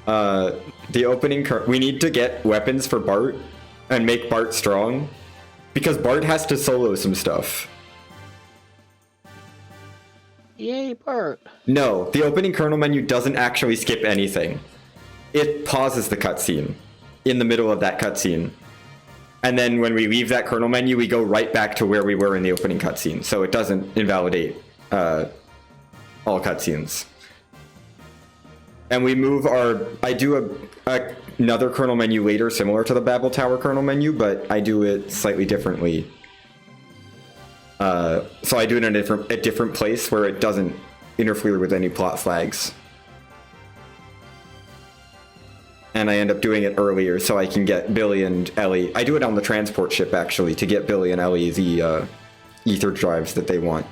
the opening we need to get weapons for Bart and make Bart strong, because Bart has to solo some stuff. Yay, Bart! No, the opening kernel menu doesn't actually skip anything. It pauses the cutscene in the middle of that cutscene. And then when we leave that kernel menu, we go right back to where we were in the opening cutscene. So it doesn't invalidate all cutscenes. And we move I do another kernel menu later similar to the Babel Tower kernel menu, but I do it slightly differently. So I do it in a different place where it doesn't interfere with any plot flags. And I end up doing it earlier so I can get Billy and Ellie. I do it on the transport ship, actually, to get Billy and Ellie the ether drives that they want.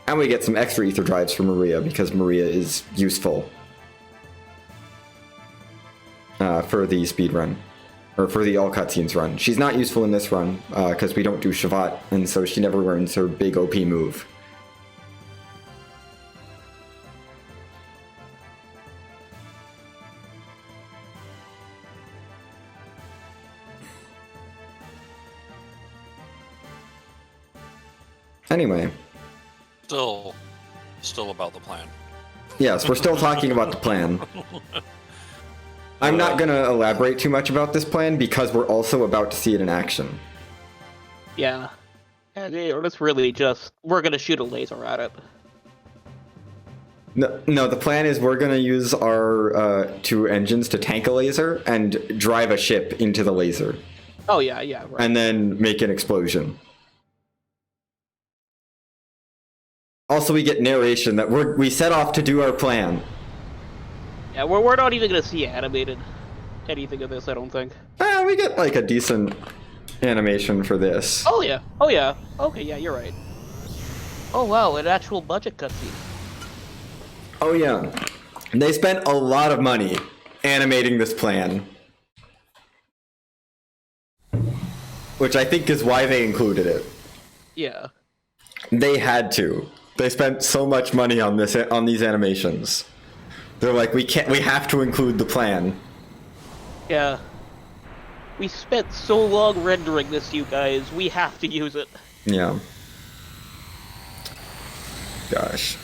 And we get some extra ether drives for Maria, because Maria is useful for the speed run. Or for the all cutscenes run. She's not useful in this run, because we don't do Shavat, and so she never learns her big OP move. Anyway. Still about the plan. Yes, we're still talking about the plan. I'm not going to elaborate too much about this plan because we're also about to see it in action. Yeah. And it's really just, we're gonna shoot a laser at it. No, the plan is we're going to use our 2 engines to tank a laser and drive a ship into the laser. Oh yeah, right. And then make an explosion. Also, we get narration that we set off to do our plan. Yeah, we're not even gonna see animated anything of this, I don't think. We get like a decent animation for this. Oh yeah. Okay, yeah, you're right. Oh wow, an actual budget cutscene. Oh yeah. They spent a lot of money animating this plan. Which I think is why they included it. Yeah. They had to. They spent so much money on these animations. They're like, we have to include the plan. Yeah. We spent so long rendering this, you guys. We have to use it. Yeah. Gosh.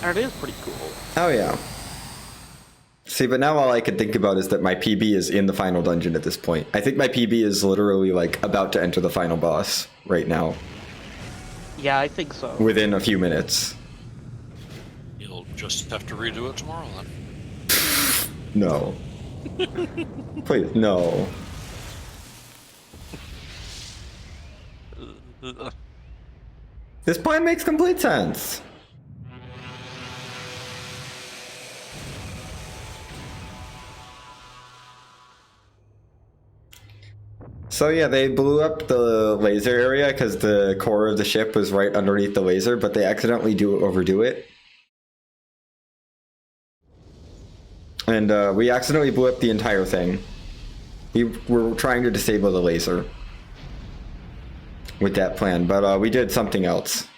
And it is pretty cool. Oh yeah. See, but now all I can think about is that my PB is in the final dungeon at this point. I think my PB is literally like about to enter the final boss right now. Yeah, I think so. Within a few minutes. You'll just have to redo it tomorrow then. No. Please, no. This plan makes complete sense. So yeah, they blew up the laser area because the core of the ship was right underneath the laser, but they accidentally overdo it. And we accidentally blew up the entire thing. We were trying to disable the laser with that plan, but we did something else.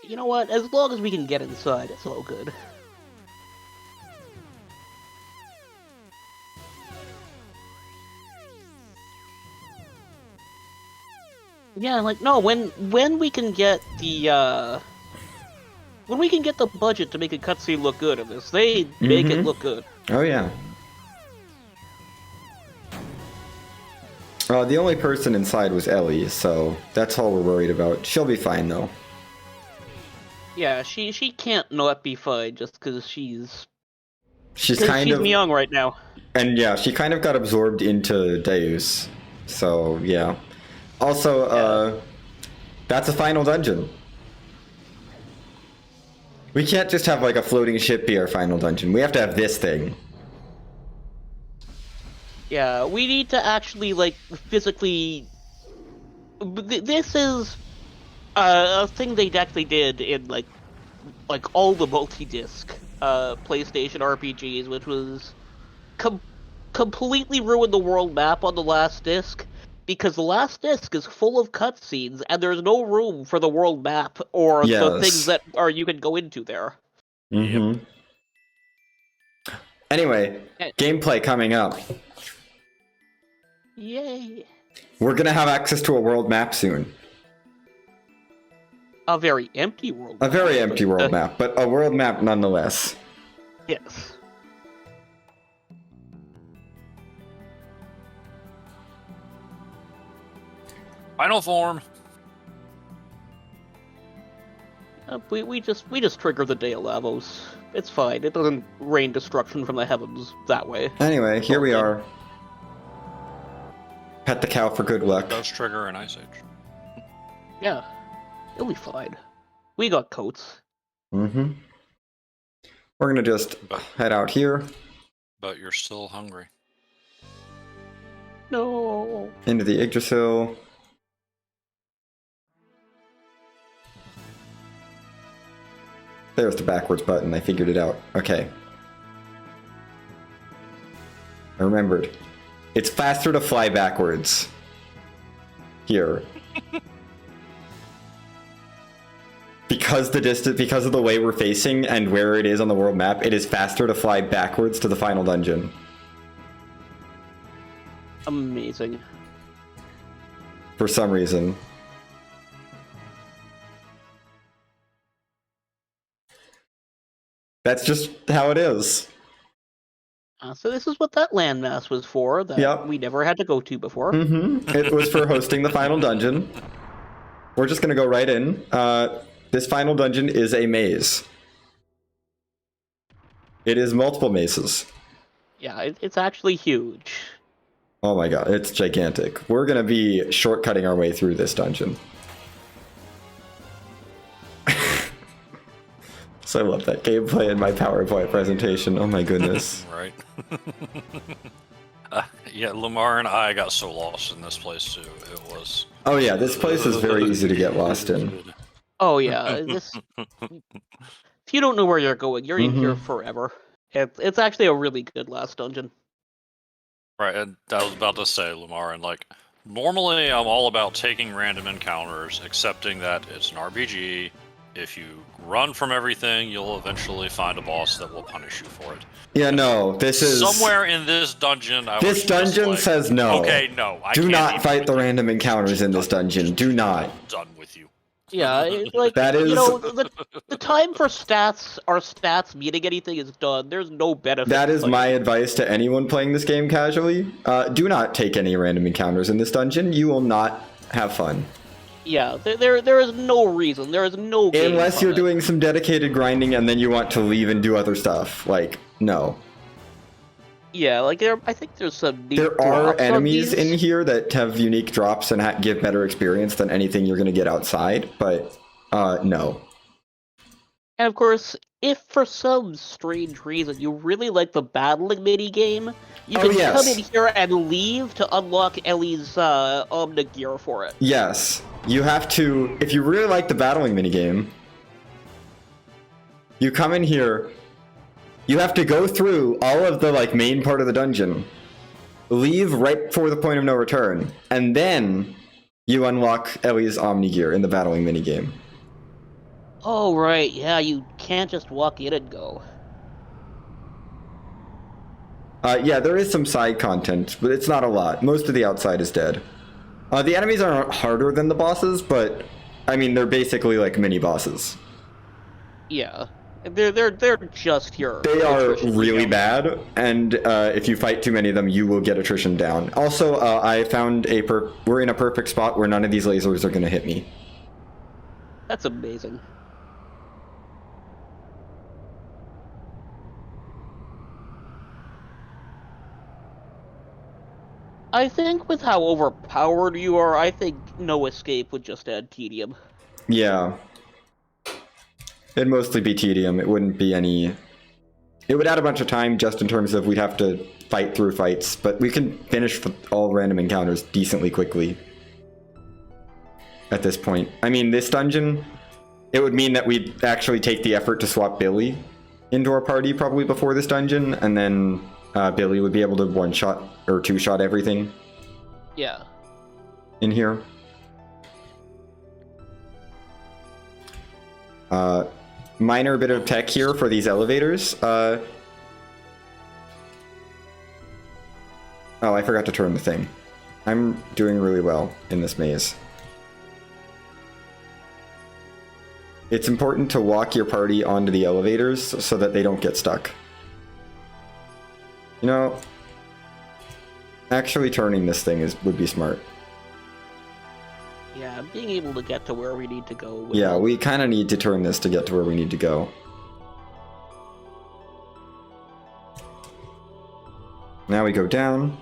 You know what? As long as we can get inside, it's all good. Yeah, like, no, when we can get the, when we can get the budget to make a cutscene look good in this, they make it look good. Oh yeah. The only person inside was Ellie, so that's all we're worried about. She'll be fine though. Yeah, she can't not be fine just because she's she's young right now. And yeah, she kind of got absorbed into Deus. So yeah. Also, that's a final dungeon. We can't just have like a floating ship be our final dungeon. We have to have this thing. Yeah, we need to actually like physically This is a thing they actually did in like all the multi-disc PlayStation RPGs, which was completely ruin the world map on the last disc, because the last disc is full of cutscenes and there's no room for the world map or the things that you can go into there. Mm-hmm. Anyway, gameplay coming up. Yay! We're gonna have access to a world map soon. A very empty world. A very empty world map, but a world map nonetheless. Yes. Final form. We just trigger the Day of Lavos. It's fine. It doesn't rain destruction from the heavens that way. Anyway, here we are. Pet the cow for good luck. It does trigger an Ice Age. Yeah, it'll be fine. We got coats. Mm-hmm. We're gonna just head out here. But you're still hungry. No. Into the Yggdrasil. There's the backwards button. I figured it out. Okay. I remembered. It's faster to fly backwards. Here. Because of the way we're facing and where it is on the world map, it is faster to fly backwards to the final dungeon. Amazing. For some reason. That's just how it is. So this is what that landmass was for, that we never had to go to before. Mm-hmm. It was for hosting the final dungeon. We're just gonna go right in. This final dungeon is a maze. It is multiple mazes. Yeah, it's actually huge. Oh my god, it's gigantic. We're gonna be shortcutting our way through this dungeon. So I love that gameplay in my PowerPoint presentation. Oh my goodness. Right. Yeah, Lamar and I got so lost in this place too. It was. Oh yeah, this place is very easy to get lost in. Oh yeah, this. If you don't know where you're going, you're in here forever. It's actually a really good last dungeon. Right, and I was about to say, Lamar, and like, normally I'm all about taking random encounters, accepting that it's an RPG. If you run from everything, you'll eventually find a boss that will punish you for it. Yeah, no, this is... Somewhere in this dungeon, this dungeon like, says no. Okay, no. Do not fight the random encounters in this dungeon. Do not. Done with you. Yeah, like, that is... you know, the time for stats meaning anything is done. There's no benefit. That is my advice to anyone playing this game casually. Do not take any random encounters in this dungeon. You will not have fun. Yeah, there is no reason. There is no game unless you're doing some dedicated grinding and then you want to leave and do other stuff. Like, no. Yeah, like I think there's some neat there are enemies in here that have unique drops and give better experience than anything you're going to get outside, but no. And of course, if for some strange reason you really like the battling minigame, you can come in here and leave to unlock Ellie's Omni gear for it. Yes. You have to, if you really like the battling minigame, you come in here, you have to go through all of the like main part of the dungeon, leave right before the point of no return, and then you unlock Ellie's Omni gear in the battling minigame. Oh, right, yeah, you can't just walk in and go. Yeah, there is some side content, but it's not a lot. Most of the outside is dead. The enemies aren't harder than the bosses, but, I mean, they're basically like mini-bosses. Yeah, they're just your... They are really bad, and if you fight too many of them, you will get attrition down. Also, I found we're in a perfect spot where none of these lasers are going to hit me. That's amazing. I think with how overpowered you are, I think no escape would just add tedium. Yeah. It'd mostly be tedium. It wouldn't be any... It would add a bunch of time just in terms of we'd have to fight through fights, but we can finish all random encounters decently quickly. at this point. I mean, this dungeon, it would mean that we'd actually take the effort to swap Billy into our party probably before this dungeon, and then Billy would be able to one-shot or two-shot everything Yeah. in here. Minor bit of tech here for these elevators. Oh, I forgot to turn the thing. I'm doing really well in this maze. It's important to walk your party onto the elevators so that they don't get stuck. You know, actually turning this thing would be smart. Yeah, being able to get to where we need to go. Yeah, we kind of need to turn this to get to where we need to go. Now we go down.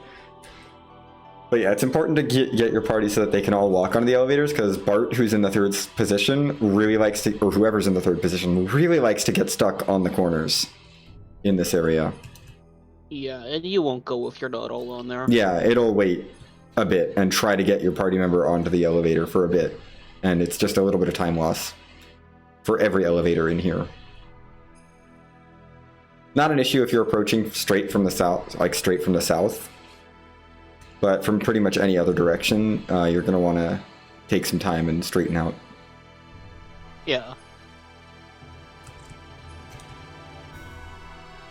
But yeah, it's important to get your party so that they can all walk onto the elevators, because Bart, who's in the third position, really likes to, or whoever's in the third position, really likes to get stuck on the corners in this area. Yeah, and you won't go if you're not all on there. Yeah, it'll wait a bit and try to get your party member onto the elevator for a bit. And it's just a little bit of time loss for every elevator in here. Not an issue if you're approaching straight from the south, like straight from the south. But from pretty much any other direction, you're going to want to take some time and straighten out. Yeah.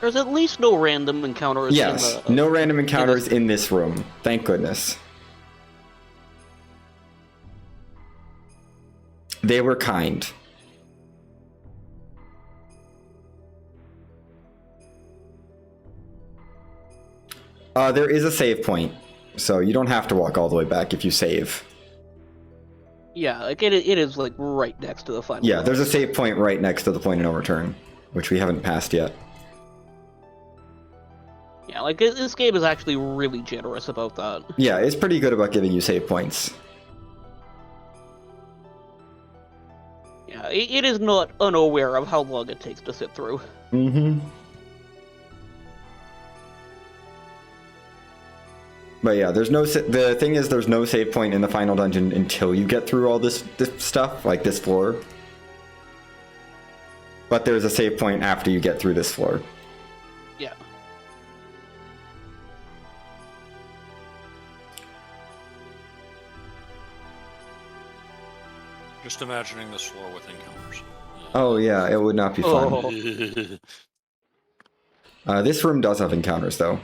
There's at least no random encounters Yes, in the... no random encounters in this room. Thank goodness. They were kind. There is a save point, so you don't have to walk all the way back if you save. Yeah, like it is like right next to the final. Yeah, there's a save point right next to the point of no return, which we haven't passed yet. Yeah, like this game is actually really generous about that. Yeah, it's pretty good about giving you save points. Yeah, it is not unaware of how long it takes to sit through. Mm-hmm. But yeah, there's no the thing is there's no save point in the final dungeon until you get through all this stuff, like this floor. But there's a save point after you get through this floor. Yeah. Just imagining this floor with encounters. Oh yeah, it would not be fun. Oh. This room does have encounters though.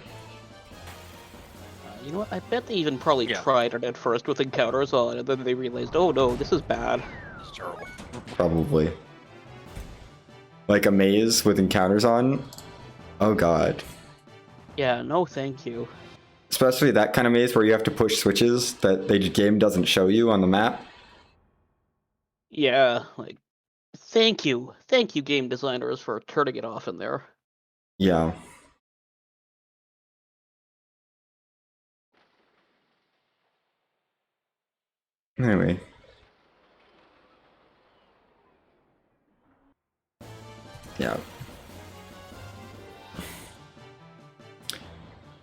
You know what? I bet they even probably Yeah. tried it at first with encounters on, and then they realized, oh no, this is bad. It's terrible. Probably. Like a maze with encounters on? Oh god. Yeah, no thank you. Especially that kind of maze where you have to push switches that the game doesn't show you on the map. Yeah, like, thank you. Thank you, game designers, for turning it off in there. Yeah. Anyway. Yeah.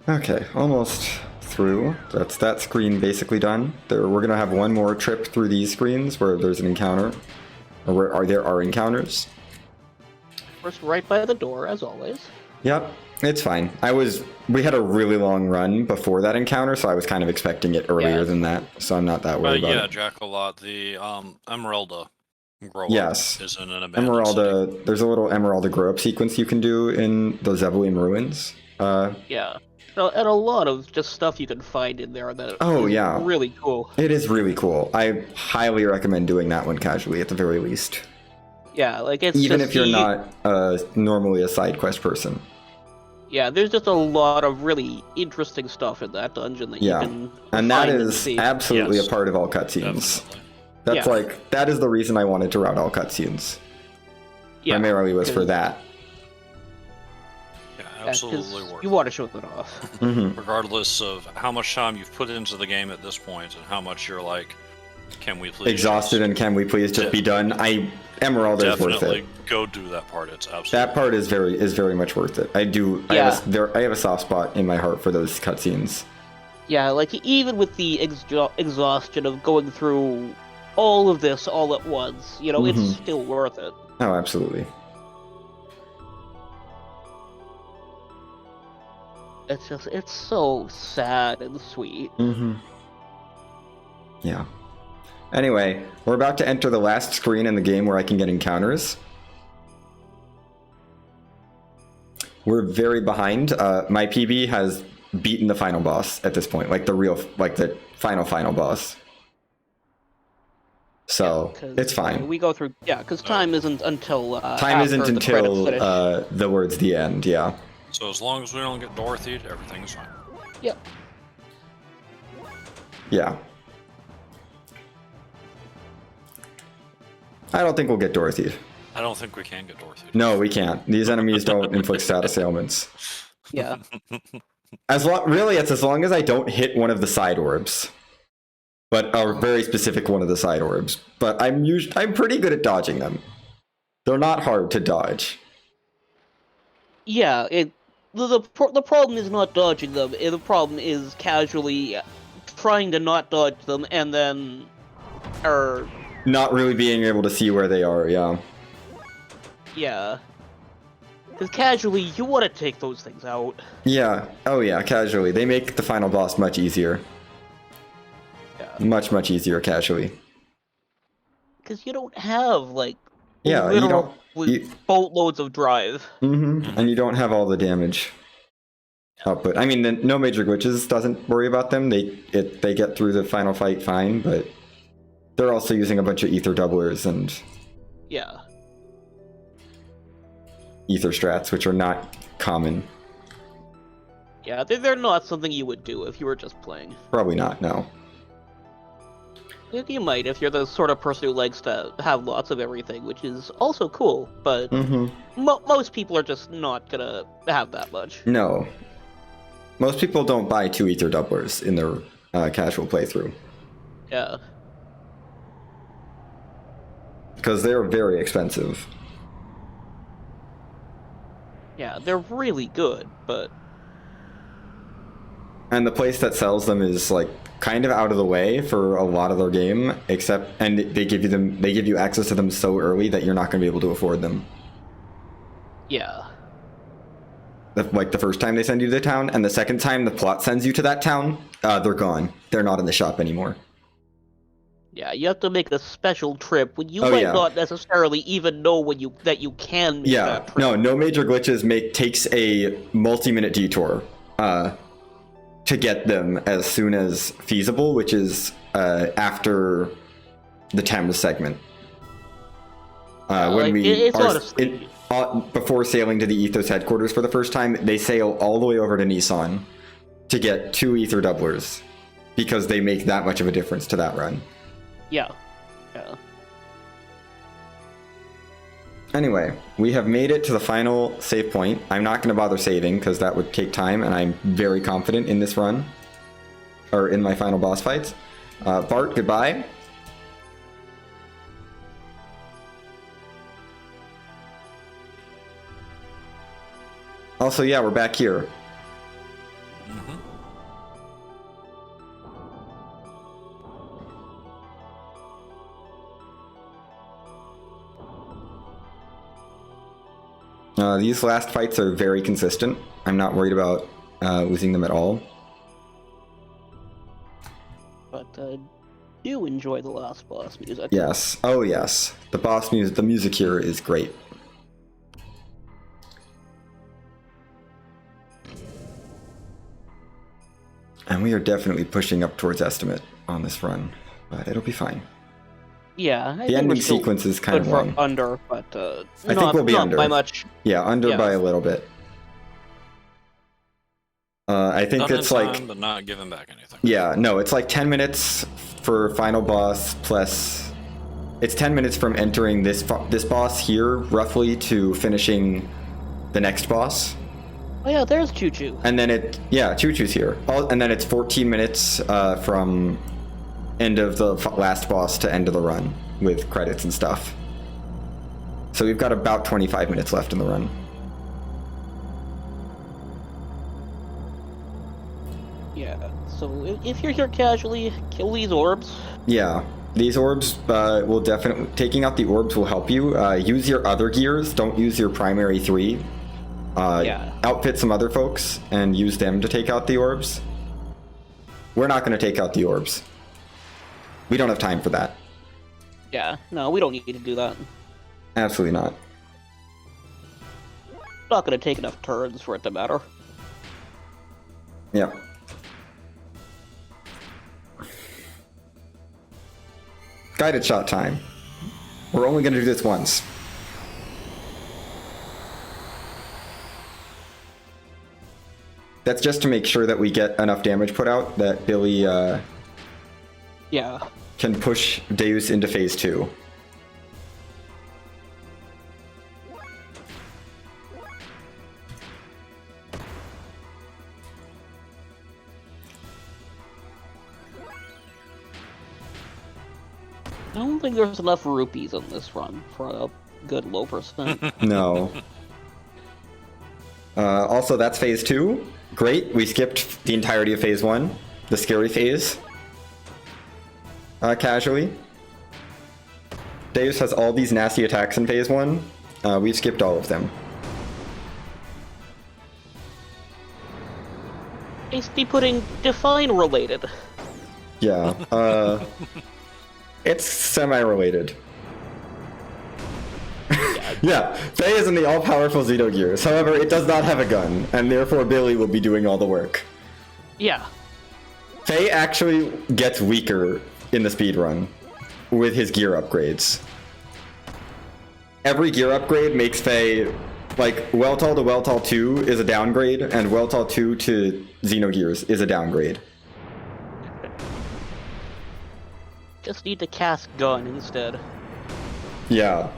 Okay, almost through. That's that screen basically done. We're gonna have one more trip through these screens where there's an encounter. Or where there are encounters. First, right by the door, as always. Yep, it's fine. We had a really long run before that encounter, so I was kind of expecting it earlier than that, so I'm not that worried about yeah, it. Jack-a-lot, the Emeralda grow Yes. up is in an abandoned city. Emeralda, there's a little Emeralda grow up sequence you can do in the Zebulim ruins. Yeah. And a lot of just stuff you can find in there that Oh, is yeah. really cool. It is really cool. I highly recommend doing that one casually at the very least. Yeah, like it's Even just if you're not normally a side quest person. Yeah, there's just a lot of really interesting stuff in that dungeon that Yeah. you can And that find and is see. absolutely Yes. a part of all cutscenes. Definitely. That's Yeah. that is the reason I wanted to route all cutscenes. Yeah, Primarily was for 'cause- that. Yeah, yeah, 'cause absolutely worth you it. want to show that off. Hmm. Regardless of how much time you've put into the game at this point and how much you're like, can we please Exhausted and can we please just be done? Emeralda is worth definitely it. go do that part. It's absolutely That part is very much worth it. I have a soft spot in my heart for those cutscenes. Yeah, like even with the exhaustion of going through all of this all at once, you know, it's still worth it. Oh, absolutely. It's so sad and sweet. Yeah. Anyway, we're about to enter the last screen in the game where I can get encounters. We're very behind. My PB has beaten the final boss at this point, like the final boss. So it's fine. We go through, because time isn't until Time isn't after the credits until finish. the words "the end." Yeah. So as long as we don't get Dorothy, everything's fine. Yep. Yeah. I don't think we'll get Dorothy. I don't think we can get Dorothy. No, we can't. These enemies don't inflict status ailments. Yeah. Really, it's as long as I don't hit one of the side orbs, but a very specific one of the side orbs. But I'm pretty good at dodging them. They're not hard to dodge. Yeah. The problem is not dodging them. The problem is casually trying to not dodge them and then, Not really being able to see where they are. Yeah. Yeah. Because casually, you want to take those things out. Yeah. Oh yeah. Casually, they make the final boss much easier. Yeah. Much easier casually. Because you don't have, like, Yeah, you don't. boatloads of drive. And you don't have all the damage output. I mean, no major glitches doesn't worry about them. They get through the final fight fine, but they're also using a bunch of ether doublers and Yeah. ether strats, which are not common. Yeah, they're not something you would do if you were just playing. Probably not. No. You might if you're the sort of person who likes to have lots of everything, which is also cool, but most people are just not gonna have that much. No. Most people don't buy 2 ether doublers in their casual playthrough Yeah. because they're very expensive. Yeah, they're really good, but And the place that sells them is like kind of out of the way for a lot of their game, and they give you access to them so early that you're not going to be able to afford them. yeah. Like the first time they send you to the town, and the second time the plot sends you to that town, they're gone. They're not in the shop anymore. Yeah, you have to make a special trip when you Oh, might yeah. not necessarily even know that you can make Yeah, that trip. no major glitches takes a multi-minute detour to get them as soon as feasible, which is after the Thames segment. When it's honestly... before sailing to the Ethos headquarters for the first time, they sail all the way over to Nissan to get 2 ether doublers because they make that much of a difference to that run. Yeah. Yeah. Anyway, we have made it to the final save point. I'm not going to bother saving because that would take time, and I'm very confident in this run, or in my final boss fights. Bart, goodbye. Also, yeah, we're back here. These last fights are very consistent. I'm not worried about losing them at all. But do enjoy the last boss music. Yes. Oh, yes. The boss music. The music here is great. And we are definitely pushing up towards estimate on this run, but it'll be fine. Yeah, I The think we're ending still sequence is kind good of for long. under, but I think we'll be not under by much. Yeah, under Yeah. by a little bit. I think Done it's in like time, but not giving back anything. yeah, no, it's like 10 minutes for final boss plus it's 10 minutes from entering this boss here roughly to finishing the next boss. Oh yeah, there's Choo Choo. And then Choo Choo's here. And then it's 14 minutes from end of the last boss to end of the run with credits and stuff. So we've got about 25 minutes left in the run. Yeah, so if you're here casually, kill these orbs. Yeah. These orbs will definitely... Taking out the orbs will help you. Use your other gears. Don't use your primary 3. Outfit some other folks and use them to take out the orbs. We're not going to take out the orbs. We don't have time for that. Yeah, no, we don't need to do that. Absolutely not. Not gonna take enough turns for it to matter. Yeah. Guided shot time. We're only gonna do this once. That's just to make sure that we get enough damage put out that Billy Yeah. can push Deus into phase 2. I don't think there's enough rupees on this run for a good low percent. No. Also, that's phase 2. Great, we skipped the entirety of phase 1, the scary phase. Casually. Deus has all these nasty attacks in phase 1. We've skipped all of them. Basically putting Define related. Yeah, it's semi-related. Yeah, Faye is in the all-powerful Xenogears. However, it does not have a gun, and therefore Billy will be doing all the work. Yeah. Faye actually gets weaker in the speedrun with his gear upgrades. Every gear upgrade makes Faye, like, Weltall to Weltall 2 is a downgrade, and Weltall 2 to Xenogears is a downgrade. Just need to cast Gun instead. Yeah.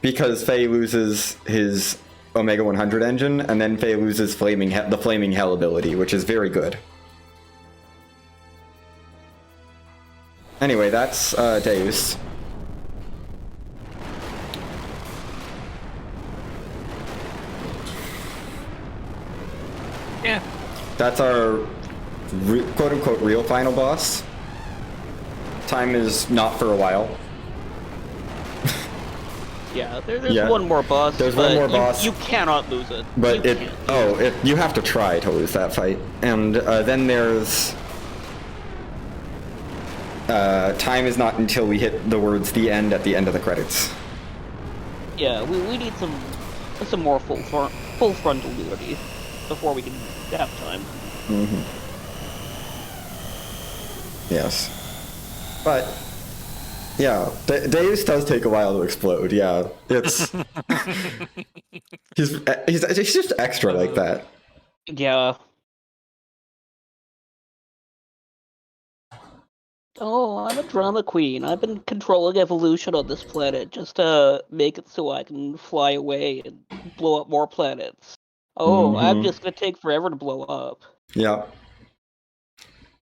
Because Faye loses his Omega 100 engine, and then Faye loses the Flaming Hell ability, which is very good. Anyway, that's Deus. Yeah. That's our quote-unquote real final boss. Time is not for a while. Yeah, there's Yeah. one more boss. There's one more boss. You cannot lose it. But you can't. you have to try to lose that fight. And then there's... time is not until we hit the words "the end" at the end of the credits. Yeah, we need some more full frontal nudity before we can have time. Mm-hmm. Yes. But, yeah, Deus does take a while to explode, yeah. It's... he's just extra like that. Yeah. Oh, I'm a drama queen. I've been controlling evolution on this planet just to make it so I can fly away and blow up more planets. Oh, I'm just gonna take forever to blow up. Yeah.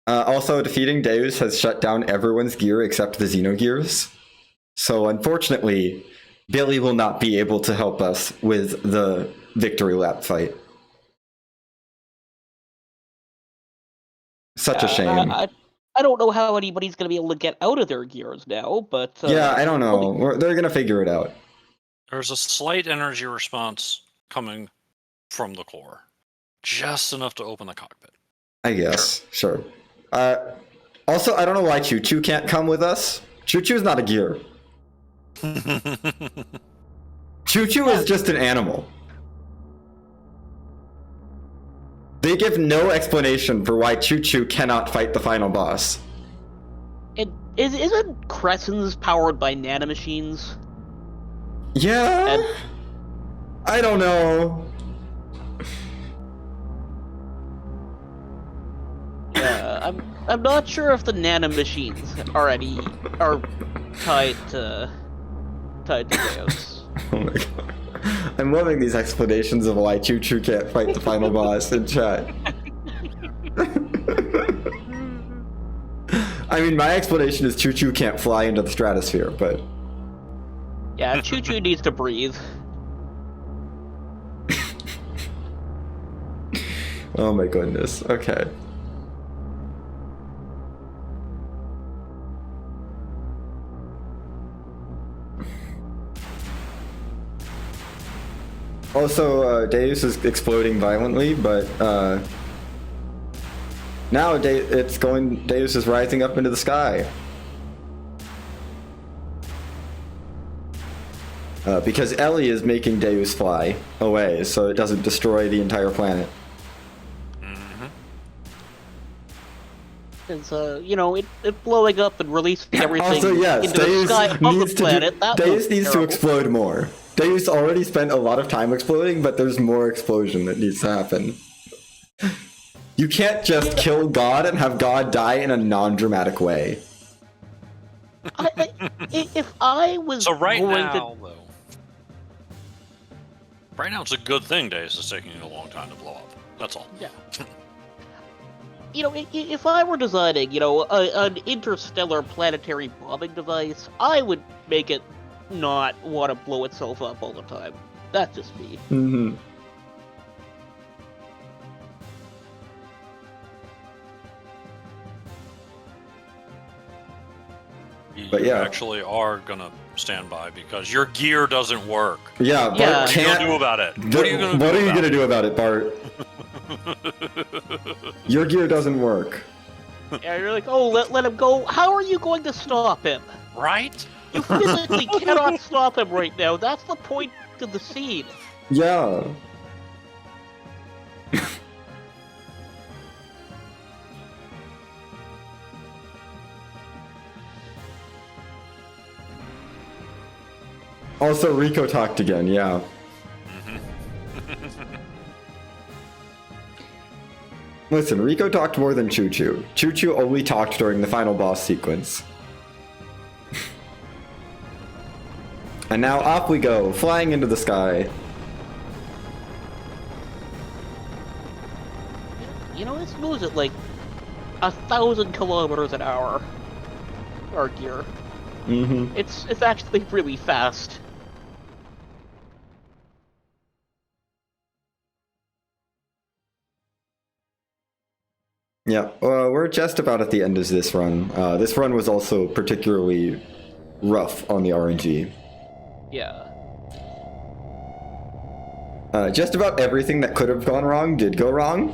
Also, defeating Deus has shut down everyone's gear except the Xenogears. So, unfortunately, Billy will not be able to help us with the victory lap fight. Such a shame. I don't know how anybody's gonna be able to get out of their gears now, but... yeah, I don't know. They're gonna figure it out. There's a slight energy response coming from the core. Just enough to open the cockpit. I guess. Sure. Also, I don't know why Choo-Choo can't come with us. Choo-Choo's not a gear. Choo-Choo is just an animal. They give no explanation for why Choo-Choo cannot fight the final boss. Isn't Crescens powered by nanomachines? Yeah? And- I don't know. Yeah, I'm not sure if the nanomachines are tied to Deus. Oh my god. I'm loving these explanations of why Choo-Choo can't fight the final boss in chat. I mean, my explanation is Choo-Choo can't fly into the stratosphere, but... Yeah, Choo-Choo needs to breathe. Oh my goodness, okay. Also, Deus is exploding violently, but now Deus is rising up into the sky. Because Ellie is making Deus fly away, so it doesn't destroy the entire planet. It's, it blowing up and releasing everything Also, yes, into the Deus sky above the needs planet. Deus needs to terrible. explode more. Deus already spent a lot of time exploding, but there's more explosion that needs to happen. You can't just kill God and have God die in a non-dramatic way. If I was So right going now, though, right now it's a good thing Deus is taking a long time to blow up. That's all. Yeah. If I were designing, an interstellar planetary bombing device, I would make it not want to blow itself up all the time. That's just me. Mm-hmm. But You yeah. actually are gonna stand by because your gear doesn't work. Yeah, Bart Yeah. What are you can't. gonna do about it? What are you gonna What do are you about gonna it? do about it, Bart? Your gear doesn't work. And you're like, oh, let him go. How are you going to stop him? Right? You physically cannot stop him right now. That's the point of the scene. Yeah. Also, Rico talked again, yeah. Listen, Rico talked more than Choo Choo. Choo Choo only talked during the final boss sequence. And now off we go, flying into the sky. This moves at like 1,000 kilometers an hour. Our gear. Mm-hmm. It's actually really fast. Yeah, we're just about at the end of this run. This run was also particularly rough on the RNG. Yeah. Just about everything that could have gone wrong did go wrong.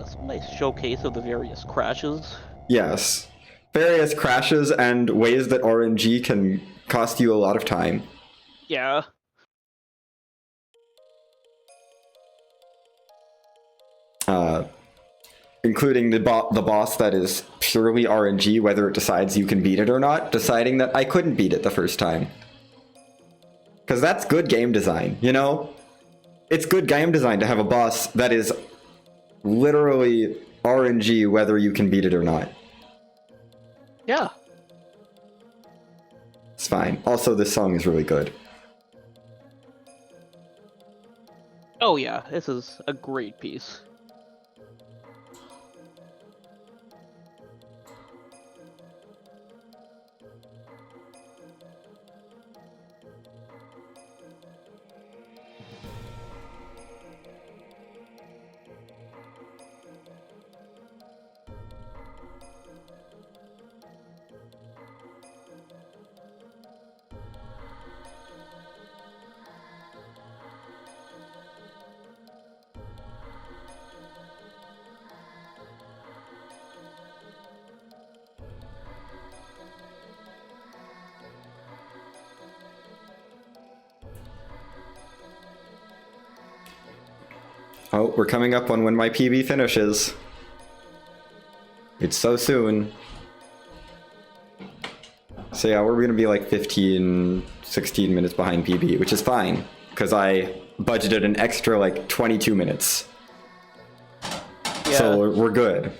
Some nice showcase of the various crashes. Yes. Various crashes and ways that RNG can cost you a lot of time. Yeah. Including the boss that is purely RNG, whether it decides you can beat it or not, deciding that I couldn't beat it the first time. Because that's good game design, you know? It's good game design to have a boss that is literally RNG whether you can beat it or not. Yeah. It's fine. Also, this song is really good. Oh yeah, this is a great piece. Oh, we're coming up on when my PB finishes. It's so soon. So yeah, we're gonna be like 15, 16 minutes behind PB, which is fine, because I budgeted an extra like 22 minutes. Yeah. So we're good.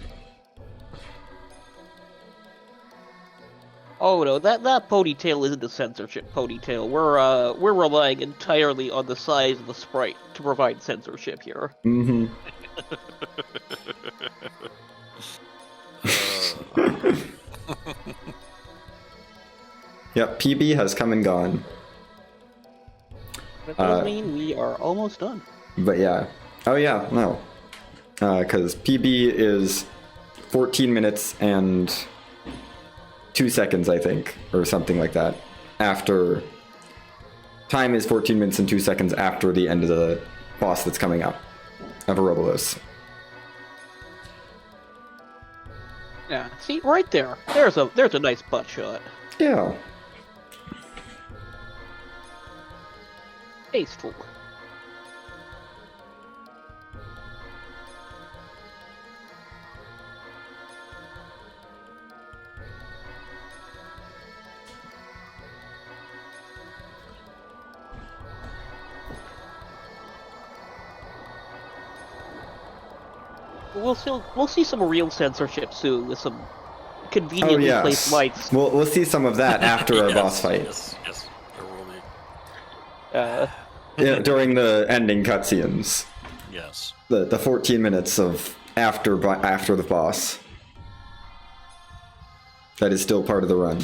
Oh no, that ponytail isn't a censorship ponytail. We're relying entirely on the size of the sprite to provide censorship here. Mm-hmm. Yep, PB has come and gone. That does mean we are almost done. But yeah. Oh yeah, no. Because PB is 14 minutes and 2 seconds, I think, or something like that, after time is 14 minutes and 2 seconds after the end of the boss that's coming up of Ouroboros. Yeah, see, right there. There's a nice butt shot. Yeah. Tasteful. We'll see some real censorship soon with some conveniently placed lights. We'll see some of that after our boss fight. Yes, there will be. Yeah, during the ending cutscenes. Yes. The 14 minutes of after the boss. That is still part of the run.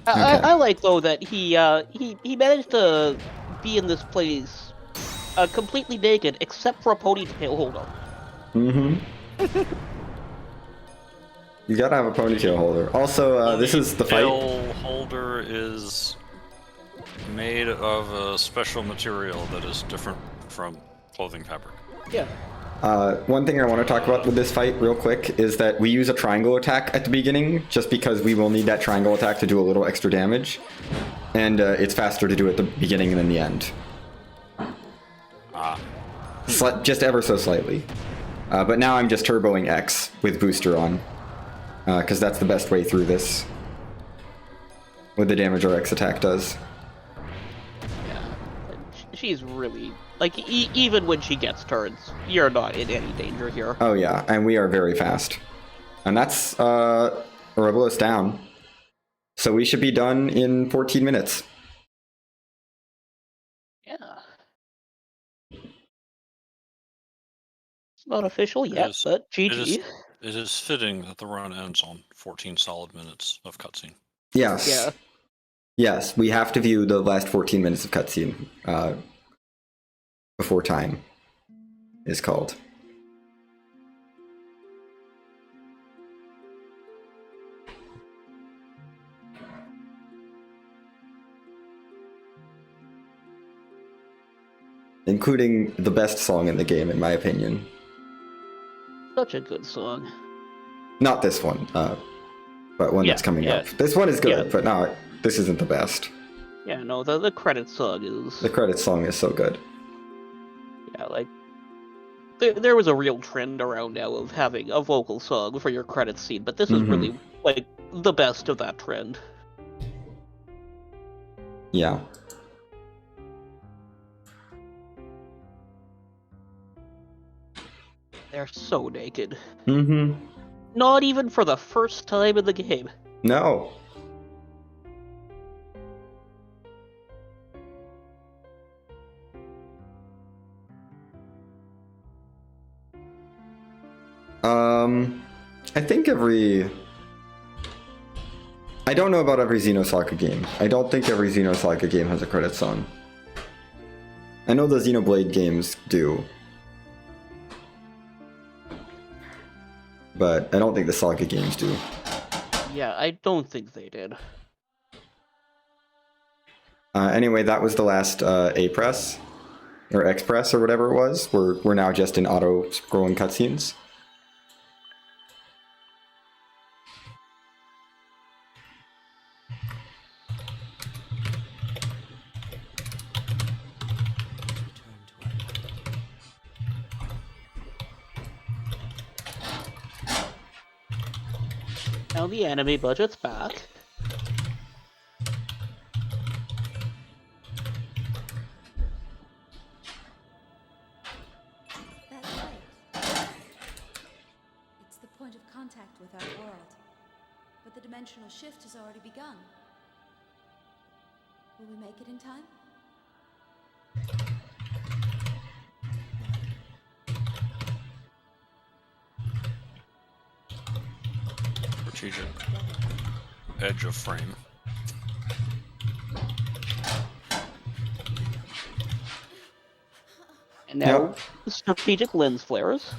I like though that he managed to be in this place completely naked except for a ponytail holder. Mm-hmm. You gotta have a ponytail holder. Also, this is the fight. The ponytail holder is made of a special material that is different from clothing fabric. Yeah. One thing I want to talk about with this fight real quick is that we use a triangle attack at the beginning just because we will need that triangle attack to do a little extra damage. And it's faster to do at the beginning than the end. Just ever so slightly. But now I'm just turboing X with booster on. Because that's the best way through this. With the damage our X attack does. Yeah. She's really... Like, even when she gets turns, you're not in any danger here. Oh yeah, and we are very fast. And that's Ouroboros down. So we should be done in 14 minutes. Yeah. It's not official yet, but GG. It is fitting that the run ends on 14 solid minutes of cutscene. Yes. Yeah. Yes, we have to view the last 14 minutes of cutscene. Before time is called. Including the best song in the game, in my opinion. Such a good song. Not this one, but one that's coming up. This one is good, but no, this isn't the best. Yeah, no, the credit song is... The credit song is so good. Yeah, like, there was a real trend around now of having a vocal song for your credits scene, but this is really, like, the best of that trend. Yeah. They're so naked. Mm-hmm. Not even for the first time in the game. No. I think I don't know about every Xenosaga game. I don't think every Xenosaga game has a credit song. I know the Xenoblade games do. But I don't think the Saga games do. Yeah, I don't think they did. Anyway, that was the last A-Press, or X-Press, or whatever it was. We're now just in auto-scrolling cutscenes. Now the anime budget's back. That's right. It's the point of contact with our world. But the dimensional shift has already begun. Will we make it in time? Strategic edge of frame. And now strategic lens flares.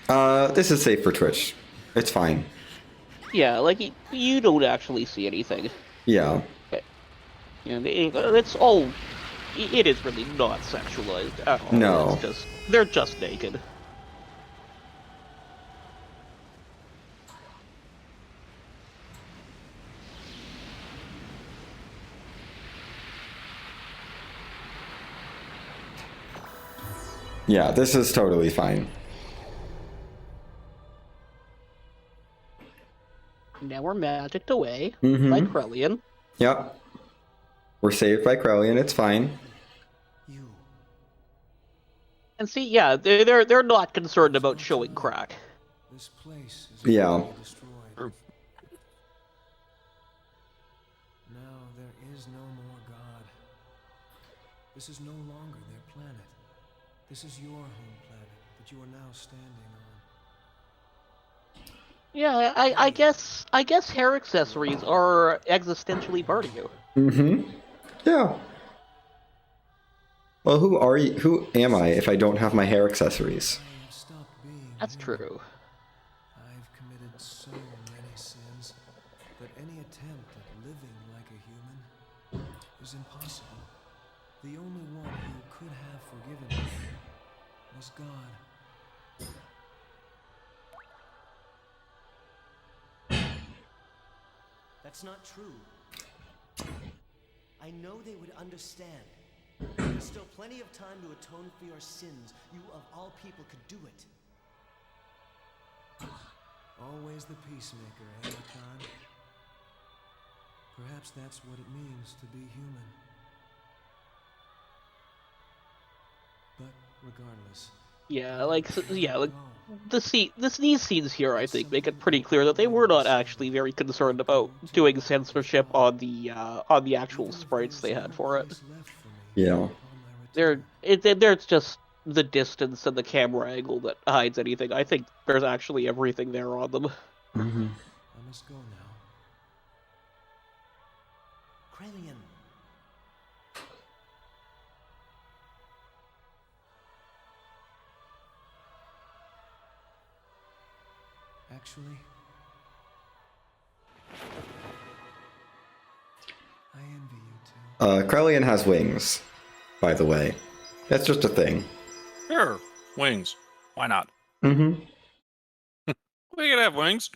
This is safe for Twitch. It's fine. Yeah, like you don't actually see anything. Yeah. And it's all. It is really not sexualized at all. No. It's just they're just naked. Yeah, this is totally fine. Now we're magicked away Mm-hmm. by Krellian. Yep. We're saved by Krellian, it's fine. And see, yeah, they're not concerned about showing crack. This place is Yeah. already destroyed. True. Now there is no more God. This is no longer their planet. This is your home planet that you are now standing on. Yeah, I guess hair accessories are existentially part of you. Mm-hmm. Yeah. Well, who are you? Who am I if I don't have my hair accessories? I have stopped being That's human. true. I've committed so many sins that any attempt at living like a human is impossible. The only one who could have forgiven me was God. That's not true. I know they would understand. There's still plenty of time to atone for your sins. You, of all people, could do it. Always the peacemaker, eh, Khan? Perhaps that's what it means to be human. But regardless, Like go. these scenes here, I think, make it pretty clear that they were not actually very concerned about doing censorship on the actual sprites they had for it. Yeah. There's just the distance and the camera angle that hides anything. I think there's actually everything there on them. Mm-hmm. I must go now. Krallian. Actually, I envy you too. Krellian has wings, by the way. That's just a thing. Sure, wings. Why not? Mm-hmm. We could have wings.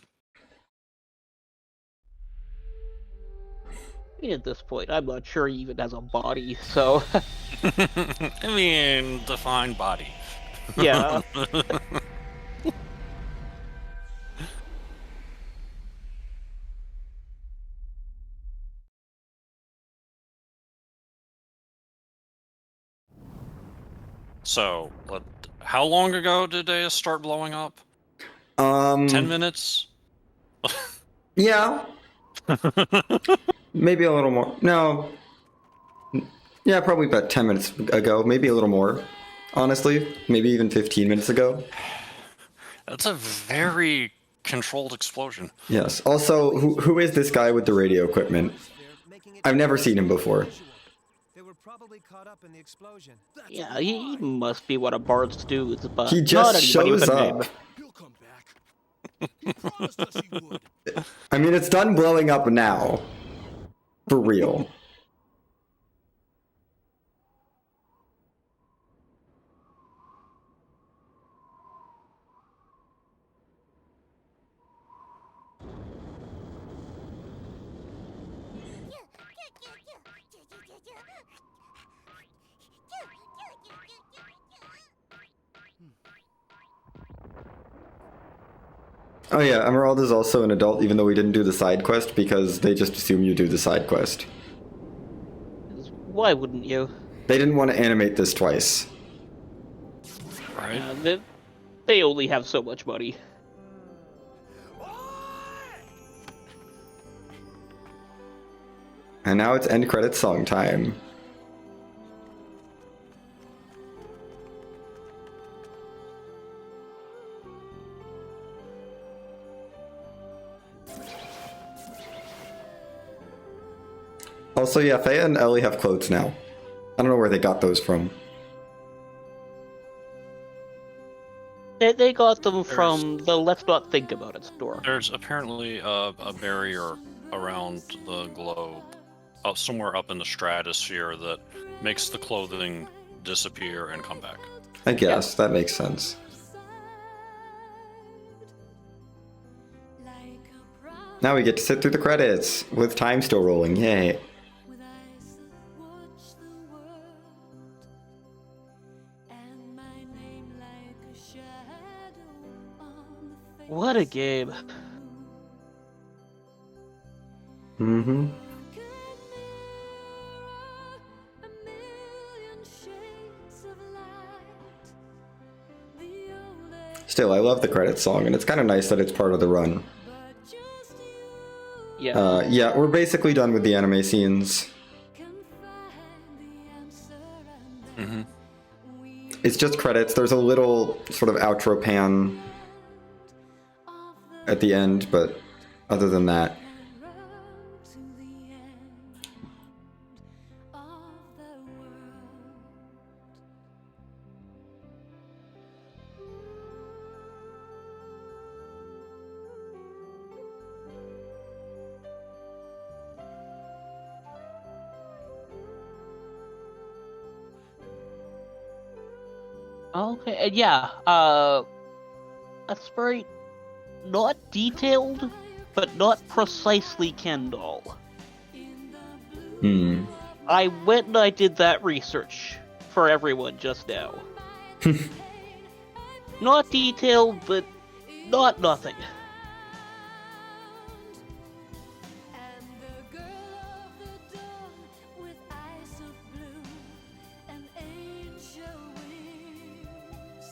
At this point, I'm not sure he even has a body, so I mean, define body. yeah. So, how long ago did they start blowing up? 10 Mm. minutes? Yeah. Maybe a little more. No. Yeah, probably about 10 minutes ago. Maybe a little more. Honestly, maybe even 15 minutes ago. That's a very controlled explosion. Yes. Also, who is this guy with the radio equipment? I've never seen him before. They were probably caught up in the explosion. Yeah, he must be one of Bart's dudes, but He not just anybody with shows a up. name. He'll come back. He promised us he would. I mean, it's done blowing up now. For real. Oh yeah, Emerald is also an adult even though we didn't do the side quest because they just assume you do the side quest. Why wouldn't you? They didn't want to animate this twice. Right? They only have so much money. And now it's end credits song time. Also, yeah, Thea and Ellie have clothes now. I don't know where they got those from. They got them from the Let's Not Think About It store. There's apparently a barrier around the globe, somewhere up in the stratosphere, that makes the clothing disappear and come back. I guess that makes sense. Now we get to sit through the credits with time still rolling. Yay. What a game. Mm-hmm. Still, I love the credits song, and it's kind of nice that it's part of the run. Yeah. Yeah, we're basically done with the anime scenes. Mm-hmm. It's just credits. There's a little sort of outro pan at the end, but other than that. Okay, and yeah, a sprite not detailed, but not precisely Ken doll. Hmm. I went and I did that research for everyone just now. Not detailed, but not nothing.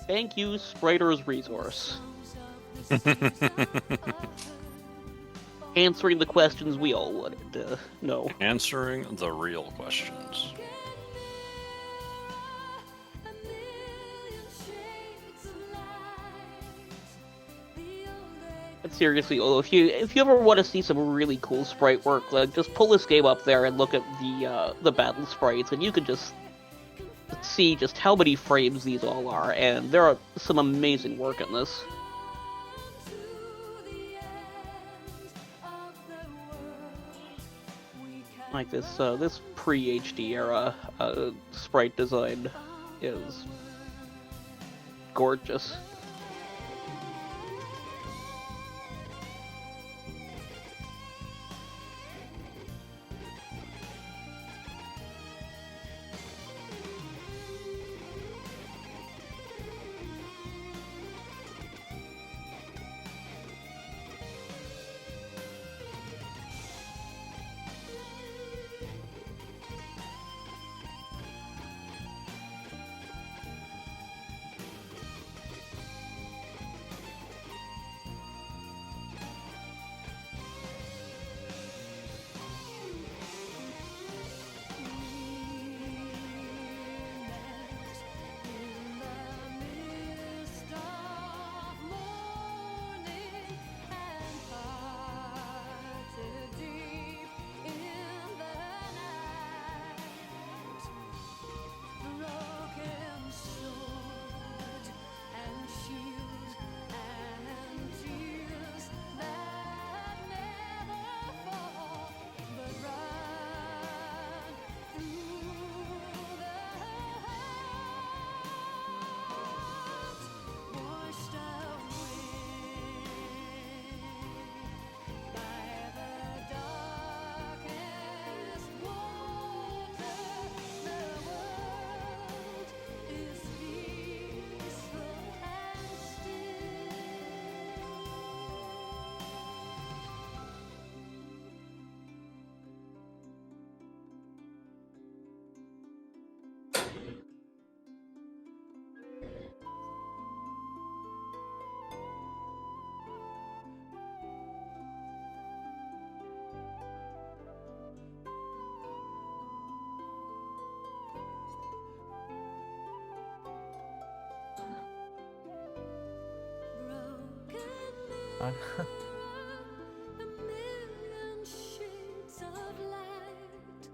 Thank you, Spriter's Resource. Answering the questions we all wanted to know. Answering the real questions. But seriously, although if you ever want to see some really cool sprite work, like just pull this game up there and look at the battle sprites, and you can just see just how many frames these all are, and there are some amazing work in this. Like this pre-HD era sprite design is gorgeous.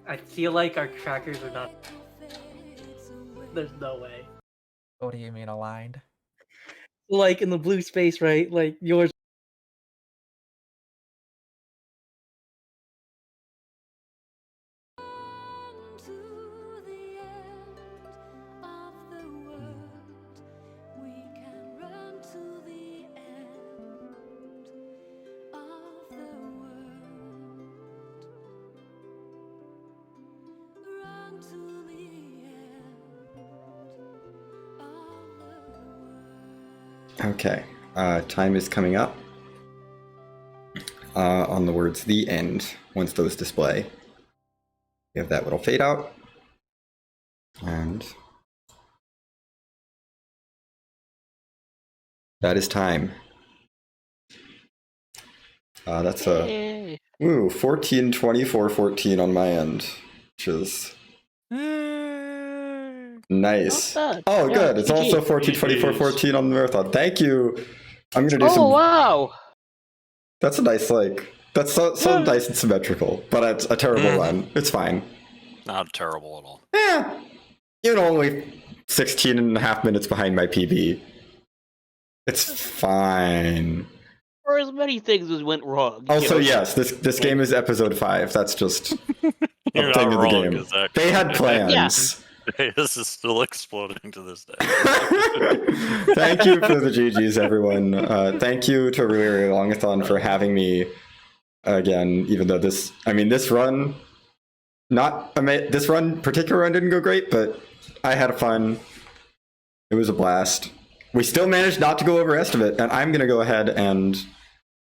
I feel like our trackers are not. There's no way. What do you mean aligned? like in the blue space, right? Like yours. To the end of the world, we can run to the end of the world. Run to the end of the world. Okay, time is coming up on the words "the end" once those display. We have that little fade out, and that is time. That's a Yay. 14, 24, 14 on my end, which is nice. Not bad. Oh, Yeah, good. It's GG. also 14, 24, 14 on the marathon. Thank you. I'm gonna do Oh some. wow! That's a nice that's so Yeah. nice and symmetrical, but it's a terrible run. It's fine. Not terrible at all. Yeah, only 16 and a half minutes behind my PB. It's fine. Or as many things as went wrong. Also, yes, this game is episode 5. That's just You're a thing not of the wrong, game. exactly. They had plans. This is still exploding to this day. Thank you for the GGs, everyone. Thank you to Really Longathon for having me again, even though this run, this particular run didn't go great, but I had fun. It was a blast. We still managed not to go over estimate, and I'm going to go ahead and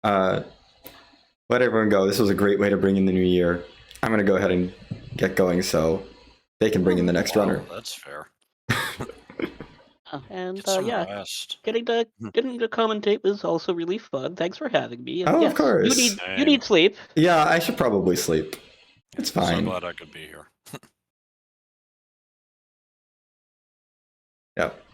let everyone go. This was a great way to bring in the new year. I'm going to go ahead and get going so they can bring in the next runner. That's fair. And Get some yeah, rest. getting to commentate was also really fun. Thanks for having me. And Oh, of yes, course. You need sleep. Yeah, I should probably sleep. It's So fine. glad I could be here. Yep.